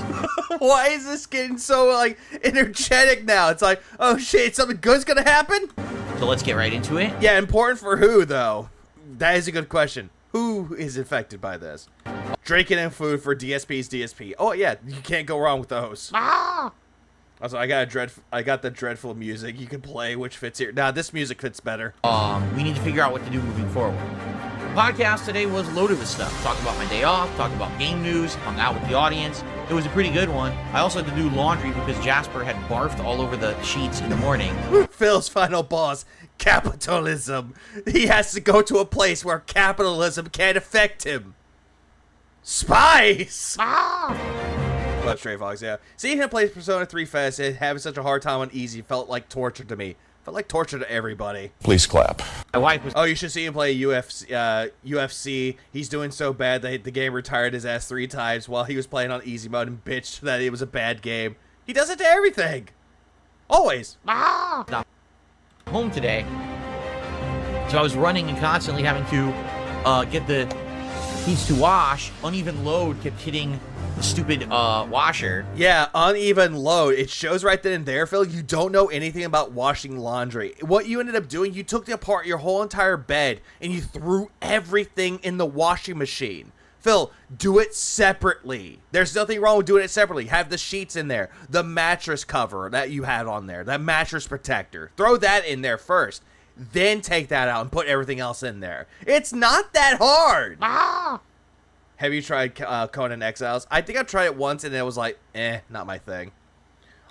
Why is this getting so, like, energetic now? It's like, oh shit, something good's gonna happen? So let's get right into it. Yeah, important for who, though? That is a good question. Who is affected by this? Drinking and food for DSP's DSP. Oh yeah, you can't go wrong with those. Also, I got the dreadful music you can play, which fits here. Nah, this music fits better. We need to figure out what to do moving forward. The podcast today was loaded with stuff. Talked about my day off, talked about game news, hung out with the audience. It was a pretty good one. I also had to do laundry because Jasper had barfed all over the sheets in the morning. Phil's final boss, capitalism. He has to go to a place where capitalism can't affect him. Spice! Love Stray Fox, yeah. Seeing him play Persona 3 Fest and having such a hard time on easy felt like torture to me. Felt like torture to everybody. Please clap. My wife was... Oh, you should see him play UFC. He's doing so bad that the game retired his ass 3 times while he was playing on easy mode and bitched that it was a bad game. He does it to everything. Always. Home today. So I was running and constantly having to get the sheets to wash. Uneven load kept hitting the stupid washer. Yeah, uneven load. It shows right then and there, Phil. You don't know anything about washing laundry. What you ended up doing, you took apart your whole entire bed and you threw everything in the washing machine. Phil, do it separately. There's nothing wrong with doing it separately. Have the sheets in there, the mattress cover that you had on there, that mattress protector. Throw that in there first. Then take that out and put everything else in there. It's not that hard. Have you tried Conan Exiles? I think I tried it once and it was like, not my thing.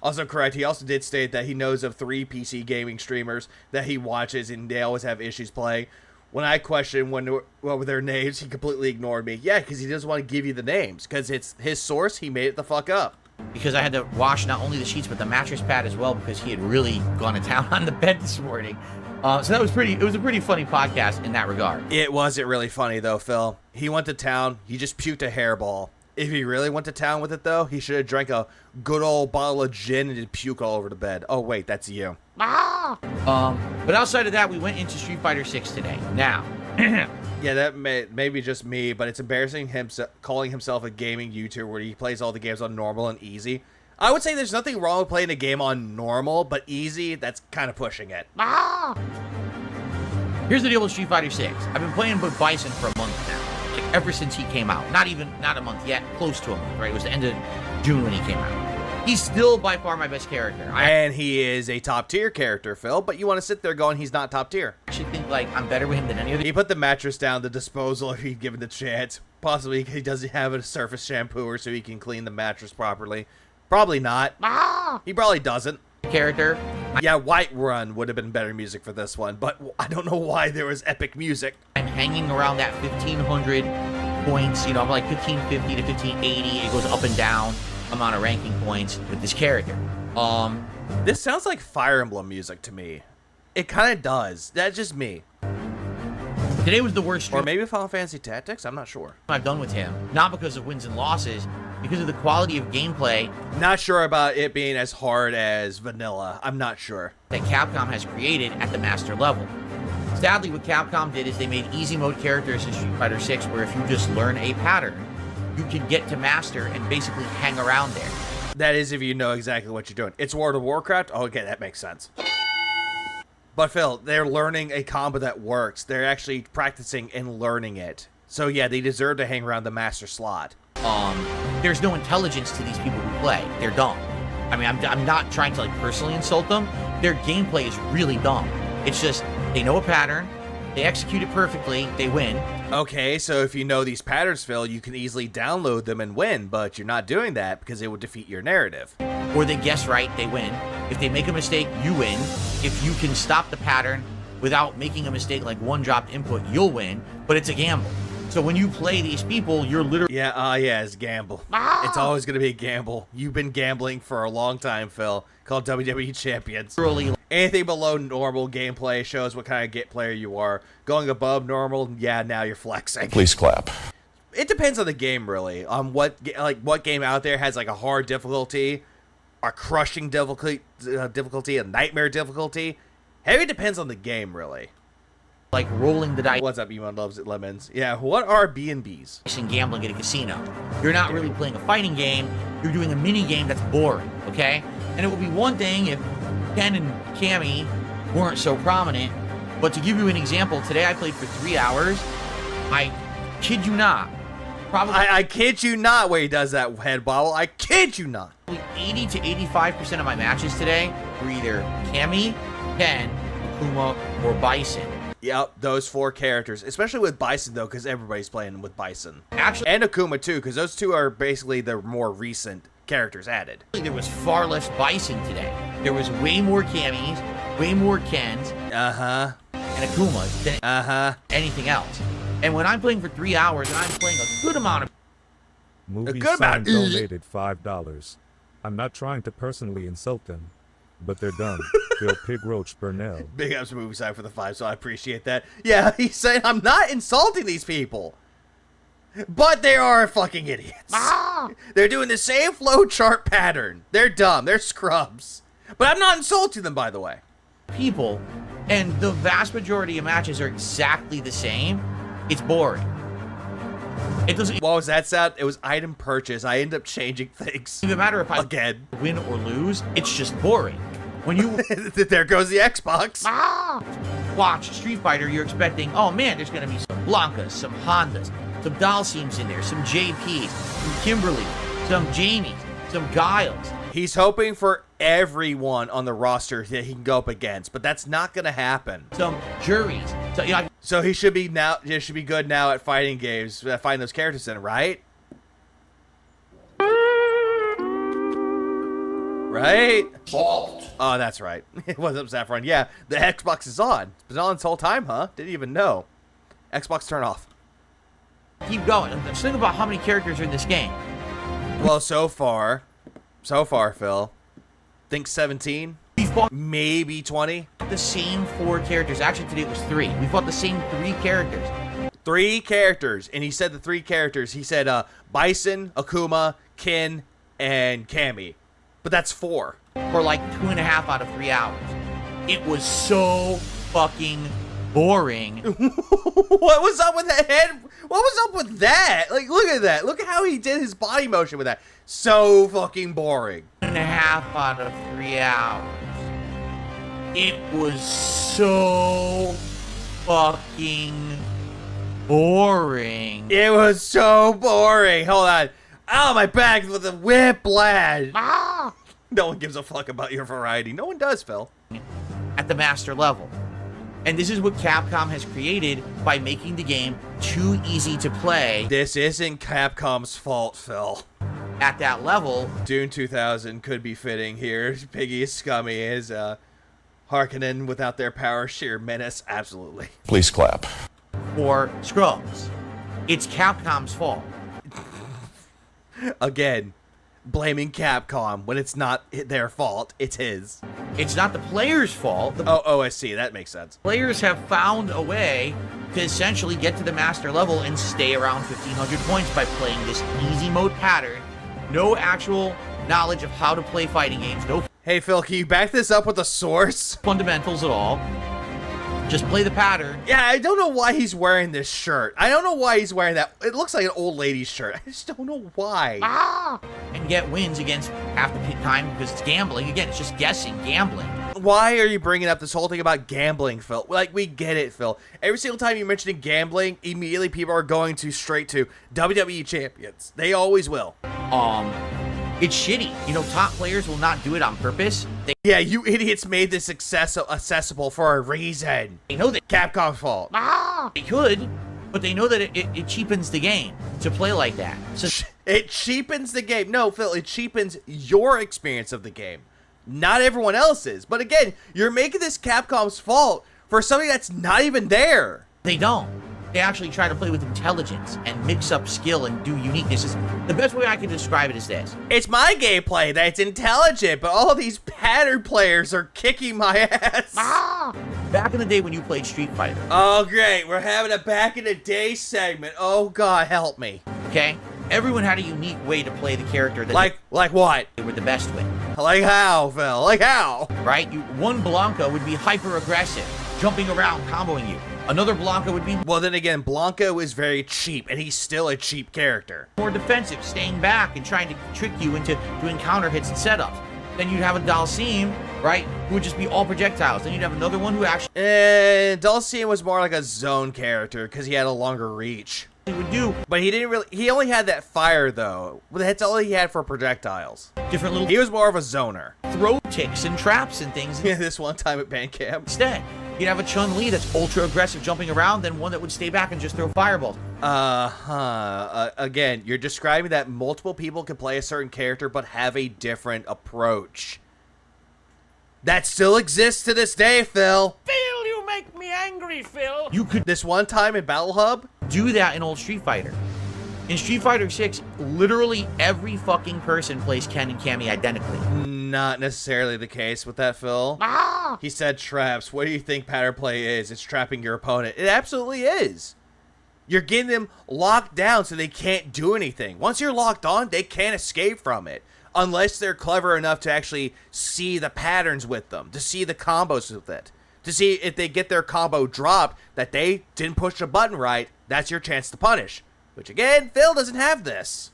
Also correct, he also did state that he knows of 3 PC gaming streamers that he watches and they always have issues playing. When I questioned what were their names, he completely ignored me. Yeah, because he doesn't want to give you the names. Because it's his source, he made it the fuck up. Because I had to wash not only the sheets, but the mattress pad as well, because he had really gone to town on the bed this morning. So that was it was a pretty funny podcast in that regard. It wasn't really funny, though, Phil. He went to town. He just puked a hairball. If he really went to town with it, though, he should have drank a good old bottle of gin and did puke all over the bed. Oh, wait, that's you. But outside of that, we went into Street Fighter 6 today. Now, yeah, that may be just me, but it's embarrassing him calling himself a gaming YouTuber where he plays all the games on normal and easy. I would say there's nothing wrong with playing a game on normal, but easy, that's kind of pushing it. Here's the deal with Street Fighter 6. I've been playing with Bison for a month now. Like, ever since he came out. Not a month yet, close to a month, right? It was the end of June when he came out. He's still by far my best character. And he is a top tier character, Phil, but you want to sit there going he's not top tier. I actually think, like, I'm better with him than any other. He put the mattress down, the disposal, if he'd given the chance. Possibly he doesn't have a surface shampooer so he can clean the mattress properly. Probably not. He probably doesn't. Character. Yeah, Whiterun would have been better music for this one, but I don't know why there was epic music. I'm hanging around that 1,500 points, you know, I'm like 1,550 to 1,580. It goes up and down amount of ranking points with this character. This sounds like Fire Emblem music to me. It kind of does. That's just me. Today was the worst stream. Or maybe Final Fantasy Tactics? I'm not sure. I've done with him. Not because of wins and losses, because of the quality of gameplay. Not sure about it being as hard as vanilla. I'm not sure. That Capcom has created at the master level. Sadly, what Capcom did is they made easy mode characters in Street Fighter 6 where if you just learn a pattern, you can get to master and basically hang around there. That is if you know exactly what you're doing. It's World of Warcraft? Oh, okay, that makes sense. But Phil, they're learning a combo that works. They're actually practicing and learning it. So yeah, they deserve to hang around the master slot. There's no intelligence to these people who play. They're dumb. I mean, I'm not trying to like personally insult them. Their gameplay is really dumb. It's just they know a pattern, they execute it perfectly, they win. Okay, so if you know these patterns, Phil, you can easily download them and win, but you're not doing that because it would defeat your narrative. Or they guess right, they win. If they make a mistake, you win. If you can stop the pattern without making a mistake like one dropped input, you'll win, but it's a gamble. So when you play these people, you're literally... Yeah, it's gamble. It's always going to be a gamble. You've been gambling for a long time, Phil. Called WWE Champions. Anything below normal gameplay shows what kind of player you are. Going above normal, yeah, now you're flexing. Please clap. It depends on the game, really. On what game out there has like a hard difficulty, a crushing difficulty, a nightmare difficulty. It depends on the game, really. Like rolling the dice. What's up, Elon Loves It Lemons? Yeah, what are B&Bs? And gambling at a casino. You're not really playing a fighting game. You're doing a mini game that's boring, okay? And it would be one thing if Ken and Cammy weren't so prominent. But to give you an example, today I played for 3 hours. I kid you not. Probably I kid you not where he does that head bobble. I kid you not. 80 to 85% of my matches today were either Cammy, Ken, Akuma, or Bison. Yep, those 4 characters, especially with Bison though, because everybody's playing with Bison. Actually, and Akuma too, because those 2 are basically the more recent characters added. There was far less Bison today. There was way more Cammies, way more Kens, and Akumas than anything else. And when I'm playing for 3 hours and I'm playing a good amount of... Movie Sign donated $5. I'm not trying to personally insult them, but they're dumb. Phil Pig Roach Burnell. Big ups to Movie Side for the 5, so I appreciate that. Yeah, he's saying I'm not insulting these people. But they are fucking idiots. They're doing the same flowchart pattern. They're dumb. They're scrubs. But I'm not insulting them, by the way. People, and the vast majority of matches are exactly the same. It's boring. It doesn't... What was that sound? It was item purchase. I end up changing things. Even matter if I again win or lose, it's just boring. When you... There goes the Xbox. Watch Street Fighter, you're expecting, oh man, there's going to be some Blankas, some Hondas, some Dalseems in there, some JPs, some Kimberly, some Jamies, some Giles. He's hoping for everyone on the roster that he can go up against, but that's not going to happen. Some juries. So, you know, so he should be good now at fighting games, fighting those characters in, right? Right? Fault. Oh, that's right. It was up, Saffron. Yeah, the Xbox is on. It's been on this whole time, huh? Didn't even know. Xbox turn off. Keep going. Just think about how many characters are in this game. Well, so far, Phil, think 17, maybe 20. The same 4 characters. Actually, today it was 3. We fought the same 3 characters. 3 characters, and he said the 3 characters. He said Bison, Akuma, Ken, and Cammy. But that's 4. For like 2.5 out of 3 hours. It was so fucking boring. What was up with that head? What was up with that? Like, look at that. Look at how he did his body motion with that. So fucking boring. 2.5 out of 3 hours. It was so fucking boring. It was so boring. Hold on. Oh, my back with a whiplash. No one gives a fuck about your variety. No one does, Phil. At the master level. And this is what Capcom has created by making the game too easy to play. This isn't Capcom's fault, Phil. At that level. Dune 2000 could be fitting here. Piggy is scummy. Is Harkonnen without their power, sheer menace. Absolutely. Please clap. For scrubs. It's Capcom's fault. Again, blaming Capcom when it's not their fault, it's his. It's not the player's fault. I see. That makes sense. Players have found a way to essentially get to the master level and stay around 1,500 points by playing this easy mode pattern. No actual knowledge of how to play fighting games. No. Hey, Phil, can you back this up with a source? Fundamentals at all. Just play the pattern. Yeah, I don't know why he's wearing this shirt. I don't know why he's wearing that. It looks like an old lady's shirt. I just don't know why. And get wins against half the time because it's gambling. Again, it's just guessing, gambling. why are you bringing up this whole thing about gambling, Phil? Like, we get it, Phil. Every single time you mention gambling, immediately people are going straight to WWE champions. They always will. It's shitty. You know, top players will not do it on purpose. Yeah, you idiots made this accessible for a reason. They know that Capcom's fault. they could, but they know that it cheapens the game to play like that. So It cheapens the game. No, Phil, it cheapens your experience of the game. Not everyone else's. But again, you're making this Capcom's fault for something that's not even there. they don't. They actually try to play with intelligence and mix up skill and do uniqueness. The best way I can describe it is this. It's my gameplay that's intelligent, but all these pattern players are kicking my ass. Back in the day when you played Street Fighter, Oh, great. We're having a back in the day segment. Oh, God, help me. okay? Everyone had a unique way to play the character that Like what? they were the best with, Like how, Phil? Like how? right? One Blanca would be hyper-aggressive, jumping around, comboing you. Another Blanca would be Well, then again, Blanco is very cheap, and he's still a cheap character. more defensive, staying back and trying to trick you into doing counter hits and setups. Then you'd have a Dalsim, right, who would just be all projectiles. Then you'd have another one who actually And Dulcian was more like a zone character, because he had a longer reach. would do But he didn't really, he only had that fire, though. That's all he had for projectiles. different little He was more of a zoner. throw ticks and traps and things Yeah, this one time at band camp. instead. You'd have a Chun-Li that's ultra aggressive jumping around, then one that would stay back and just throw fireballs. Again, you're describing that multiple people can play a certain character but have a different approach. That still exists to this day, Phil. Phil, you make me angry, Phil. You could This one time in Battle Hub, do that in old Street Fighter. In Street Fighter 6, literally every fucking person plays Ken and Cammy identically. not necessarily the case with that, Phil. He said traps. What do you think pattern play is? It's trapping your opponent. It absolutely is. You're getting them locked down so they can't do anything. Once you're locked on, they can't escape from it. Unless they're clever enough to actually see the patterns with them, to see the combos with it, to see if they get their combo dropped that they didn't push the button right, that's your chance to punish. Which again, Phil doesn't have this.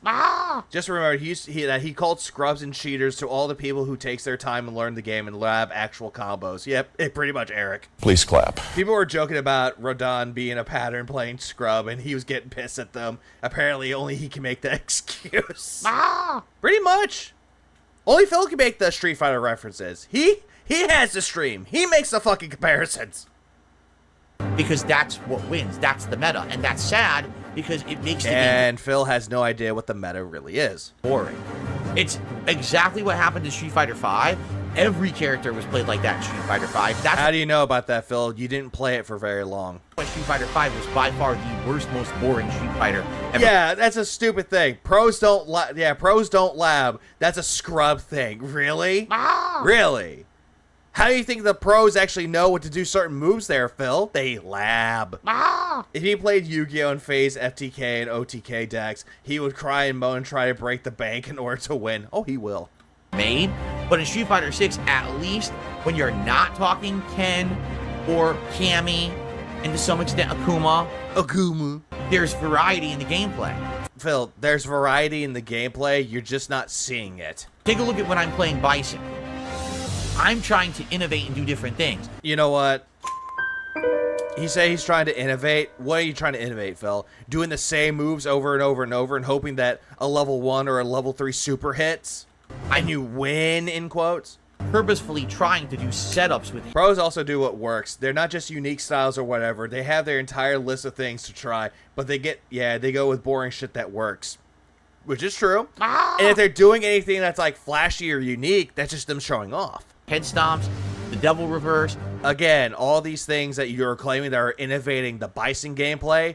Just remember, he called scrubs and cheaters to all the people who takes their time and learn the game and lab actual combos. Yep, pretty much Eric. Please clap. People were joking about Rodon being a pattern playing scrub, and he was getting pissed at them. Apparently, only he can make that excuse. Pretty much. Only Phil can make the Street Fighter references. He has the stream. He makes the fucking comparisons. Because that's what wins. That's the meta. And that's sad because it makes the game And Phil has no idea what the meta really is. boring. It's exactly what happened in Street Fighter 5. Every character was played like that in Street Fighter 5. That's How do you know about that, Phil? You didn't play it for very long. why Street Fighter 5 was by far the worst, most boring Street Fighter ever. Yeah, that's a stupid thing. Pros don't lab. That's a scrub thing. Really? Really? How do you think the pros actually know what to do certain moves there, Phil? They lab. If he played Yu-Gi-Oh! And FaZe FTK and OTK decks, he would cry and moan and try to break the bank in order to win. Oh, he will. Made. But in Street Fighter 6, at least when you're not talking Ken or Cammy, and to some extent Akuma, there's variety in the gameplay. Phil, there's variety in the gameplay. You're just not seeing it. Take a look at when I'm playing Bison. I'm trying to innovate and do different things. You know what? He say he's trying to innovate. What are you trying to innovate, Phil? Doing the same moves over and over and over and hoping that a level 1 or a level 3 super hits and you win, in quotes? Purposefully trying to do setups with Pros also do what works. They're not just unique styles or whatever. They have their entire list of things to try, but they go with boring shit that works. Which is true. And if they're doing anything that's like flashy or unique, that's just them showing off. head stomps, the devil reverse. Again, all these things that you're claiming that are innovating the Bison gameplay,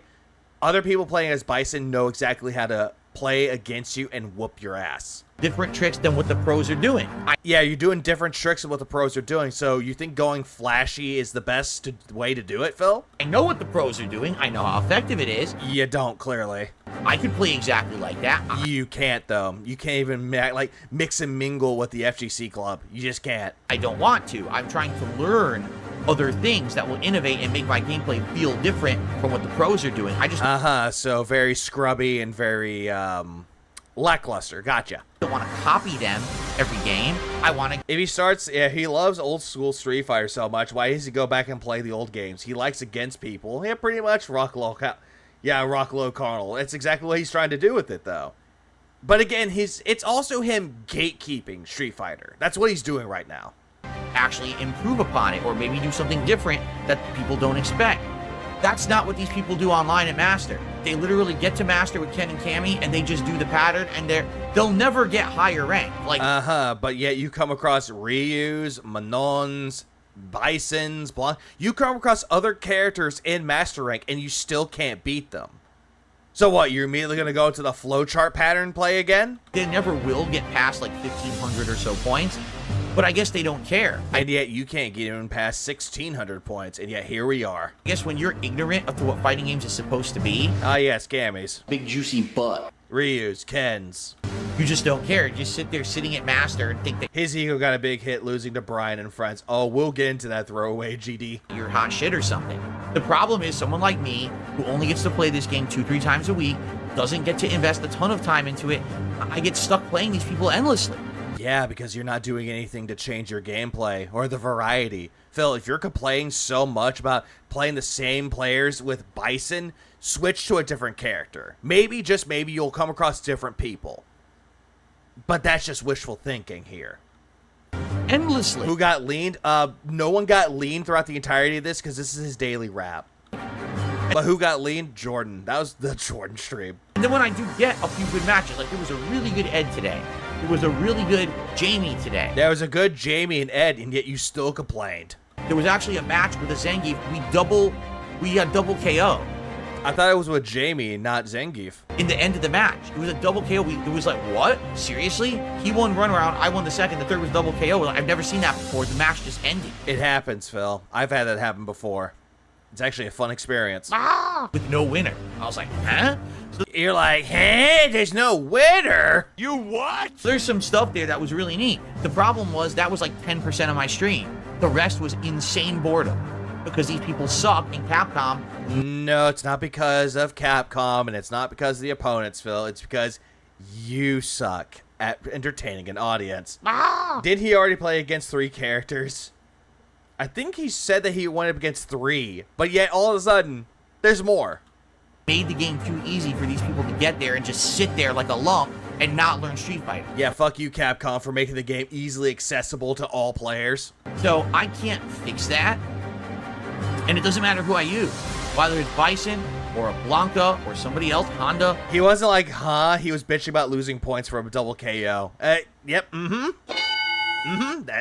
other people playing as Bison know exactly how to play against you and whoop your ass. Different tricks than what the pros are doing. Yeah, you're doing different tricks than what the pros are doing, so you think going flashy is the best way to do it, Phil? I know what the pros are doing. I know how effective it is. You don't, clearly. I could play exactly like that. You can't, though. You can't even mix and mingle with the FGC club. You just can't. I don't want to. I'm trying to learn other things that will innovate and make my gameplay feel different from what the pros are doing. I just so very scrubby and very lackluster. Gotcha. don't want to copy them every game. I want to. If he starts, yeah, he loves old school Street Fighter so much. Why does he go back and play the old games? He likes against people. Yeah, pretty much rock low carnal. That's exactly what he's trying to do with it, though. But again, it's also him gatekeeping Street Fighter. That's what he's doing right now. Actually improve upon it, or maybe do something different that people don't expect. That's not what these people do online at Master. They literally get to Master with Ken and Cammy, and they just do the pattern, and they'll never get higher rank. Like, but yet you come across Ryu's, Manon's, Bison's, you come across other characters in Master Rank, and you still can't beat them. So what, you're immediately going to go to the flowchart pattern play again? they never will get past like 1,500 or so points, but I guess they don't care. And yet you can't get even past 1,600 points, and yet here we are. I guess when you're ignorant of what fighting games is supposed to be. Ah, yes, Cammy's. Big juicy butt. Ryu's, Ken's. You just don't care. You just sit there sitting at Master and think that His ego got a big hit losing to Brian and friends. Oh, we'll get into that throwaway, GD. you're hot shit or something. The problem is someone like me, who only gets to play this game 2-3 times a week, doesn't get to invest a ton of time into it. I get stuck playing these people endlessly. Yeah, because you're not doing anything to change your gameplay or the variety. Phil, if you're complaining so much about playing the same players with Bison, switch to a different character. Maybe, just maybe, you'll come across different people. But that's just wishful thinking here. Endlessly. Who got leaned? No one got leaned throughout the entirety of this because this is his daily rap. But who got leaned? Jordan. That was the Jordan stream. And then when I do get a few good matches, like there was a really good Ed today. There was a really good Jamie today. There was a good Jamie and Ed, and yet you still complained. There was actually a match with a Zangief. We got double KO. I thought it was with Jamie, not Zangief. In the end of the match, it was a double KO. It was like, what? Seriously? He won run around, I won the second, the third was double KO. I've never seen that before. The match just ended. It happens, Phil. I've had that happen before. It's actually a fun experience. With no winner. I was like, huh? So You're like, hey, there's no winner. You what? there's some stuff there that was really neat. The problem was that was like 10% of my stream. The rest was insane boredom. Because these people suck in Capcom. No, it's not because of Capcom, and it's not because of the opponents, Phil. It's because you suck at entertaining an audience. Did he already play against 3 characters? I think he said that he went up against 3, but yet all of a sudden, there's more. Made the game too easy for these people to get there and just sit there like a lump and not learn Street Fighter. Yeah, fuck you, Capcom, for making the game easily accessible to all players. So I can't fix that. And it doesn't matter who I use. Whether it's Bison or a Blanca or somebody else, Honda. He wasn't like, he was bitching about losing points for a double KO. Yep,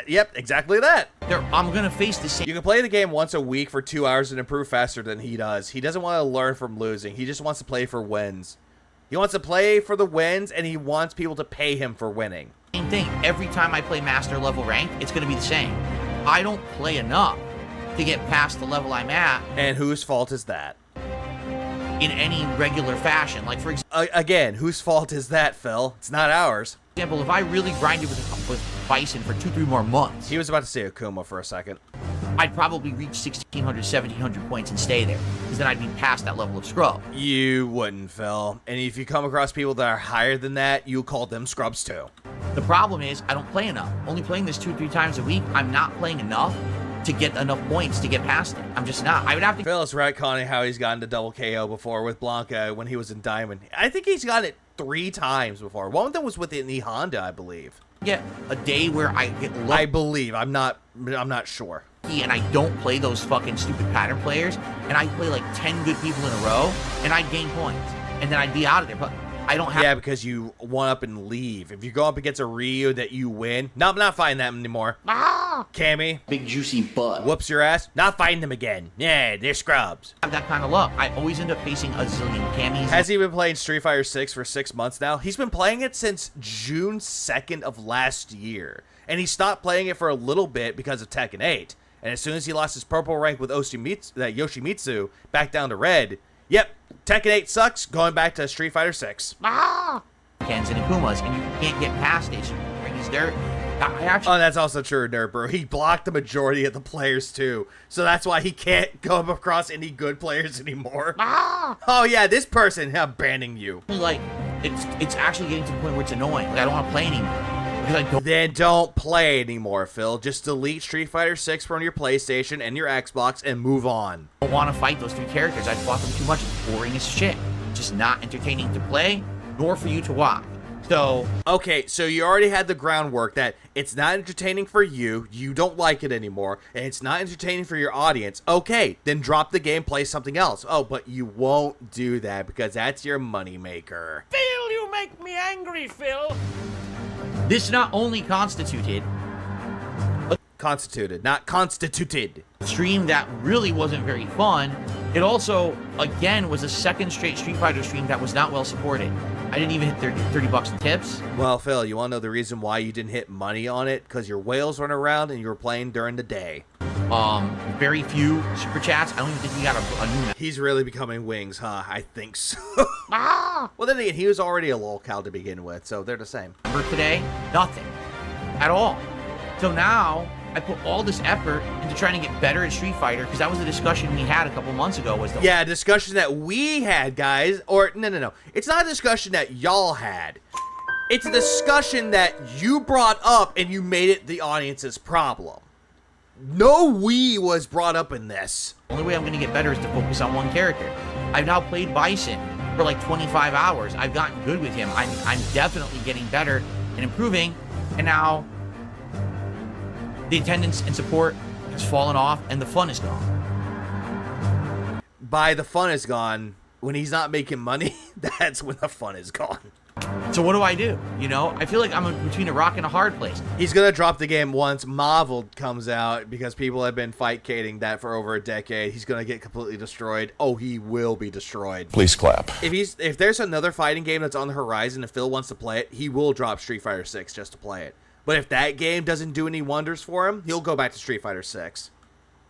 yep, exactly that. I'm going to face the same. You can play the game once a week for 2 hours and improve faster than he does. He doesn't want to learn from losing. He just wants to play for wins. He wants to play for the wins, and he wants people to pay him for winning. Same thing. Every time I play master level rank, it's going to be the same. I don't play enough to get past the level I'm at. And whose fault is that? In any regular fashion. Like, for example, again, whose fault is that, Phil? It's not ours. if I really grinded with Bison for 2-3 more months, He was about to say Akuma for a second. I'd probably reach 1,600, 1,700 points and stay there. Because then I'd be past that level of scrub. You wouldn't, Phil. And if you come across people that are higher than that, you call them scrubs too. The problem is, I don't play enough. Only playing this 2-3 times a week, I'm not playing enough to get enough points to get past it. I'm just not. I would have to. Phil is retconning how he's gotten to double KO before with Blanca when he was in Diamond. I think he's gotten it 3 times before. One of them was with the Honda, I believe. Get a day where I get lucky. I believe. I'm not sure. And I don't play those fucking stupid pattern players, and I play like 10 good people in a row, and I'd gain points, and then I'd be out of there. But I don't have. Yeah, because you one up and leave. If you go up against a Ryu that you win, no, I'm not fighting them anymore. Cammy, Big juicy butt. whoops your ass. Not fighting them again. Yeah, they're scrubs. Have that kind of luck. I always end up facing a zillion Cammies. Has he been playing Street Fighter 6 for 6 months now? He's been playing it since June 2nd of last year. And he stopped playing it for a little bit because of Tekken 8. And as soon as he lost his purple rank with Yoshimitsu back down to red, yep, Tekken 8 sucks, going back to Street Fighter 6. Kens and Akumas, and you can't get past it. So bring his dirt. I actually. Oh, that's also true, Nerd Bro. He blocked the majority of the players, too. So that's why he can't come across any good players anymore. Oh, yeah, this person, I'm banning you. Like, it's actually getting to the point where it's annoying. Like, I don't want to play anymore. Because I don't Then don't play anymore, Phil. Just delete Street Fighter 6 from your PlayStation and your Xbox and move on. want to fight those three characters. I fought them too much. It's boring as shit. Just not entertaining to play, nor for you to watch. So, Okay, so you already had the groundwork that it's not entertaining for you, you don't like it anymore, and it's not entertaining for your audience. Okay, then drop the game, play something else. Oh, but you won't do that because that's your moneymaker. Phil, you make me angry, Phil. this not only constituted Constituted, not constituted. a stream that really wasn't very fun, it also, again, was a second straight Street Fighter stream that was not well supported. I didn't even hit 30 bucks in tips. Well, Phil, you want to know the reason why you didn't hit money on it? Because your whales weren't around and you were playing during the day. Very few super chats. I don't even think we got a new He's really becoming Wings, huh? I think so. Well, then again, he was already a lolcow to begin with, so they're the same. member today. Nothing. At all. So now, I put all this effort into trying to get better at Street Fighter, because that was a discussion we had a couple months ago, was the Yeah, discussion that we had, guys. Or, no. It's not a discussion that y'all had. It's a discussion that you brought up and you made it the audience's problem. No we was brought up in this. only way I'm going to get better is to focus on one character. I've now played Bison for like 25 hours. I've gotten good with him. I'm definitely getting better and improving, and now the attendance and support has fallen off, and the fun is gone. By the fun is gone, when he's not making money, that's when the fun is gone. So what do I do? You know, I feel like I'm between a rock and a hard place. He's gonna drop the game once Marvel comes out because people have been fight-cating that for over a decade. He's gonna get completely destroyed. Oh, he will be destroyed. Please clap. If there's another fighting game that's on the horizon and Phil wants to play it, he will drop Street Fighter 6 just to play it. But if that game doesn't do any wonders for him, he'll go back to Street Fighter 6.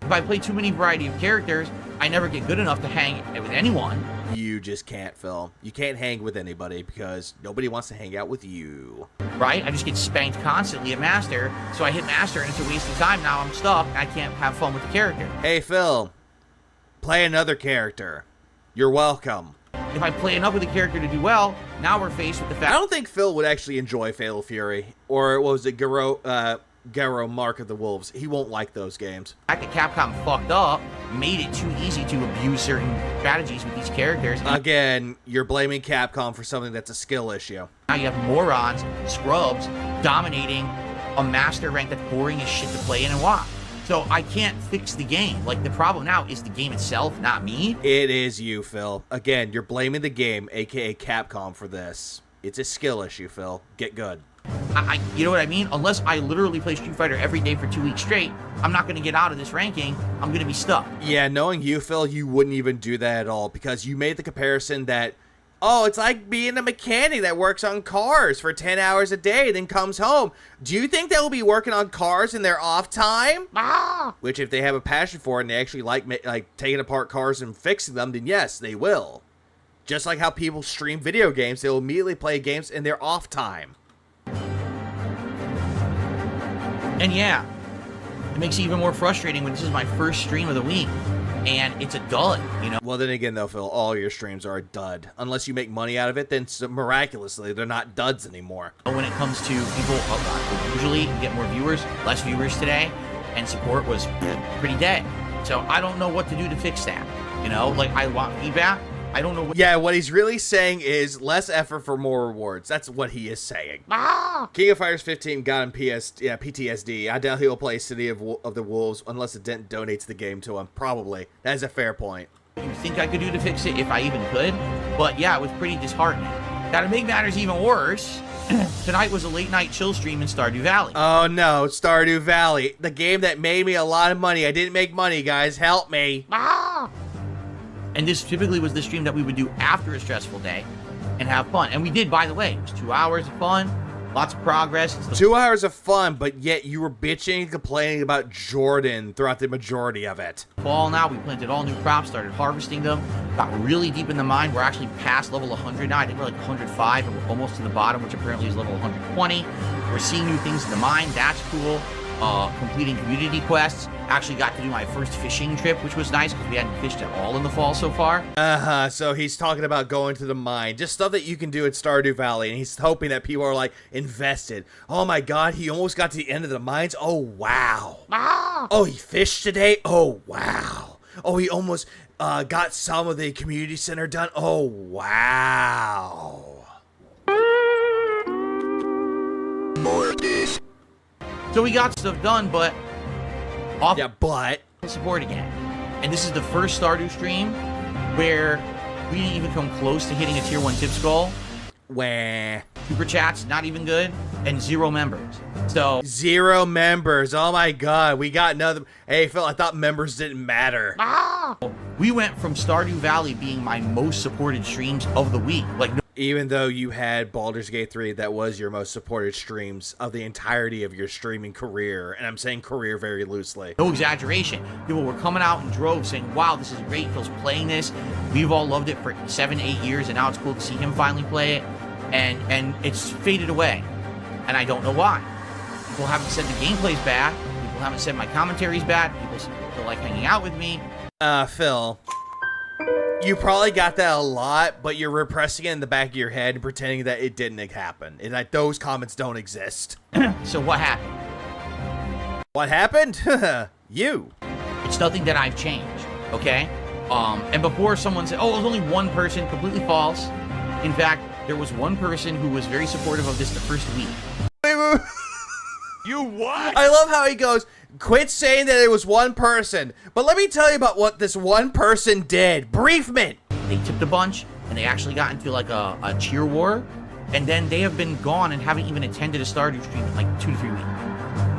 If I play too many variety of characters, I never get good enough to hang with anyone. You just can't, Phil. You can't hang with anybody because nobody wants to hang out with you. Right? I just get spanked constantly at Master, so I hit Master and it's a waste of time. Now I'm stuck. I can't have fun with the character. Hey, Phil. Play another character. You're welcome. If I play enough with the character to do well, now we're faced with the I fact don't think Phil would actually enjoy Fatal Fury. Or what was it, Garo Mark of the Wolves. He won't like those games. that Capcom fucked up, made it too easy to abuse certain strategies with these characters. Again, you're blaming Capcom for something that's a skill issue. Now you have morons, scrubs, dominating a Master rank that's boring as shit to play in and watch. So I can't fix the game. Like, the problem now is the game itself, not me. It is you, Phil. Again, you're blaming the game, aka Capcom, for this. It's a skill issue, Phil. Get good. You know what I mean? Unless I literally play Street Fighter every day for 2 weeks straight, I'm not going to get out of this ranking. I'm going to be stuck. Yeah, knowing you, Phil, you wouldn't even do that at all because you made the comparison that, oh, it's like being a mechanic that works on cars for 10 hours a day, then comes home. Do you think they'll be working on cars in their off time? Which, if they have a passion for it and they actually like taking apart cars and fixing them, then yes, they will. Just like how people stream video games, they'll immediately play games in their off time. And yeah, it makes it even more frustrating when this is my first stream of the week and it's a dud, you know? Well, then again, though, Phil, all your streams are a dud. Unless you make money out of it, then miraculously, they're not duds anymore. When it comes to people, usually you get more viewers, less viewers today, and support was pretty dead. So I don't know what to do to fix that. You know, like, I want feedback. I don't know what... Yeah, what he's really saying is less effort for more rewards. That's what he is saying. King of Fighters 15 got him PTSD. I doubt he'll play City of the Wolves unless the Dent donates the game to him. Probably. That is a fair point. You think I could do to fix it if I even could? But yeah, it was pretty disheartening. Now, to make matters even worse, tonight was a late-night chill stream in Stardew Valley. Oh no, Stardew Valley. The game that made me a lot of money. I didn't make money, guys. Help me. And this typically was the stream that we would do after a stressful day and have fun. And we did, by the way. It was 2 hours of fun, lots of progress. 2 hours of fun, but yet you were bitching and complaining about Jordan throughout the majority of it. Fall now, we planted all new crops, started harvesting them, got really deep in the mine. We're actually past level 100 now. I think we're like 105, and we're almost to the bottom, which apparently is level 120. We're seeing new things in the mine. That's cool. completing community quests. Actually got to do my first fishing trip, which was nice because we hadn't fished at all in the fall so far. So he's talking about going to the mine, just stuff that you can do at Stardew Valley, and he's hoping that people are like invested. Oh my god, he almost got to the end of the mines. Oh wow. Oh, he fished today. Oh wow. Oh, he almost got some of the community center done. Oh wow. So we got stuff done, but but support again. And this is the first Stardew stream where we didn't even come close to hitting a tier 1 tips goal. Wah. Super chats, not even good, and 0 members. So 0 members. Oh my god, we got another. Hey Phil, I thought members didn't matter. We went from Stardew Valley being my most supported streams of the week. Like, even though you had Baldur's Gate 3, that was your most supported streams of the entirety of your streaming career, and I'm saying career very loosely. No exaggeration. People were coming out in droves saying, wow, this is great, Phil's playing this. We've all loved it for 7-8 years, and now it's cool to see him finally play it. And it's faded away. And I don't know why. People haven't said the gameplay's bad. People haven't said my commentary's bad. People still like hanging out with me. Phil, you probably got that a lot, but you're repressing it in the back of your head and pretending that it didn't happen, and that those comments don't exist. So what happened? What happened? You. It's nothing that I've changed, okay? And before someone said, oh, it was only one person, completely false. In fact, there was one person who was very supportive of this the first week. Wait. You what? I love how he goes, quit saying that it was one person, but let me tell you about what this one person did. Briefman. They tipped a bunch, and they actually got into like a cheer war, and then they have been gone and haven't even attended a Stardew stream in like 2 to 3 weeks.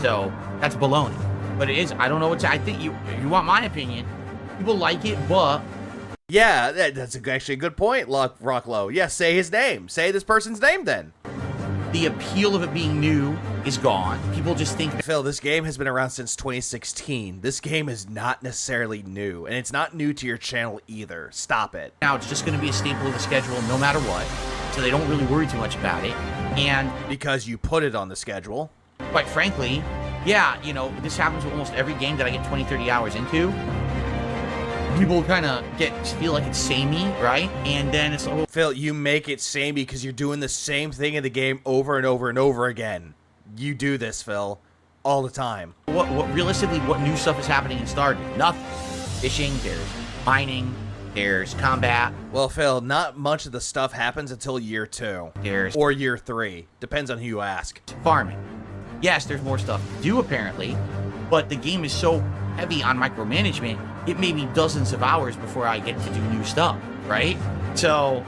So that's baloney. But it is, I don't know what to, I think you want my opinion. People like it, but... Yeah, that's actually a good point, Rocklow. Yeah, say his name. Say this person's name then. The appeal of it being new is gone. People just think... Phil, this game has been around since 2016. This game is not necessarily new, and it's not new to your channel either. Stop it. Now it's just going to be a staple of the schedule no matter what, so they don't really worry too much about it. And... because you put it on the schedule. Quite frankly, yeah, you know, this happens with almost every game that I get 20, 30 hours into. People kind of feel like it's samey, right? And then it's like, Phil, you make it samey because you're doing the same thing in the game over and over and over again. You do this, Phil, all the time. What realistically, what new stuff is happening in Stardew? Nothing. Fishing, there's mining, there's combat. Well, Phil, not much of the stuff happens until year 2. Or year 3. Depends on who you ask. Farming. Yes, there's more stuff to do apparently, but the game is so heavy on micromanagement, it may be dozens of hours before I get to do new stuff, right? So,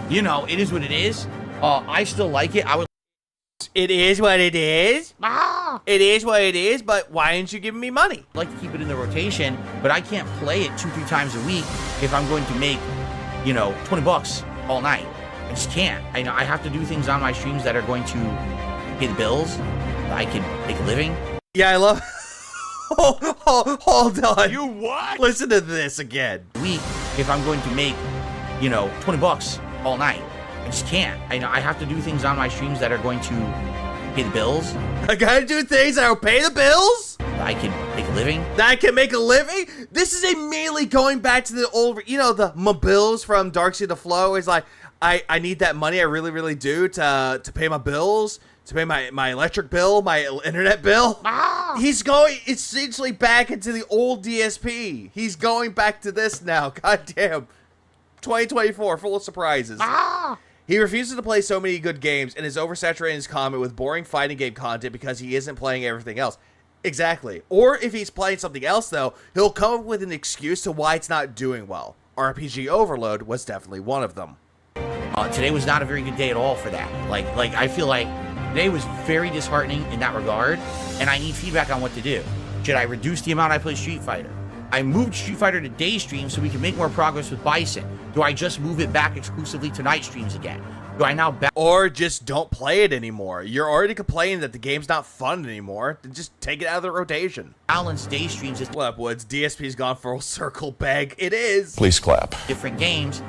you know, it is what it is. I still like it. It is what it is. It is what it is, but why aren't you giving me money? I'd like to keep it in the rotation, but I can't play it 2-3 times a week if I'm going to make, you know, $20 all night. I just can't. I have to do things on my streams that are going to pay the bills. I can make a living. Yeah, I love... Hold on. You what? Listen to this again. Week, if I'm going to make, you know, $20 all night. I just can't. I have to do things on my streams that are going to pay the bills. I gotta do things that'll pay the bills? I can make a living. That I can make a living? This is immediately going back to the old, you know, the my bills from Darksea to Flow. It's like, I need that money, I really, really do, to pay my bills, to pay my electric bill, my internet bill. He's going essentially back into the old DSP. He's going back to this now. God damn. 2024, full of surprises. He refuses to play so many good games and is oversaturating his comment with boring fighting game content because he isn't playing everything else. Exactly. Or if he's playing something else, though, he'll come up with an excuse to why it's not doing well. RPG Overload was definitely one of them. Today was not a very good day at all for that. Like I feel like today was very disheartening in that regard, and I need feedback on what to do. Should I reduce the amount I play Street Fighter? I moved Street Fighter to day streams so we can make more progress with Bison. Do I just move it back exclusively to night streams again? Do I now or just don't play it anymore? You're already complaining that the game's not fun anymore. Then just take it out of the rotation. Balance day streams is... What up, Woods? DSP's gone full circle, bag. It is. Please clap. Different games.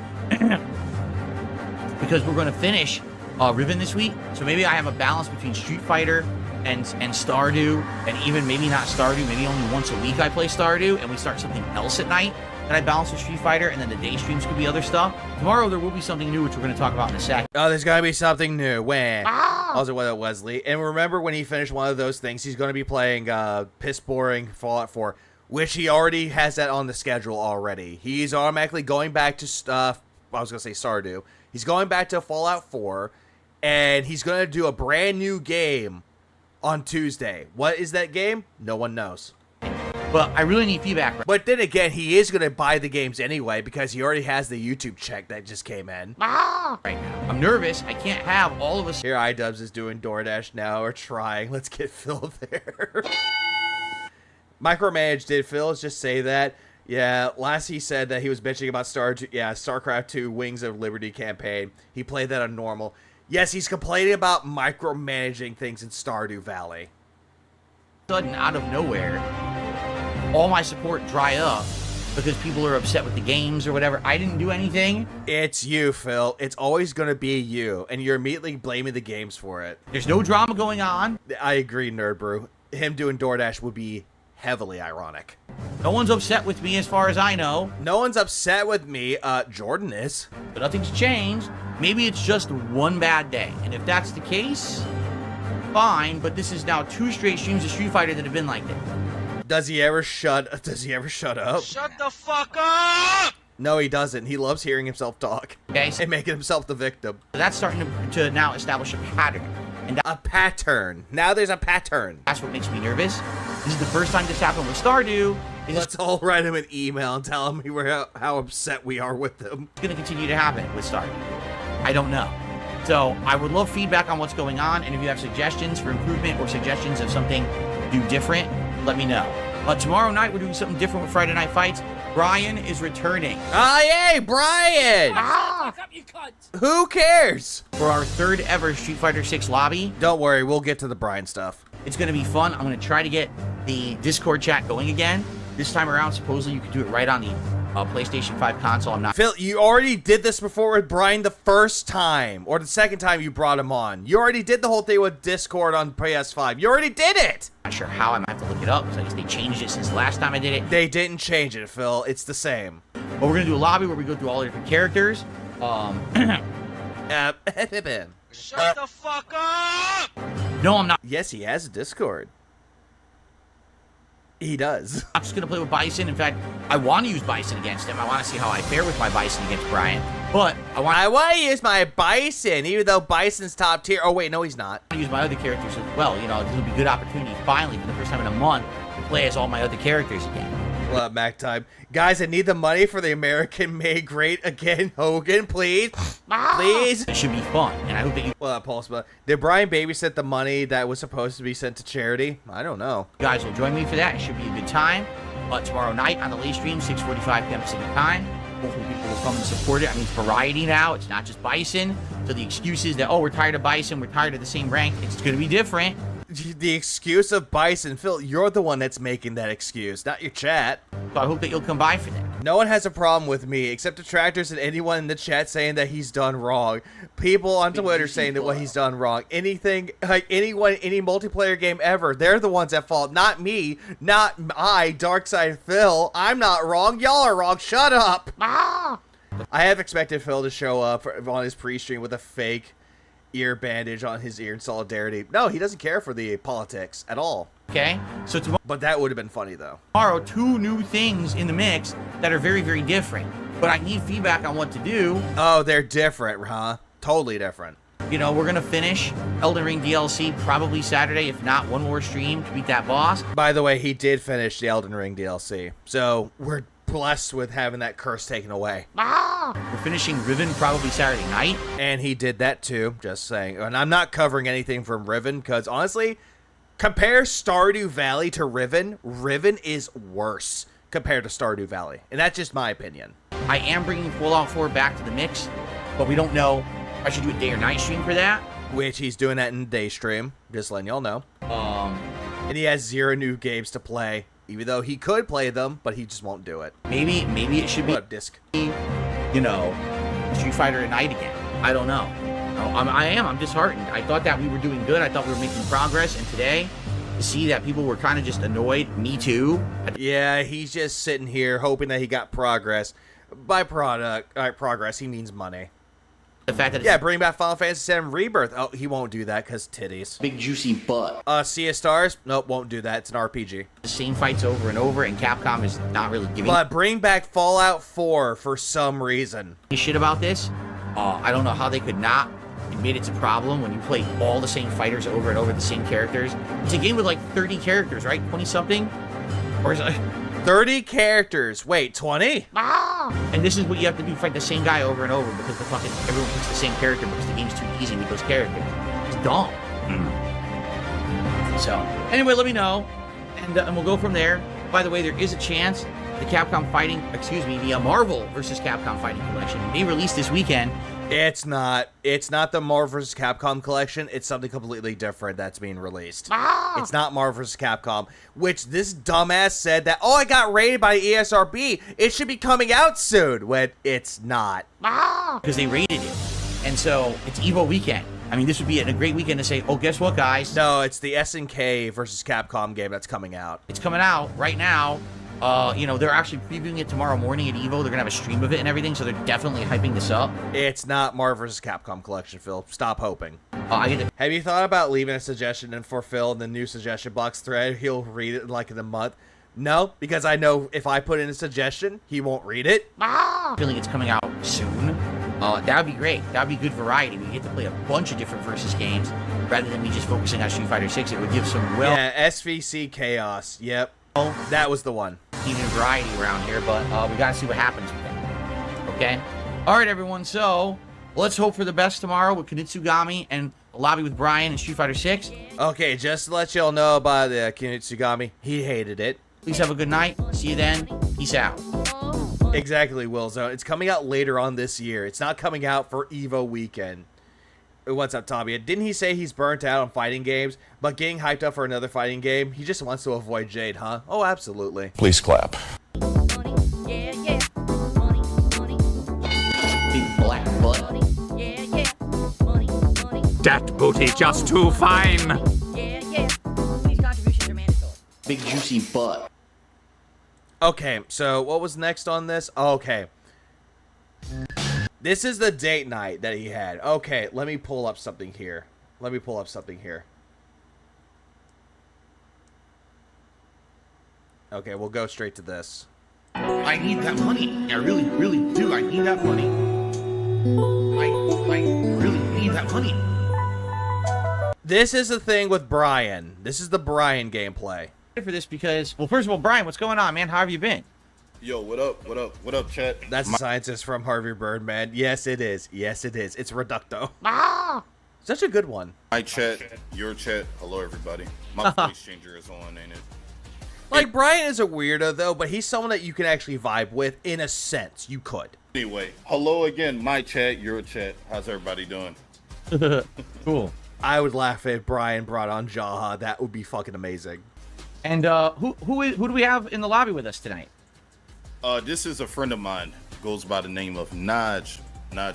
Because we're going to finish Ribbon this week. So maybe I have a balance between Street Fighter and Stardew, and even maybe not Stardew, maybe only once a week I play Stardew, and we start something else at night, then I balance with Street Fighter, and then the day streams could be other stuff. Tomorrow there will be something new, which we're going to talk about in a sec. Oh, there's gotta be something new. When? Also, what Wesley. And remember when he finished one of those things, he's going to be playing piss boring Fallout 4, which he already has that on the schedule already. He's automatically going back to stuff. I was going to say Stardew. He's going back to Fallout 4, and he's going to do a brand new game on Tuesday. What is that game? No one knows. But I really need feedback. But then again, he is going to buy the games anyway because he already has the YouTube check that just came in. Right now. I'm nervous. I can't have all of us. Here, iDubbbz is doing DoorDash now, or trying. Let's get Phil there. Micromanage did Phil just say that? Yeah, last he said that he was bitching about StarCraft 2 Wings of Liberty campaign. He played that on normal. Yes, he's complaining about micromanaging things in Stardew Valley. Sudden, out of nowhere, all my support dry up because people are upset with the games or whatever. I didn't do anything. It's you, Phil. It's always going to be you, and you're immediately blaming the games for it. There's no drama going on. I agree, Nerd Brew. Him doing DoorDash would be heavily ironic. No one's upset with me as far as I know. No one's upset with me. Jordan is. But nothing's changed. Maybe it's just one bad day. And if that's the case, fine. But this is now 2 straight streams of Street Fighter that have been like this. Does he ever shut up? Shut the fuck up! No, he doesn't. He loves hearing himself talk. Okay. And making himself the victim. That's starting to now establish a pattern. And a pattern. Now there's a pattern. That's what makes me nervous. This is the first time this happened with Stardew. Let's all write him an email and tell him how upset we are with them. It's going to continue to happen with Stardew. I don't know. So I would love feedback on what's going on. And if you have suggestions for improvement or suggestions of something to do different, let me know. Tomorrow night, we're doing something different with Friday Night Fights. Brian is returning. Oh, yay, Brian! Fuck up, you cunt! Who cares? For our 3rd ever Street Fighter 6 lobby. Don't worry, we'll get to the Brian stuff. It's going to be fun. I'm going to try to get the Discord chat going again. This time around, supposedly you can do it right on the PlayStation 5 console. I'm not. Phil, you already did this before with Brian the first time, or the second time you brought him on. You already did the whole thing with Discord on PS5. You already did it! Not sure how. I might have to look it up, because I guess they changed it since the last time I did it. They didn't change it, Phil. It's the same. But we're going to do a lobby where we go through all the different characters. Shut the fuck up! No, I'm not. Yes, he has a Discord. He does. I'm just going to play with Bison. In fact, I want to use Bison against him. I want to see how I fare with my Bison against Brian. But I want to use my Bison, even though Bison's top tier. Oh, wait, no, he's not. to use my other characters as well. You know, this will be a good opportunity, finally, for the first time in a month, to play as all my other characters again. What up, Mac Time? Guys, I need the money for the American Made Great Again Hogan, please. Please. It should be fun, and I hope that you What up, Pulse? Did Brian babysit the money that was supposed to be sent to charity? I don't know. guys will join me for that. It should be a good time. Tomorrow night on the late stream, 6:45 p.m. Pacific time. Hopefully people will come and support it. I mean, it's variety now. It's not just Bison. So the excuses that, oh, we're tired of Bison, we're tired of the same rank, it's going to be different. The excuse of Bison, Phil, you're the one that's making that excuse, not your chat. So I hope that you'll come by for that. No one has a problem with me, except detractors and anyone in the chat saying that he's done wrong. People on Twitter saying that what he's done wrong. Anything, like anyone, any multiplayer game ever, they're the ones at fault. Not me, not I, Darkside Phil. I'm not wrong. Y'all are wrong. Shut up. I have expected Phil to show up on his pre-stream with a fake ear bandage on his ear in solidarity. No, he doesn't care for the politics at all. Okay? So But that would have been funny, though. tomorrow, 2 new things in the mix that are very, very different. But I need feedback on what to do. Oh, they're different, huh? Totally different. You know, we're going to finish Elden Ring DLC probably Saturday, if not one more stream to beat that boss. By the way, he did finish the Elden Ring DLC. So we're blessed with having that curse taken away. We're finishing Riven probably Saturday night. And he did that too, just saying. And I'm not covering anything from Riven because honestly, compare Stardew Valley to Riven. Riven is worse compared to Stardew Valley. And that's just my opinion. I am bringing Fallout 4 back to the mix, but we don't know if I should do a day or night stream for that. Which he's doing that in day stream, just letting y'all know. And he has 0 new games to play, even though he could play them, but he just won't do it. Maybe it should be, What up, Disc? you know, Street Fighter at night again. I don't know. I am. I'm disheartened. I thought that we were doing good. I thought we were making progress. And today, to see that people were kind of just annoyed, me too. Yeah, he's just sitting here hoping that he got progress. By progress, he means money. The fact that Yeah, bring back Final Fantasy VII Rebirth. Oh, he won't do that because titties. Big juicy butt. Sea of Stars? Nope, won't do that. It's an RPG. the same fights over and over, and Capcom is not really giving But bring back Fallout 4 for some reason. a shit about this. I don't know how they could not admit it's a problem when you play all the same fighters over and over, the same characters. It's a game with like 30 characters, right? 20-something? Or is it... 30 characters. Wait, 20? And this is what you have to do, fight the same guy over and over because the fucking everyone picks the same character because the game's too easy with those characters. It's dumb. So, anyway, let me know, and we'll go from there. By the way, there is a chance the Marvel vs. Capcom Fighting Collection may release this weekend. It's not. It's not the Marvel vs. Capcom collection. It's something completely different that's being released. It's not Marvel vs. Capcom, which this dumbass said that, oh, I got rated by ESRB. It should be coming out soon, when it's not. Because they rated it. And so, it's EVO weekend. I mean, this would be a great weekend to say, oh, guess what, guys? No, it's the SNK versus Capcom game that's coming out. It's coming out right now. You know, they're actually previewing it tomorrow morning at EVO. They're going to have a stream of it and everything, so they're definitely hyping this up. It's not Marvel vs. Capcom collection, Phil. Stop hoping. Have you thought about leaving a suggestion in for Phil in the new suggestion box thread? He'll read it like in a month. No, because I know if I put in a suggestion, he won't read it. Feeling it's coming out soon. That would be great. That would be good variety. We get to play a bunch of different versus games rather than me just focusing on Street Fighter 6. It would give some Yeah, SVC Chaos. Yep. That was the one. Even variety around here, but we gotta see what happens with it. Okay? Alright, everyone, so let's hope for the best tomorrow with Kunitsugami and Lobby with Brian and Street Fighter 6. Okay, just to let y'all know about the Kunitsugami, he hated it. Please have a good night. See you then. Peace out. Exactly, Willzone. It's coming out later on this year. It's not coming out for EVO weekend. What's up, Tommy? Didn't he say he's burnt out on fighting games, but getting hyped up for another fighting game? He just wants to avoid Jade, huh? Oh, absolutely. Please clap. Yeah, yeah. Money, money. Big black butt. Yeah, yeah. Money, money. That booty just too fine. Yeah, yeah. These contributions are mandatory. Big juicy butt. Okay, so what was next on this? Okay. This is the date night that he had. Okay, let me pull up something here. Okay, we'll go straight to this. I need that money. I really, really do. I need that money. I really need that money. This is the thing with Brian. This is the Brian gameplay. For this because, well, first of all, Brian, what's going on, man? How have you been? Yo, what up? What up? What up, chat? That's a scientist from Harvey Birdman. Yes, it is. Yes, it is. It's Reducto. Such a good one. My chat, your chat. Hello, everybody. My voice changer is on, ain't it? Like, Brian is a weirdo, though, but he's someone that you can actually vibe with. In a sense, you could. Anyway, hello again. My chat, your chat. How's everybody doing? Cool. I would laugh if Brian brought on Jaha. That would be fucking amazing. And who do we have in the lobby with us tonight? This is a friend of mine. Goes by the name of Naj.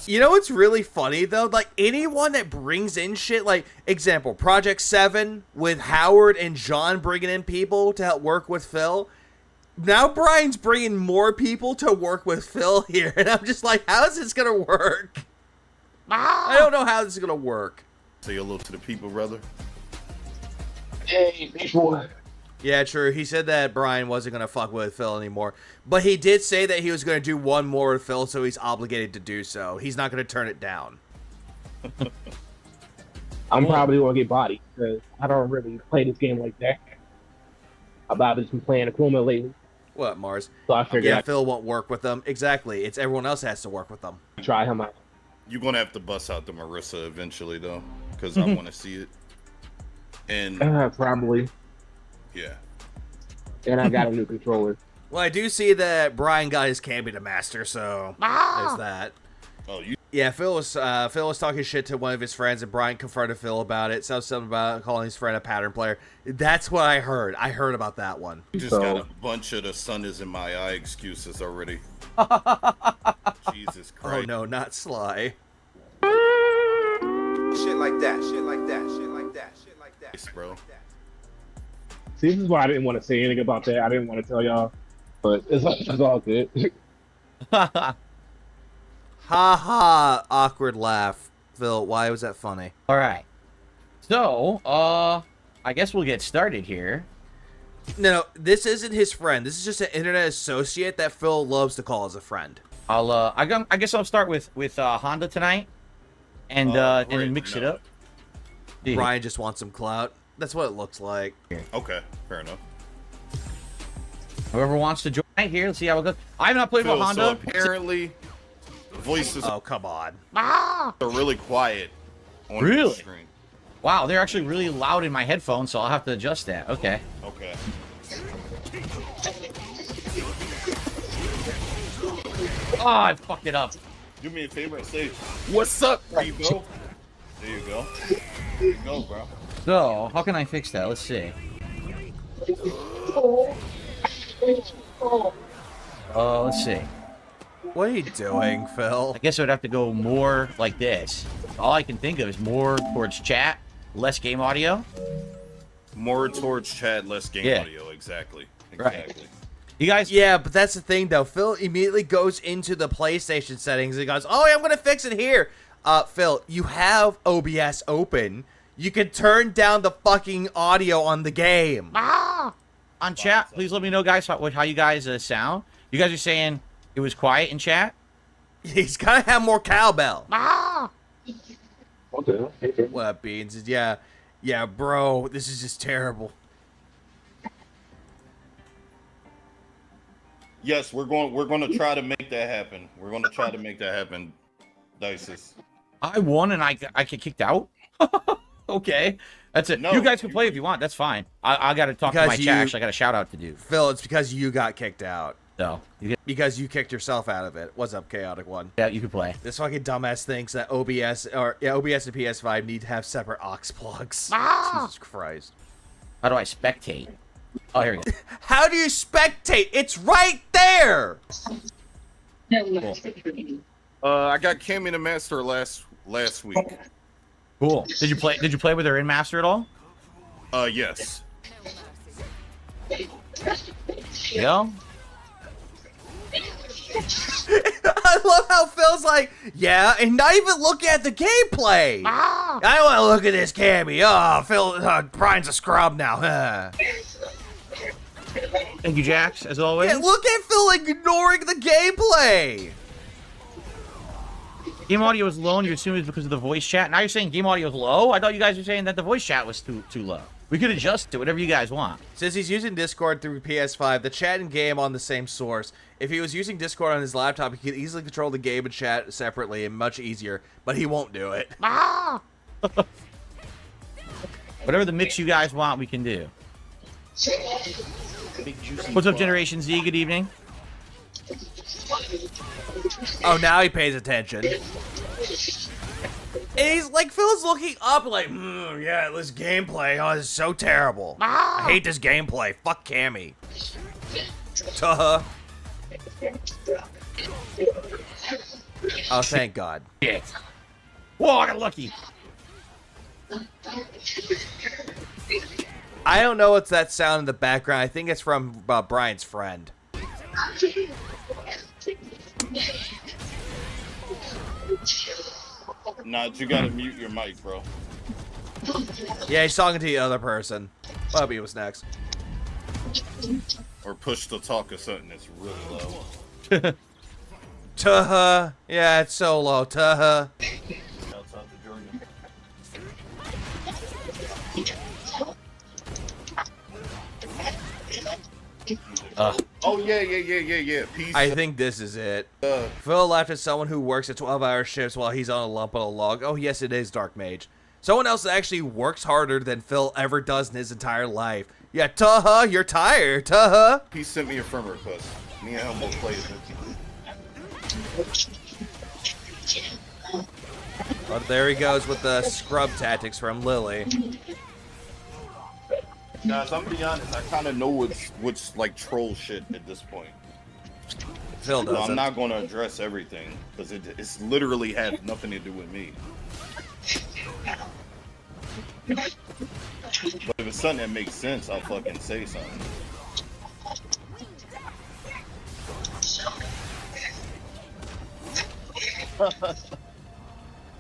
You know what's really funny, though? Like, anyone that brings in shit, like, example, Project 7 with Howard and John bringing in people to help work with Phil. Now Brian's bringing more people to work with Phil here. And I'm just like, how is this going to work? I don't know how this is going to work. Say hello to the people, brother. Hey, people. Yeah, true. He said that Brian wasn't going to fuck with Phil anymore. But he did say that he was going to do one more with Phil, so he's obligated to do so. He's not going to turn it down. I'm probably going to get bodied, because I don't really play this game like that. I've just been playing Akuma lately. What, Mars? So I figured Phil won't work with them. Exactly. It's everyone else has to work with them. Try him out. You're going to have to bust out the Marissa eventually, though, because I want to see it. And probably. Yeah. And I got a new controller. Well, I do see that Brian got his Kambi to master, so there's that. Oh, you? Yeah, Phil was talking shit to one of his friends, and Brian confronted Phil about it. So something about calling his friend a pattern player. That's what I heard. I heard about that one. You just got a bunch of the sun is in my eye excuses already. Jesus Christ. Oh no, not Sly. Shit like that, shit like that, shit like that, shit like that. Yes, bro. See, this is why I didn't want to say anything about that. I didn't want to tell y'all, but it's all good. Ha ha! Awkward laugh. Phil, why was that funny? All right. So, I guess we'll get started here. No, this isn't his friend. This is just an internet associate that Phil loves to call as a friend. I guess I'll start with Honda tonight, and then mix it up. Dude. Ryan just wants some clout. That's what it looks like. Okay, fair enough. Whoever wants to join right here, let's see how it goes. I've not played with Honda. So apparently, voices Oh, come on. are really quiet on the Really? screen. Wow, they're actually really loud in my headphones, so I'll have to adjust that. Okay. Okay. Oh, I fucked it up. Do me a favor and say, "What's up, Rebo?" There you go. There you go, bro. So, how can I fix that? Let's see. Let's see. What are you doing, Phil? I guess I would have to go more like this. All I can think of is more towards chat, less game audio. More towards chat, less game audio. Exactly. Right. You guys? Yeah, but that's the thing, though. Phil immediately goes into the PlayStation settings and goes, "Oh, I'm gonna fix it here." Phil, you have OBS open. You can turn down the fucking audio on the game. On chat, please let me know, guys, how you guys sound. You guys are saying it was quiet in chat? He's gotta have more cowbell. Okay. What up, Beans? Yeah, bro. This is just terrible. Yes, we're going to try to make that happen. We're going to try to make that happen, Dices. I won and I get kicked out? Okay. That's it. No, you guys can play if you want. That's fine. I got to talk to my chat. Actually, I got a shout out to do. Phil, it's because you got kicked out. So, Because you kicked yourself out of it. What's up, Chaotic One? yeah, you can play. This fucking dumbass thinks that OBS and PS5 need to have separate aux plugs. Jesus Christ. How do I spectate? Oh, here we go. How do you spectate? It's right there. I got Cammy the Master last week. Cool. Did you play with her in Master at all? Yes. Yeah. I love how Phil's like, yeah, and not even looking at the gameplay. I don't want to look at this Cammy. Oh, Phil, Brian's a scrub now. Thank you, Jax, as always. Yeah, look at Phil ignoring the gameplay. Game audio is low, and you're assuming it's because of the voice chat. Now you're saying game audio is low? I thought you guys were saying that the voice chat was too low. We could adjust to whatever you guys want. Since he's using Discord through PS5, the chat and game on the same source. If he was using Discord on his laptop, he could easily control the game and chat separately and much easier, but he won't do it. Whatever the mix you guys want, we can do. What's up, Generation Z? Good evening. Oh, now he pays attention. And he's like, Phil's looking up like, yeah, this gameplay, oh, this is so terrible. I hate this gameplay. Fuck Cammy. Tuh. Oh, thank God. Shit. Whoa, I got lucky. I don't know what's that sound in the background. I think it's from Brian's friend. Nah, you gotta mute your mic, bro. Yeah, he's talking to the other person. Bubby was next. Or push to talk or something that's really low. Tuh. Yeah, it's so low. Tuh. Shouts out to Jordan. Oh, yeah. Peace. I think this is it. Phil laughed at someone who works at 12-hour shifts while he's on a lump on a log. Oh, yes, it is Dark Mage. Someone else that actually works harder than Phil ever does in his entire life. Yeah, tuh, you're tired, tuh. He sent me a friend request. Me and him will play it. Oh, there he goes with the scrub tactics from Lily. Guys, I'm gonna be honest, I kind of know what's like troll shit at this point. Phil doesn't. I'm not gonna address everything because it's literally had nothing to do with me. But if it's something that makes sense, I'll fucking say something.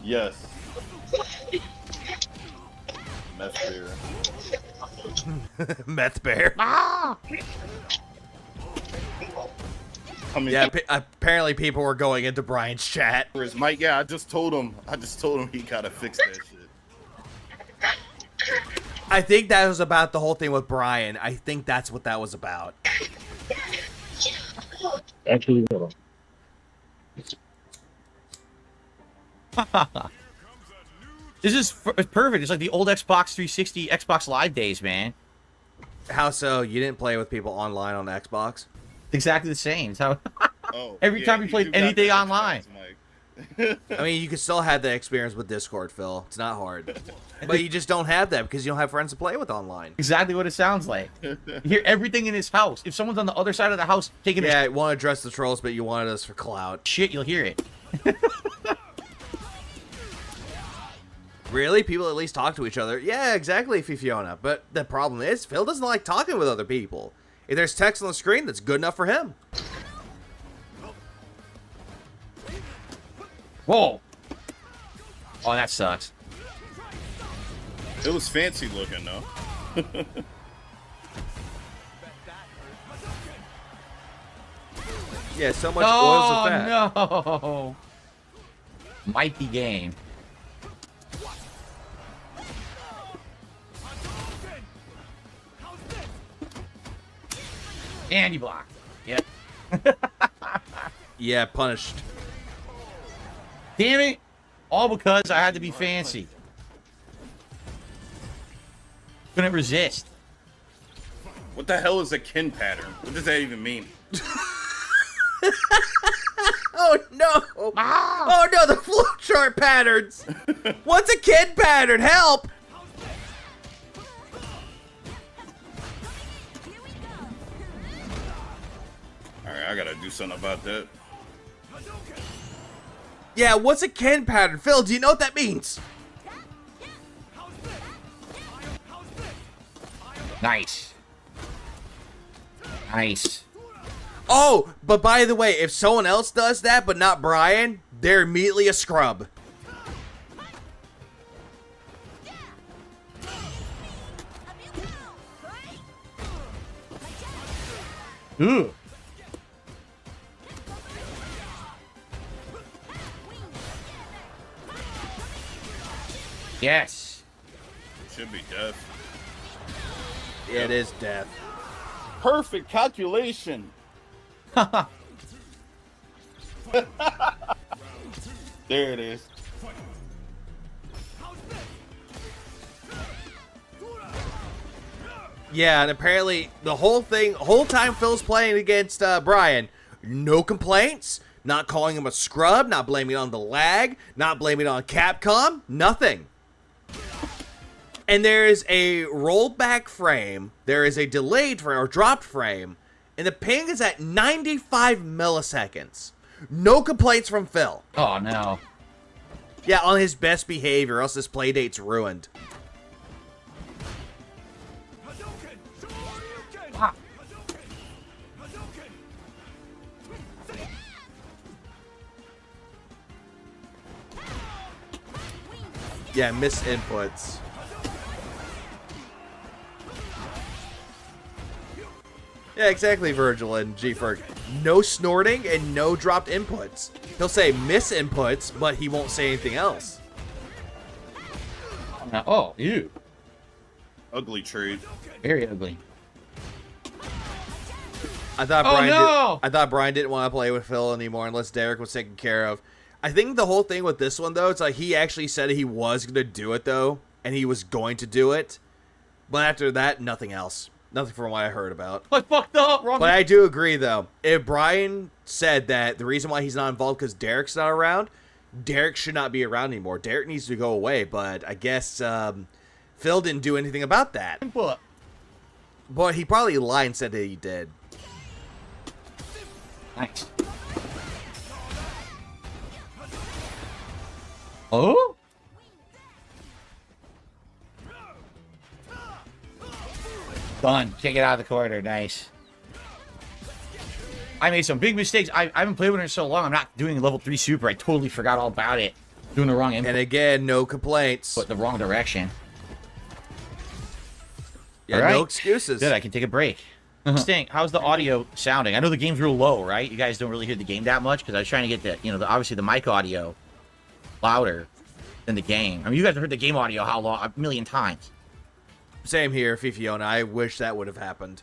Yes. Meth beer. Meth bear. Ah! I mean, Yeah, apparently people were going into Brian's chat. where's Mike? Yeah, I just told him he gotta fix that shit. I think that was about the whole thing with Brian. I think that's what that was about. Actually, no. This is it's perfect. It's like the old Xbox 360, Xbox Live days, man. How so? You didn't play with people online on Xbox? Exactly the same. It's how Oh, every yeah, time we you played do got anything the online. Xbox, Mike. I mean, you can still have the experience with Discord, Phil. It's not hard. But you just don't have that because you don't have friends to play with online. Exactly what it sounds like. You hear everything in his house. If someone's on the other side of the house taking Yeah, I want to address the trolls, but you wanted us for clout. shit, you'll hear it. Really? People at least talk to each other? Yeah, exactly, Fifiona. But the problem is, Phil doesn't like talking with other people. If there's text on the screen, that's good enough for him. Whoa. Oh, that sucks. It was fancy looking though. Yeah, so much oils Oh, of fat. no. Mighty game. And you block. Yep. Yeah, punished. Damn it. All because I had to be fancy. Couldn't resist. What the hell is a kin pattern? What does that even mean? Oh no! Oh no, the flowchart patterns! What's a kid pattern? Help! Alright, I gotta do something about that. Yeah, what's a Ken pattern? Phil, do you know what that means? Nice. Nice. Oh, but by the way, if someone else does that, but not Brian, they're immediately a scrub. Ooh. Yes. Should be death. It is death. Perfect calculation. There it is. Yeah, and apparently the whole time Phil's playing against Brian, no complaints, not calling him a scrub, not blaming it on the lag, not blaming it on Capcom, nothing. And there is a rollback frame, there is a delayed frame or dropped frame, and the ping is at 95 milliseconds. No complaints from Phil. Oh, no. Yeah, on his best behavior, or else this playdate's ruined. Yeah, miss inputs. Yeah, exactly, Virgil and G-Ferg. No snorting and no dropped inputs. He'll say miss inputs, but he won't say anything else. Oh, ew. Ugly trade. Very ugly. I thought Oh, no! Brian didn't want to play with Phil anymore unless Derek was taken care of. I think the whole thing with this one, though, it's like he actually said he was going to do it, though, and he was going to do it. But after that, nothing else. Nothing from what I heard about. I fucked up. Wrong. But I do agree, though. If Brian said that the reason why he's not involved because Derek's not around, Derek should not be around anymore. Derek needs to go away, but I guess Phil didn't do anything about that. But he probably lied and said that he did. Nice. Oh? Done. Can't get out of the corner. Nice. I made some big mistakes. I haven't played with her in so long. I'm not doing level 3 super. I totally forgot all about it. Doing the wrong input. And again, no complaints. But the wrong direction. Yeah, right. no excuses. Good, I can take a break. Stink, how's the audio sounding? I know the game's real low, right? You guys don't really hear the game that much because I was trying to get the, obviously the mic audio louder than the game. I mean, you guys have heard the game audio how long? A million times. Same here, Fifiona. I wish that would have happened.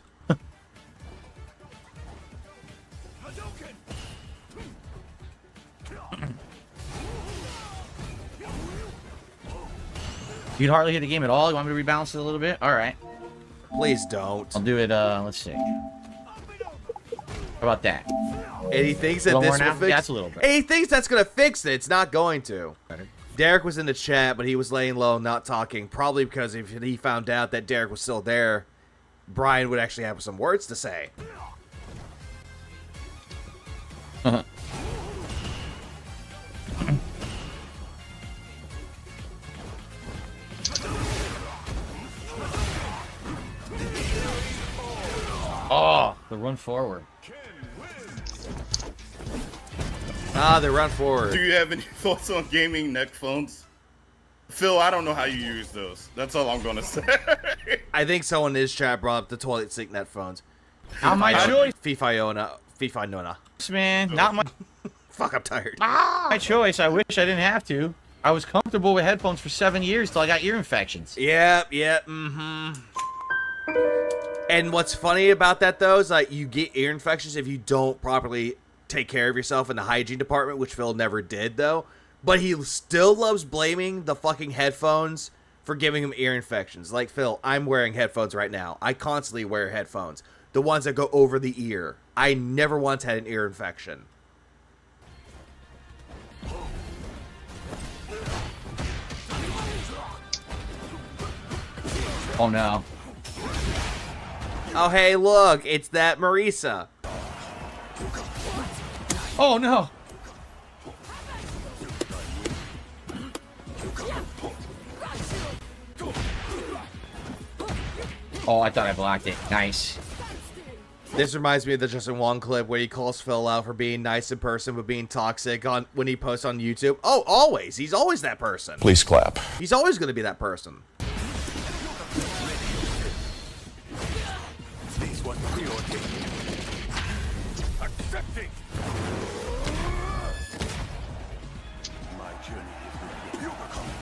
You'd hardly hear the game at all? You want me to rebalance it a little bit? All right. Please don't. I'll do it, let's see. How about that? And he thinks A that little this more will now? fix Yeah, that's a little bit. And he thinks that's going to fix it. It's not going to. Better. Derek was in the chat, but he was laying low, not talking. Probably because if he found out that Derek was still there, Brian would actually have some words to say. Oh, the run forward. Ah, they run forward. Do you have any thoughts on gaming neck phones? Phil, I don't know how you use those. That's all I'm gonna say. I think someone in his chat brought up the toilet seat net phones. Not my choice. FIFA Man, not my... Fuck, I'm tired. My choice. I wish I didn't have to. I was comfortable with headphones for 7 years till I got ear infections. Yep, And what's funny about that, though, is like you get ear infections if you don't properly take care of yourself in the hygiene department, which Phil never did, though. But he still loves blaming the fucking headphones for giving him ear infections. Like, Phil, I'm wearing headphones right now. I constantly wear headphones. The ones that go over the ear. I never once had an ear infection. Oh, no. Oh, hey, look. It's that Marisa. Oh, no. Oh, I thought I blocked it. Nice. This reminds me of the Justin Wong clip where he calls Phil out for being nice in person but being toxic on when he posts on YouTube. Oh, always. He's always that person. Please clap. He's always going to be that person.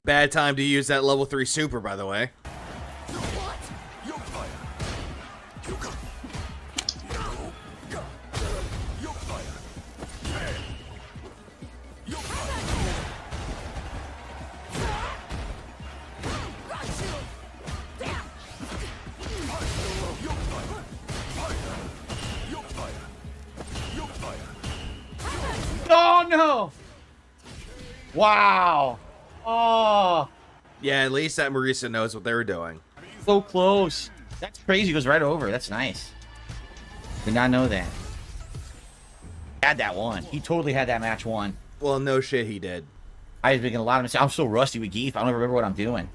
Bad time to use that level 3 super, by the way. Oh, no. Wow. Oh. Yeah, at least that Marisa knows what they were doing. So close. That's crazy. It goes right over. That's nice. Did not know that. Had that one. He totally had that match won. Well, no shit, he did. I was making a lot of mistakes. I'm so rusty with Geef. I don't remember what I'm doing.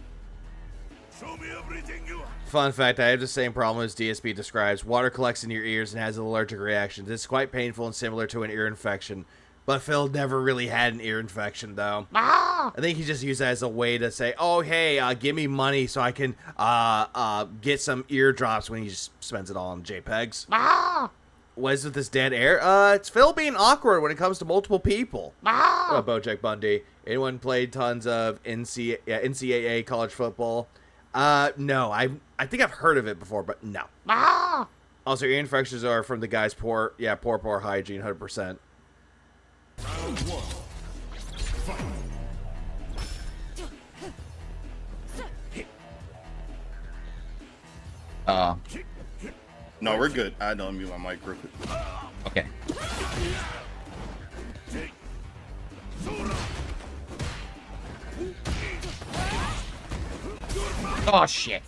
Fun fact, I have the same problem as DSP describes. Water collects in your ears and has allergic reactions. It's quite painful and similar to an ear infection. But Phil never really had an ear infection, though. I think he just used that as a way to say, oh, hey, give me money so I can get some eardrops when he just spends it all on JPEGs. What is with this dead air? It's Phil being awkward when it comes to multiple people. Bojack Bundy. Anyone played tons of NCAA college football? No. I think I've heard of it before, but no. Also, ear infections are from the guy's poor hygiene, 100%. No, we're good. I don't mute my mic real quick. Okay. Oh, shit.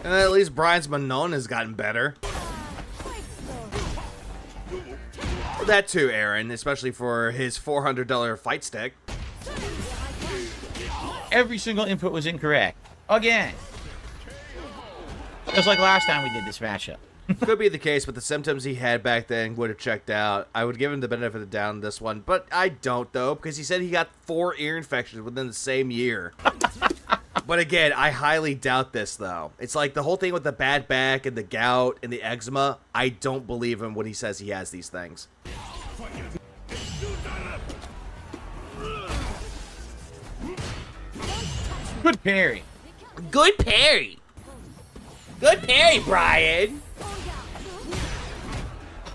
And at least Brian's Manon has gotten better. That too, Aaron, especially for his $400 fight stick. every single input was incorrect. Again. Just like last time we did this matchup. Could be the case, but the symptoms he had back then would have checked out. I would give him the benefit of the doubt on this one, but I don't, though, because he said he got 4 ear infections within the same year. But again, I highly doubt this, though. It's like the whole thing with the bad back and the gout and the eczema. I don't believe him when he says he has these things. Good parry. Good parry. Good parry, Brian.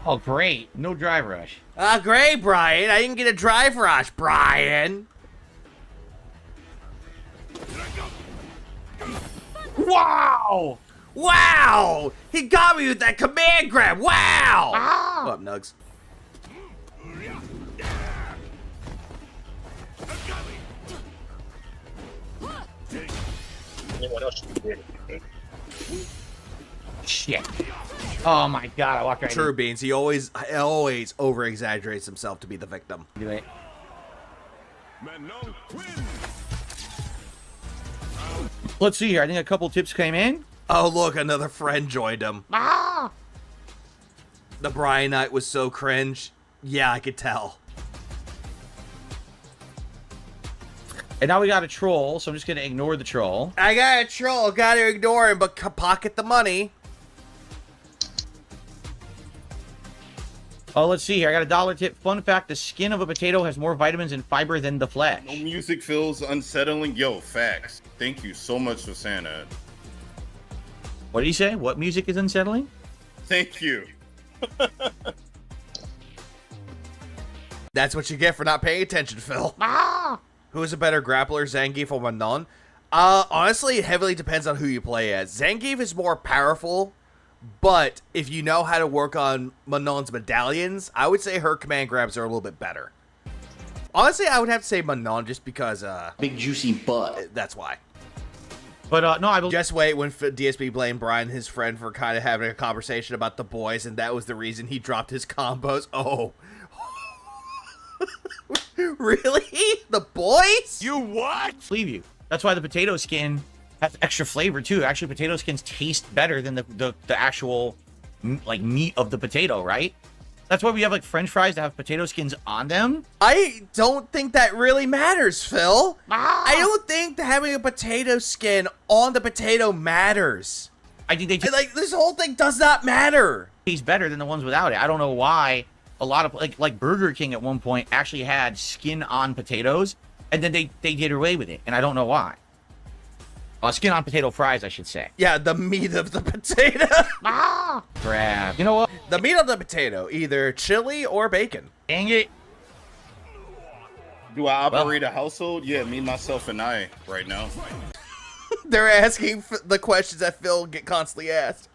Oh, great. No drive rush. Great, Brian. I didn't get a drive rush, Brian. Wow! Wow! He got me with that command grab. Wow! What up, Nugs? Shit. Oh my god, I walked right True in. Beans. He always over exaggerates himself to be the victim. Do it. Let's see here. I think a couple tips came in. Oh, look, another friend joined him. The Brian Knight was so cringe. Yeah, I could tell. And now we got a troll, so I'm just going to ignore the troll. I got a troll. Gotta ignore him, but pocket the money. Oh, let's see here. I got a $1 tip. Fun fact, the skin of a potato has more vitamins and fiber than the flesh. No music feels unsettling. Yo, facts. Thank you so much for saying that. What did he say? What music is unsettling? Thank you. That's what you get for not paying attention, Phil. Who is a better grappler, Zangief or Manon? Honestly, it heavily depends on who you play as. Zangief is more powerful, but if you know how to work on Manon's medallions, I would say her command grabs are a little bit better. Honestly, I would have to say Manon just because, Big juicy butt. that's why. But, no, I believe... Just wait when DSP blamed Brian and his friend for kind of having a conversation about the boys, and that was the reason he dropped his combos. Oh. Really? The boys? You what? believe you. That's why the potato skin has extra flavor, too. Actually, potato skins taste better than the actual, like, meat of the potato, right? That's why we have, like, French fries that have potato skins on them. I don't think that really matters, Phil. I don't think that having a potato skin on the potato matters. I think they Like, this whole thing does not matter. taste better than the ones without it. I don't know why a lot of, like Burger King at one point actually had skin on potatoes, and then they did away with it, and I don't know why. Skin on potato fries, I should say. Yeah, the meat of the potato. Crap. You know what? The meat of the potato, either chili or bacon. Dang it. Do I operate a household? Yeah, me, myself, and I right now. They're asking the questions that Phil get constantly asked.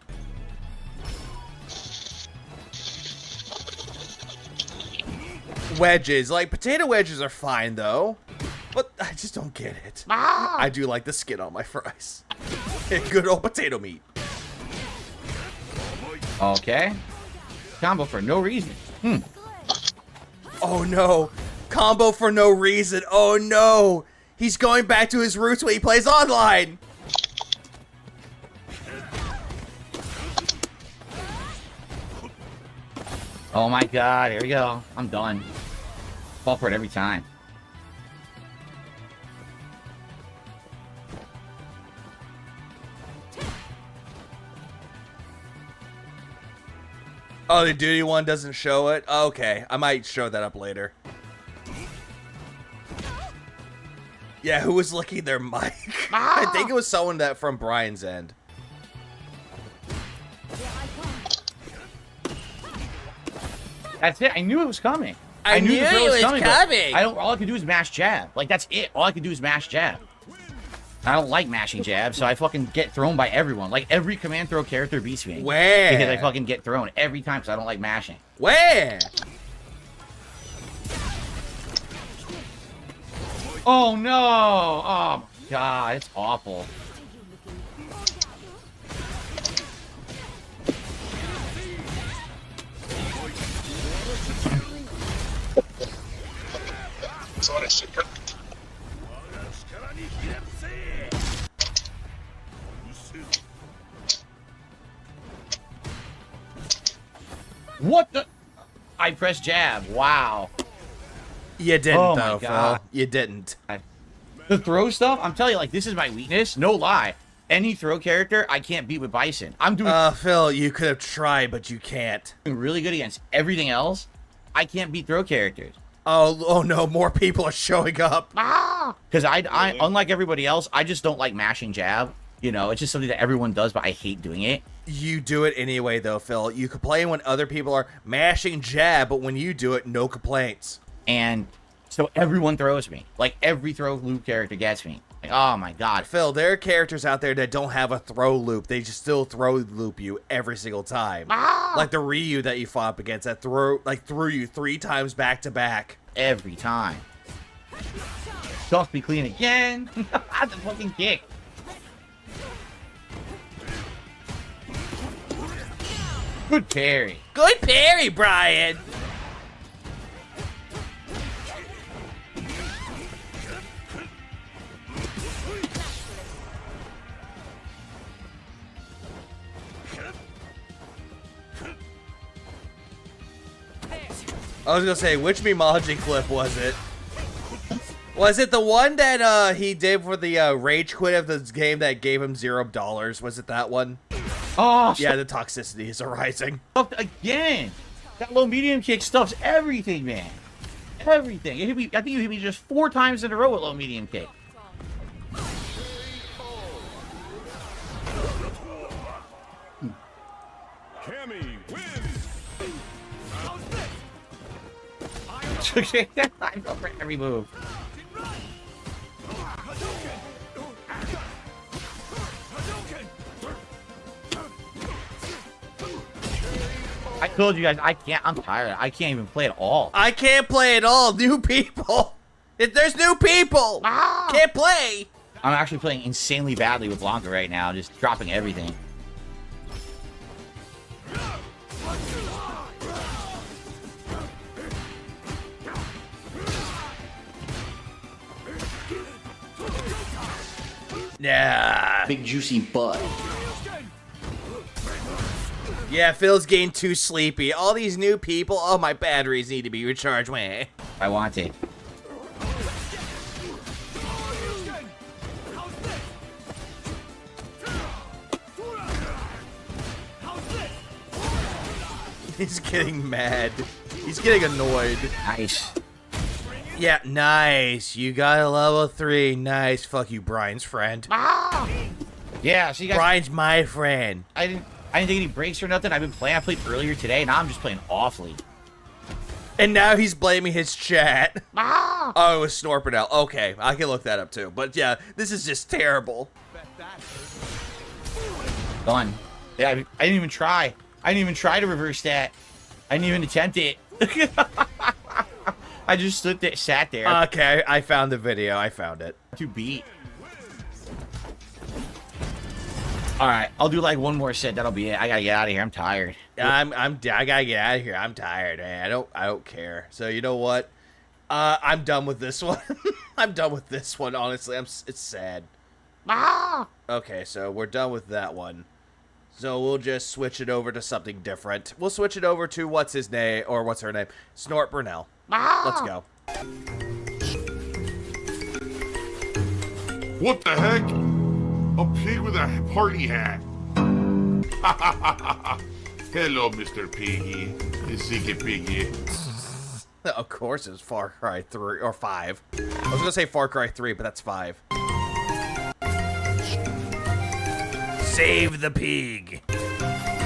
Wedges. Like, potato wedges are fine, though. But I just don't get it. I do like the skin on my fries. Good old potato meat. Okay. Combo for no reason. Oh, no. Combo for no reason. Oh, no. He's going back to his roots when he plays online. Oh my god, here we go. I'm done. Fall for it every time. Oh, the duty one doesn't show it? Okay, I might show that up later. Yeah, who was licking their mic? I think it was someone that from Brian's end. That's it. I knew it was coming. I knew the throw it was but coming. all I could do is mash jab. Like, that's it. All I could do is mash jab. I don't like mashing jab, so I fucking get thrown by everyone. Like, every command throw character beats me. Where? Because I fucking get thrown every time because I don't like mashing. Where? Oh, no. Oh, my God. It's awful. What the? I pressed jab. Wow. You didn't, Oh my though, God. Phil. You didn't. The throw stuff, I'm telling you, like, this is my weakness. No lie. Any throw character, I can't beat with Bison. I'm doing Phil, you could have tried, but you can't. really good against everything else. I can't beat throw characters. Oh no, more people are showing up. Because I, unlike everybody else, I just don't like mashing jab. You know, it's just something that everyone does, but I hate doing it. You do it anyway, though, Phil. You complain when other people are mashing jab, but when you do it, no complaints. And so everyone throws me. Like, every throw loop character gets me. Like, oh my God. Phil, there are characters out there that don't have a throw loop. They just still throw loop you every single time. Like the Ryu that you fought up against that threw you 3 times back to back. Every time. Stuff me clean again. The fucking kick. Good parry. Good parry, Brian. I was gonna say, which Mimaji clip was it? Was it the one that he did for the rage quit of this game that gave him $0? Was it that one? Oh, yeah, the toxicity is arising. Again. That low medium kick stuffs everything, man. Everything. It hit me, I think you hit me just 4 times in a row with low medium kick. Cammy wins. I go for every move. I told you guys, I'm tired. I can't even play at all. I can't play at all. New people. There's new people. Can't play. I'm actually playing insanely badly with Blanca right now, just dropping everything. Yeah. Big juicy butt. Yeah, Phil's getting too sleepy. All these new people. Oh, my batteries need to be recharged. Wait. I want it. He's getting mad. He's getting annoyed. Nice. Yeah, nice. You got a level 3. Nice. Fuck you, Brian's friend. Yeah, so you guys. Brian's my friend. I didn't take any breaks or nothing. I've been playing. I played earlier today. Now I'm just playing awfully. And now he's blaming his chat. Oh, it was Snorpernell. Okay, I can look that up too. But yeah, this is just terrible. Done. Yeah, I didn't even try. I didn't even try to reverse that. I didn't even attempt it. I just stood there, sat there. Okay, I found the video. I found it. To beat. All right, I'll do like one more set. That'll be it. I gotta get out of here. I'm tired. I gotta get out of here. I'm tired, man. I don't care. So you know what? I'm done with this one. I'm done with this one. Honestly, it's sad. Okay, so we're done with that one. So we'll just switch it over to something different. We'll switch it over to what's his name or what's her name? Snort Burnell. Let's go. What the heck? A pig with a party hat. Hello, Mr. Piggy. Ziggy Piggy. Of course it's Far Cry 3 or 5. I was gonna say Far Cry 3, but that's 5. Save the pig.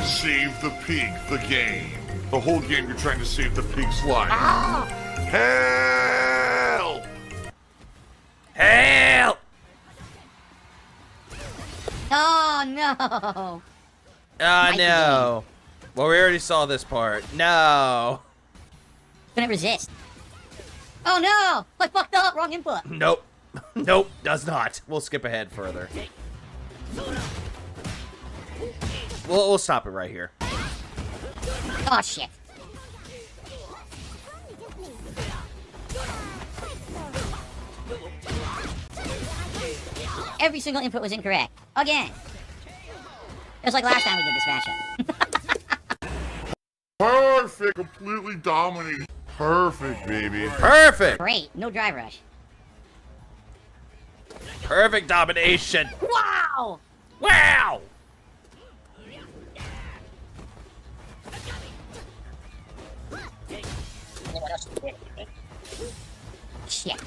Save the pig, the game. The whole game you're trying to save the pig's life. Help! Help! Oh no! Oh no. Well, we already saw this part. No. Couldn't resist. Oh no! I fucked up. Wrong input. Nope. Nope. Does not. We'll skip ahead further. We'll stop it right here. Oh shit. Every single input was incorrect. Again. Just like last time we did this matchup. Perfect. Completely dominating. Perfect, baby. Perfect. Great. No drive rush. Perfect domination. Wow! Wow. Shit.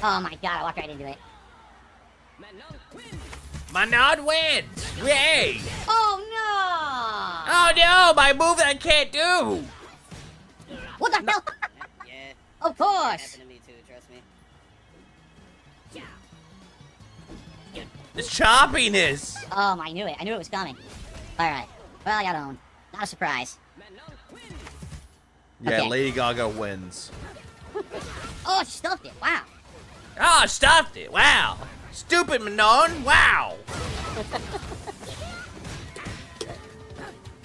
Oh my god, I walked right into it. Manon wins. Yay. Oh no! Oh no, my move that I can't do. What the hell? Yeah. Of course! Happened to me too, trust me. The choppiness. Oh, I knew it. I knew it was coming. Alright. Well, I got owned. Not a surprise. Yeah, Okay. Lady Gaga wins. Oh, she stuffed it. Wow. Oh, stuffed it. Wow. Stupid Manon. Wow.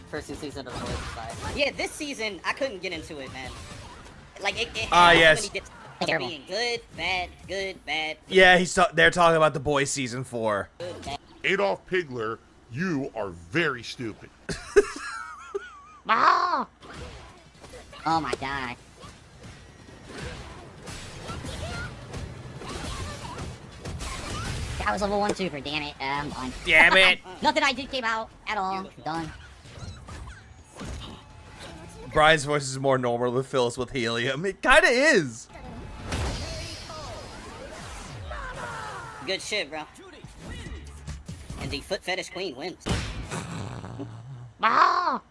First 2 seasons of the Voice side. Yeah, this season I couldn't get into it, man. Like it had Ah, so yes. many dips of Terrible. being good, bad, Yeah, they're talking about The Boys season 4. good, bad. Adolf Pigler, you are very stupid. Oh! Oh my god. That was level 1 super, damn it. I'm done. Damn it. Nothing I did came out at all. Done. Brian's voice is more normal than Phil's with helium. It kinda is. Good shit, bro. And the foot fetish queen wins. Oh!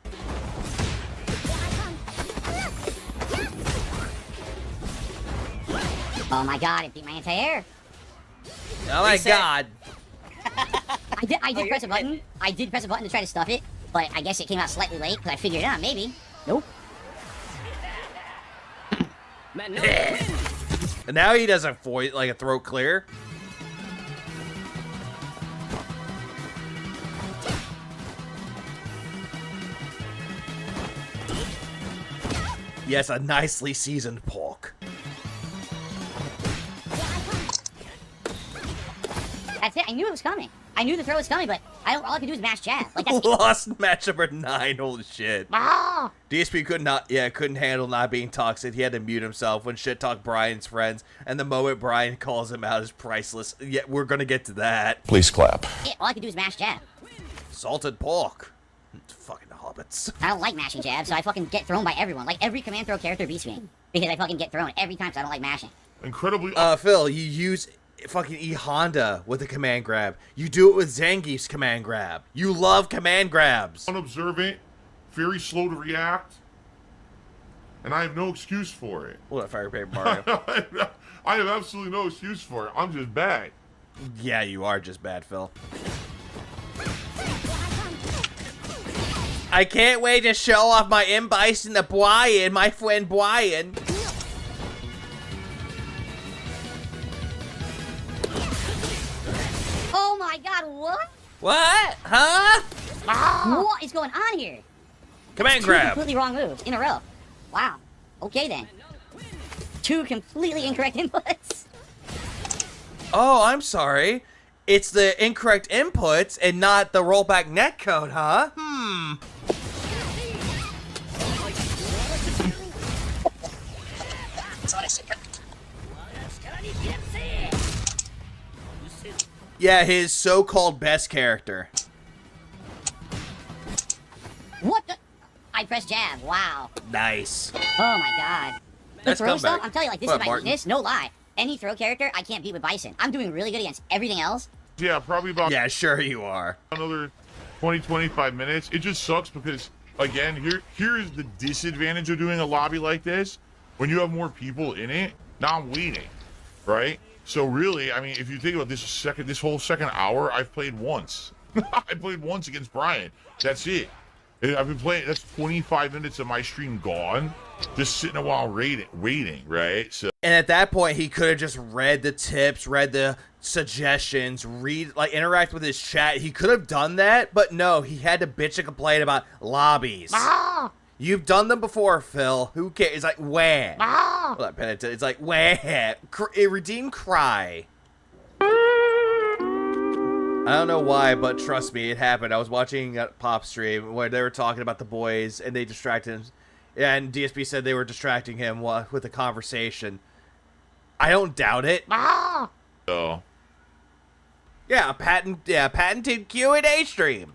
Oh my god, it beat my anti-air. Oh my Reset. god. I did you're press a button. good. I did press a button to try to stuff it, but I guess it came out slightly late because I figured it out, maybe. Nope. And now he does a voice, like a throat clear. Yes, a nicely seasoned pork. That's it. I knew it was coming. I knew the throw was coming, but all I could do was mash jab. Like that's Lost match number 9. Holy shit. Ah! DSP couldn't handle not being toxic. He had to mute himself when shit talked Brian's friends, and the moment Brian calls him out is priceless. Yeah, we're gonna get to that. Please clap. All I could do was mash jab. Salted pork. Fucking hobbits. I don't like mashing jab, so I fucking get thrown by everyone. Like every command throw character beats me because I fucking get thrown every time, so I don't like mashing. Incredibly Phil, you use fucking E Honda with a command grab. You do it with Zangief's command grab. You love command grabs. unobservant, very slow to react, and I have no excuse for it. What, Fire Paper Mario? I have absolutely no excuse for it. I'm just bad. Yeah, you are just bad, Phil. I can't wait to show off my M. Bison to Brian, my friend Brian. Oh my god, what? What? Huh? What is going on here? Command Two grab. completely wrong moves in a row. Wow. Okay then. 2 completely incorrect inputs. Oh, I'm sorry. It's the incorrect inputs and not the rollback netcode, huh? Yeah, his so-called best character. What the? I pressed jab. Wow. Nice. Oh my god. The Nice throw stuff, comeback. I'm telling you, like, this What is up, my Martin? weakness. No lie. Any throw character, I can't beat with Bison. I'm doing really good against everything else. Yeah, probably about Yeah, sure you are. another 20-25 minutes. It just sucks because, again, here's the disadvantage of doing a lobby like this. When you have more people in it, now I'm waiting, right? So really, I mean, if you think about this whole second hour, I've played once. I played once against Brian. That's it. I've been playing. That's 25 minutes of my stream gone, just sitting a while waiting, right? So. And at that point, he could have just read the tips, read the suggestions, interact with his chat. He could have done that, but no, he had to bitch and complain about lobbies. Ah! You've done them before, Phil. Who cares? It's like, wah. Ah! Well, not penitent. It's like, wah. Redeem cry. I don't know why, but trust me, it happened. I was watching a pop stream where they were talking about the boys, and they distracted him. And DSP said they were distracting him with a conversation. I don't doubt it. So. Yeah, patented Q&A stream.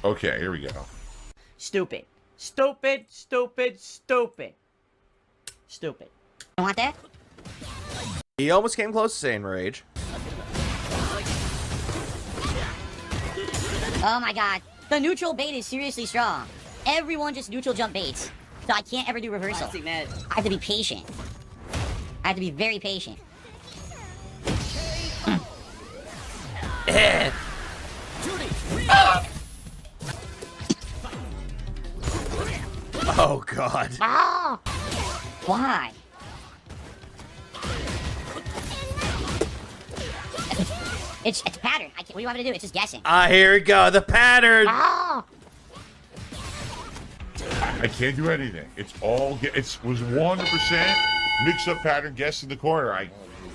Okay, here we go. Stupid. Stupid, stupid, stupid. Stupid. You want that? He almost came close to saying rage. Oh my god. The neutral bait is seriously strong. Everyone just neutral jump baits. So I can't ever do reversal. I have to be patient. I have to be very patient. Oh god. Why? It's a pattern. What do you want me to do? It's just guessing. Here we go. The pattern. I can't do anything. It's all. It was 100% mix-up pattern guess in the corner.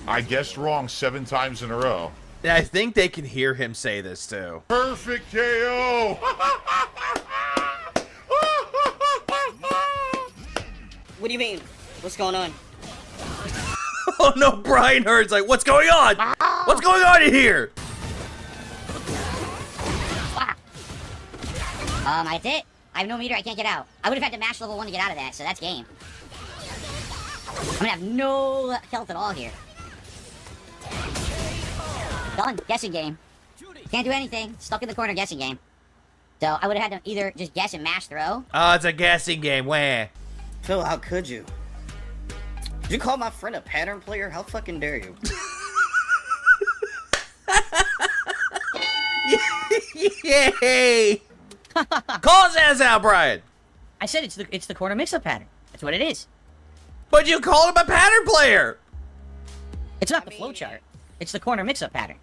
I guessed wrong 7 times in a row. Yeah, I think they can hear him say this too. Perfect KO. What do you mean? What's going on? Oh no, Brian Hurd's like, what's going on? What's going on in here? That's it. I have no meter, I can't get out. I would have had to mash level 1 to get out of that, so that's game. I'm gonna have no health at all here. Done. Guessing game. Can't do anything. Stuck in the corner guessing game. So I would have had to either just guess and mash throw. Oh, it's a guessing game. Where? Phil, how could you? Did you call my friend a pattern player? How fucking dare you? Yay! Call his ass out, Brian. I said it's the corner mix-up pattern. That's what it is. But you called him a pattern player. It's not the flowchart. It's the corner mix-up pattern.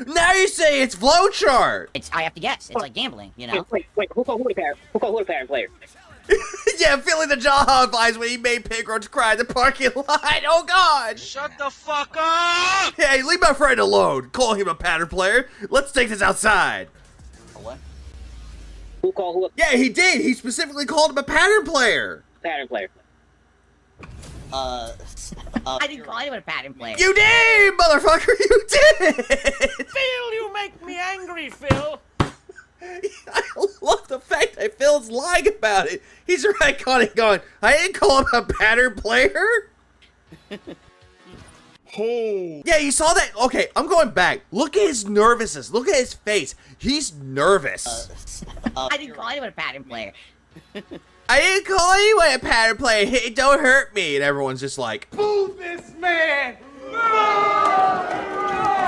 Now you say it's flowchart. I have to guess. It's like gambling, you know. Wait, who called who a pattern player? Yeah, feeling the jaw vibes when he made Pig Roach cry in the parking lot. Oh god! Shut the fuck up! Hey, leave my friend alone. Call him a pattern player. Let's take this outside. What? Who called who a Yeah, he did. He specifically called him a pattern player. pattern player? I didn't call anyone a pattern player. You did, motherfucker. You did. Phil, you make me angry, Phil. I love the fact that Phil's lying about it. He's right on it going, I didn't call him a pattern player. Oh. Yeah, you saw that? Okay, I'm going back. Look at his nervousness. Look at his face. He's nervous. I didn't call anyone a pattern player. I didn't call anyone a pattern player. Hey, don't hurt me. And everyone's just like, Move this man!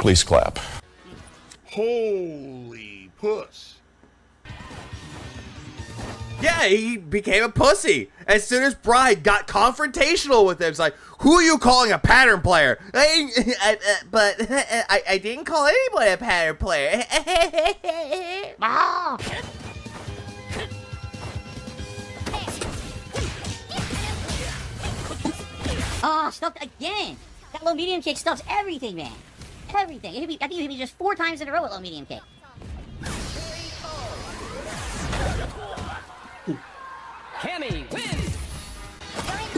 Please clap. Holy puss. yeah, he became a pussy. As soon as Brian got confrontational with him, it's like, who are you calling a pattern player? I didn't call anyone a pattern player. Oh, stuffed again. That low medium kick stuffs everything, man. Everything. I think it hit me just 4 times in a row with low medium kick. Cammy, win!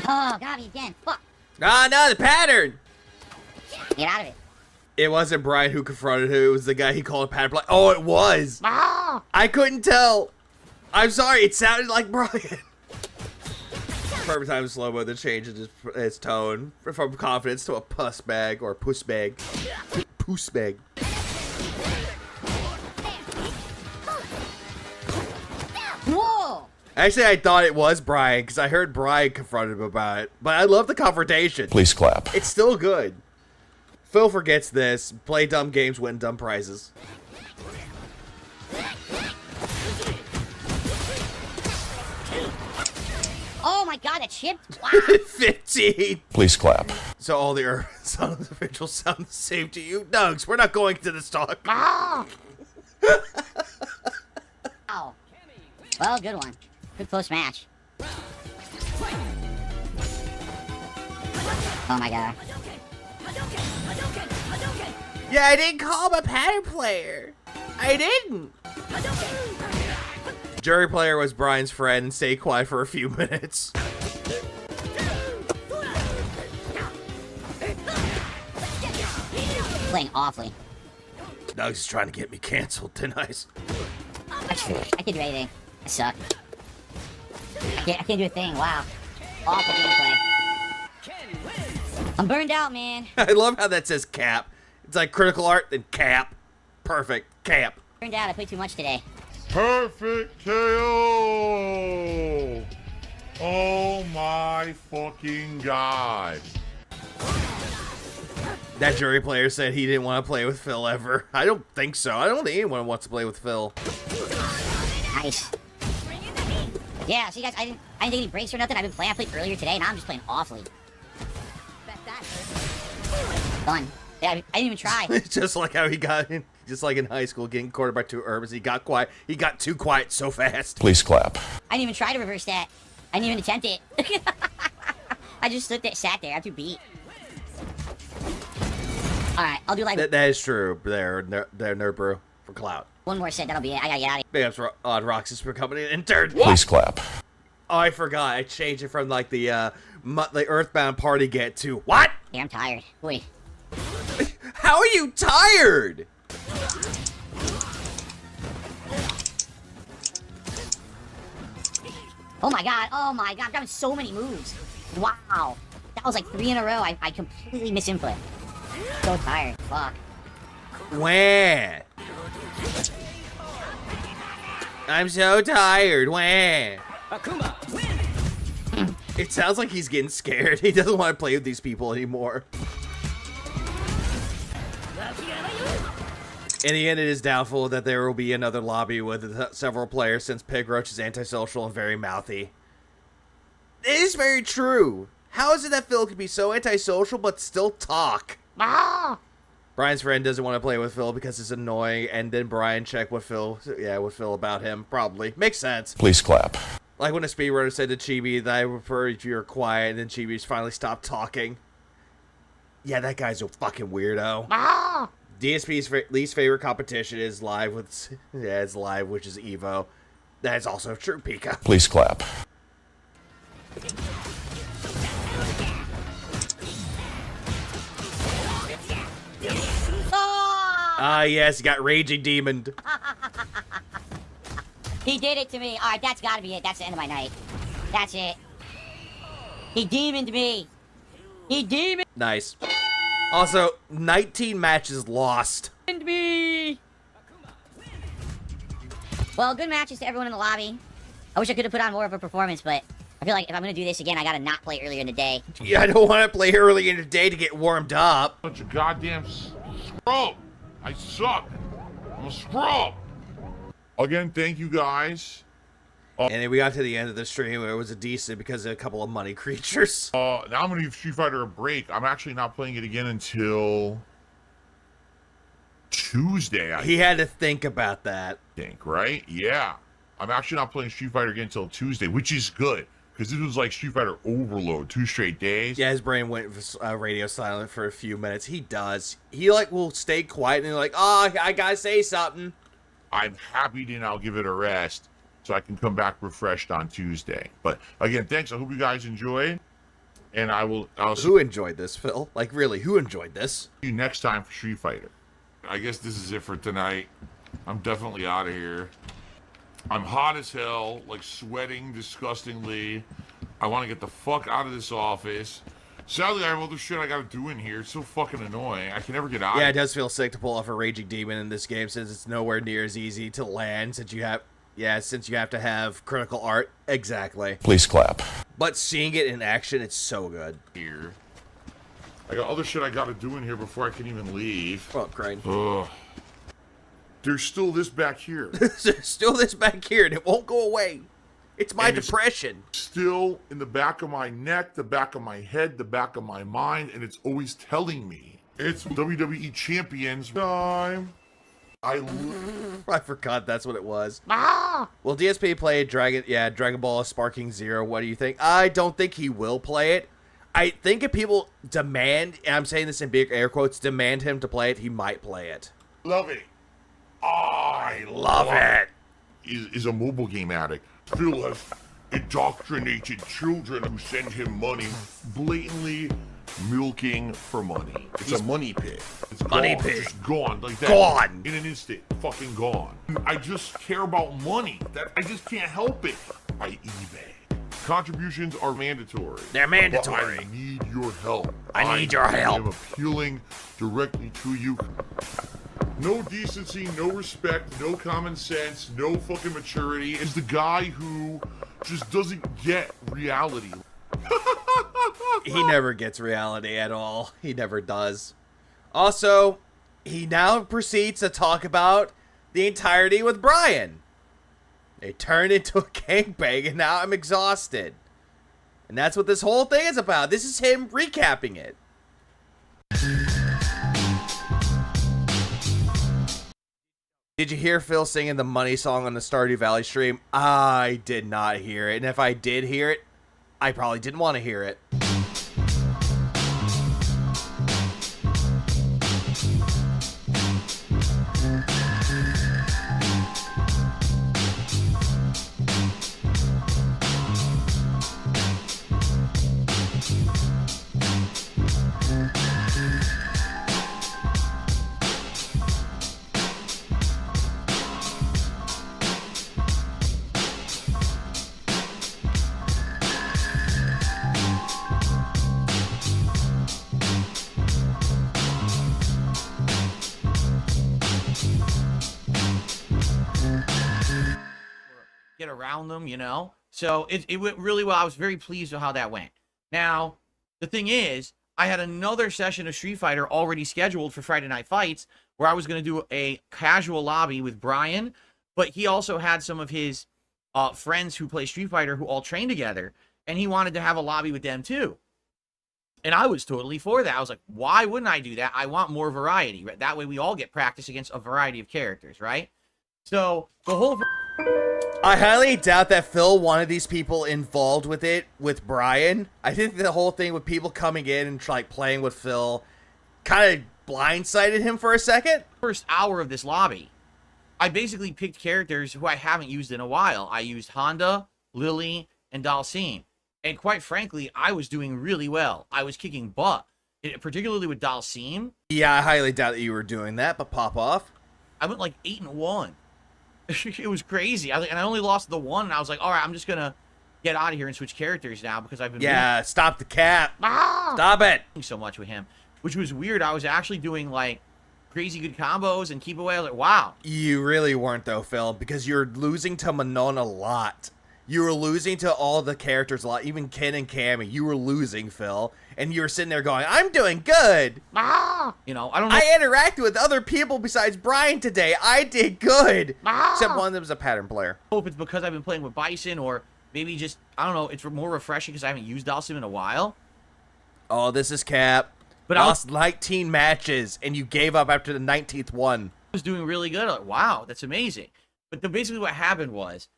Oh, got me again. Fuck. Ah, no, the pattern. Get out of it. It wasn't Brian who confronted him. It was the guy he called a pattern player. Oh, it was. I couldn't tell. I'm sorry. It sounded like Brian. Perfect time in slow-mo that changes his tone from confidence to a puss bag or puss bag. Puss bag. Whoa! Actually, I thought it was Brian because I heard Brian confronted him about it. But I love the confrontation. Please clap. It's still good. Phil forgets this. Play dumb games, win dumb prizes. Oh my god, that chipped? Wow. 15. Please clap. So all the urban sounds individuals sound the same to you? Nugs, we're not going to this talk. Ow. Well, good one. Good close match. Oh my god. Yeah, I didn't call him a pattern player. I didn't. Jury player was Brian's friend and stayed quiet for a few minutes. Playing awfully. Doug's just trying to get me canceled tonight. I can't do anything. I suck. I can't do a thing. Wow. Awful gameplay. I'm burned out, man. I love how that says cap. It's like critical art, then cap. Perfect. Cap. Burned out. I played too much today. Perfect KO! Oh my fucking god. That jury player said he didn't want to play with Phil ever. I don't think so. I don't think anyone wants to play with Phil. Nice. Yeah, see guys, I didn't take any breaks or nothing. I've been playing. I played earlier today. Now I'm just playing awfully. Fun. Yeah, I didn't even try. Just like how he got in, just like in high school, getting cornered by two Urbans. He got quiet. He got too quiet so fast. Please clap. I didn't even try to reverse that. I didn't even attempt it. I just sat there. I'm too beat. Alright, I'll do like... That is true. There, Nerd for clout. One more set, that'll be it. I gotta get out of here. Big ups on Roxas for coming in third. Please clap. Oh, I forgot. I changed it from like the Earthbound party get to what? Yeah, I'm tired. Wait. How are you tired? Oh my god, I'm grabbing so many moves. Wow. That was like 3 in a row. I completely misinput. So tired. Fuck. Wah. I'm so tired. Wah. It sounds like he's getting scared. He doesn't want to play with these people anymore. In the end, it is doubtful that there will be another lobby with several players since Pig Roach is antisocial and very mouthy. It is very true. How is it that Phil can be so antisocial but still talk? Ah! Brian's friend doesn't want to play with Phil because it's annoying, and then Brian checked with Phil about him. Probably. Makes sense. Please clap. Like when a speedrunner said to Chibi that I prefer if you're quiet, and then Chibi's finally stopped talking. Yeah, that guy's a fucking weirdo. Ah! DSP's least favorite competition is live with... Yeah, it's live, which is Evo. That is also true, Pika. Please clap. Ah, yes, he got Raging Demoned. He did it to me. Alright, that's gotta be it. That's the end of my night. That's it. He demoned me. He demoned Nice. Also, 19 matches lost. me. Well, good matches to everyone in the lobby. I wish I could have put on more of a performance, but I feel like if I'm gonna do this again, I gotta not play earlier in the day. Yeah, I don't want to play early in the day to get warmed up. Bunch of goddamn scrub. I suck. I'm a scrub. Again, thank you guys. And then we got to the end of the stream where it was a decent because of a couple of money creatures. Now I'm gonna give Street Fighter a break. I'm actually not playing it again until Tuesday. He had to think about that. Right? Yeah. I'm actually not playing Street Fighter again until Tuesday, which is good. Because this was like Street Fighter Overload, 2 straight days. Yeah, his brain went radio silent for a few minutes. He does. He, like, will stay quiet and like, oh, I gotta say something. I'm happy to now give it a rest so I can come back refreshed on Tuesday. But, again, thanks. I hope you guys enjoyed. And I'll Who enjoyed this, Phil? Like, really, who enjoyed this? See you next time for Street Fighter. I guess this is it for tonight. I'm definitely out of here. I'm hot as hell, like sweating disgustingly. I want to get the fuck out of this office. Sadly, I have other shit I gotta do in here. It's so fucking annoying. I can never get out. Yeah, it does feel sick to pull off a Raging Demon in this game since it's nowhere near as easy to land since you have to have critical art. Exactly. Please clap. But seeing it in action, it's so good. Here. I got other shit I gotta do in here before I can even leave. Oh, crying. Ugh. There's still this back here. There's still this back here, and it won't go away. It's my depression. It's still in the back of my neck, the back of my head, the back of my mind, and it's always telling me it's WWE Champions time. I forgot that's what it was. Ah! Well, DSP played Dragon Ball Sparking Zero. What do you think? I don't think he will play it. I think if people demand, and I'm saying this in big air quotes, demand him to play it, he might play it. Love it. I love it. Is a mobile game addict. Phil has indoctrinated children who send him money, blatantly milking for money. It's a money pit. It's Money gone, pit. just gone like that. Gone. In an instant. Fucking gone. I just care about money. I just can't help it. I eBay. Contributions are mandatory. They're mandatory. But I need your help. I need your help. I'm appealing directly to you. No decency, no respect, no common sense, no fucking maturity. Is the guy who just doesn't get reality. He never gets reality at all. He never does. Also, he now proceeds to talk about the entirety with Brian. It turned into a gangbang, and now I'm exhausted. And that's what this whole thing is about. This is him recapping it. Did you hear Phil singing the Money song on the Stardew Valley stream? I did not hear it. And if I did hear it, I probably didn't want to hear it. Get around them, you know? So it went really well. I was very pleased with how that went. Now, the thing is, I had another session of Street Fighter already scheduled for Friday Night Fights where I was going to do a casual lobby with Brian, but he also had some of his friends who play Street Fighter who all train together, and he wanted to have a lobby with them too. And I was totally for that. I was like, why wouldn't I do that? I want more variety. Right? That way we all get practice against a variety of characters, right? So the whole... I highly doubt that Phil wanted these people involved with it with Brian. I think the whole thing with people coming in and like playing with Phil kind of blindsided him for a second. First hour of this lobby, I basically picked characters who I haven't used in a while. I used Honda, Lily, and Dalsim. And quite frankly, I was doing really well. I was kicking butt, particularly with Dalsim. Yeah, I highly doubt that you were doing that, but pop off. I went like 8-1. It was crazy. And I only lost the one, and I was like, all right, I'm just going to get out of here and switch characters now because I've been... Yeah, stop the cap. Stop it. So much with him, which was weird. I was actually doing like crazy good combos and keep away. I was like, wow. You really weren't though, Phil, because you're losing to Manon a lot. You were losing to all the characters a lot, even Ken and Cammy. You were losing, Phil, and you were sitting there going, I'm doing good. You know, I don't know. I interacted with other people besides Brian today. I did good. Except one of them was a pattern player. I don't know if it's because I've been playing with Bison or maybe just, I don't know, it's more refreshing because I haven't used Dalsim in a while. Oh, this is cap. But I lost 19 matches, and you gave up after the 19th one. I was doing really good. Like, wow, that's amazing. But basically what happened was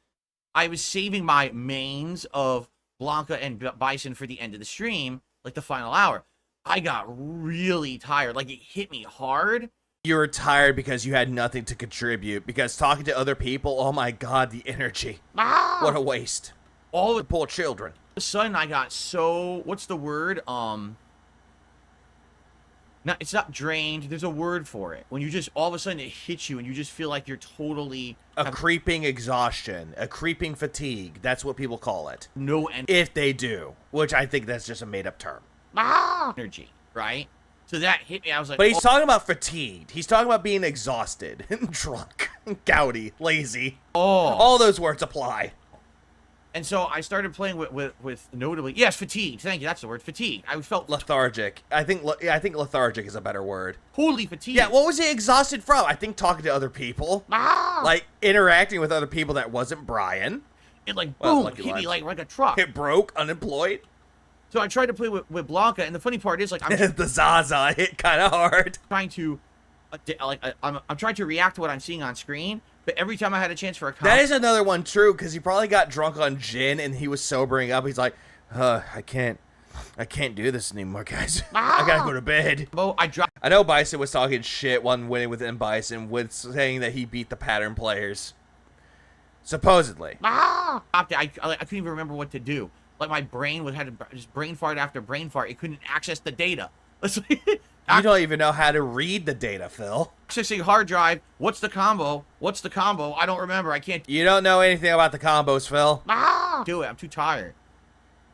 I was saving my mains of Blanca and Bison for the end of the stream, like the final hour. I got really tired. Like, it hit me hard. You were tired because you had nothing to contribute. Because talking to other people, oh my god, the energy. What a waste. All the poor children. All of a sudden, I got so... What's the word? It's not drained. There's a word for it. When you just, all of a sudden, it hits you and you just feel like you're totally... A creeping exhaustion. A creeping fatigue. That's what people call it. No energy. If they do. Which I think that's just a made-up term. Energy, right? So that hit me. I was like... But he's talking about fatigued. He's talking about being exhausted. Drunk. Gouty. Lazy. Oh. All those words apply. And so I started playing with notably... Yes, fatigued. Thank you. That's the word. Fatigued. I felt... Lethargic. I think lethargic is a better word. Totally fatigued. Yeah, what was he exhausted from? I think talking to other people. Like, interacting with other people that wasn't Brian. It, like, boom, hit me like a truck. It broke, unemployed. So I tried to play with Blanca, and the funny part is, like... I'm the Zaza hit kind of hard. Trying to... I'm trying to react to what I'm seeing on screen, but every time I had a chance for a combo... That is another one, true, because he probably got drunk on gin, and he was sobering up. He's like, I can't I can't do this anymore, guys. I gotta go to bed. I know Bison was talking shit when winning with M. Bison, with saying that he beat the pattern players. Supposedly. I couldn't even remember what to do. Like my brain had just brain fart after brain fart. It couldn't access the data. You don't even know how to read the data, Phil. Accessing hard drive. What's the combo? What's the combo? I don't remember. I can't. You don't know anything about the combos, Phil. Do it. I'm too tired.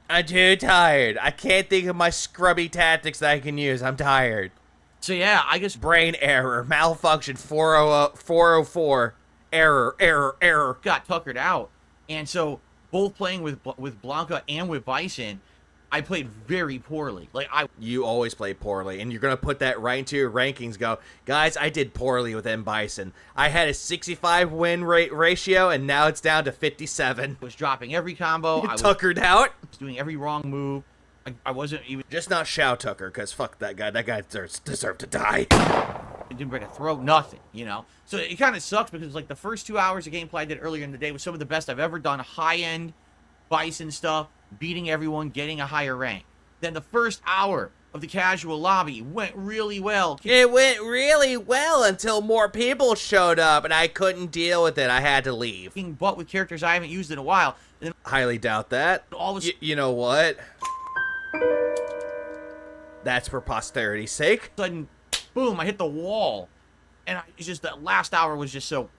I'm too tired. I can't think of my scrubby tactics that I can use. I'm tired. So yeah, I guess brain error, malfunction, 404, error. Got tuckered out, and so both playing with Blanca and with Bison, I played very poorly. You always play poorly, and you're gonna put that right into your rankings. Go, guys, I did poorly with M. Bison. I had a 65 win rate ratio, and now it's down to 57. Was dropping every combo. I was tuckered out. Was doing every wrong move. I wasn't even just not Shao Tucker, because fuck that guy. That guy deserved to die. I didn't break a throat, nothing, you know. So it kind of sucks because like the first 2 hours of gameplay I did earlier in the day was some of the best I've ever done. High end Bison stuff. Beating everyone, getting a higher rank. Then the first hour of the casual lobby went really well. It went really well until more people showed up, and I couldn't deal with it. I had to leave. But with characters I haven't used in a while. Highly doubt that. You know what? That's for posterity's sake. Sudden, boom! I hit the wall, and it's just that last hour was just so.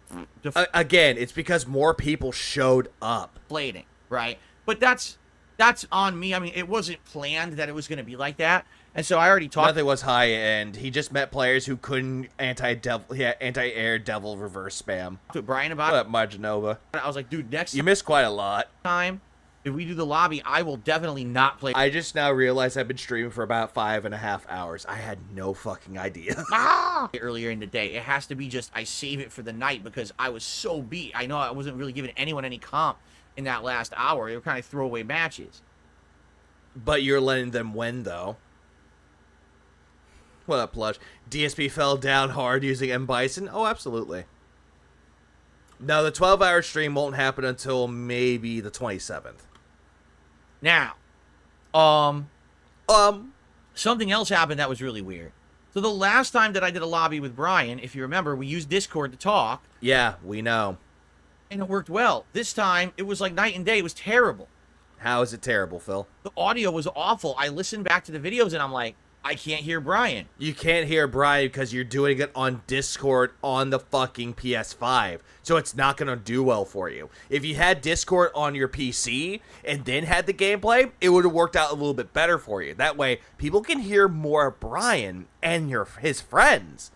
Again, it's because more people showed up. Deflating, right? But that's on me. I mean, it wasn't planned that it was going to be like that. And so I already talked. Nothing was high end. He just met players who couldn't anti-air devil reverse spam. To Brian about it. Marginova. I was like, dude, you missed quite a lot. Time, if we do the lobby, I will definitely not play. I just now realized I've been streaming for about 5.5 hours. I had no fucking idea. Earlier in the day, it has to be just I save it for the night because I was so beat. I know I wasn't really giving anyone any comp in that last hour. They were kind of throwaway matches. But you're letting them win, though. What up, Plush? DSP fell down hard using M. Bison? Oh, absolutely. No, the 12-hour stream won't happen until maybe the 27th. Now, something else happened that was really weird. So the last time that I did a lobby with Brian, if you remember, we used Discord to talk. Yeah, we know. And it worked well. This time, it was like night and day. It was terrible. How is it terrible, Phil? The audio was awful. I listened back to the videos, and I'm like, I can't hear Brian. You can't hear Brian because you're doing it on Discord on the fucking PS5. So it's not going to do well for you. If you had Discord on your PC and then had the gameplay, it would have worked out a little bit better for you. That way, people can hear more of Brian and his friends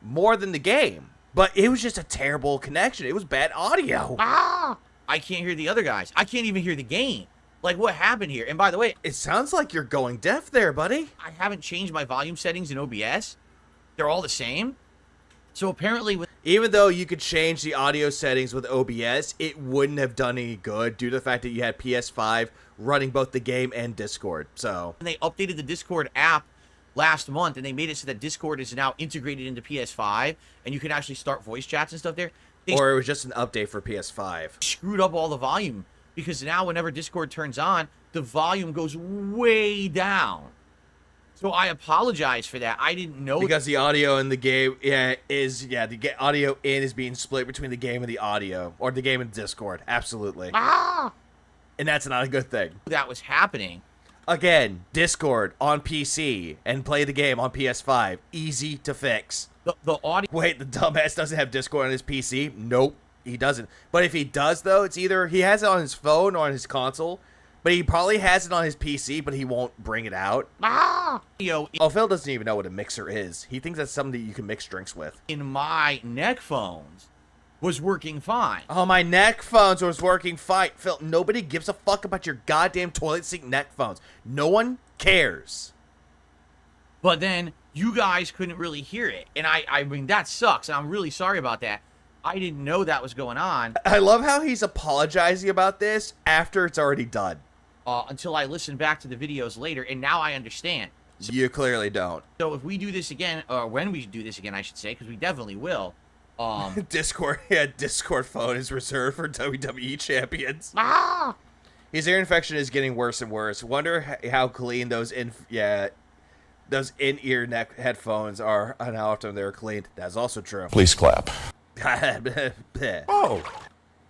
more than the game. But it was just a terrible connection. It was bad audio. I can't hear the other guys. I can't even hear the game. Like, what happened here? And by the way, it sounds like you're going deaf there, buddy. I haven't changed my volume settings in OBS. They're all the same. So apparently, even though you could change the audio settings with OBS, it wouldn't have done any good due to the fact that you had PS5 running both the game and Discord. So they updated the Discord app last month, and they made it so that Discord is now integrated into PS5, and you can actually start voice chats and stuff there. Or it was just an update for PS5. Screwed up all the volume, because now whenever Discord turns on, the volume goes way down. So I apologize for that. I didn't know. Because the audio in the game the audio in is being split between the game and the audio, or the game and Discord. Absolutely. And that's not a good thing. That was happening. Again, Discord on PC and play the game on PS5. Easy to fix. The audio. Wait, the dumbass doesn't have Discord on his PC? Nope, he doesn't. But if he does, though, it's either he has it on his phone or on his console, but he probably has it on his PC, but he won't bring it out. Oh, Phil doesn't even know what a mixer is. He thinks that's something that you can mix drinks with. In my neck phones was working fine. Oh, my neck phones was working fine. Phil, nobody gives a fuck about your goddamn toilet seat neck phones. No one cares. But then you guys couldn't really hear it. And I mean, that sucks. And I'm really sorry about that. I didn't know that was going on. I love how he's apologizing about this after it's already done. Until I listened back to the videos later, and now I understand. So, you clearly don't. So if we do this again, or when we do this again, I should say, because we definitely will. Discord phone is reserved for WWE champions. His ear infection is getting worse and worse. Wonder how clean those in-ear neck headphones are and how often they're cleaned. That's also true. Please clap. Oh.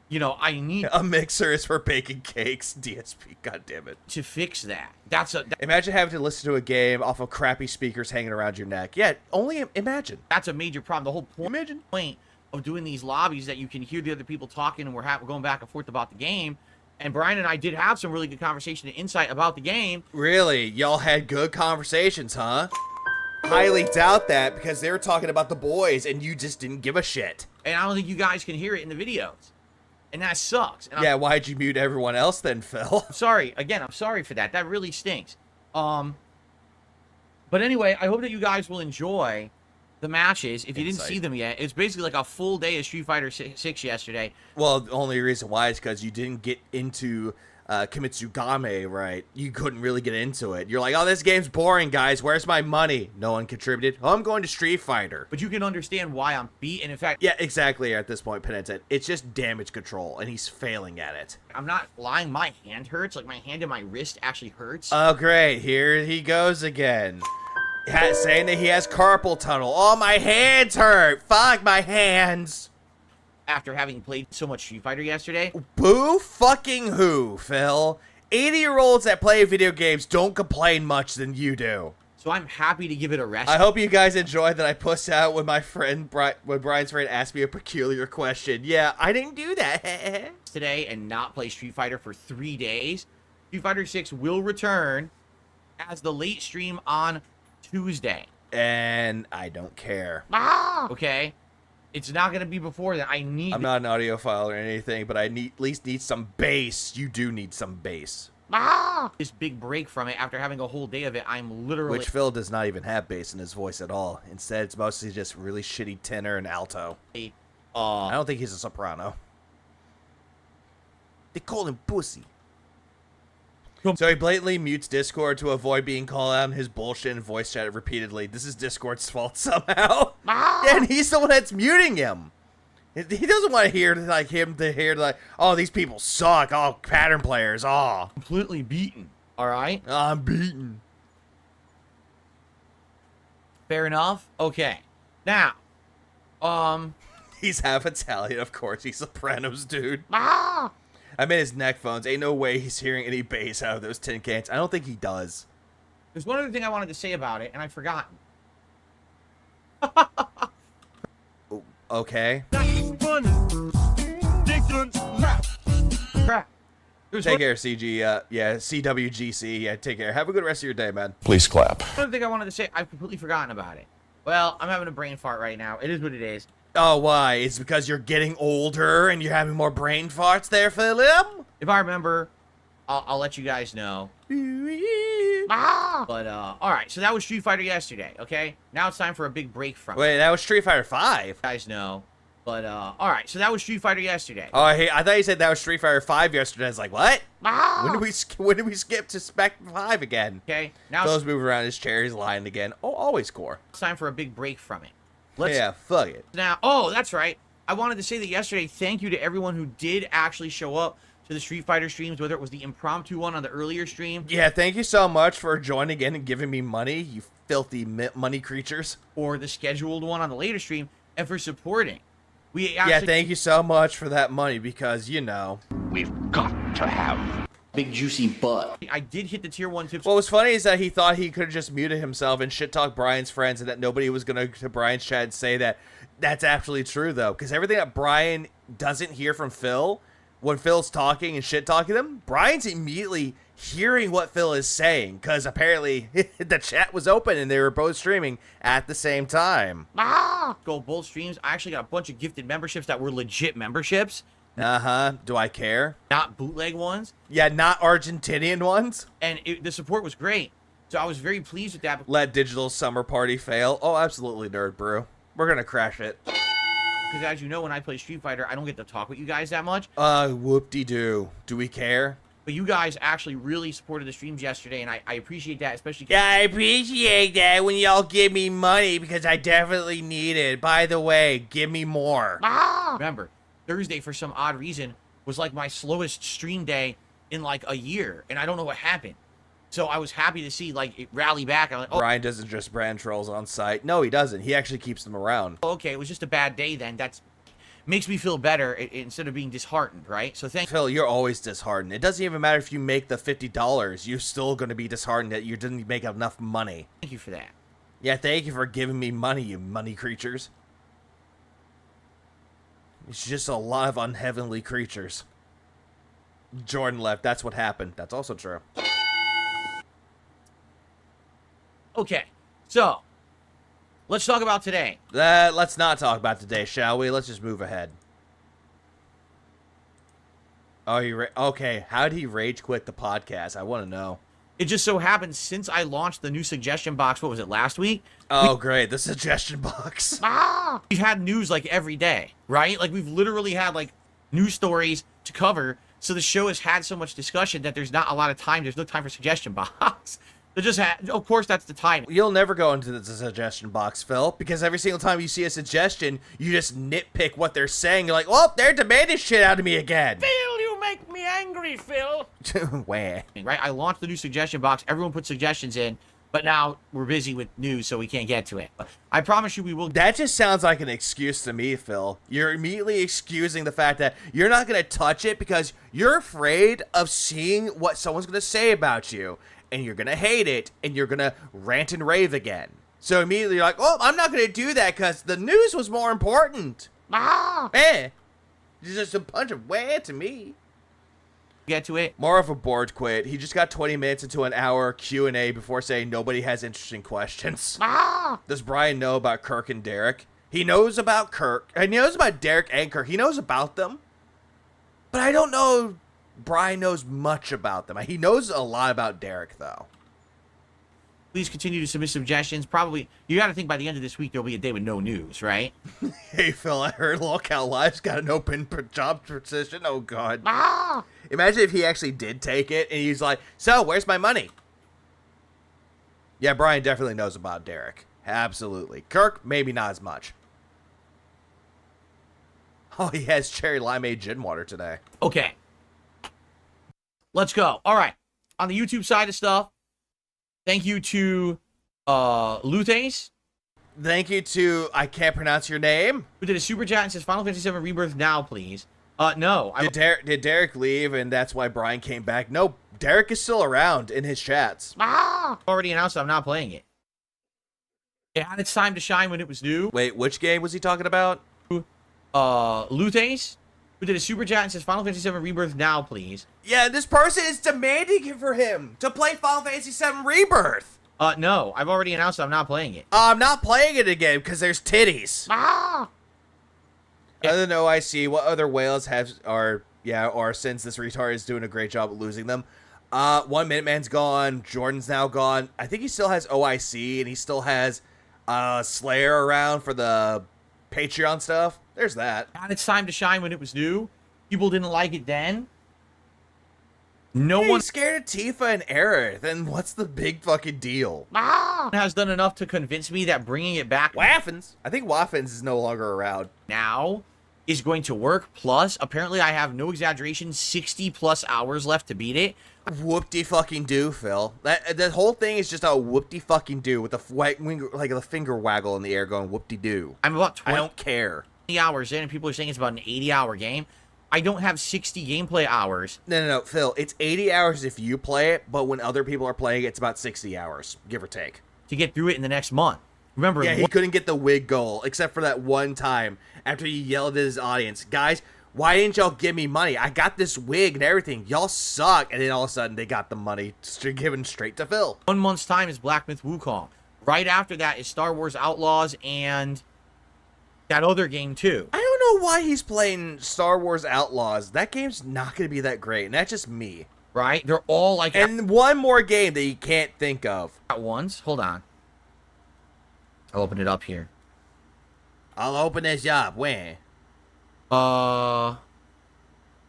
You know, I need A mixer is for baking cakes. DSP, god damn it. to fix that. Imagine having to listen to a game off of crappy speakers hanging around your neck. Yeah, only imagine. That's a major problem. The whole point of doing these lobbies that you can hear the other people talking and we're going back and forth about the game. And Brian and I did have some really good conversation and insight about the game. Really? Y'all had good conversations, huh? Highly doubt that because they were talking about the boys and you just didn't give a shit. And I don't think you guys can hear it in the videos. And that sucks. And yeah, why'd you mute everyone else then, Phil? I'm sorry. Again, I'm sorry for that. That really stinks. But anyway, I hope that you guys will enjoy the matches. If you didn't see them yet, it's basically like a full day of Street Fighter 6 yesterday. Well, the only reason why is because you didn't get into Kimitsugame, right? You couldn't really get into it. You're like, oh, this game's boring, guys. Where's my money? No one contributed. Oh, I'm going to Street Fighter. But you can understand why I'm beat. And in fact, yeah, exactly. At this point, Penitent, it's just damage control, and he's failing at it. I'm not lying. My hand hurts. Like my hand and my wrist actually hurts. Oh, great. Here he goes again. Saying that he has carpal tunnel. Oh, my hands hurt. Fuck my hands. After having played so much Street Fighter yesterday. Boo fucking who, Phil? 80-year-olds that play video games don't complain much than you do. So I'm happy to give it a rest. I hope you guys enjoyed that I pussed out when Brian's friend asked me a peculiar question. Yeah, I didn't do that. Today and not play Street Fighter for 3 days. Street Fighter 6 will return as the late stream on Tuesday. And I don't care. Okay? It's not going to be before that. I'm not an audiophile or anything, but I at least need some bass. You do need some bass. This big break from it after having a whole day of it. I'm literally... Which Phil does not even have bass in his voice at all. Instead, it's mostly just really shitty tenor and alto. I don't think he's a soprano. They call him pussy. So he blatantly mutes Discord to avoid being called out on his bullshit and voice chat repeatedly. This is Discord's fault somehow. And he's the one that's muting him. He doesn't want to hear oh, these people suck. Oh, pattern players. Oh. Completely beaten. All right? I'm beaten. Fair enough. Okay. Now, he's half Italian, of course. He's Sopranos, dude. I'm in his neck phones. Ain't no way he's hearing any bass out of those tin cans. I don't think he does. There's one other thing I wanted to say about it, and I've forgotten. Okay. Crap. Take care, CG. Yeah, CWGC. Yeah, take care. Have a good rest of your day, man. Please clap. One other thing I wanted to say, I've completely forgotten about it. Well, I'm having a brain fart right now. It is what it is. Oh, why? It's because you're getting older and you're having more brain farts there, Philip? If I remember, I'll let you guys know. But, alright, so that was Street Fighter yesterday, okay? Now it's time for a big break from Wait, that was Street Fighter 5? You guys know. But, alright, so that was Street Fighter yesterday. Oh, hey, I thought you said that was Street Fighter 5 yesterday. I was like, what? When did we skip to Spec 5 again? Okay, now Phil's moving around his chair. He's lying again. Oh, always core. It's time for a big break from it. Yeah, fuck it. Now, oh, that's right. I wanted to say that yesterday, thank you to everyone who did actually show up to the Street Fighter streams, whether it was the impromptu one on the earlier stream. Yeah, thank you so much for joining in and giving me money, you filthy money creatures. Or the scheduled one on the later stream, and for supporting. Yeah, thank you so much for that money, because, you know. We've got to have big juicy butt. I did hit the tier 1 tips. What was funny is that he thought he could have just muted himself and shit talk Brian's friends and that nobody was going to Brian's chat and say that. That's absolutely true, though, because everything that Brian doesn't hear from Phil, when Phil's talking and shit talking them, Brian's immediately hearing what Phil is saying, because apparently the chat was open and they were both streaming at the same time. Go both streams. I actually got a bunch of gifted memberships that were legit memberships. Uh-huh. Do I care? Not bootleg ones. Yeah, not Argentinian ones. And the support was great. So I was very pleased with that. Let Digital Summer Party fail. Oh, absolutely, Nerd Brew. We're going to crash it. Because as you know, when I play Street Fighter, I don't get to talk with you guys that much. Whoop-de-doo. Do we care? But you guys actually really supported the streams yesterday, and I appreciate that, especially... Yeah, I appreciate that when y'all give me money, because I definitely need it. By the way, give me more. Remember, Thursday, for some odd reason, was like my slowest stream day in like a year, and I don't know what happened. So I was happy to see like it rally back. I'm like, oh, Brian doesn't just brand trolls on site. No, he doesn't. He actually keeps them around. okay, it was just a bad day then. That's makes me feel better instead of being disheartened, right? So thank Phil, you're always disheartened. It doesn't even matter if you make the $50. You're still going to be disheartened that you didn't make enough money. you for that. Yeah, thank you for giving me money, you money creatures. It's just a lot of unheavenly creatures. Jordan left. That's what happened. That's also true. Okay, so let's talk about today. Let's not talk about today, shall we? Let's just move ahead. Oh, okay. How did he rage quit the podcast? I want to know. It just so happens since I launched the new suggestion box, what was it, last week? Oh, great. The suggestion box. We've had news like every day, right? Like we've literally had like news stories to cover. So the show has had so much discussion that there's not a lot of time. There's no time for suggestion box. They just of course, that's the time. You'll never go into the suggestion box, Phil, because every single time you see a suggestion, you just nitpick what they're saying. You're like, oh, they're demanding shit out of me again. Phil, you make me angry, Phil. Where? Right? I launched the new suggestion box. Everyone put suggestions in, but now we're busy with news, so we can't get to it. But I promise you we will. That just sounds like an excuse to me, Phil. You're immediately excusing the fact that you're not going to touch it because you're afraid of seeing what someone's going to say about you. And you're going to hate it, and you're going to rant and rave again. So immediately you're like, oh, I'm not going to do that because the news was more important. It's just a bunch of wah to me. Get to it. More of a board quit. He just got 20 minutes into an hour Q&A before saying nobody has interesting questions. Does Brian know about Kirk and Derek? He knows about Kirk. And he knows about Derek and Kirk. He knows about them. But I don't know Brian knows much about them. He knows a lot about Derek, though. Please continue to submit suggestions. Probably, you got to think by the end of this week, there'll be a day with no news, right? Hey, Phil, I heard Lockout Live's got an open job position. Oh, God. Imagine if he actually did take it, and he's like, so, where's my money? Yeah, Brian definitely knows about Derek. Absolutely. Kirk, maybe not as much. Oh, he has cherry limeade gin water today. Okay. Let's go. All right. On the YouTube side of stuff, thank you to Luthes. Thank you to, I can't pronounce your name. Who did a super chat and says Final Fantasy VII Rebirth now, please. No. Did Derek leave and that's why Brian came back? No, Derek is still around in his chats. Already announced I'm not playing it. It had its time to shine when it was new. Wait, which game was he talking about? Luthes, who did a super chat and says Final Fantasy VII Rebirth now, please. Yeah, this person is demanding for him to play Final Fantasy VII Rebirth. No, I've already announced I'm not playing it. I'm not playing it again because there's titties. Other than OIC, what other whales or since this retard is doing a great job at losing them? 1 Minuteman's gone, Jordan's now gone. I think he still has OIC and he still has Slayer around for the Patreon stuff. There's that. Had its time to shine when it was new. People didn't like it then. No one scared of Tifa and Aerith, then what's the big fucking deal? Has done enough to convince me that bringing it back Waffens. I think Waffens is no longer around. Now is going to work. Plus, apparently I have no exaggeration, 60 plus hours left to beat it. Whoop-de-fucking-do, Phil. That whole thing is just a whoop-de-fucking-do with the finger waggle in the air going whoop-de-do. I'm about 20 I don't care. hours in, and people are saying it's about an 80-hour game. I don't have 60 gameplay hours. No, Phil. It's 80 hours if you play it, but when other people are playing it, it's about 60 hours, give or take. To get through it in the next month. Remember, yeah, he couldn't get the wig goal, except for that one time after he yelled at his audience, guys, why didn't y'all give me money? I got this wig and everything. Y'all suck. And then all of a sudden, they got the money given straight to Phil. 1 month's time is Black Myth Wukong. Right after that is Star Wars Outlaws and that other game, too. I don't know why he's playing Star Wars Outlaws. That game's not going to be that great, and that's just me. Right? They're all like... And one more game that you can't think of. At once? Hold on. I'll open it up here. I'll open this up. When? Oh,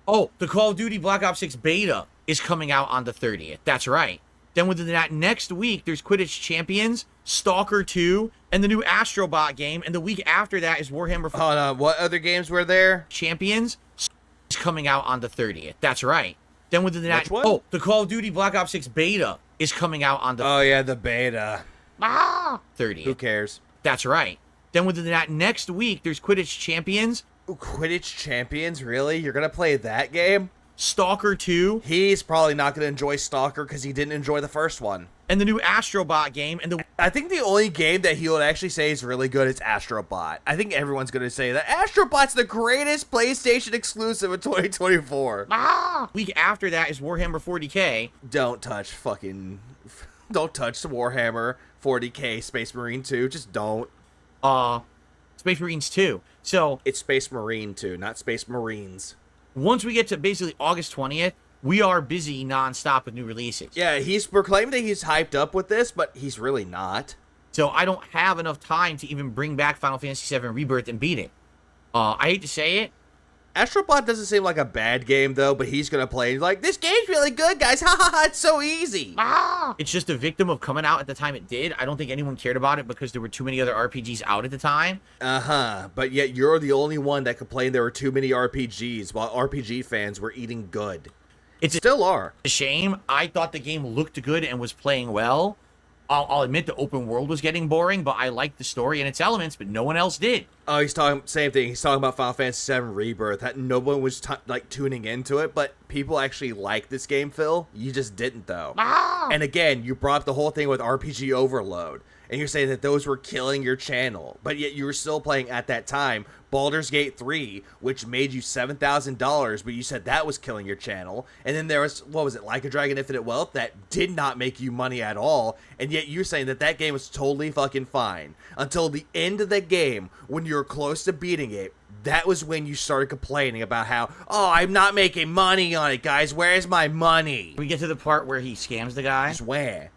the Call of Duty Black Ops 6 beta is coming out on the 30th. That's right. Then within that next week, there's Quidditch Champions, Stalker 2, and the new Astrobot game. And the week after that is Warhammer... Hold on, what other games were there? Champions is coming out on the 30th. That's right. Then within that, Which one? oh, the Call of Duty Black Ops 6 beta is coming out on the Oh yeah, the beta. 30th. Who cares? That's right. Then within that next week, there's Quidditch Champions, Ooh, Quidditch Champions, really? You're gonna play that game? Stalker 2, He's probably not gonna enjoy Stalker because he didn't enjoy the first one. and the new Astrobot game, and the I think the only game that he would actually say is really good is Astrobot. I think everyone's gonna say that Astrobot's the greatest PlayStation exclusive in 2024. week after that is Warhammer 40K. Don't touch Warhammer 40K Space Marine 2. Just don't. Space Marines 2. So It's Space Marine 2, not Space Marines. once we get to basically August 20th, we are busy nonstop with new releases. Yeah, he's proclaimed that he's hyped up with this, but he's really not. So I don't have enough time to even bring back Final Fantasy VII Rebirth and beat it. I hate to say it. Astrobot doesn't seem like a bad game, though, but he's gonna play. He's like, this game's really good, guys. Ha ha ha, it's so easy. It's just a victim of coming out at the time it did. I don't think anyone cared about it because there were too many other RPGs out at the time. Uh-huh. But yet you're the only one that complained there were too many RPGs, while RPG fans were eating good. Still are. A shame. I thought the game looked good and was playing well. I'll admit the open world was getting boring, but I liked the story and its elements, but no one else did. Oh, he's talking same thing. He's talking about Final Fantasy VII Rebirth. That no one was like tuning into it, but people actually like this game, Phil. You just didn't though. And again, you brought up the whole thing with RPG overload, and you're saying that those were killing your channel, but yet you were still playing at that time Baldur's Gate 3, which made you $7,000, but you said that was killing your channel. And then there was, what was it, Like a Dragon Infinite Wealth, that did not make you money at all, and yet you're saying that that game was totally fucking fine. Until the end of the game, when you were close to beating it, that was when you started complaining about how, oh, I'm not making money on it, guys. Where's my money? We get to the part where he scams the guy. Swear.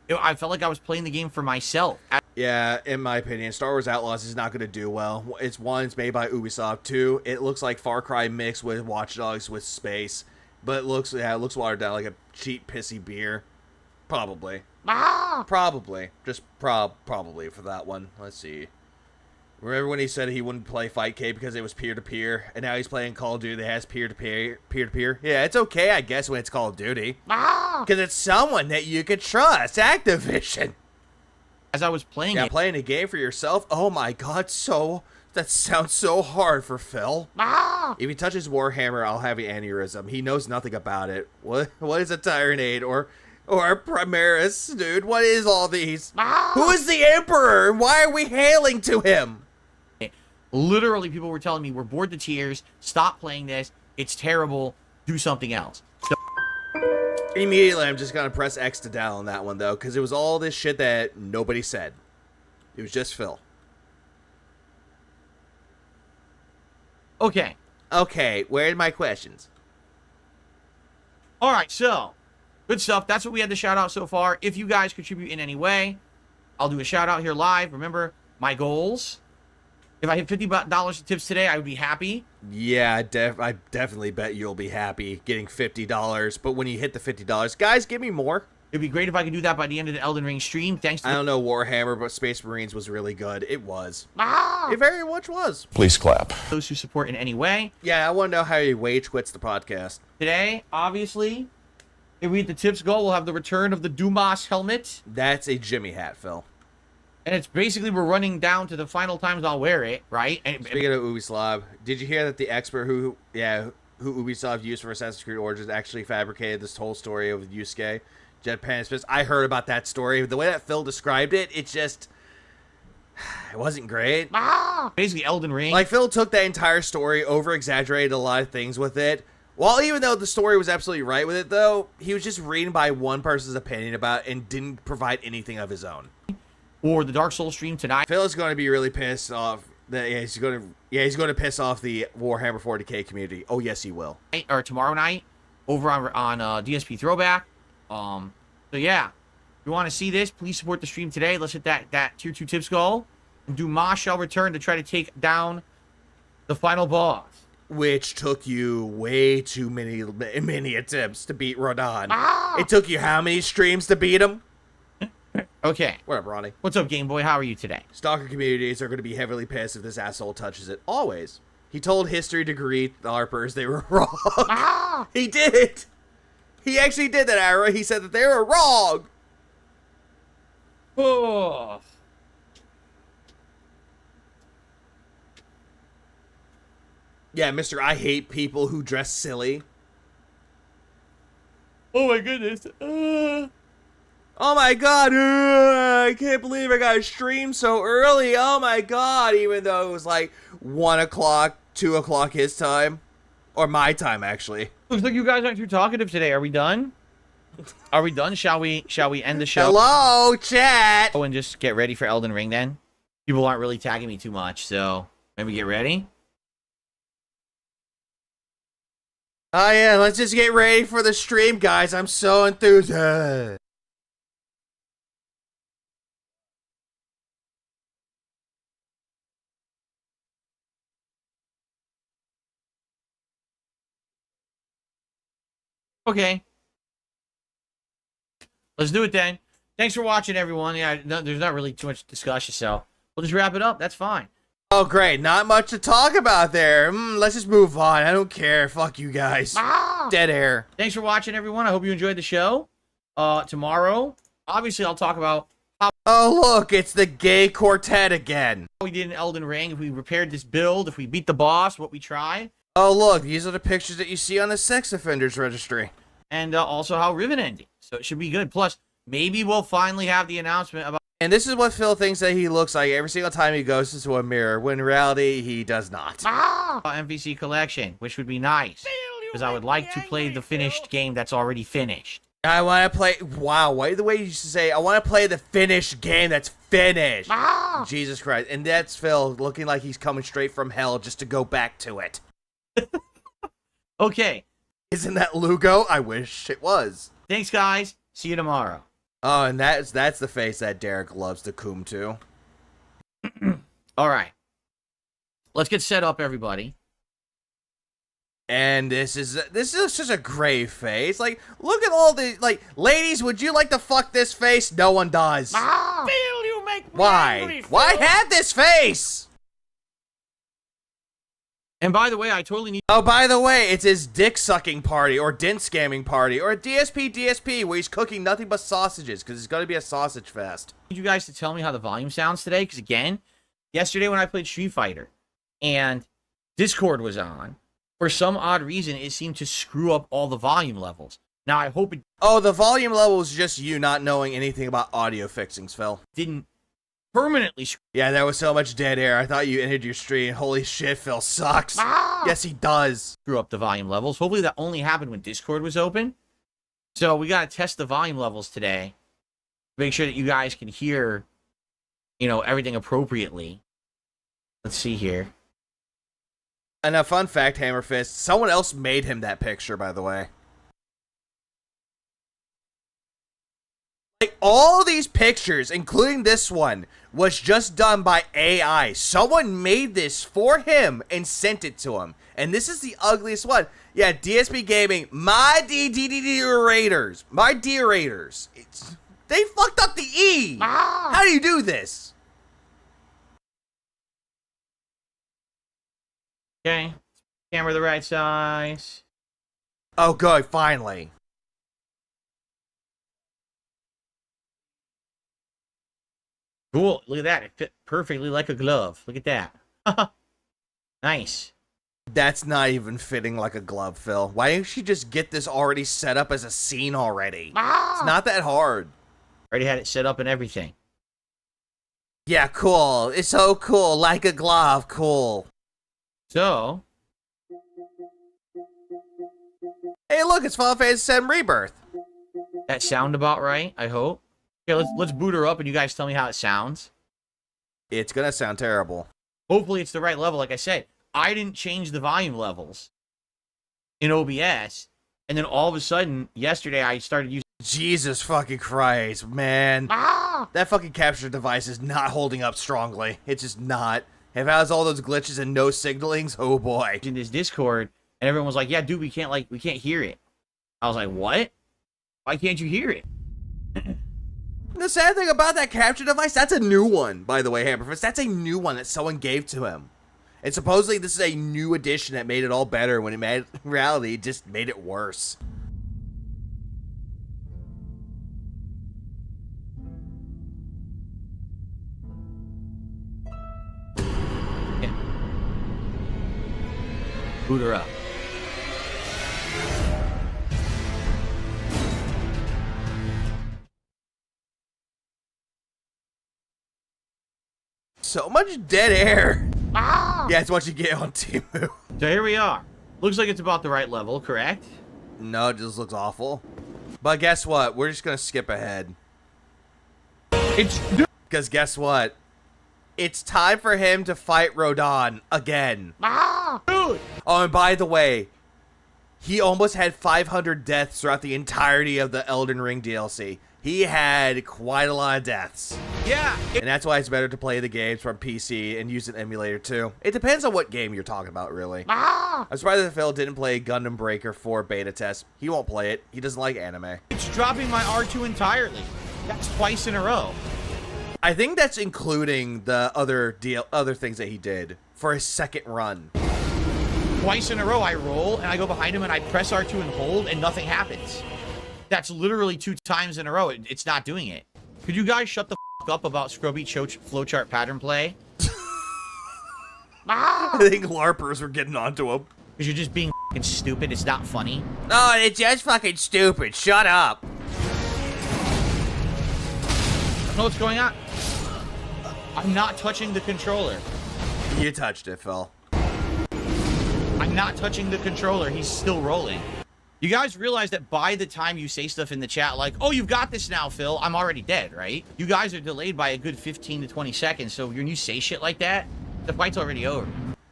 I felt like I was playing the game for myself. Yeah, in my opinion, Star Wars Outlaws is not going to do well. It's made by Ubisoft. 2, it looks like Far Cry mixed with Watch Dogs with space, but it looks watered down like a cheap pissy beer. Probably. Probably. Just probably for that one. Let's see. Remember when he said he wouldn't play Fight K because it was peer-to-peer, and now he's playing Call of Duty that has peer-to-peer? Yeah, it's okay, I guess, when it's Call of Duty. Because it's someone that you could trust. Activision. As I was playing it. Playing a game for yourself? Oh my god, that sounds so hard for Phil. If he touches Warhammer, I'll have an aneurysm. He knows nothing about it. What is a Tyranid or Primaris, dude? What is all these? Who is the Emperor? Why are we hailing to him? Literally, people were telling me, we're bored to tears. Stop playing this. It's terrible. Do something else. So Immediately, I'm just gonna press X to down on that one, though, because it was all this shit that nobody said. It was just Phil. Okay. Okay, where are my questions? All right, so good stuff. That's what we had to shout out so far. If you guys contribute in any way, I'll do a shout out here live. Remember, my goals. If I hit $50 in tips today, I would be happy. Yeah, I definitely bet you'll be happy getting $50. But when you hit the $50, guys, give me more. It'd be great if I could do that by the end of the Elden Ring stream. Thanks to I don't know Warhammer, but Space Marines was really good. It was. It very much was. Please clap. those who support in any way. Yeah, I want to know how you wage quits the podcast. Today, obviously, if we hit the tips goal, we'll have the return of the Dumas helmet. That's a Jimmy hat, Phil. And it's basically we're running down to the final times I'll wear it, right? And speaking of Ubisoft, did you hear that the expert who Ubisoft used for Assassin's Creed Origins actually fabricated this whole story of Yusuke, Jetpan Fist? I heard about that story. The way that Phil described it, it wasn't great. Basically, Elden Ring. Like, Phil took that entire story, over-exaggerated a lot of things with it. Well, even though the story was absolutely right with it, though, he was just reading by one person's opinion about it and didn't provide anything of his own. Or the Dark Souls stream tonight. Phil is going to be really pissed off. He's going to piss off the Warhammer 40K community. Oh, yes, he will. Or tomorrow night over on DSP Throwback. So, yeah. If you want to see this, please support the stream today. Let's hit that Tier 2 tips goal. And Dumas shall return to try to take down the final boss. Which took you way too many attempts to beat Rodan. It took you how many streams to beat him? Okay. What up, Ronnie? What's up, Game Boy? How are you today? Stalker communities are going to be heavily pissed if this asshole touches it. Always. He told History Degree the Harpers they were wrong. He did. He actually did that, Ira. He said that they were wrong. Oh. Yeah, Mr. I hate people who dress silly. Oh my goodness. Oh my god, I can't believe I got to stream so early. Oh my god, even though it was like 1 o'clock, 2 o'clock his time. Or my time, actually. Looks like you guys aren't too talkative today. Are we done? Are we done? Shall we end the show? Hello, chat! Oh, and just get ready for Elden Ring then? People aren't really tagging me too much, so maybe get ready? Oh yeah, let's just get ready for the stream, guys. I'm so enthused. Okay. Let's do it then. Thanks for watching, everyone. Yeah, there's not really too much discussion, so we'll just wrap it up. That's fine. Oh, great. Not much to talk about there. Let's just move on. I don't care. Fuck you guys. Dead air. Thanks for watching, everyone. I hope you enjoyed the show. Tomorrow, obviously, I'll talk about how Oh, look. It's the gay quartet again. we did in Elden Ring, if we repaired this build, if we beat the boss, what we try, Oh, look. These are the pictures that you see on the sex offenders registry. and also how Riven ended. So it should be good. Plus, maybe we'll finally have the announcement about And this is what Phil thinks that he looks like every single time he goes into a mirror, when in reality, he does not. MVC Collection, which would be nice. Because I would like to play the finished game that's already finished. I want to play... Wow, why the way you used to say, I want to play the finished game that's finished. Jesus Christ. And that's Phil looking like he's coming straight from hell just to go back to it. Okay. Isn't that Lugo? I wish it was. Thanks, guys. See you tomorrow. Oh, and that's the face that Derek loves to coom to. All right. Let's get set up, everybody. And this is just a gray face. Like, look at all the, like, ladies, would you like to fuck this face? No one does. Phil, you make me Why? angry, Phil. Why have this face? And by the way, I totally need... Oh, by the way, it's his dick-sucking party, or dint scamming party, or a DSP, where he's cooking nothing but sausages, because it's going to be a sausage fest. you guys to tell me how the volume sounds today, because again, yesterday when I played Street Fighter, and Discord was on, for some odd reason, it seemed to screw up all the volume levels. Now, I hope it Oh, the volume level is just you not knowing anything about audio fixings, Phil. didn't permanently screw Yeah, there was so much dead air. I thought you ended your stream. Holy shit, Phil sucks. Yes, he does. up the volume levels. Hopefully that only happened when Discord was open. So we got to test the volume levels today. Make sure that you guys can hear, everything appropriately. Let's see here. And a fun fact, Hammerfist, someone else made him that picture, by the way. Like, all these pictures, including this one, was just done by AI. Someone made this for him and sent it to him. And this is the ugliest one. Yeah, DSP Gaming, my D-Raiders. My D-Raiders. They fucked up the E. How do you do this? Okay. Camera the right size. Oh, good, finally. Cool. Look at that. It fit perfectly like a glove. Look at that. Nice. That's not even fitting like a glove, Phil. Why didn't you just get this already set up as a scene already? It's not that hard. Already had it set up and everything. Yeah, cool. It's so cool. Like a glove. Cool. So, Hey, look, it's Final Fantasy VII Rebirth. that sound about right, I hope. Okay, let's boot her up and you guys tell me how it sounds. It's gonna sound terrible. Hopefully it's the right level. Like I said, I didn't change the volume levels in OBS. And then all of a sudden, yesterday, I started using... Jesus fucking Christ, man. That fucking capture device is not holding up strongly. It's just not. If it has all those glitches and no signalings, oh boy. in this Discord, and everyone was like, yeah, dude, we can't hear it. I was like, what? Why can't you hear it? The sad thing about that capture device, that's a new one, by the way, Hammerfist. That's a new one that someone gave to him. And supposedly this is a new addition that made it all better when in reality it just made it worse. Boot her up. So much dead air. Yeah, it's what you get on Temu. So here we are. Looks like it's about the right level, correct? No, it just looks awful. But guess what? We're just gonna skip ahead. Because guess what? It's time for him to fight Rodon again. Dude! Oh, and by the way, he almost had 500 deaths throughout the entirety of the Elden Ring DLC. He had quite a lot of deaths. Yeah! And that's why it's better to play the games from PC and use an emulator too. It depends on what game you're talking about, really. I'm surprised that Phil didn't play Gundam Breaker 4 beta test. He won't play it. He doesn't like anime. It's dropping my R2 entirely. That's twice in a row. I think that's including the other things that he did for his second run. Twice in a row I roll and I go behind him and I press R2 and hold and nothing happens. That's literally 2 times in a row. It's not doing it. Could you guys shut the f up about Scrubby flowchart pattern play? I think LARPers were getting onto him. Because you're just being f***ing stupid. It's not funny. No, it's just fucking stupid. Shut up. I don't know what's going on. I'm not touching the controller. You touched it, Phil. I'm not touching the controller. He's still rolling. You guys realize that by the time you say stuff in the chat like, oh, you've got this now, Phil, I'm already dead, right? You guys are delayed by a good 15 to 20 seconds, so when you say shit like that, the fight's already over.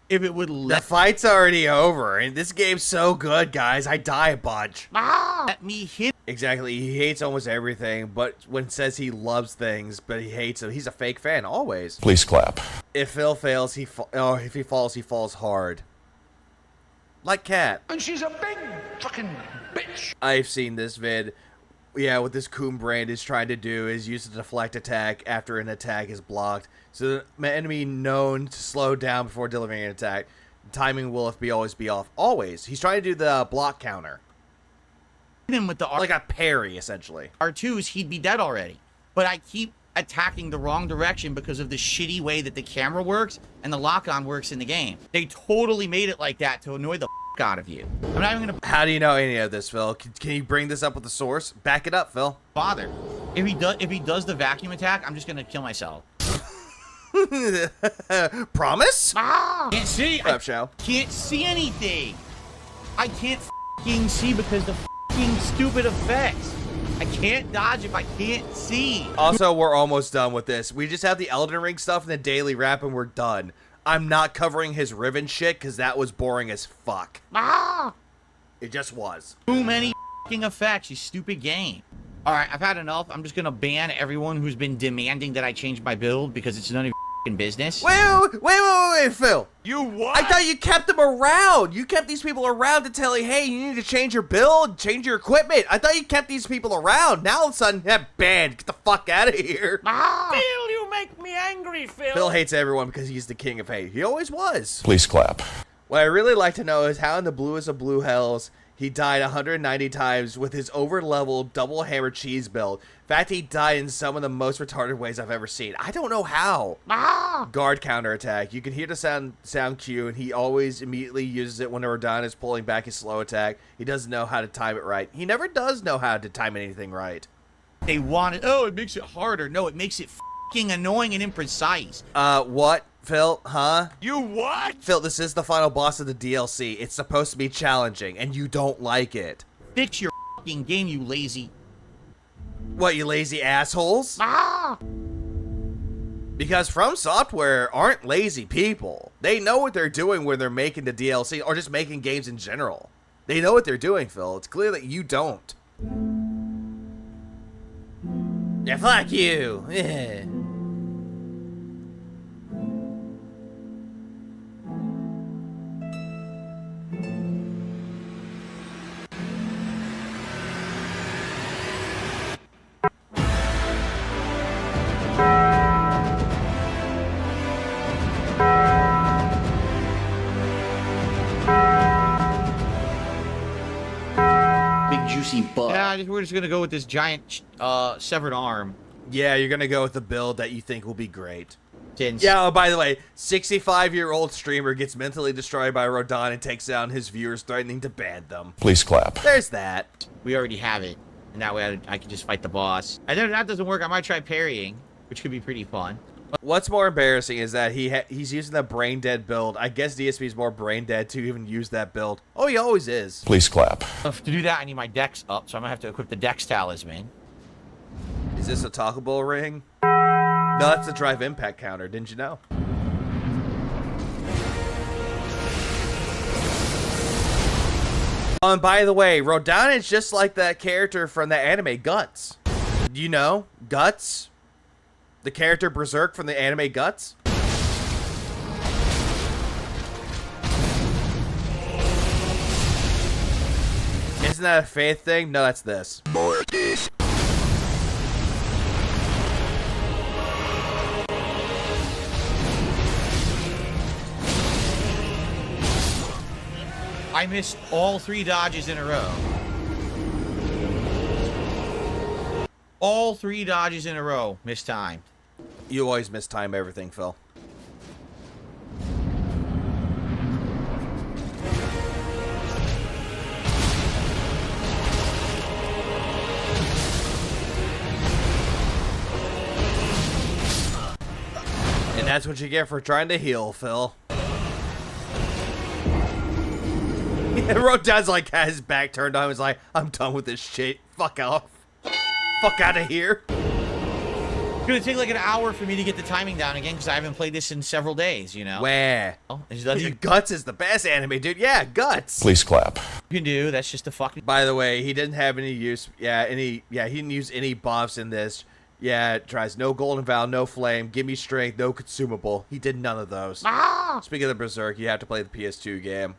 If it would The fight's already over, and this game's so good, guys. I die a bunch. Let me hit. Exactly. He hates almost everything, but when says he loves things, but he hates them, he's a fake fan, always. Please clap. If Phil fails, if he falls, he falls hard. Like Cat. And she's a big fucking bitch. I've seen this vid. Yeah, what this Coon Brand is trying to do is use a deflect attack after an attack is blocked. So the enemy known to slow down before delivering an attack. Timing will always be off. Always. He's trying to do the block counter. Him with the like a parry, essentially. R2s, he'd be dead already. But I keep attacking the wrong direction because of the shitty way that the camera works and the lock-on works in the game. They totally made it like that to annoy the out of you. I'm not even gonna. How do you know any of this, Phil? Can you bring this up with the source? Back it up, Phil. Bother. If he does the vacuum attack, I'm just gonna kill myself. Promise? Can't see. I show. Can't see anything. I can't f***ing see because the f***ing stupid effects. I can't dodge if I can't see. Also, we're almost done with this. We just have the Elden Ring stuff and the daily wrap, and we're done. I'm not covering his Riven shit because that was boring as fuck. It just was. Too many f***ing effects, you stupid game. Alright, I've had enough. I'm just gonna ban everyone who's been demanding that I change my build because it's none of your f***ing business. Wait, Phil. You what? I thought you kept them around. You kept these people around to tell you, hey, you need to change your build, change your equipment. I thought you kept these people around. Now all of a sudden, yeah, banned. Get the fuck out of here. Phil, you make me angry, Phil. Phil hates everyone because he's the king of hate. He always was. Please clap. What I really like to know is how in the bluest of blue hells he died 190 times with his over-leveled double hammer cheese build. In fact, he died in some of the most retarded ways I've ever seen. I don't know how. Guard counterattack. You can hear the sound cue, and he always immediately uses it when Rodon is pulling back his slow attack. He doesn't know how to time it right. He never does know how to time anything right. They want it. Oh, it makes it harder. No, it makes it f***ing annoying and imprecise. What? Phil, huh? You what? Phil, this is the final boss of the DLC. It's supposed to be challenging, and you don't like it. Fix your f***ing game, you lazy. What, you lazy assholes? Because From Software aren't lazy people. They know what they're doing when they're making the DLC, or just making games in general. They know what they're doing, Phil. It's clear that you don't. Yeah, fuck you. Yeah. Juicy butt. Yeah, we're just gonna go with this giant severed arm. Yeah, you're gonna go with the build that you think will be great. Since Yeah, oh, by the way, 65-year-old streamer gets mentally destroyed by Rodon and takes down his viewers, threatening to ban them. Please clap. There's that. we already have it, and that way I can just fight the boss. And then if that doesn't work, I might try parrying, which could be pretty fun. What's more embarrassing is that he's using the brain dead build. I guess DSP is more brain dead to even use that build. Oh, he always is. Please clap. To do that, I need my dex up, so I'm gonna have to equip the dex talisman. Is this a Taco Bell ring? No, that's the drive impact counter. Didn't you know? And by the way, Rodon is just like that character from the anime Guts. You know, Guts? The character Berserk from the anime Guts? Isn't that a faith thing? No, that's this. Mortis. I missed all 3 dodges in a row. All 3 dodges in a row mistimed. You always mistime everything, Phil. And that's what you get for trying to heal, Phil. Rodon's like, had his back turned on. He's like, I'm done with this shit. Fuck off. Fuck out of here. It's gonna take like an hour for me to get the timing down again because I haven't played this in several days, you know? Where? Oh, you Guts is the best anime, dude. Yeah, Guts. Please clap. can do, that's just a fucking... By the way, he didn't have any use. He didn't use any buffs in this. Yeah, it tries no golden vow, no flame, give me strength, no consumable. He did none of those. Speaking of the Berserk, you have to play the PS2 game.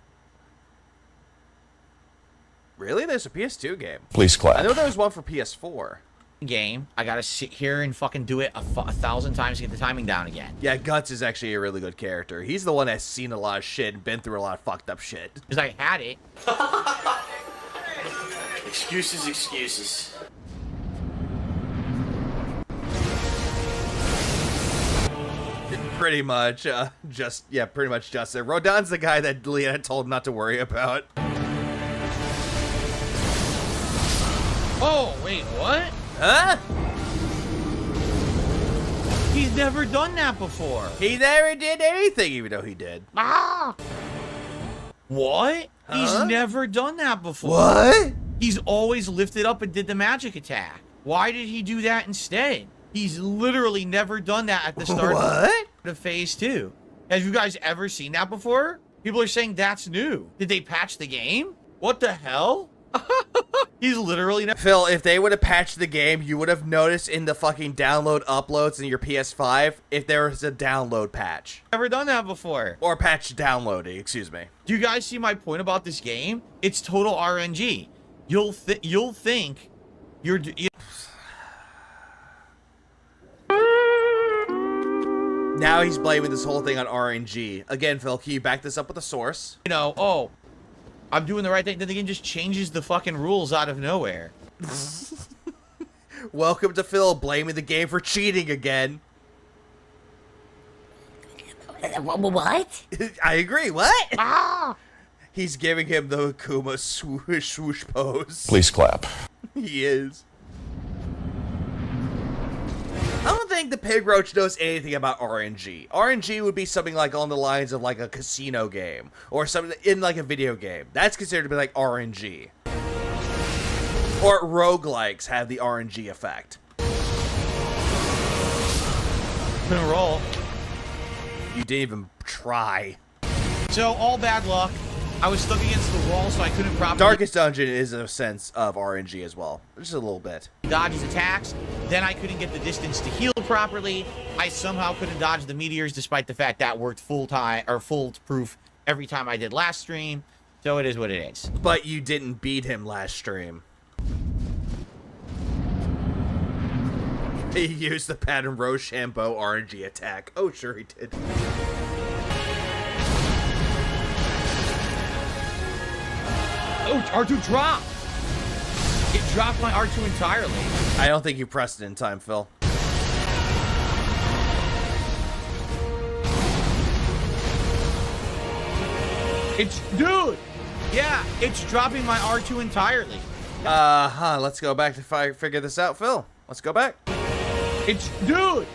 Really? There's a PS2 game? Please clap. I know there was one for PS4. Game. I gotta sit here and fucking do it 1,000 times to get the timing down again. Yeah, Guts is actually a really good character. He's the one that's seen a lot of shit and been through a lot of fucked up shit. Because I had it. Excuses, excuses. Pretty much, pretty much just it. Rodon's the guy that Leanna told him not to worry about. Oh, wait, what? Huh? He's never done that before. He never did anything, even though he did. What? Huh? He's never done that before. What? He's always lifted up and did the magic attack. Why did he do that instead? He's literally never done that at the start of phase 2. Have you guys ever seen that before? People are saying that's new. Did they patch the game? What the hell? He's literally Phil, if they would have patched the game, you would have noticed in the fucking download uploads in your PS5 if there was a download patch. Never done that before. Or patch downloading, excuse me. Do you guys see my point about this game? It's total RNG. You'll think you're... Now he's blaming this whole thing on RNG. Again, Phil, can you back this up with a source? You know, oh, I'm doing the right thing. Then the game just changes the fucking rules out of nowhere. Welcome to Phil blaming the game for cheating again. What? I agree. What? He's giving him the Akuma swoosh swoosh pose. Please clap. He is. I don't think the Pig Roach knows anything about RNG. RNG would be something like on the lines of like a casino game or something in like a video game. That's considered to be like RNG. Or roguelikes have the RNG effect. Gonna roll. You didn't even try. So all bad luck. I was stuck against the wall, so I couldn't properly... Darkest Dungeon is a sense of RNG as well. Just a little bit. Dodge his attacks. Then I couldn't get the distance to heal properly. I somehow couldn't dodge the meteors, despite the fact that worked full proof every time I did last stream. So it is what it is. But you didn't beat him last stream. He used the Pattern Rochambeau RNG attack. Oh, sure he did. Oh, R2 dropped! It dropped my R2 entirely. I don't think you pressed it in time, Phil. Dude! Yeah, it's dropping my R2 entirely. Let's go back to figure this out, Phil. Let's go back. Dude!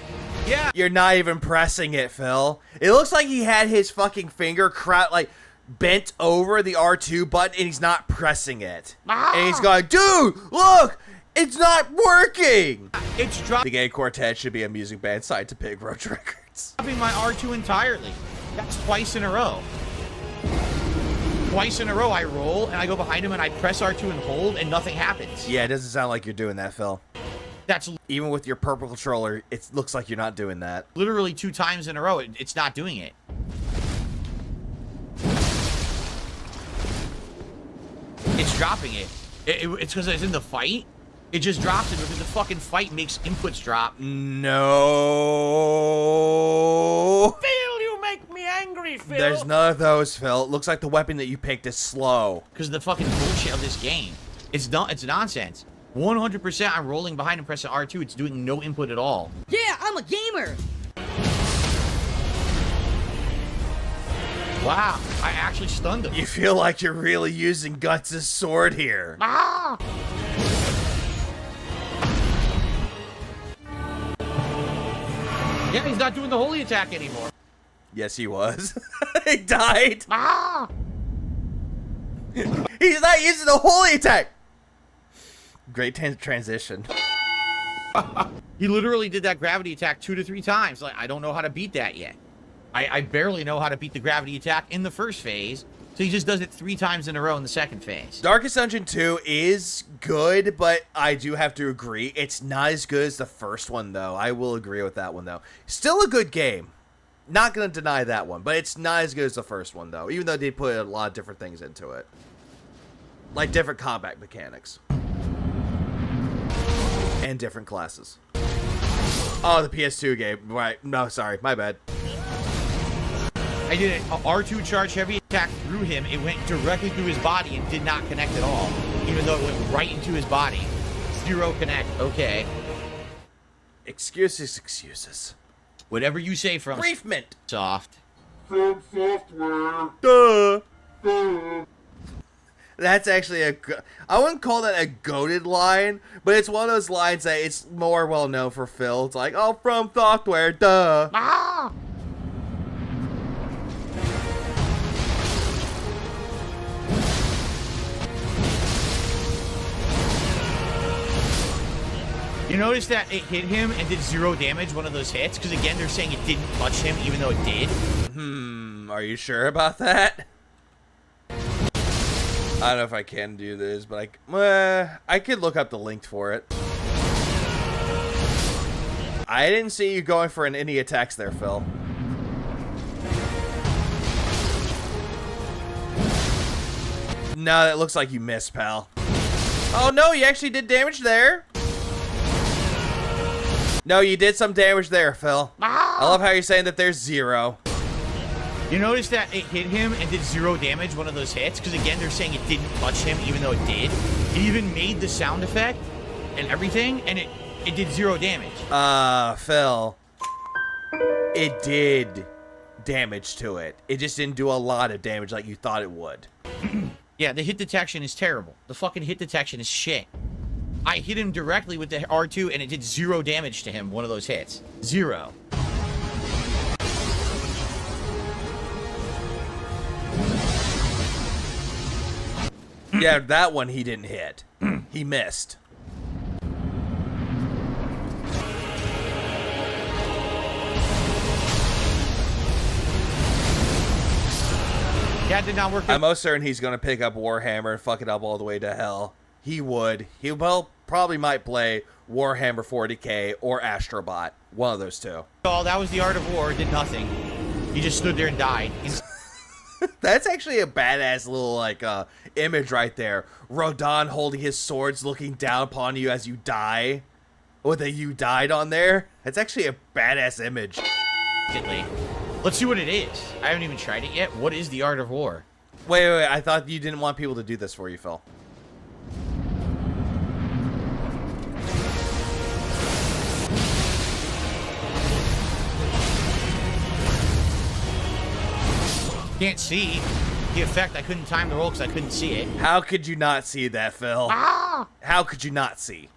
Yeah. You're not even pressing it, Phil. It looks like he had his fucking finger bent over the R2 button and he's not pressing it. And he's going, dude, look, it's not working. The Gay Quartet should be a music band signed to Big Roach Records. Dropping my R2 entirely. That's twice in a row. Twice in a row I roll and I go behind him and I press R2 and hold and nothing happens. Yeah, it doesn't sound like you're doing that, Phil. That's even with your purple controller, it looks like you're not doing that. Literally 2 times in a row, it's not doing it. It's dropping it. It's because it's in the fight. It just drops it because the fucking fight makes inputs drop. No. Phil, you make me angry, Phil. There's none of those, Phil. It looks like the weapon that you picked is slow. Because of the fucking bullshit of this game. It's nonsense. 100% I'm rolling behind and pressing R2. It's doing no input at all. Yeah, I'm a gamer. Wow, I actually stunned him. You feel like you're really using Guts' sword here. Ah! Yeah, he's not doing the holy attack anymore. Yes, he was. He died. Ah! He's not using the holy attack. Great transition. He literally did that gravity attack 2 to 3 times. Like, I don't know how to beat that yet. I barely know how to beat the gravity attack in the first phase. So he just does it 3 times in a row in the second phase. Darkest Dungeon 2 is good, but I do have to agree, it's not as good as the first one, though. I will agree with that one, though. Still a good game. Not going to deny that one, but it's not as good as the first one, though. Even though they put a lot of different things into it. Like different combat mechanics. And different classes. Oh, the PS2 game. Right. No, sorry. My bad. I did an R2 charge heavy attack through him. It went directly through his body and did not connect at all. Even though it went right into his body. 0 connect. Okay. Excuses. Whatever you say from Briefment. Soft. From software. Duh. That's actually I wouldn't call that a goated line, but it's one of those lines that it's more well known for Phil. It's like, oh, from software, duh. Ah! You notice that it hit him and did 0 damage, one of those hits? Because again, they're saying it didn't touch him, even though it did. Are you sure about that? I don't know if I can do this, but I could look up the link for it. I didn't see you going for any attacks there, Phil. No, that looks like you missed, pal. Oh, no, you actually did damage there. No, you did some damage there, Phil. I love how you're saying that there's 0. You notice that it hit him and did 0 damage, one of those hits? Because again, they're saying it didn't touch him, even though it did. It even made the sound effect and everything, and it did 0 damage. Phil. It did damage to it. It just didn't do a lot of damage like you thought it would. Yeah, the hit detection is terrible. The fucking hit detection is shit. I hit him directly with the R2, and it did 0 damage to him, one of those hits. 0. Yeah, that one he didn't hit. He missed. Yeah, it did not work. I'm most certain he's going to pick up Warhammer and fuck it up all the way to hell. He would. He probably might play Warhammer 40k or Astrobot. One of those two. Oh, that was the Art of War. It did nothing. He just stood there and died. That's actually a badass little, image right there. Rodon holding his swords, looking down upon you as you die. With a "you died" on there. That's actually a badass image. Let's see what it is. I haven't even tried it yet. What is the Art of War? Wait. I thought you didn't want people to do this for you, Phil. Can't see. The effect, I couldn't time the roll because I couldn't see it. How could you not see that, Phil? How could you not see?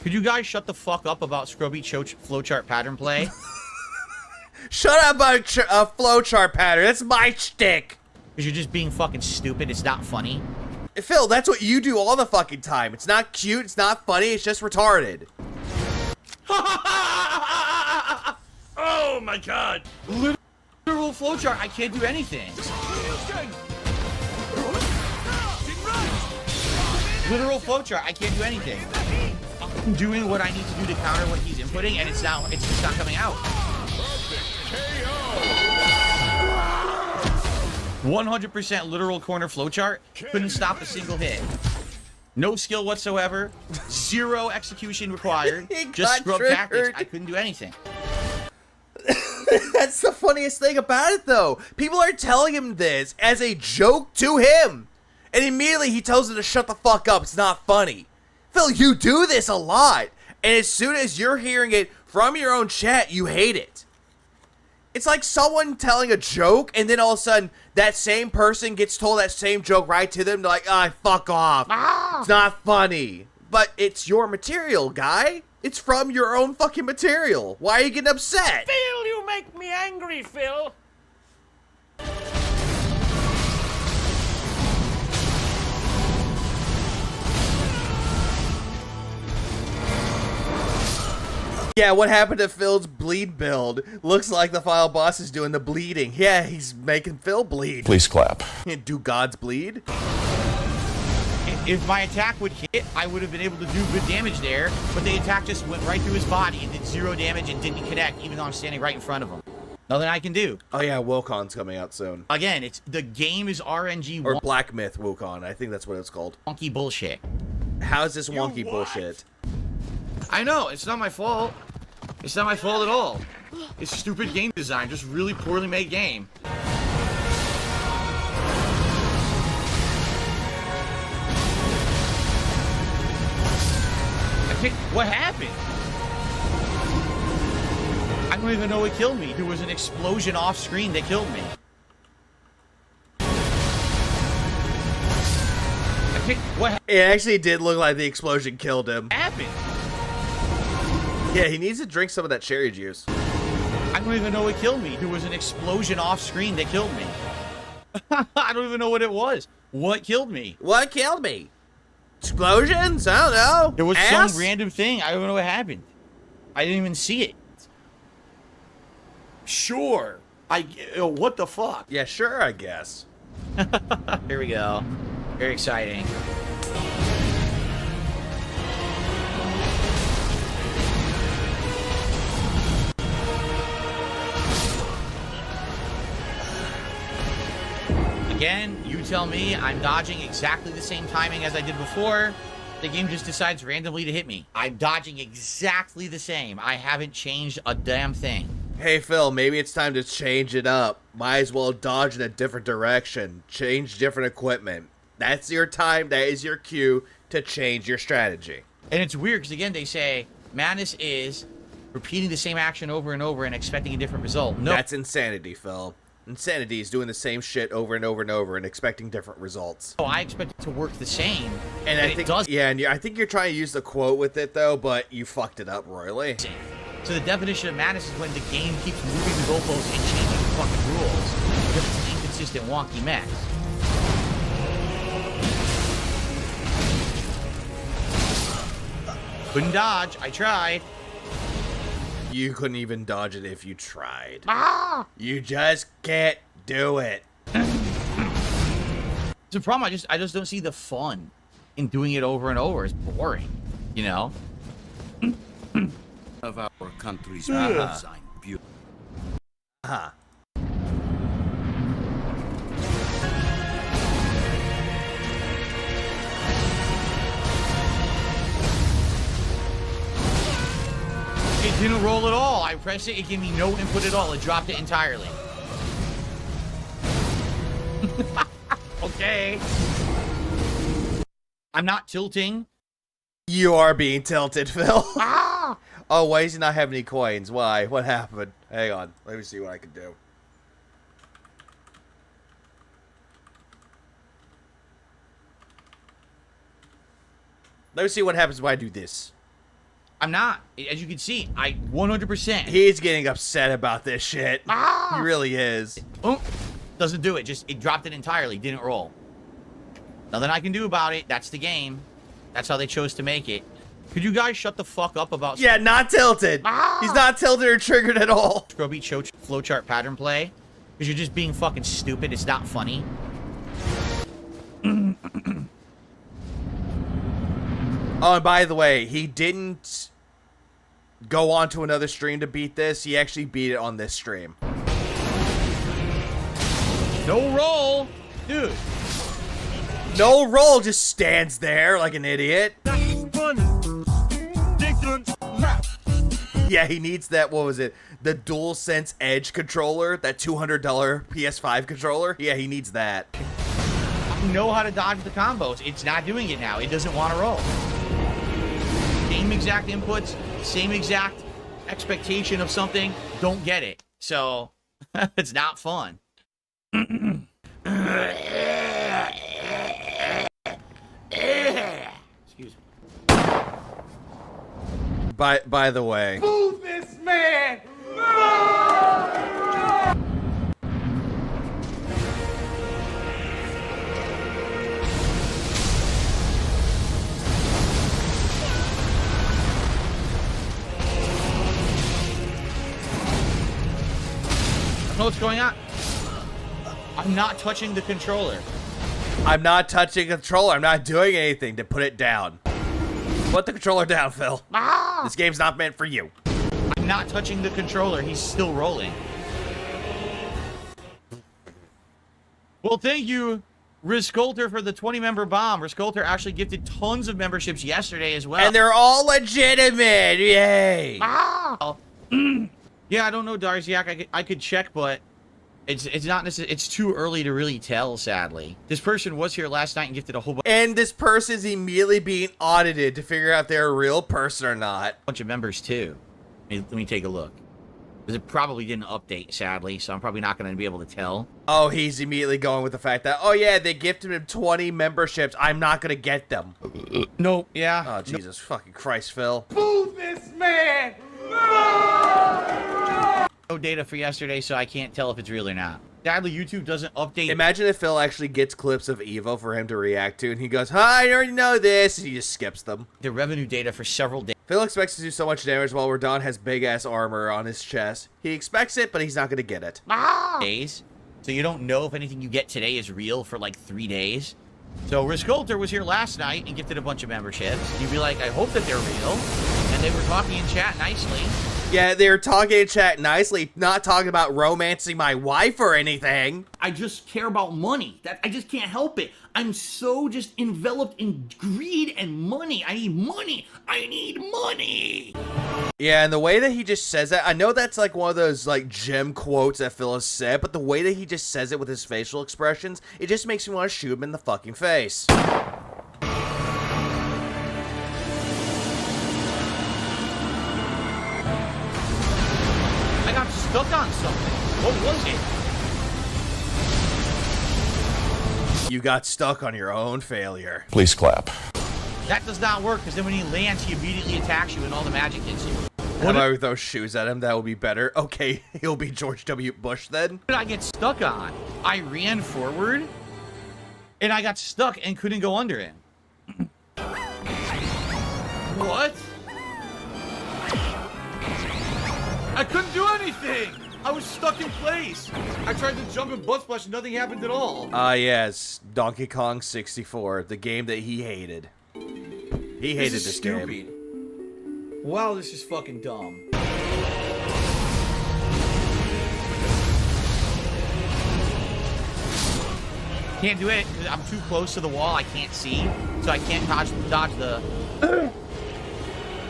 Could you guys shut the fuck up about Scrubby flowchart pattern play? Shut up about flowchart pattern. That's my shtick. Because you're just being fucking stupid. It's not funny. Phil, that's what you do all the fucking time. It's not cute. It's not funny. It's just retarded. Oh my god! Literal flowchart, I can't do anything. Literal flowchart, I can't do anything. I'm doing what I need to do to counter what he's inputting, and it's just not coming out. 100% literal corner flowchart, couldn't stop a single hit. No skill whatsoever, zero execution required, just scrub tactics. I couldn't do anything. That's the funniest thing about it, though. People are telling him this as a joke to him. And immediately he tells them to shut the fuck up. It's not funny. Phil, you do this a lot. And as soon as you're hearing it from your own chat, you hate it. It's like someone telling a joke, and then all of a sudden, that same person gets told that same joke right to them. They're like, ah, fuck off. It's not funny. But it's your material, guy. It's from your own fucking material. Why are you getting upset? Phil, you make me angry, Phil. Yeah, what happened to Phil's bleed build? Looks like the final boss is doing the bleeding. Yeah, he's making Phil bleed. Please clap. Do gods bleed? If my attack would hit, I would have been able to do good damage there, but the attack just went right through his body and did zero damage and didn't connect, even though I'm standing right in front of him. Nothing I can do. Oh yeah, Wokon's coming out soon. Again, the game is RNG or Black Myth Wukong. I think that's what it's called. Wonky bullshit. How's this wonky bullshit? I know, it's not my fault. It's not my fault at all. It's stupid game design, just really poorly made game. What happened? I don't even know what killed me. There was an explosion off screen that killed me. It actually did look like the explosion killed him. What happened? Yeah, he needs to drink some of that cherry juice. I don't even know what killed me. There was an explosion off screen that killed me. I don't even know what it was. What killed me? What killed me? Explosions? I don't know. There was some random thing. I don't know what happened. I didn't even see it. Sure. What the fuck? Yeah, sure, I guess. Here we go. Very exciting. Again, you tell me. I'm dodging exactly the same timing as I did before. The game just decides randomly to hit me. I'm dodging exactly the same. I haven't changed a damn thing. Hey, Phil, maybe it's time to change it up. Might as well dodge in a different direction. Change different equipment. That's your time. That is your cue to change your strategy. And it's weird because, again, they say madness is repeating the same action over and over and expecting a different result. No. That's insanity, Phil. Insanity is doing the same shit over and over and over and expecting different results. Oh, I expect it to work the same. And I think it does. Yeah, and I think you're trying to use the quote with it, though, but you fucked it up royally. So the definition of madness is when the game keeps moving the goalposts and changing the fucking rules because it's an inconsistent, wonky mess. Couldn't dodge. I tried. You couldn't even dodge it if you tried. Ah! You just can't do it. It's a problem. I just don't see the fun in doing it over and over. It's boring, you know. Of our country's design beauty. It didn't roll at all. I pressed it. It gave me no input at all. It dropped it entirely. Okay. I'm not tilting. You are being tilted, Phil. Ah! Oh, why does he not have any coins? Why? What happened? Hang on. Let me see what I can do. Let me see what happens when I do this. I'm not. As you can see, I 100%. He's getting upset about this shit. He really is. Oh, doesn't do it. Just, it dropped it entirely. Didn't roll. Nothing I can do about it. That's the game. That's how they chose to make it. Could you guys shut the fuck up about... Yeah, not tilted. He's not tilted or triggered at all. Scrub Beat show flowchart pattern play. Because you're just being fucking stupid. It's not funny. Oh, and by the way, he didn't go on to another stream to beat this. He actually beat it on this stream. No roll. Dude. No roll, just stands there like an idiot. Yeah, he needs that, what was it? The DualSense Edge controller, that $200 PS5 controller. Yeah, he needs that. I know how to dodge the combos. It's not doing it now. It doesn't want to roll. Same exact inputs, same exact expectation of something. Don't get it. So, it's not fun. Excuse me. By the way. Move this man! Know what's going on? I'm not touching the controller. I'm not touching the controller. I'm not doing anything to put it down. Put the controller down, Phil. This game's not meant for you. I'm not touching the controller. He's still rolling. Well, thank you, Riscolter, for the 20-member bomb. Riscolter actually gifted tons of memberships yesterday as well. And they're all legitimate. Yay. Yeah, I don't know, Darziak. I could check, but it's not necessarily. It's too early to really tell, sadly. This person was here last night and gifted a whole bunch. And this person's immediately being audited to figure out if they're a real person or not. Bunch of members too. Let me take a look. Because it probably didn't update, sadly, so I'm probably not going to be able to tell. Oh, he's immediately going with the fact that, oh yeah, they gifted him 20 memberships. I'm not going to get them. Nope. Yeah. Oh, Jesus fucking Christ, Phil. Move this man! No data for yesterday, so I can't tell if it's real or not. Sadly, YouTube doesn't update. Imagine if Phil actually gets clips of Evo for him to react to, and he goes, "Hi, I already know this," and he just skips them. The revenue data for several days. Phil expects to do so much damage while Radon has big-ass armor on his chest. He expects it, but he's not going to get it. Days. So you don't know if anything you get today is real for like 3 days. So Riscolter was here last night and gifted a bunch of memberships. You'd be like, I hope that they're real. And they were talking in chat nicely. Yeah, they were talking in chat nicely, not talking about romancing my wife or anything. I just care about money. I just can't help it. I'm so just enveloped in greed and money. I need money. I need money. Yeah, and the way that he just says that, I know that's like one of those like gem quotes that Phil has said, but the way that he just says it with his facial expressions, it just makes me want to shoot him in the fucking face. I got stuck on something. What was it? You got stuck on your own failure. Please clap. That does not work, because then when he lands, he immediately attacks you and all the magic hits you. How about we throw shoes at him? That would be better. Okay, he'll be George W. Bush then. What did I get stuck on? I ran forward, and I got stuck and couldn't go under him. What? I couldn't do anything! I was stuck in place! I tried to jump and butt splash and nothing happened at all. Ah, yes. Donkey Kong 64, the game that he hated. He hated this game. Wow, this is fucking dumb. Can't do it because I'm too close to the wall. I can't see, so I can't dodge the.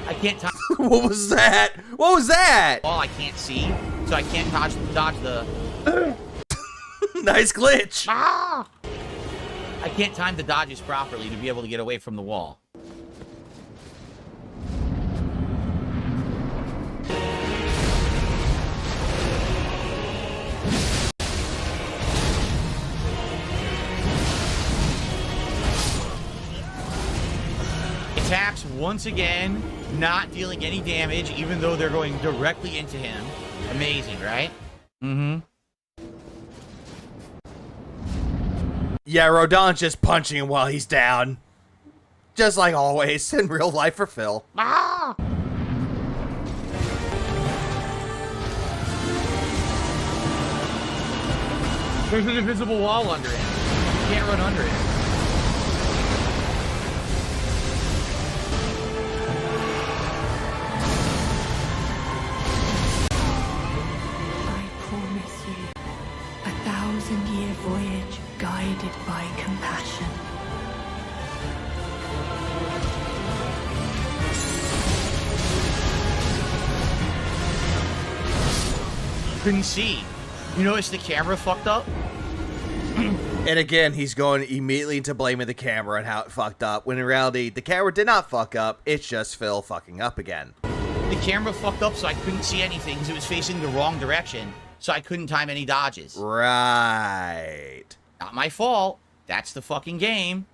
I can't dodge. What was that? What was that? Wall. I can't see, so I can't dodge the. Nice glitch. I can't time the dodges properly to be able to get away from the wall. Attacks once again, not dealing any damage, even though they're going directly into him. Amazing, right? Mm-hmm. Yeah, Rodon's just punching him while he's down. Just like always in real life for Phil. There's an invisible wall under it. You can't run under it. I promise you, 1,000-year voyage guided by compassion. Couldn't see. You notice the camera fucked up? And again, he's going immediately to blaming the camera and how it fucked up, when in reality, the camera did not fuck up, it's just Phil fucking up again. The camera fucked up so I couldn't see anything because it was facing the wrong direction, so I couldn't time any dodges. Right. Not my fault. That's the fucking game.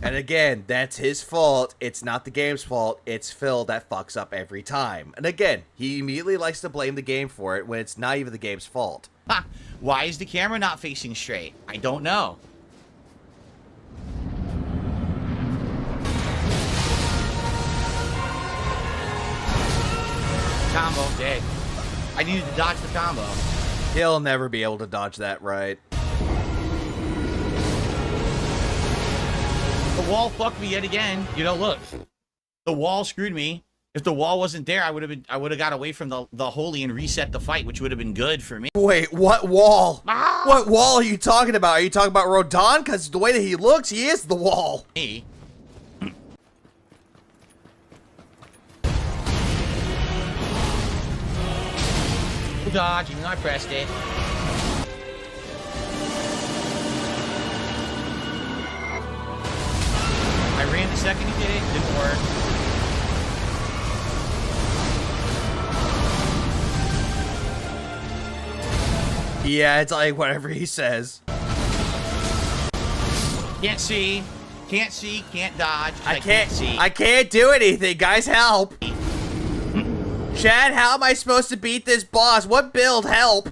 And again, that's his fault. It's not the game's fault. It's Phil that fucks up every time. And again, he immediately likes to blame the game for it when it's not even the game's fault. Ha! Why is the camera not facing straight? I don't know. Combo, dead. I needed to dodge the combo. He'll never be able to dodge that right. The wall fucked me yet again. You know, look. The wall screwed me. If the wall wasn't there, I would have got away from the holy and reset the fight, which would have been good for me. Wait, what wall? What wall are you talking about? Are you talking about Rodon? Because the way that he looks, he is the wall. Me. Dodge, even though I pressed it. I ran the second he did it, didn't work. Yeah, it's like whatever he says. Can't see, can't dodge. I can't see. I can't do anything, guys. Help! Chad, how am I supposed to beat this boss? What build? Help!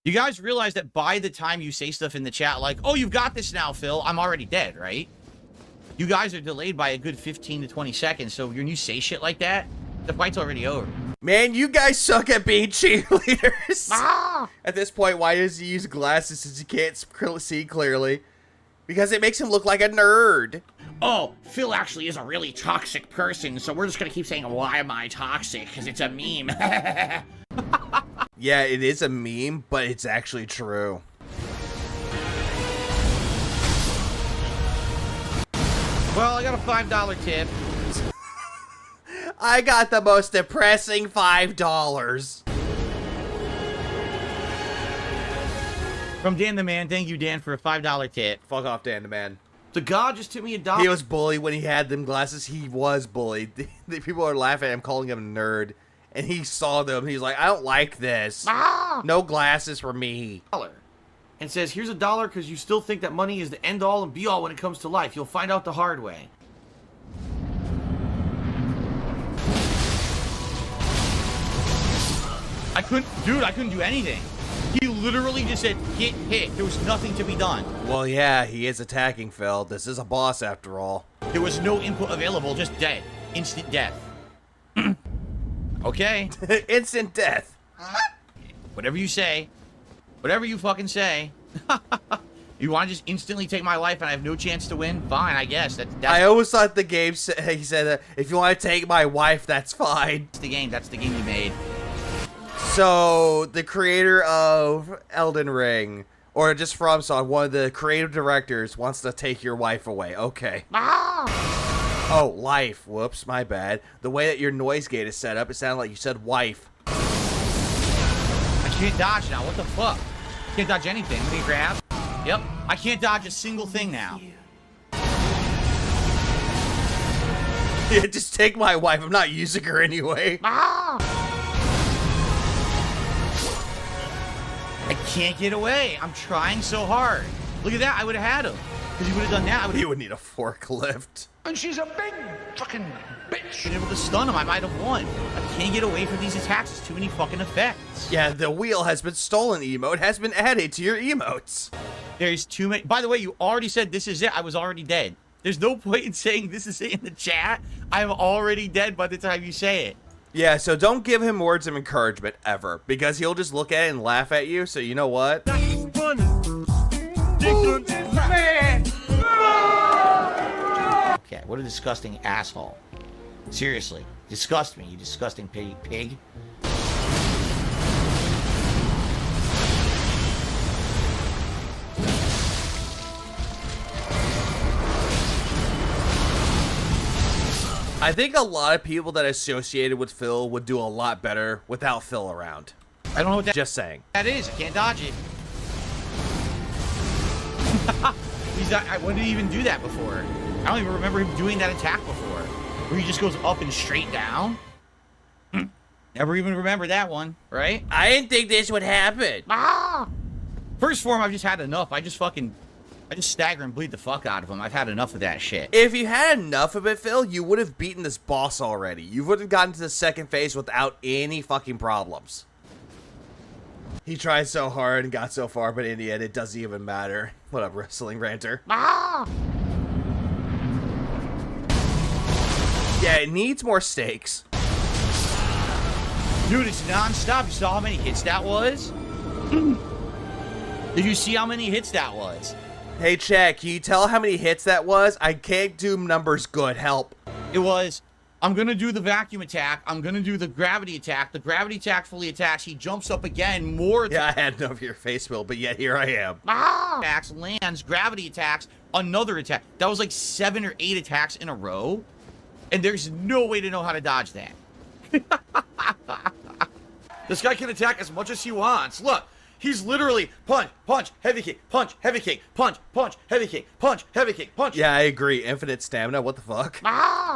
You guys realize that by the time you say stuff in the chat like, oh, you've got this now, Phil, I'm already dead, right? You guys are delayed by a good 15 to 20 seconds, so when you say shit like that, the fight's already over. Man, you guys suck at being cheerleaders. At this point, why does he use glasses since he can't see clearly? Because it makes him look like a nerd. Oh, Phil actually is a really toxic person, so we're just gonna keep saying, why am I toxic? Because it's a meme. Yeah, it is a meme, but it's actually true. Well, I got a $5 tip. I got the most depressing $5. From Dan the Man, thank you, Dan, for a $5 tip. Fuck off, Dan the Man. The god just took me $1. He was bullied when he had them glasses. He was bullied. The people are laughing at him, calling him a nerd. And he saw them. He's like, I don't like this. No glasses for me. And says, here's $1 because you still think that money is the end all and be all when it comes to life. You'll find out the hard way. I couldn't do anything. He literally just said, get hit. There was nothing to be done. Well, yeah, he is attacking Phil. This is a boss after all. There was no input available, just dead. Instant death. Okay. Instant death. Whatever you say. Whatever you fucking say. You want to just instantly take my life and I have no chance to win? Fine, I guess. That's I always thought the game said, he said, if you want to take my wife, that's fine. the game. That's the game you made. So, the creator of Elden Ring, or just FromSoft, one of the creative directors, wants to take your wife away. Okay. Oh, life. Whoops, my bad. The way that your noise gate is set up, it sounded like you said wife. I can't dodge now. What the fuck? Can't dodge anything. Let me grab. Yep. I can't dodge a single thing now. Yeah, just take my wife. I'm not using her anyway. I can't get away. I'm trying so hard. Look at that. I would have had him. Because he would have done that. He would need a forklift. And she's a big fucking bitch. Been able to stun him. I might have won. I can't get away from these attacks. There's too many fucking effects. Yeah, the wheel has been stolen emote has been added to your emotes. There's too many. By the way, you already said this is it. I was already dead. There's no point in saying this is it in the chat. I'm already dead by the time you say it. Yeah, so don't give him words of encouragement ever, because he'll just look at it and laugh at you, so you know what? Man. Okay, what a disgusting asshole. Seriously. Disgust me, you disgusting pig. I think a lot of people that associated with Phil would do a lot better without Phil around. I don't know what that Just saying. That is. I can't dodge it. He's not, I wouldn't even do that before. I don't even remember him doing that attack before. Where he just goes up and straight down. Never even remember that one, right? I didn't think this would happen. First form, I've just had enough. I just stagger and bleed the fuck out of him. I've had enough of that shit. If you had enough of it, Phil, you would have beaten this boss already. You would have gotten to the second phase without any fucking problems. He tried so hard and got so far, but in the end, it doesn't even matter. What up, wrestling ranter? Yeah, it needs more stakes. Dude, it's non-stop. You saw how many hits that was? Did you see how many hits that was? Hey, Chad, can you tell how many hits that was? I can't do numbers good. Help. It was, I'm going to do the vacuum attack. I'm going to do the gravity attack. The gravity attack fully attacks. He jumps up again. More. Yeah, I had enough of your face, Will, but yet here I am. Attacks, lands, gravity attacks, another attack. That was like 7 or 8 attacks in a row. And there's no way to know how to dodge that. This guy can attack as much as he wants. Look. He's literally punch, punch, heavy kick, punch, heavy kick, punch, punch, heavy kick, punch, heavy kick, punch. Yeah, I agree. Infinite stamina. What the fuck?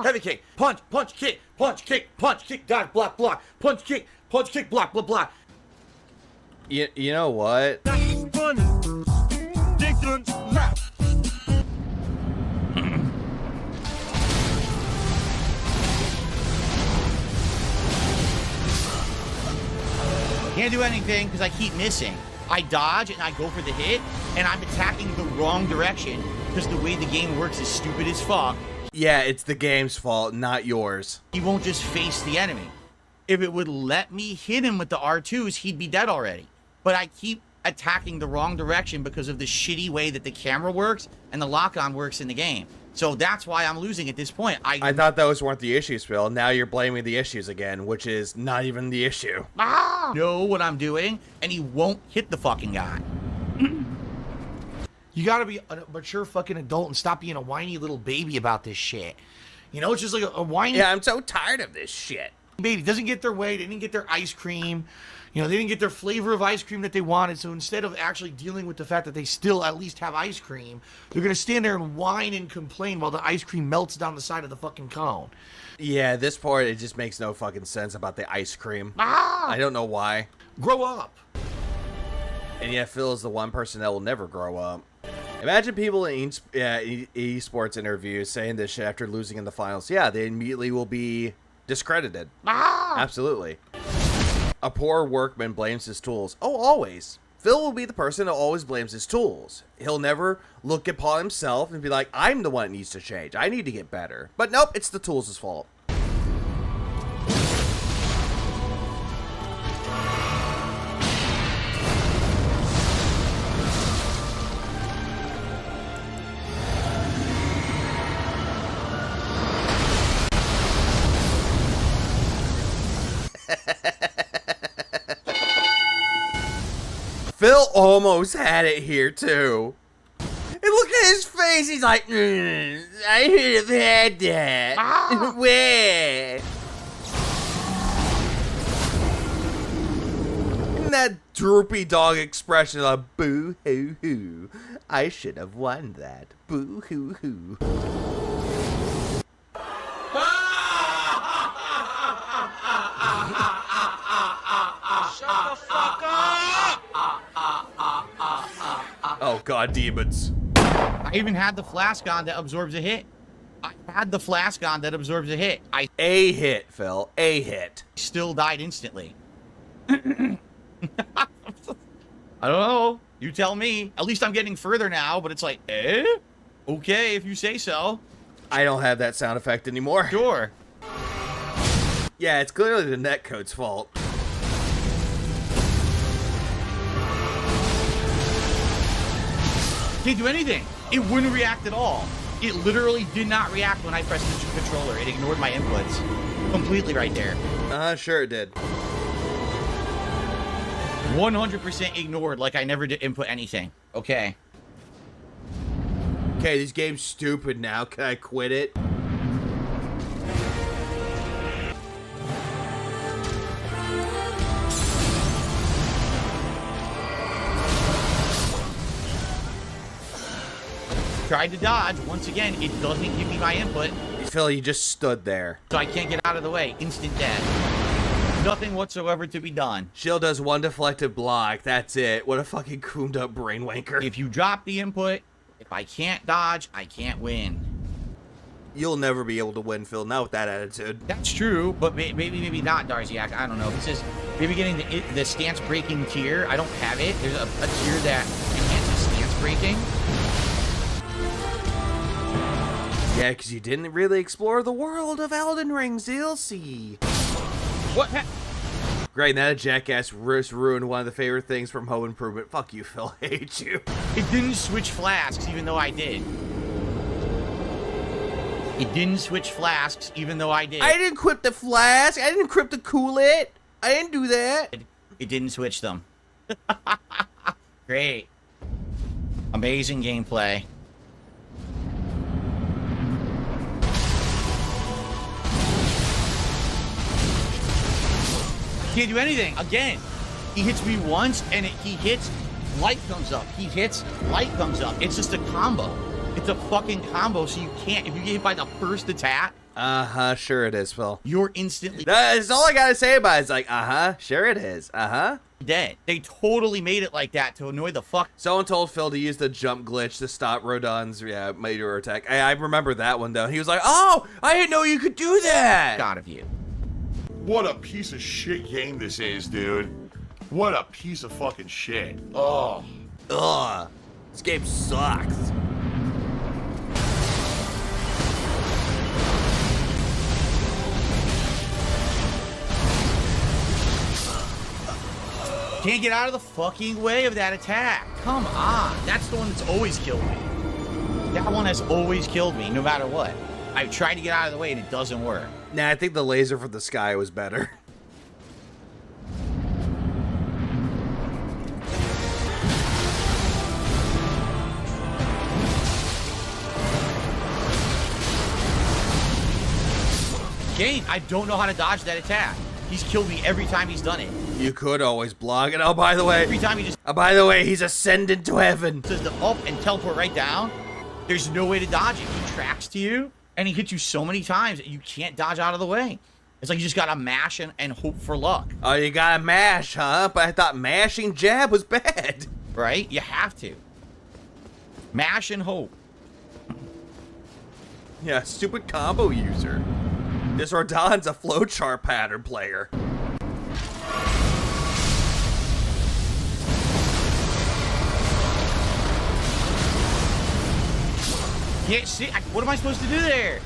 Heavy kick, punch, punch, kick, dodge, block, block, punch, kick, block, block, block. You know what? Can't do anything because I keep missing. I dodge and I go for the hit, and I'm attacking the wrong direction because the way the game works is stupid as fuck. Yeah, it's the game's fault, not yours. He won't just face the enemy. If it would let me hit him with the R2s, he'd be dead already. But I keep attacking the wrong direction because of the shitty way that the camera works and the lock-on works in the game. So that's why I'm losing at this point. I thought those weren't the issues, Phil. Now you're blaming the issues again, which is not even the issue. Know what I'm doing, and he won't hit the fucking guy. You gotta be a mature fucking adult and stop being a whiny little baby about this shit. You know, it's just like a whiny... Yeah, I'm so tired of this shit. Baby doesn't get their way. They didn't get their ice cream. You know, they didn't get their flavor of ice cream that they wanted. So instead of actually dealing with the fact that they still at least have ice cream, they're going to stand there and whine and complain while the ice cream melts down the side of the fucking cone. Yeah, this part, it just makes no fucking sense about the ice cream. I don't know why. Grow up. And yet Phil is the one person that will never grow up. Imagine people in esports interviews saying this shit after losing in the finals. Yeah, they immediately will be discredited. Absolutely. A poor workman blames his tools. Oh, always. Phil will be the person who always blames his tools. He'll never look upon himself and be like, I'm the one that needs to change. I need to get better. But nope, it's the tools' fault. Phil almost had it here, too. And look at his face. He's like, I should have had that. Where? And that droopy dog expression of boo-hoo-hoo. I should have won that. Boo-hoo-hoo. Shut the fuck up! Oh god, demons. I I even had the flask on that absorbs a hit. I had the flask on that absorbs a hit. A hit, Phil. A hit. Still died instantly. I don't know. You tell me. At least I'm getting further now, but it's like, eh? Okay, if you say so. I don't have that sound effect anymore. Sure. Yeah, it's clearly the netcode's fault. Can't do anything. It wouldn't react at all. It literally did not react when I pressed the controller. It ignored my inputs completely right there. Sure it did. 100% ignored, like I never did input anything. Okay. Okay, this game's stupid now. Can I quit it? Tried to dodge. Once again, it doesn't give me my input. Phil, you just stood there. So I can't get out of the way. Instant death. Nothing whatsoever to be done. Shield does one deflected block. That's it. What a fucking cooned up brain wanker. If you drop the input, if I can't dodge, I can't win. You'll never be able to win, Phil. Not with that attitude. That's true, but maybe not, Darziak. I don't know. It says maybe getting the stance breaking tier. I don't have it. There's a tier that enhances stance breaking. Yeah, because you didn't really explore the world of Elden Ring's DLC. What? Great, that jackass ruined one of the favorite things from Home Improvement. Fuck you, Phil. I hate you. It didn't switch flasks, even though I did. It didn't switch flasks, even though I did. I didn't equip the flask. I didn't equip the coolant. I didn't do that. It didn't switch them. Great. Amazing gameplay. Can't do anything. Again, he hits me once, and he hits, light comes up. He hits, light comes up. It's just a combo. It's a fucking combo, so you can't, if you get hit by the first attack. Uh-huh, sure it is, Phil. You're instantly That's all I gotta say about it. It's like, uh-huh, sure it is. Uh-huh. Dead. They totally made it like that to annoy the fuck. Someone told Phil to use the jump glitch to stop Rodon's meteor attack. I remember that one, though. He was like, oh, I didn't know you could do that. God of you. What a piece of shit game this is, dude. What a piece of fucking shit. Oh. Ugh. This game sucks. Can't get out of the fucking way of that attack. Come on. That's the one that's always killed me. That one has always killed me, no matter what. I've tried to get out of the way and it doesn't work. Nah, I think the laser from the sky was better. Game, I don't know how to dodge that attack. He's killed me every time he's done it. You could always block it. Oh, by the way. Every time he just... Oh, by the way, he's ascended to heaven. Says the up and teleport right down. There's no way to dodge it. He tracks to you, and he hits you so many times that you can't dodge out of the way. It's like you just gotta mash and hope for luck. Oh, you gotta mash, huh? But I thought mashing jab was bad. Right? You have to. Mash and hope. Yeah, stupid combo user. This Rodon's a flowchart pattern player. Yeah, see, what am I supposed to do there?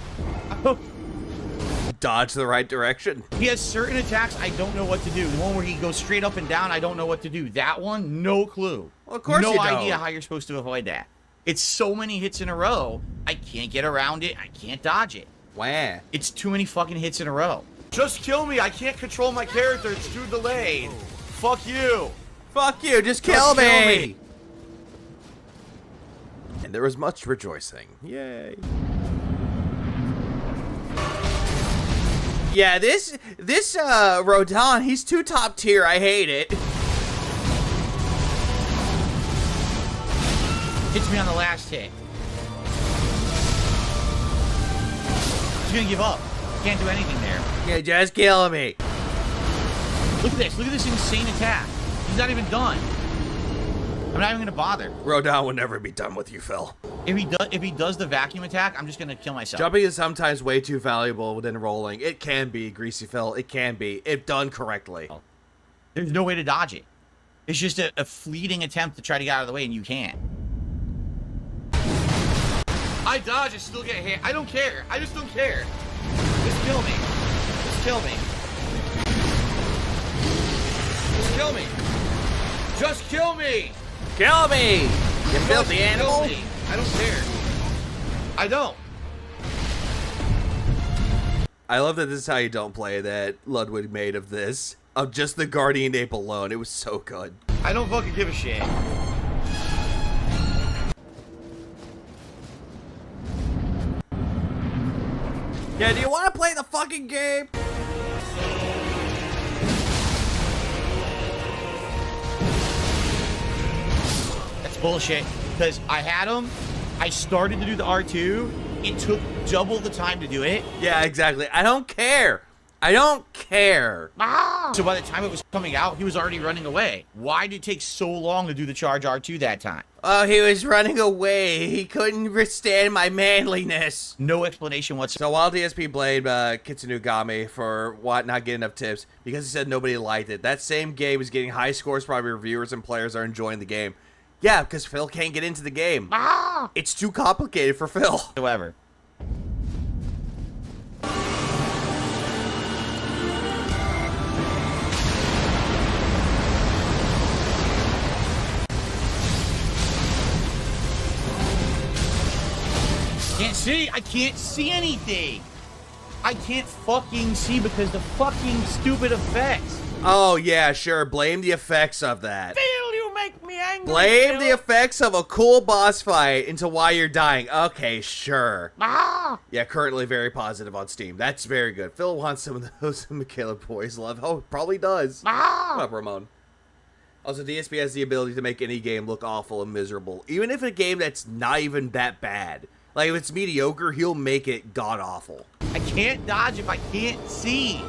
Dodge the right direction. He has certain attacks I don't know what to do. The one where he goes straight up and down, I don't know what to do. That one, no clue. Well, of course no you don't. idea how you're supposed to avoid that. It's so many hits in a row, I can't get around it. I can't dodge it. Wow. It's too many fucking hits in a row. Just kill me. I can't control my character. It's too delayed. Fuck you. Fuck you. Just kill me. And there was much rejoicing. Yay. Yeah, this Rodon, he's too top tier. I hate it. Hits me on the last hit. He's gonna give up. Can't do anything there. Yeah, just kill me. Look at this. Look at this insane attack. He's not even done. I'm not even gonna bother. Rodon will never be done with you, Phil. If he does the vacuum attack, I'm just gonna kill myself. Jumping is sometimes way too valuable than rolling. It can be, Greasy Phil. It can be. If done correctly. There's no way to dodge it. It's just a fleeting attempt to try to get out of the way, and you can't. I dodge, I still get hit. I don't care. I just don't care. Just kill me. Just kill me. Just kill me. Just kill me. Kill me! You filthy animal! Kill me. I don't care. I don't. I love that this is how you don't play that Ludwig made of this. Of just the Guardian Ape alone. It was so good. I don't fucking give a shit. Yeah, do you want to play the fucking game? That's bullshit. Because I had him, I started to do the R2, it took double the time to do it. Yeah, exactly. I don't care. I don't care. So by the time it was coming out, he was already running away. Why did it take so long to do the charge R2 that time? Oh, he was running away. He couldn't withstand my manliness. No explanation whatsoever. So while DSP blamed Kitsunugami for not getting enough tips because he said nobody liked it, that same game is getting high scores. Probably reviewers and players are enjoying the game. Yeah, because Phil can't get into the game. It's too complicated for Phil. However. Can't see. I can't see anything. I can't fucking see because the fucking stupid effects. Oh, yeah, sure. Blame the effects of that. Phil, you make me angry. Blame the effects of a cool boss fight into why you're dying. Okay, sure. Yeah, currently very positive on Steam. That's very good. Phil wants some of those Michaela Boys love. Oh, probably does. What up, Ramon? Also, DSP has the ability to make any game look awful and miserable. Even if a game that's not even that bad. Like, if it's mediocre, he'll make it god-awful. I can't dodge if I can't see.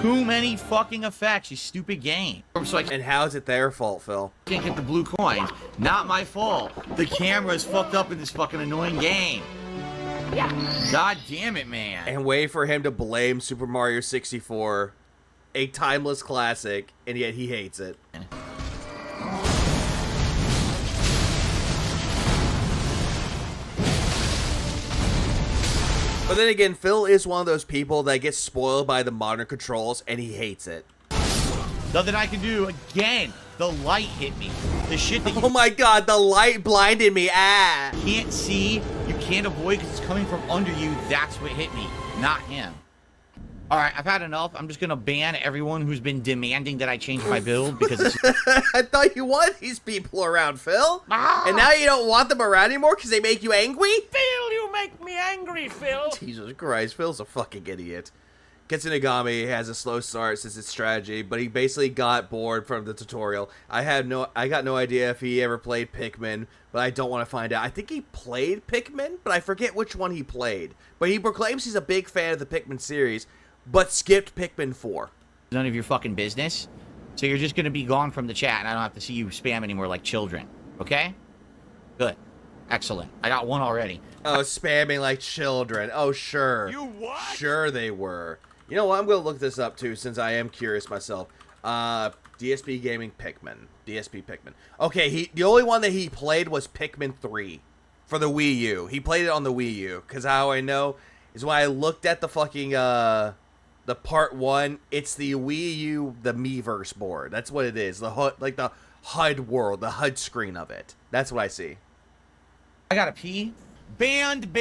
Too many fucking effects, you stupid game. So And how is it their fault, Phil? Can't get the blue coins. Not my fault. The camera's fucked up in this fucking annoying game. Yeah. God damn it, man. And wait for him to blame Super Mario 64, a timeless classic, and yet he hates it. But then again, Phil is one of those people that gets spoiled by the modern controls, and he hates it. Nothing I can do. Again, the light hit me. The shit that you Oh my god, the light blinded me. Ah. can't see, you can't avoid because it's coming from under you. That's what hit me, not him. All right, I've had enough. I'm just going to ban everyone who's been demanding that I change my build because it's... I thought you wanted these people around, Phil. And now you don't want them around anymore because they make you angry? Phil, you make me angry, Phil. Jesus Christ, Phil's a fucking idiot. Kitsunagami has a slow start since its strategy, but he basically got bored from the tutorial. I got no idea if he ever played Pikmin, but I don't want to find out. I think he played Pikmin, but I forget which one he played. But he proclaims he's a big fan of the Pikmin series, but skipped Pikmin 4. None of your fucking business. So you're just going to be gone from the chat, and I don't have to see you spam anymore like children. Okay? Good. Excellent. I got one already. Oh, spamming like children. Oh, sure. You what? Sure they were. You know what? I'm going to look this up, too, since I am curious myself. DSP Gaming Pikmin. DSP Pikmin. Okay, the only one that he played was Pikmin 3 for the Wii U. He played it on the Wii U, because how I know is when I looked at the fucking, the part 1, it's the Wii U, the Miiverse board. That's what it is. The HUD, like the HUD world, the HUD screen of it. That's what I see. I gotta pee. Banned.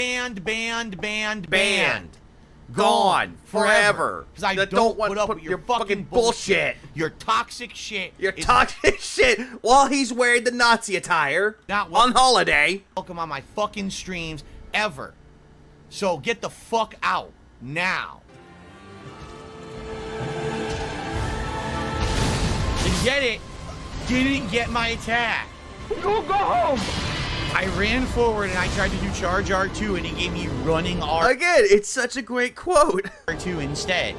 Gone forever. Because I That don't want put up put with your your fucking bullshit. Your toxic shit. Your is toxic shit while he's wearing the Nazi attire Not on holiday. welcome on my fucking streams ever. So get the fuck out now. Didn't get it. Didn't get my attack. Go home. I ran forward and I tried to do charge R2 and he gave me running Again, it's such a great quote. R2 instead.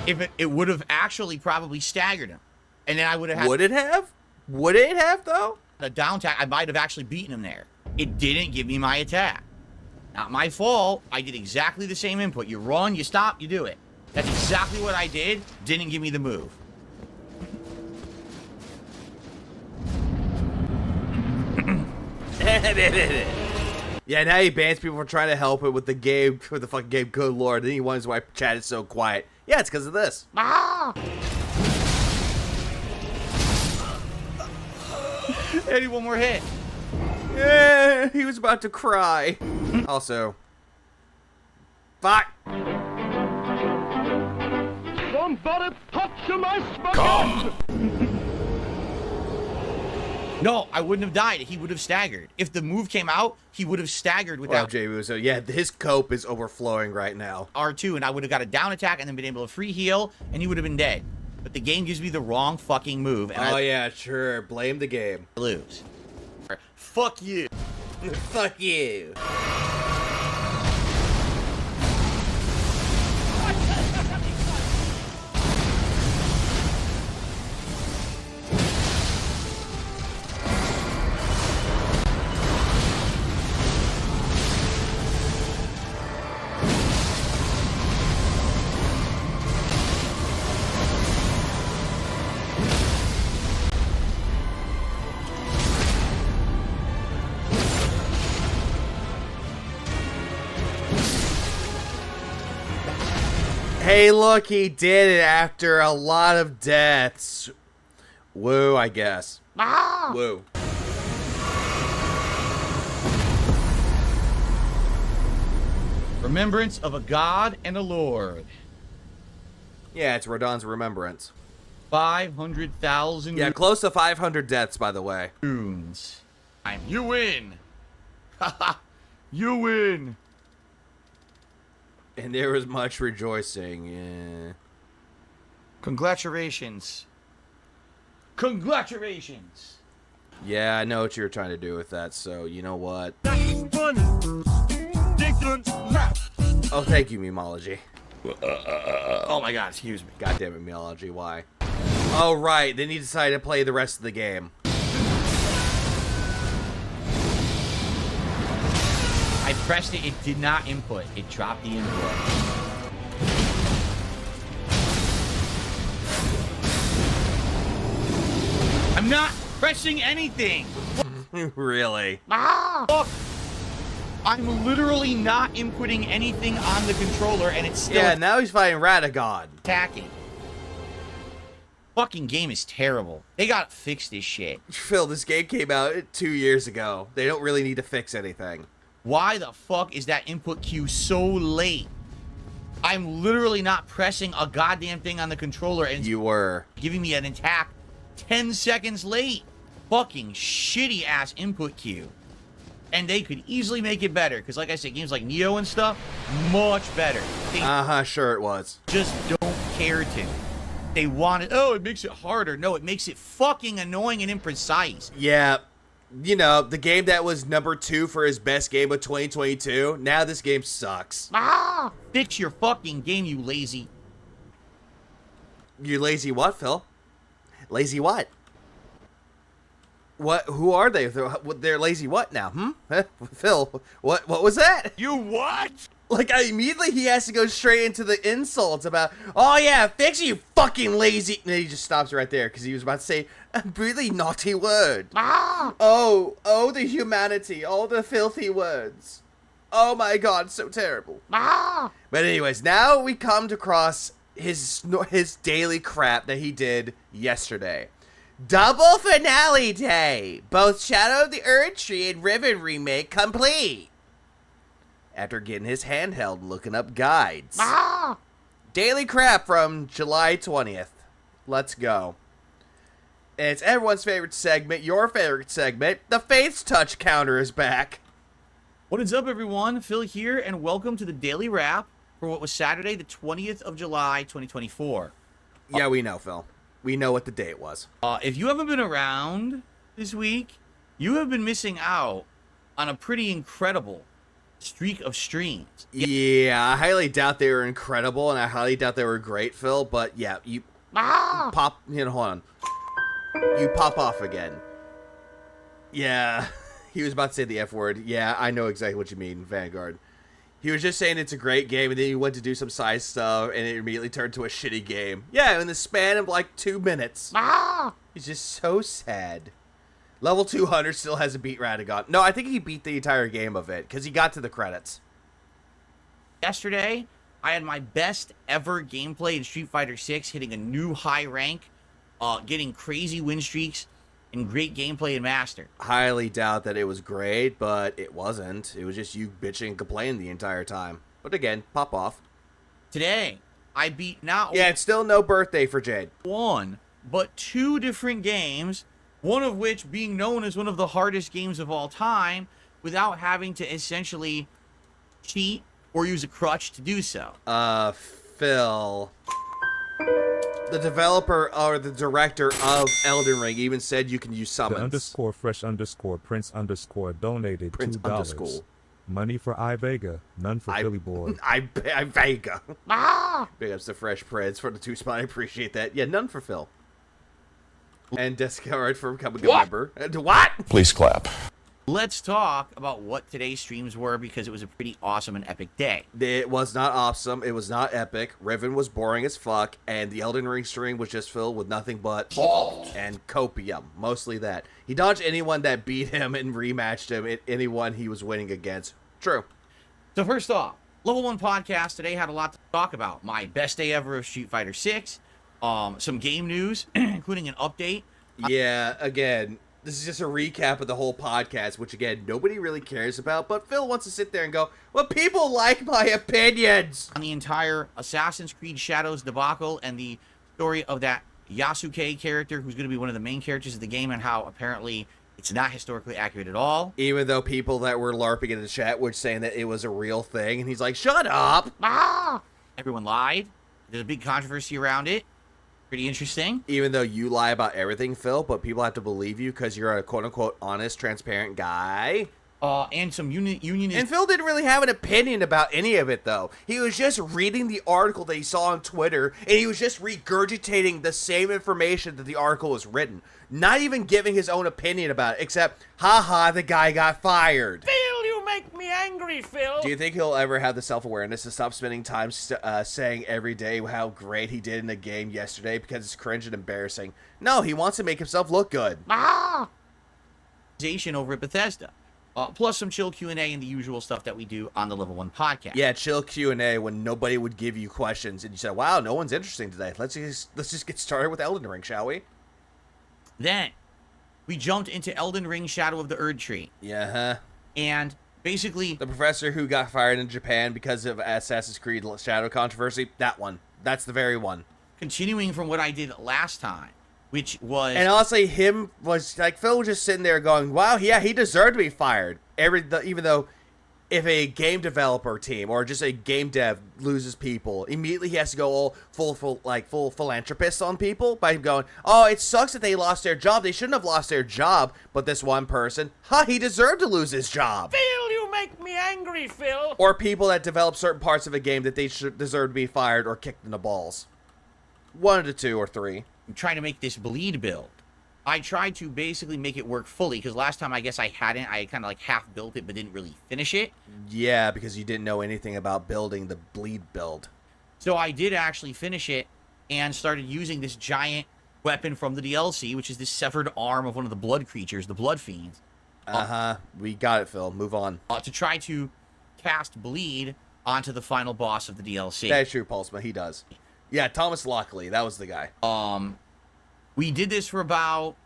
If it would have actually probably staggered him. And then I would have had... Would it have? Would it have, though? A down attack, I might have actually beaten him there. It didn't give me my attack. Not my fault. I did exactly the same input. You run, you stop, you do it. That's exactly what I did. Didn't give me the move. Yeah, now he bans people for trying to help him with the game, with the fucking game. Good lord. Then he wonders why chat is so quiet. Yeah, it's because of this. Eddie, one more hit. Yeah, he was about to cry. Also, fuck. Somebody touch my spaghetti! No, I wouldn't have died. He would have staggered. If the move came out, he would have staggered Well, without JB, so yeah, his cope is overflowing right now. R2, and I would have got a down attack and then been able to free heal, and he would have been dead. But the game gives me the wrong fucking move, and I yeah, sure. Blame the game. lose. Fuck you. Fuck you. Hey, look, he did it after a lot of deaths. Woo, I guess. Woo. Remembrance of a god and a lord. Yeah, it's Rodon's remembrance. 500,000 Yeah, close to 500 deaths, by the way. runes. You win. You win. And there was much rejoicing. Yeah. Congratulations. Congratulations. Yeah, I know what you were trying to do with that, so you know what? Oh, thank you, Memology. Oh my god, excuse me. God damn it, Memology, why? Oh, right, then he decided to play the rest of the game. I pressed it, it did not input. It dropped the input. I'm not pressing anything. Really? Look, I'm literally not inputting anything on the controller, and it's still Yeah, now he's fighting Radagon. attacking. Fucking game is terrible. They gotta fix this shit. Phil, this game came out 2 years ago. They don't really need to fix anything. Why the fuck is that input queue so late? I'm literally not pressing a goddamn thing on the controller, and You were. giving me an attack 10 seconds late. Fucking shitty ass input queue. And they could easily make it better, because like I said, games like Neo and stuff, much better. They Sure it was. just don't care to. They want it, oh, it makes it harder. No, it makes it fucking annoying and imprecise. Yeah, you know, the game that was number 2 for his best game of 2022, now this game sucks. Fix your fucking game, you lazy. You lazy what, Phil? Lazy what? What? Who are they? They're lazy what now? Phil, what was that? You what? Like, immediately he has to go straight into the insults about, oh yeah, fix it, you fucking lazy. And then he just stops right there because he was about to say a really naughty word. Oh, the humanity, all the filthy words. Oh my god, so terrible. But anyways, now we come to cross his daily crap that he did yesterday. Double finale day! Both Shadow of the Erdtree and Riven remake complete! After getting his handheld looking up guides. Daily crap from July 20th. Let's go. And it's everyone's favorite segment, your favorite segment, the Faith's Touch counter is back. What is up, everyone? Phil here, and welcome to the Daily Wrap for what was Saturday, the 20th of July, 2024. Yeah, we know, Phil. We know what the date was. If you haven't been around this week, you have been missing out on a pretty incredible streak of streams. Yeah, I highly doubt they were incredible, and I highly doubt they were great, Phil, but yeah, you pop, hold on. You pop off again. Yeah, he was about to say the F word. Yeah, I know exactly what you mean, Vanguard. He was just saying it's a great game, and then he went to do some side stuff, and it immediately turned to a shitty game. Yeah, in the span of like 2 minutes. He's just so sad. Level 200 still hasn't beat Radagon. No, I think he beat the entire game of it, because he got to the credits. Yesterday, I had my best ever gameplay in Street Fighter 6, hitting a new high rank, getting crazy win streaks, and great gameplay in Master. Highly doubt that it was great, but it wasn't. It was just you bitching and complaining the entire time. But again, pop off. Today, I beat not Yeah, it's still no birthday for Jade. one, but 2 different games, one of which being known as one of the hardest games of all time, without having to essentially cheat or use a crutch to do so. Phil. The developer or the director of Elden Ring even said you can use summons. The _fresh_prince_ donated Prince $2. Money for iVega, none for Philly Boy. I Vega. Big ups to Fresh Prince for the 2 spot. I appreciate that. Yeah, none for Phil. And Discard for becoming a member. What? Please clap. Let's talk about what today's streams were, because it was a pretty awesome and epic day. It was not awesome. It was not epic. Riven was boring as fuck, and the Elden Ring stream was just filled with nothing but salt and copium. Mostly that. He dodged anyone that beat him and rematched him at anyone he was winning against. True. So first off, Level 1 Podcast today had a lot to talk about. My best day ever of Street Fighter 6, some game news, including an update. Yeah, again, this is just a recap of the whole podcast, which, again, nobody really cares about, but Phil wants to sit there and go, well, people like my opinions! On the entire Assassin's Creed Shadows debacle and the story of that Yasuke character, who's going to be one of the main characters of the game, and how apparently it's not historically accurate at all. Even though people that were LARPing in the chat were saying that it was a real thing, and he's like, shut up! Everyone lied. There's a big controversy around it. Pretty interesting. Even though you lie about everything, Phil, but people have to believe you because you're a quote-unquote honest, transparent guy. And some union. And Phil didn't really have an opinion about any of it, though. He was just reading the article that he saw on Twitter, and he was just regurgitating the same information that the article was written. Not even giving his own opinion about it, except, haha, the guy got fired. Phil, you make me angry, Phil. Do you think he'll ever have the self-awareness to stop spending time saying every day how great he did in the game yesterday because it's cringe and embarrassing? No, he wants to make himself look good. Over at Bethesda. Plus some chill Q&A and the usual stuff that we do on the Level 1 Podcast. Yeah, chill Q&A when nobody would give you questions and you said, wow, no one's interesting today. Let's just get started with Elden Ring, shall we? Then, we jumped into Elden Ring Shadow of the Erd Tree. Yeah. And basically, the professor who got fired in Japan because of Assassin's Creed Shadow controversy, that one. That's the very one. Continuing from what I did last time, which was... And honestly, him was, like, Phil was just sitting there going, wow, yeah, he deserved to be fired. Even though if a game developer team or just a game dev loses people, immediately he has to go all full philanthropist on people by going, oh, it sucks that they lost their job. They shouldn't have lost their job. But this one person, he deserved to lose his job. Phil, you make me angry, Phil. Or people that develop certain parts of a game that they should deserve to be fired or kicked in the balls. 1 to 2 or 3. I'm trying to make this bleed build. I tried to basically make it work fully, because last time I guess I hadn't. I kind of like half built it but didn't really finish it. Yeah, because you didn't know anything about building the bleed build. So I did actually finish it and started using this giant weapon from the DLC, which is this severed arm of one of the blood creatures, the Blood Fiends. We got it, Phil. Move on. To try to cast bleed onto the final boss of the DLC. That's true, Pulsma. He does. Yeah, Thomas Lockley. That was the guy. We did this for about...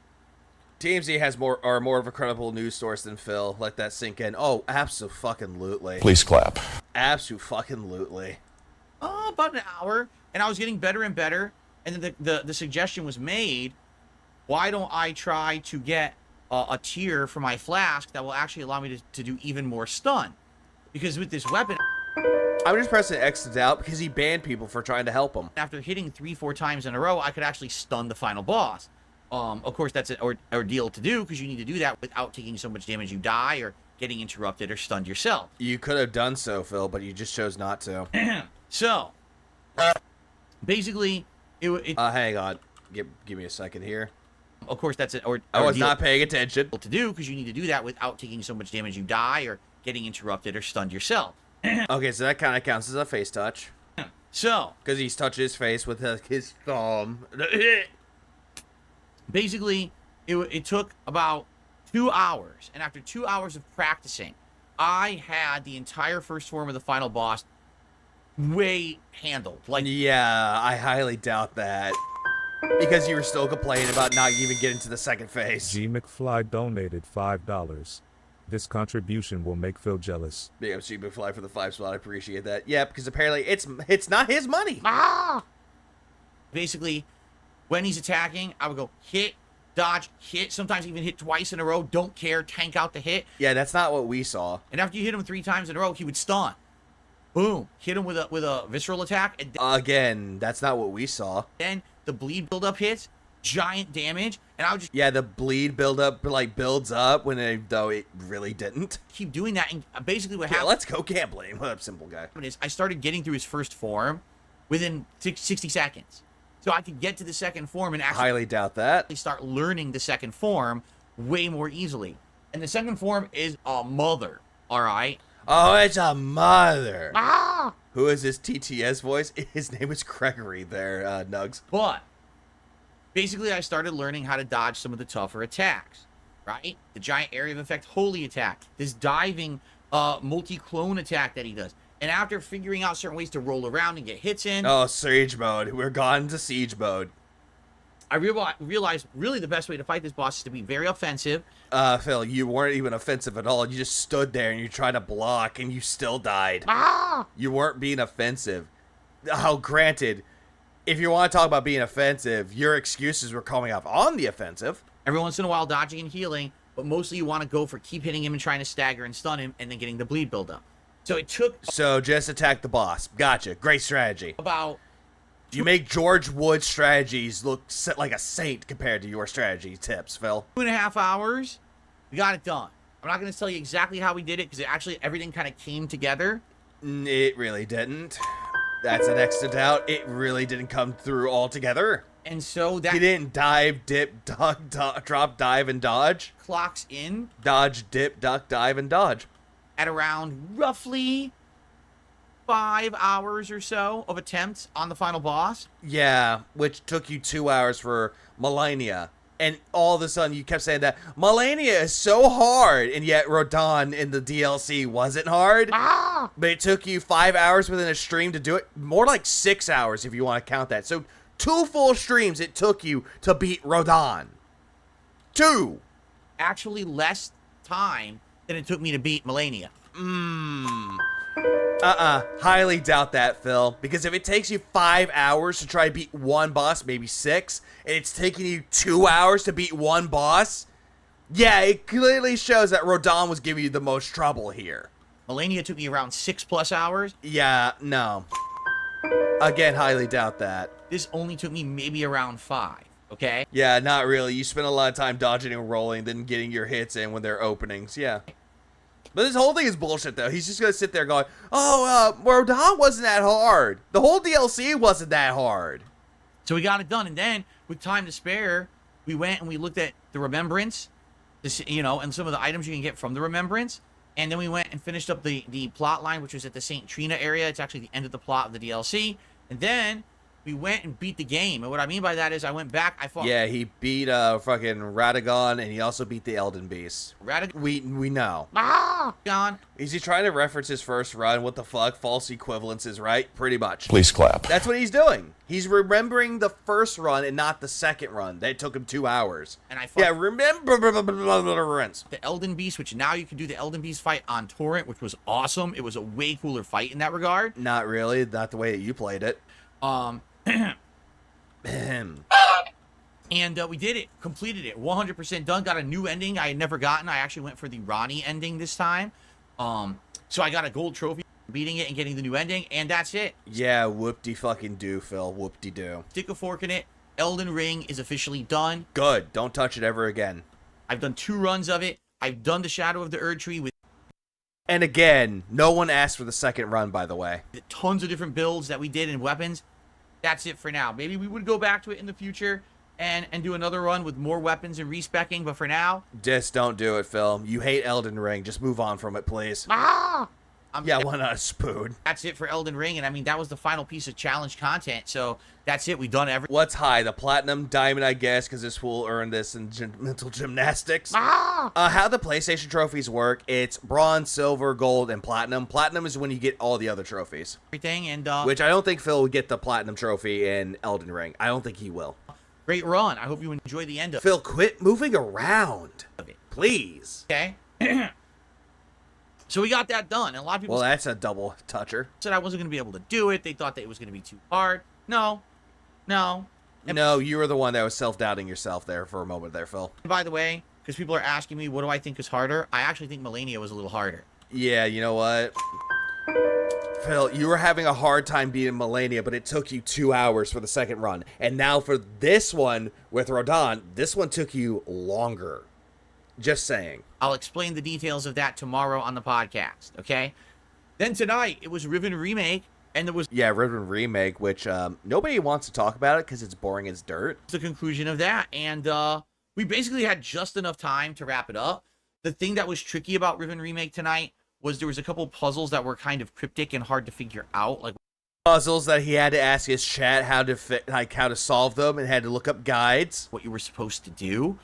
TMZ has more of a credible news source than Phil. Let that sink in. Oh, abso-fucking-lutely. Please clap. Abso-fucking-lutely. About an hour, and I was getting better and better, and then the suggestion was made, why don't I try to get a tier for my flask that will actually allow me to do even more stun? Because with this weapon... I'm just pressing X to doubt because he banned people for trying to help him. After hitting 3-4 times in a row, I could actually stun the final boss. Of course, that's an ordeal to do because you need to do that without taking so much damage you die or getting interrupted or stunned yourself. You could have done so, Phil, but you just chose not to. So, basically, hang on. Give me a second here. Of course, that's it. Or I was not paying attention. to do because you need to do that without taking so much damage you die or getting interrupted or stunned yourself. Okay, so that kind of counts as a face touch. So, because he's touching his face with his thumb. Basically, it took about 2 hours, and after 2 hours of practicing, I had the entire first form of the final boss way handled. Like, yeah, I highly doubt that. Because you were still complaining about not even getting to the second phase. G. McFly donated $5. This contribution will make Phil jealous. Big up G. McFly for the 5 spot. I appreciate that. Yeah, because apparently it's not his money. Basically, when he's attacking, I would go hit, dodge, hit, sometimes even hit twice in a row, don't care, tank out the hit. Yeah, that's not what we saw. And after you hit him 3 times in a row, he would stun. Boom. Hit him with a visceral attack. And again, that's not what we saw. Then the bleed buildup hits, giant damage, and I would just... Yeah, the bleed buildup, like, builds up though it really didn't. Keep doing that, and basically what happened... let's go, can't blame. What up, simple guy? Is I started getting through his first form within 60 seconds. So I could get to the second form and actually... highly doubt that. ...start learning the second form way more easily. And the second form is a mother, alright? Oh, it's a mother. Who is this TTS voice? His name is Gregory there, Nugs. But, basically I started learning how to dodge some of the tougher attacks, right? The giant area of effect holy attack. This diving multi-clone attack that he does. And after figuring out certain ways to roll around and get hits in... Oh, siege mode. We're gone to siege mode. I realized really the best way to fight this boss is to be very offensive. Phil, you weren't even offensive at all. You just stood there and you tried to block and you still died. You weren't being offensive. Oh, granted, if you want to talk about being offensive, your excuses were coming off on the offensive. Every once in a while dodging and healing, but mostly you want to go for keep hitting him and trying to stagger and stun him and then getting the bleed buildup. So it took... So just attack the boss. Gotcha. Great strategy. About... You make George Wood's strategies look like a saint compared to your strategy tips, Phil. 2.5 hours, we got it done. I'm not going to tell you exactly how we did it, because actually everything kind of came together. It really didn't. That's an extra doubt. It really didn't come through all together. And so that... He didn't dive, dip, duck, drop, dive, and dodge. Clocks in. Dodge, dip, duck, dive, and dodge. At around roughly 5 hours or so of attempts on the final boss. Yeah, which took you 2 hours for Melania. And all of a sudden you kept saying that Melania is so hard, and yet Rodon in the DLC wasn't hard. But it took you 5 hours within a stream to do it. More like 6 hours if you want to count that. So 2 full streams it took you to beat Rodon. 2. Actually less time than it took me to beat Melania. Highly doubt that, Phil. Because if it takes you 5 hours to try to beat one boss, maybe 6, and it's taking you 2 hours to beat one boss, yeah, it clearly shows that Rodon was giving you the most trouble here. Melania took me around 6+ hours. Yeah, no. Again, highly doubt that. This only took me maybe around 5, okay? Yeah, not really. You spent a lot of time dodging and rolling, then getting your hits in when they're openings, yeah. But this whole thing is bullshit, though. He's just going to sit there going, oh, Rodon wasn't that hard. The whole DLC wasn't that hard. So we got it done. And then, with time to spare, we went and we looked at the Remembrance, and some of the items you can get from the Remembrance. And then we went and finished up the plot line, which was at the St. Trina area. It's actually the end of the plot of the DLC. And then we went and beat the game. And what I mean by that is I went back, I fought... Yeah, he beat fucking Radagon, and he also beat the Elden Beast. Radagon? We know. Gone. Is he trying to reference his first run? What the fuck? False equivalences, right? Pretty much. Please clap. That's what he's doing. He's remembering the first run and not the second run. That took him 2 hours. And I fought... Yeah, remembrance. The Elden Beast, which now you can do the Elden Beast fight on Torrent, which was awesome. It was a way cooler fight in that regard. Not really. Not the way that you played it. And we did it, completed it, 100% done, got a new ending I had never gotten. I actually went for the Ronnie ending this time. So I got a gold trophy for beating it and getting the new ending, and that's it. Yeah, whoop-de-fucking-do, Phil, whoop-de-do. Stick a fork in it. Elden Ring is officially done. Good, don't touch it ever again. I've done 2 runs of it. I've done the Shadow of the Erd Tree with... And again, no one asked for the second run, by the way. Tons of different builds that we did and weapons. That's it for now. Maybe we would go back to it in the future, and do another run with more weapons and respecking. But for now, Just don't do it, Phil. You hate Elden Ring. Just move on from it, please. Yeah, why not a spoon? That's it for Elden Ring, and I mean that was the final piece of challenge content. So that's it. We've done everything. What's high? The platinum, diamond, I guess, because this fool earned this in mental gymnastics. How the PlayStation trophies work? It's bronze, silver, gold, and platinum. Platinum is when you get all the other trophies. And which I don't think Phil would get the platinum trophy in Elden Ring. I don't think he will. Great run. I hope you enjoy the end of it. Phil, quit moving around, please. Okay. So we got that done, and a lot of people. Well, that's a double toucher. Said I wasn't going to be able to do it. They thought that it was going to be too hard. No. No, you were the one that was self-doubting yourself there for a moment there, Phil. By the way, because people are asking me, what do I think is harder? I actually think Melania was a little harder. Yeah, you know what? Phil, you were having a hard time beating Melania, but it took you 2 hours for the second run. And now for this one with Rodon, this one took you longer. Just saying. I'll explain the details of that tomorrow on the podcast, okay? Then tonight, it was Riven Remake, and there was... Yeah, Riven Remake, which nobody wants to talk about it because it's boring as dirt. The conclusion of that, and we basically had just enough time to wrap it up. The thing that was tricky about Riven Remake tonight was there was a couple puzzles that were kind of cryptic and hard to figure out, like puzzles that he had to ask his chat how to solve them and had to look up guides. What you were supposed to do.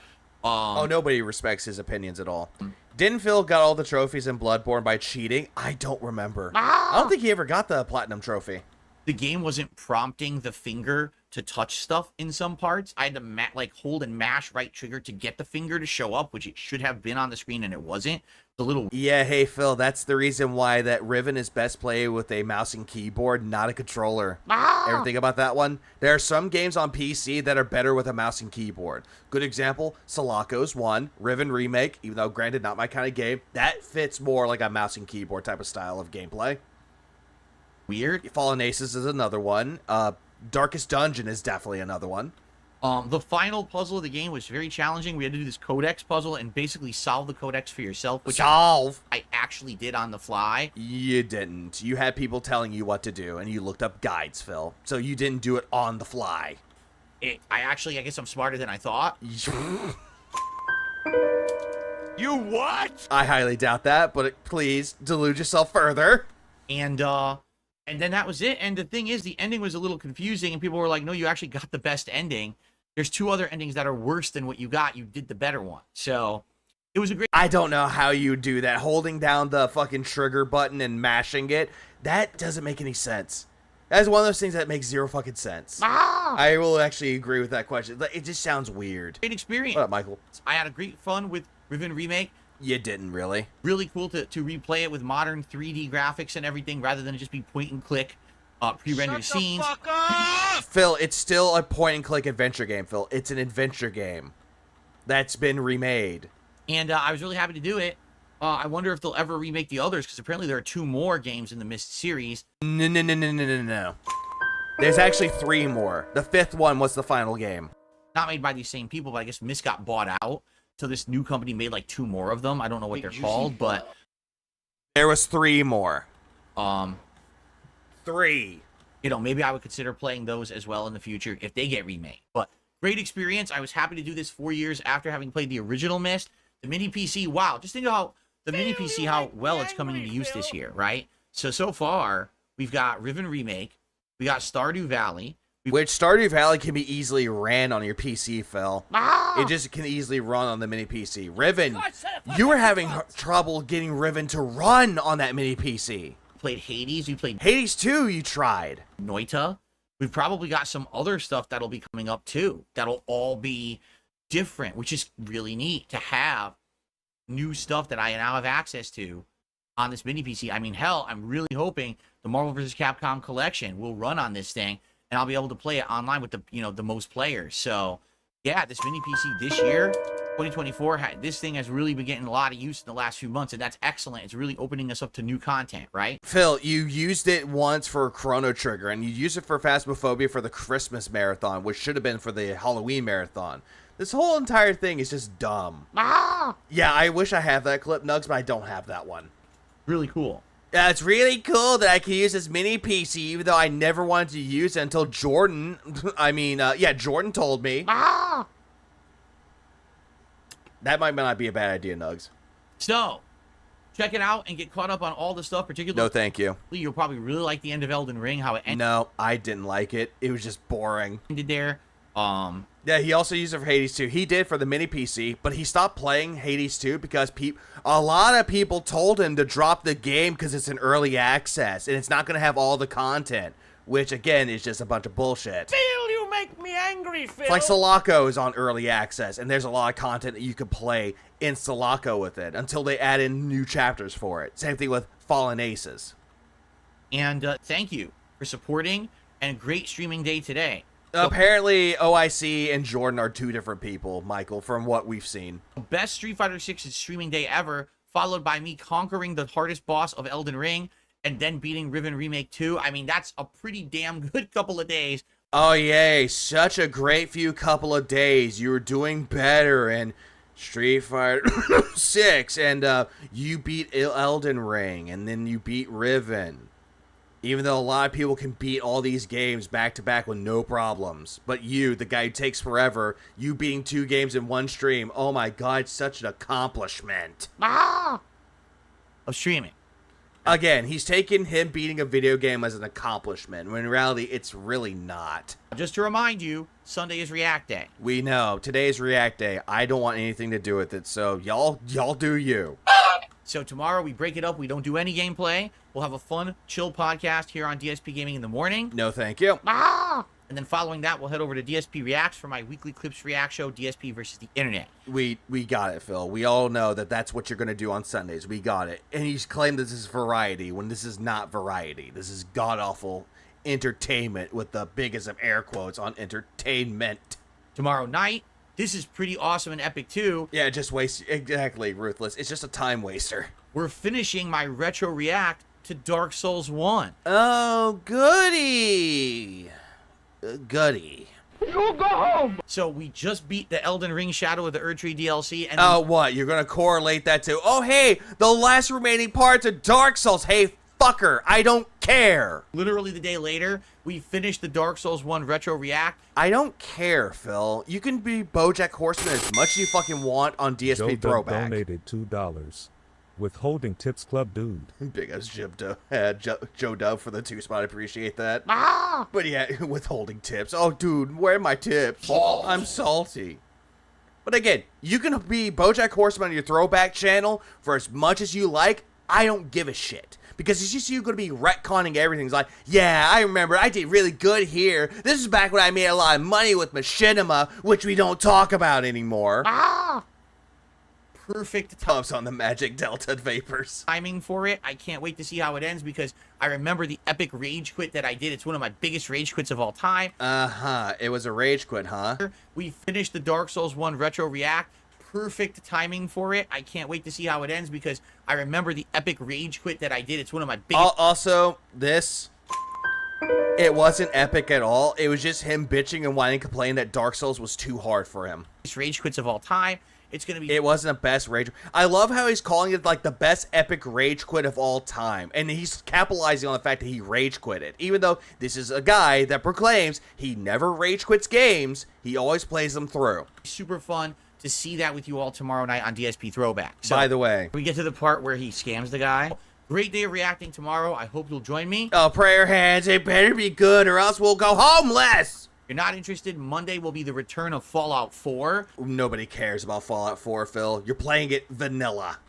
Nobody respects his opinions at all. Didn't Phil got all the trophies in Bloodborne by cheating? I don't remember. I don't think he ever got the platinum trophy. The game wasn't prompting the finger to touch stuff in some parts. I had to hold and mash right trigger to get the finger to show up, which it should have been on the screen and it wasn't. It's a little... Yeah, hey Phil, that's the reason why that Riven is best played with a mouse and keyboard, not a controller. Ever think about that one? There are some games on PC that are better with a mouse and keyboard. Good example, Sulaco's one, Riven Remake, even though granted not my kind of game, that fits more like a mouse and keyboard type of style of gameplay. Weird. Fallen Aces is another one. Darkest Dungeon is definitely another one. The final puzzle of the game was very challenging. We had to do this codex puzzle and basically solve the codex for yourself. Which I actually did on the fly. You didn't. You had people telling you what to do, and you looked up guides, Phil. So you didn't do it on the fly. I guess I'm smarter than I thought. You what? I highly doubt that, but please delude yourself further. And then that was it. And the thing is, the ending was a little confusing, and people were like, no, you actually got the best ending. There's 2 other endings that are worse than what you got. You did the better one. So it was a great... I don't know how you do that. Holding down the fucking trigger button and mashing it, that doesn't make any sense. That's one of those things that makes zero fucking sense. I will actually agree with that question. It just sounds weird. Great experience. What up, Michael? I had a great fun with Riven Remake. You didn't really. Really cool to replay it with modern 3D graphics and everything rather than just be point and click pre-rendered scenes. Fuck up! Phil, it's still a point and click adventure game, Phil. It's an adventure game that's been remade. And I was really happy to do it. I wonder if they'll ever remake the others because apparently there are 2 more games in the Myst series. No. There's actually 3 more. The 5th one was the final game. Not made by these same people, but I guess Myst got bought out. So this new company made like 2 more of them. I don't know what they're called, but there was 3 more. 3. You know, maybe I would consider playing those as well in the future if they get remade. But great experience. I was happy to do this 4 years after having played the original Myst. The mini PC, wow. Just think of how the mini PC, how well it's coming into use this year, right? So far, we've got Riven Remake. We got Stardew Valley. Which Stardew Valley can be easily ran on your PC, Phil. It just can easily run on the mini PC. Riven, you were having trouble getting Riven to run on that mini PC. Played Hades. We played Hades 2, you tried. Noita. We've probably got some other stuff that'll be coming up too. That'll all be different, which is really neat to have new stuff that I now have access to on this mini PC. I mean, hell, I'm really hoping the Marvel vs. Capcom collection will run on this thing. And I'll be able to play it online with the most players. So, yeah, this mini PC this year, 2024, this thing has really been getting a lot of use in the last few months, and that's excellent. It's really opening us up to new content, right? Phil, you used it once for Chrono Trigger, and you used it for Phasmophobia for the Christmas marathon, which should have been for the Halloween marathon. This whole entire thing is just dumb. Yeah, I wish I had that clip, Nugs, but I don't have that one. Really cool. It's really cool that I can use this mini PC, even though I never wanted to use it until Jordan, Jordan told me. That might not be a bad idea, Nugs. So, check it out and get caught up on all the stuff, particularly. No, thank you. You'll probably really like the end of Elden Ring, how it ended. No, I didn't like it. It was just boring. Ended there. Yeah, he also used it for Hades 2. He did for the mini PC, but he stopped playing Hades 2 because a lot of people told him to drop the game because it's in early access and it's not going to have all the content, which again is just a bunch of bullshit. Phil, you make me angry, Phil. It's like Sulaco is on early access, and there's a lot of content that you could play in Sulaco with it until they add in new chapters for it. Same thing with Fallen Aces. And thank you for supporting, and a great streaming day today. Apparently, OIC and Jordan are two different people, Michael, from what we've seen. Best Street Fighter 6 streaming day ever, followed by me conquering the hardest boss of Elden Ring, and then beating Riven Remake 2. I mean, that's a pretty damn good couple of days. Oh, yay. Such a great few couple of days. You were doing better in Street Fighter 6, and you beat Elden Ring, and then you beat Riven. Even though a lot of people can beat all these games back-to-back with no problems. But you, the guy who takes forever, you beating 2 games in one stream, oh my god, such an accomplishment. Of streaming. Again, he's taking him beating a video game as an accomplishment, when in reality, it's really not. Just to remind you, Sunday is React Day. We know. Today is React Day. I don't want anything to do with it, so y'all do you. So tomorrow we break it up. We don't do any gameplay. We'll have a fun, chill podcast here on DSP Gaming in the morning. No, thank you. And then following that, we'll head over to DSP Reacts for my weekly Clips React show, DSP versus the Internet. We got it, Phil. We all know that that's what you're going to do on Sundays. We got it. And you claim this is variety when this is not variety. This is god-awful entertainment with the biggest of air quotes on entertainment. Tomorrow night, this is pretty awesome and epic too. Yeah, just waste. Exactly, Ruthless. It's just a time waster. We're finishing my retro react to Dark Souls 1. Oh, goody. Goody. You go home. So we just beat the Elden Ring Shadow of the Erdtree DLC. And oh, what? You're going to correlate that to, oh, hey, the last remaining parts of Dark Souls. Hey, fucker, I don't care. Literally the day later, we finished the Dark Souls 1 retro react. I don't care, Phil. You can be BoJack Horseman as much as you fucking want on DSP Joe Throwback. donated $2. Withholding tips club dude. Big ass Joe Dove for the 2 spot. I appreciate that. But yeah, withholding tips. Oh, dude, where are my tips? I'm salty. But again, you can be BoJack Horseman on your Throwback channel for as much as you like. I don't give a shit. Because it's just you going to be retconning everything. It's like, yeah, I remember I did really good here. This is back when I made a lot of money with Machinima, which we don't talk about anymore. Perfect Puffs on the Magic Delta Vapors. Timing for it. I can't wait to see how it ends because I remember the epic rage quit that I did. It's one of my biggest rage quits of all time. It was a rage quit, huh? We finished the Dark Souls 1 retro react. Perfect timing for it. I can't wait to see how it ends because I remember the epic rage quit that I did. It's one of my biggest. Also, it wasn't epic at all. It was just him bitching and whining, complaining that Dark Souls was too hard for him. Rage quits of all time. It's gonna be. It wasn't the best rage. I love how he's calling it like the best epic rage quit of all time, and he's capitalizing on the fact that he rage quitted. Even though this is a guy that proclaims he never rage quits games, he always plays them through. Super fun to see that with you all tomorrow night on DSP Throwback. So, by the way, we get to the part where he scams the guy. Great day of reacting tomorrow. I hope you'll join me. Oh, prayer hands, it better be good or else we'll go homeless. If you're not interested, Monday will be the return of Fallout 4. Nobody cares about Fallout 4, Phil. You're playing it vanilla.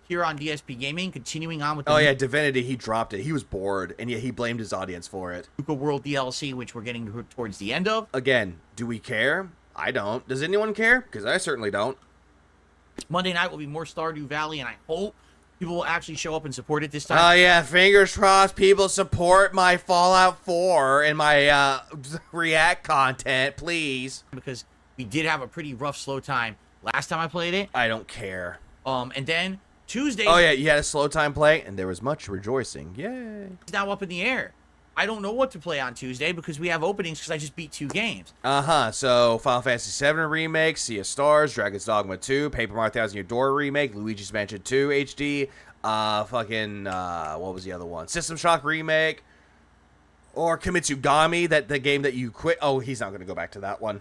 Here on DSP Gaming, continuing on with the Oh yeah, Divinity, he dropped it. He was bored, and yet he blamed his audience for it. Nuka World DLC, which we're getting towards the end of. Again, do we care? I don't. Does anyone care? Because I certainly don't. Monday night will be more Stardew Valley, and I hope people will actually show up and support it this time. Oh yeah, fingers crossed people support my Fallout 4 and my React content, please. Because we did have a pretty rough, slow time last time I played it. I don't care. And then Tuesday. Oh yeah, you had a slow time play, and there was much rejoicing. Yay. It's now up in the air. I don't know what to play on Tuesday because we have openings because I just beat 2 games. So Final Fantasy VII Remake, Sea of Stars, Dragon's Dogma 2, Paper Mario Thousand Year Door Remake, Luigi's Mansion 2 HD, what was the other one? System Shock Remake, or Kimitsugami, the game that you quit. Oh, he's not going to go back to that one.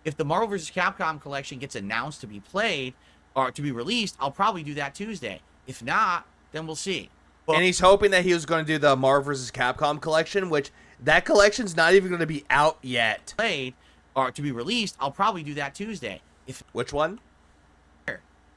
If the Marvel vs. Capcom collection gets announced to be played or to be released, I'll probably do that Tuesday. If not, then we'll see. And he's hoping that he was going to do the Marvel vs. Capcom collection, which that collection's not even going to be out yet. Played or to be released, I'll probably do that Tuesday. Which one?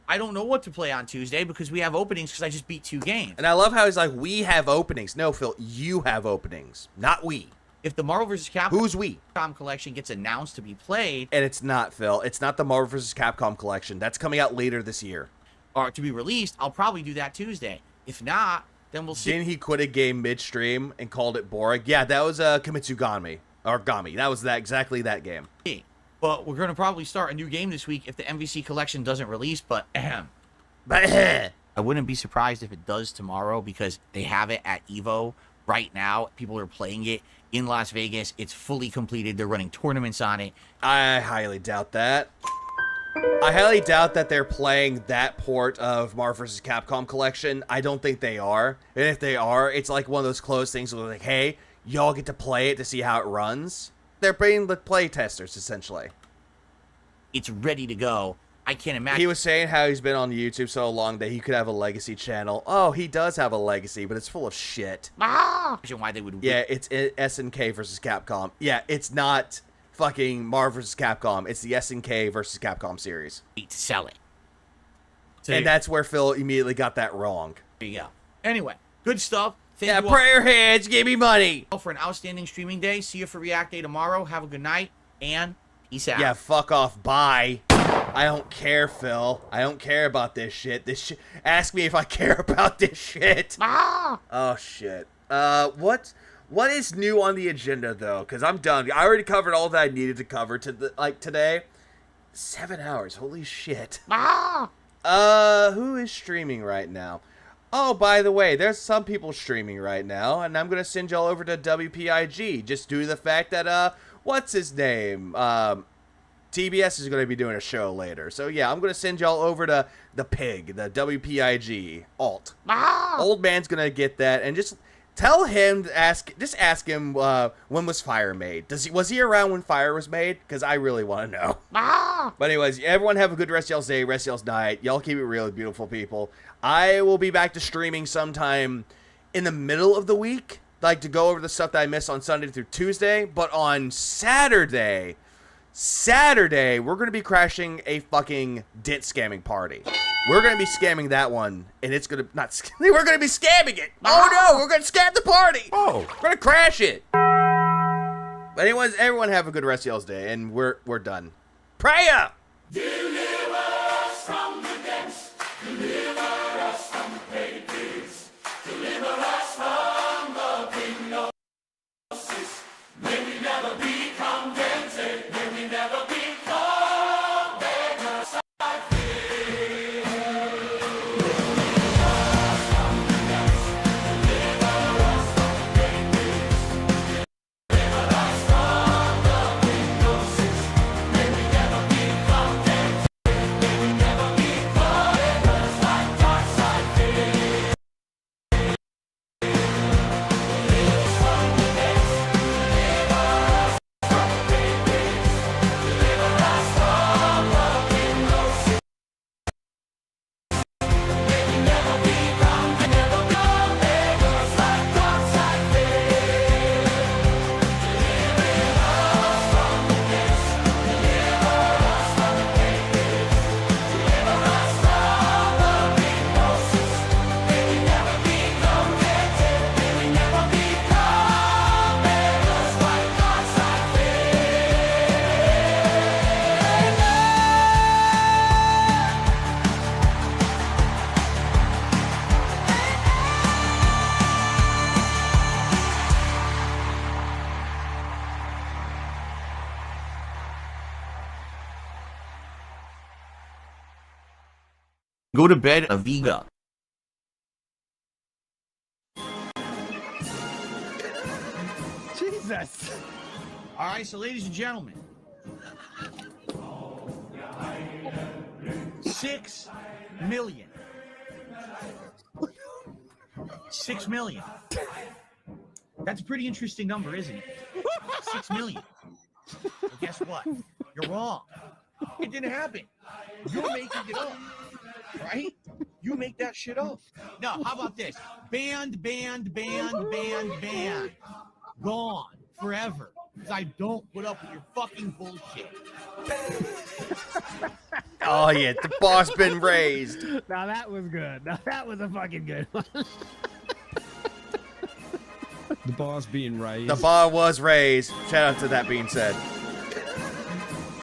I don't know what to play on Tuesday because we have openings because I just beat 2 games. And I love how he's like, we have openings. No, Phil, you have openings, not we. If the Marvel vs. Capcom Who's we? Collection gets announced to be played, And it's not, Phil. It's not the Marvel vs. Capcom collection. That's coming out later this year. or to be released, I'll probably do that Tuesday. If not, then we'll see. Didn't he quit a game midstream and called it boring? Yeah, that was Kimitsugami. Or Gami. That was exactly that game. But we're going to probably start a new game this week if the MVC collection doesn't release, but I wouldn't be surprised if it does tomorrow because they have it at EVO right now. People are playing it in Las Vegas. It's fully completed. They're running tournaments on it. I highly doubt that. I highly doubt that they're playing that port of Marvel vs. Capcom collection. I don't think they are. And if they are, it's like one of those closed things where they're like, hey, y'all get to play it to see how it runs. They're being the play testers, essentially. It's ready to go. I can't imagine. He was saying how he's been on YouTube so long that he could have a legacy channel. Oh, he does have a legacy, but it's full of shit. Why they would? Yeah, it's SNK versus Capcom. Yeah, it's not fucking Marvel vs. Capcom. It's the SNK versus Capcom series. To sell it. So And that's where Phil immediately got that wrong. There you go. Anyway, good stuff. Thank Yeah, you all prayer hands, give me money. for an outstanding streaming day. See you for React Day tomorrow. Have a good night and peace out. Yeah, fuck off. Bye. I don't care, Phil. I don't care about this shit. Ask me if I care about this shit. Oh shit. What is new on the agenda though? Because I'm done. I already covered all that I needed to cover today. 7 hours. Holy shit. Who is streaming right now? Oh, by the way, there's some people streaming right now, and I'm gonna send y'all over to WPIG just due to the fact that what's his name? TBS is going to be doing a show later. So, yeah, I'm going to send y'all over to the pig, the WPIG alt. Old man's going to get that. And just tell him to ask him when was Fire made. Was he around when Fire was made? Because I really want to know. But anyways, everyone have a good rest of y'all's day, rest of y'all's night. Y'all keep it real, beautiful people. I will be back to streaming sometime in the middle of the week. Like to go over the stuff that I missed on Sunday through Tuesday. But on Saturday, we're going to be crashing a fucking dent scamming party. We're going to be scamming that one, and it's going to we're going to be scamming it. Oh no, we're going to scam the party. Oh, we're going to crash it. But anyways, everyone have a good rest of y'all's day, and we're done. Prayer. Deliver us from the depths. Deliver us from the pages. Deliver us from the hypnosis. May we never be contented. May we never become beggars. I feel. Deliver us from the depths. Deliver us from the pages. Deliver us from the hypnosis. May we never be contented. May we never become beggars like dark side fear. Go to bed, Aviga. Jesus. All right, so ladies and gentlemen, 6 million. 6 million. That's a pretty interesting number, isn't it? 6 million. Well, guess what? You're wrong. It didn't happen. You're making it up, right? You make that shit up. No, how about this? Banned. Gone forever. Because I don't put up with your fucking bullshit. Oh yeah, the bar's been raised. Now that was good. Now that was a fucking good one. The bar's being raised. The bar was raised. Shout out to that being said.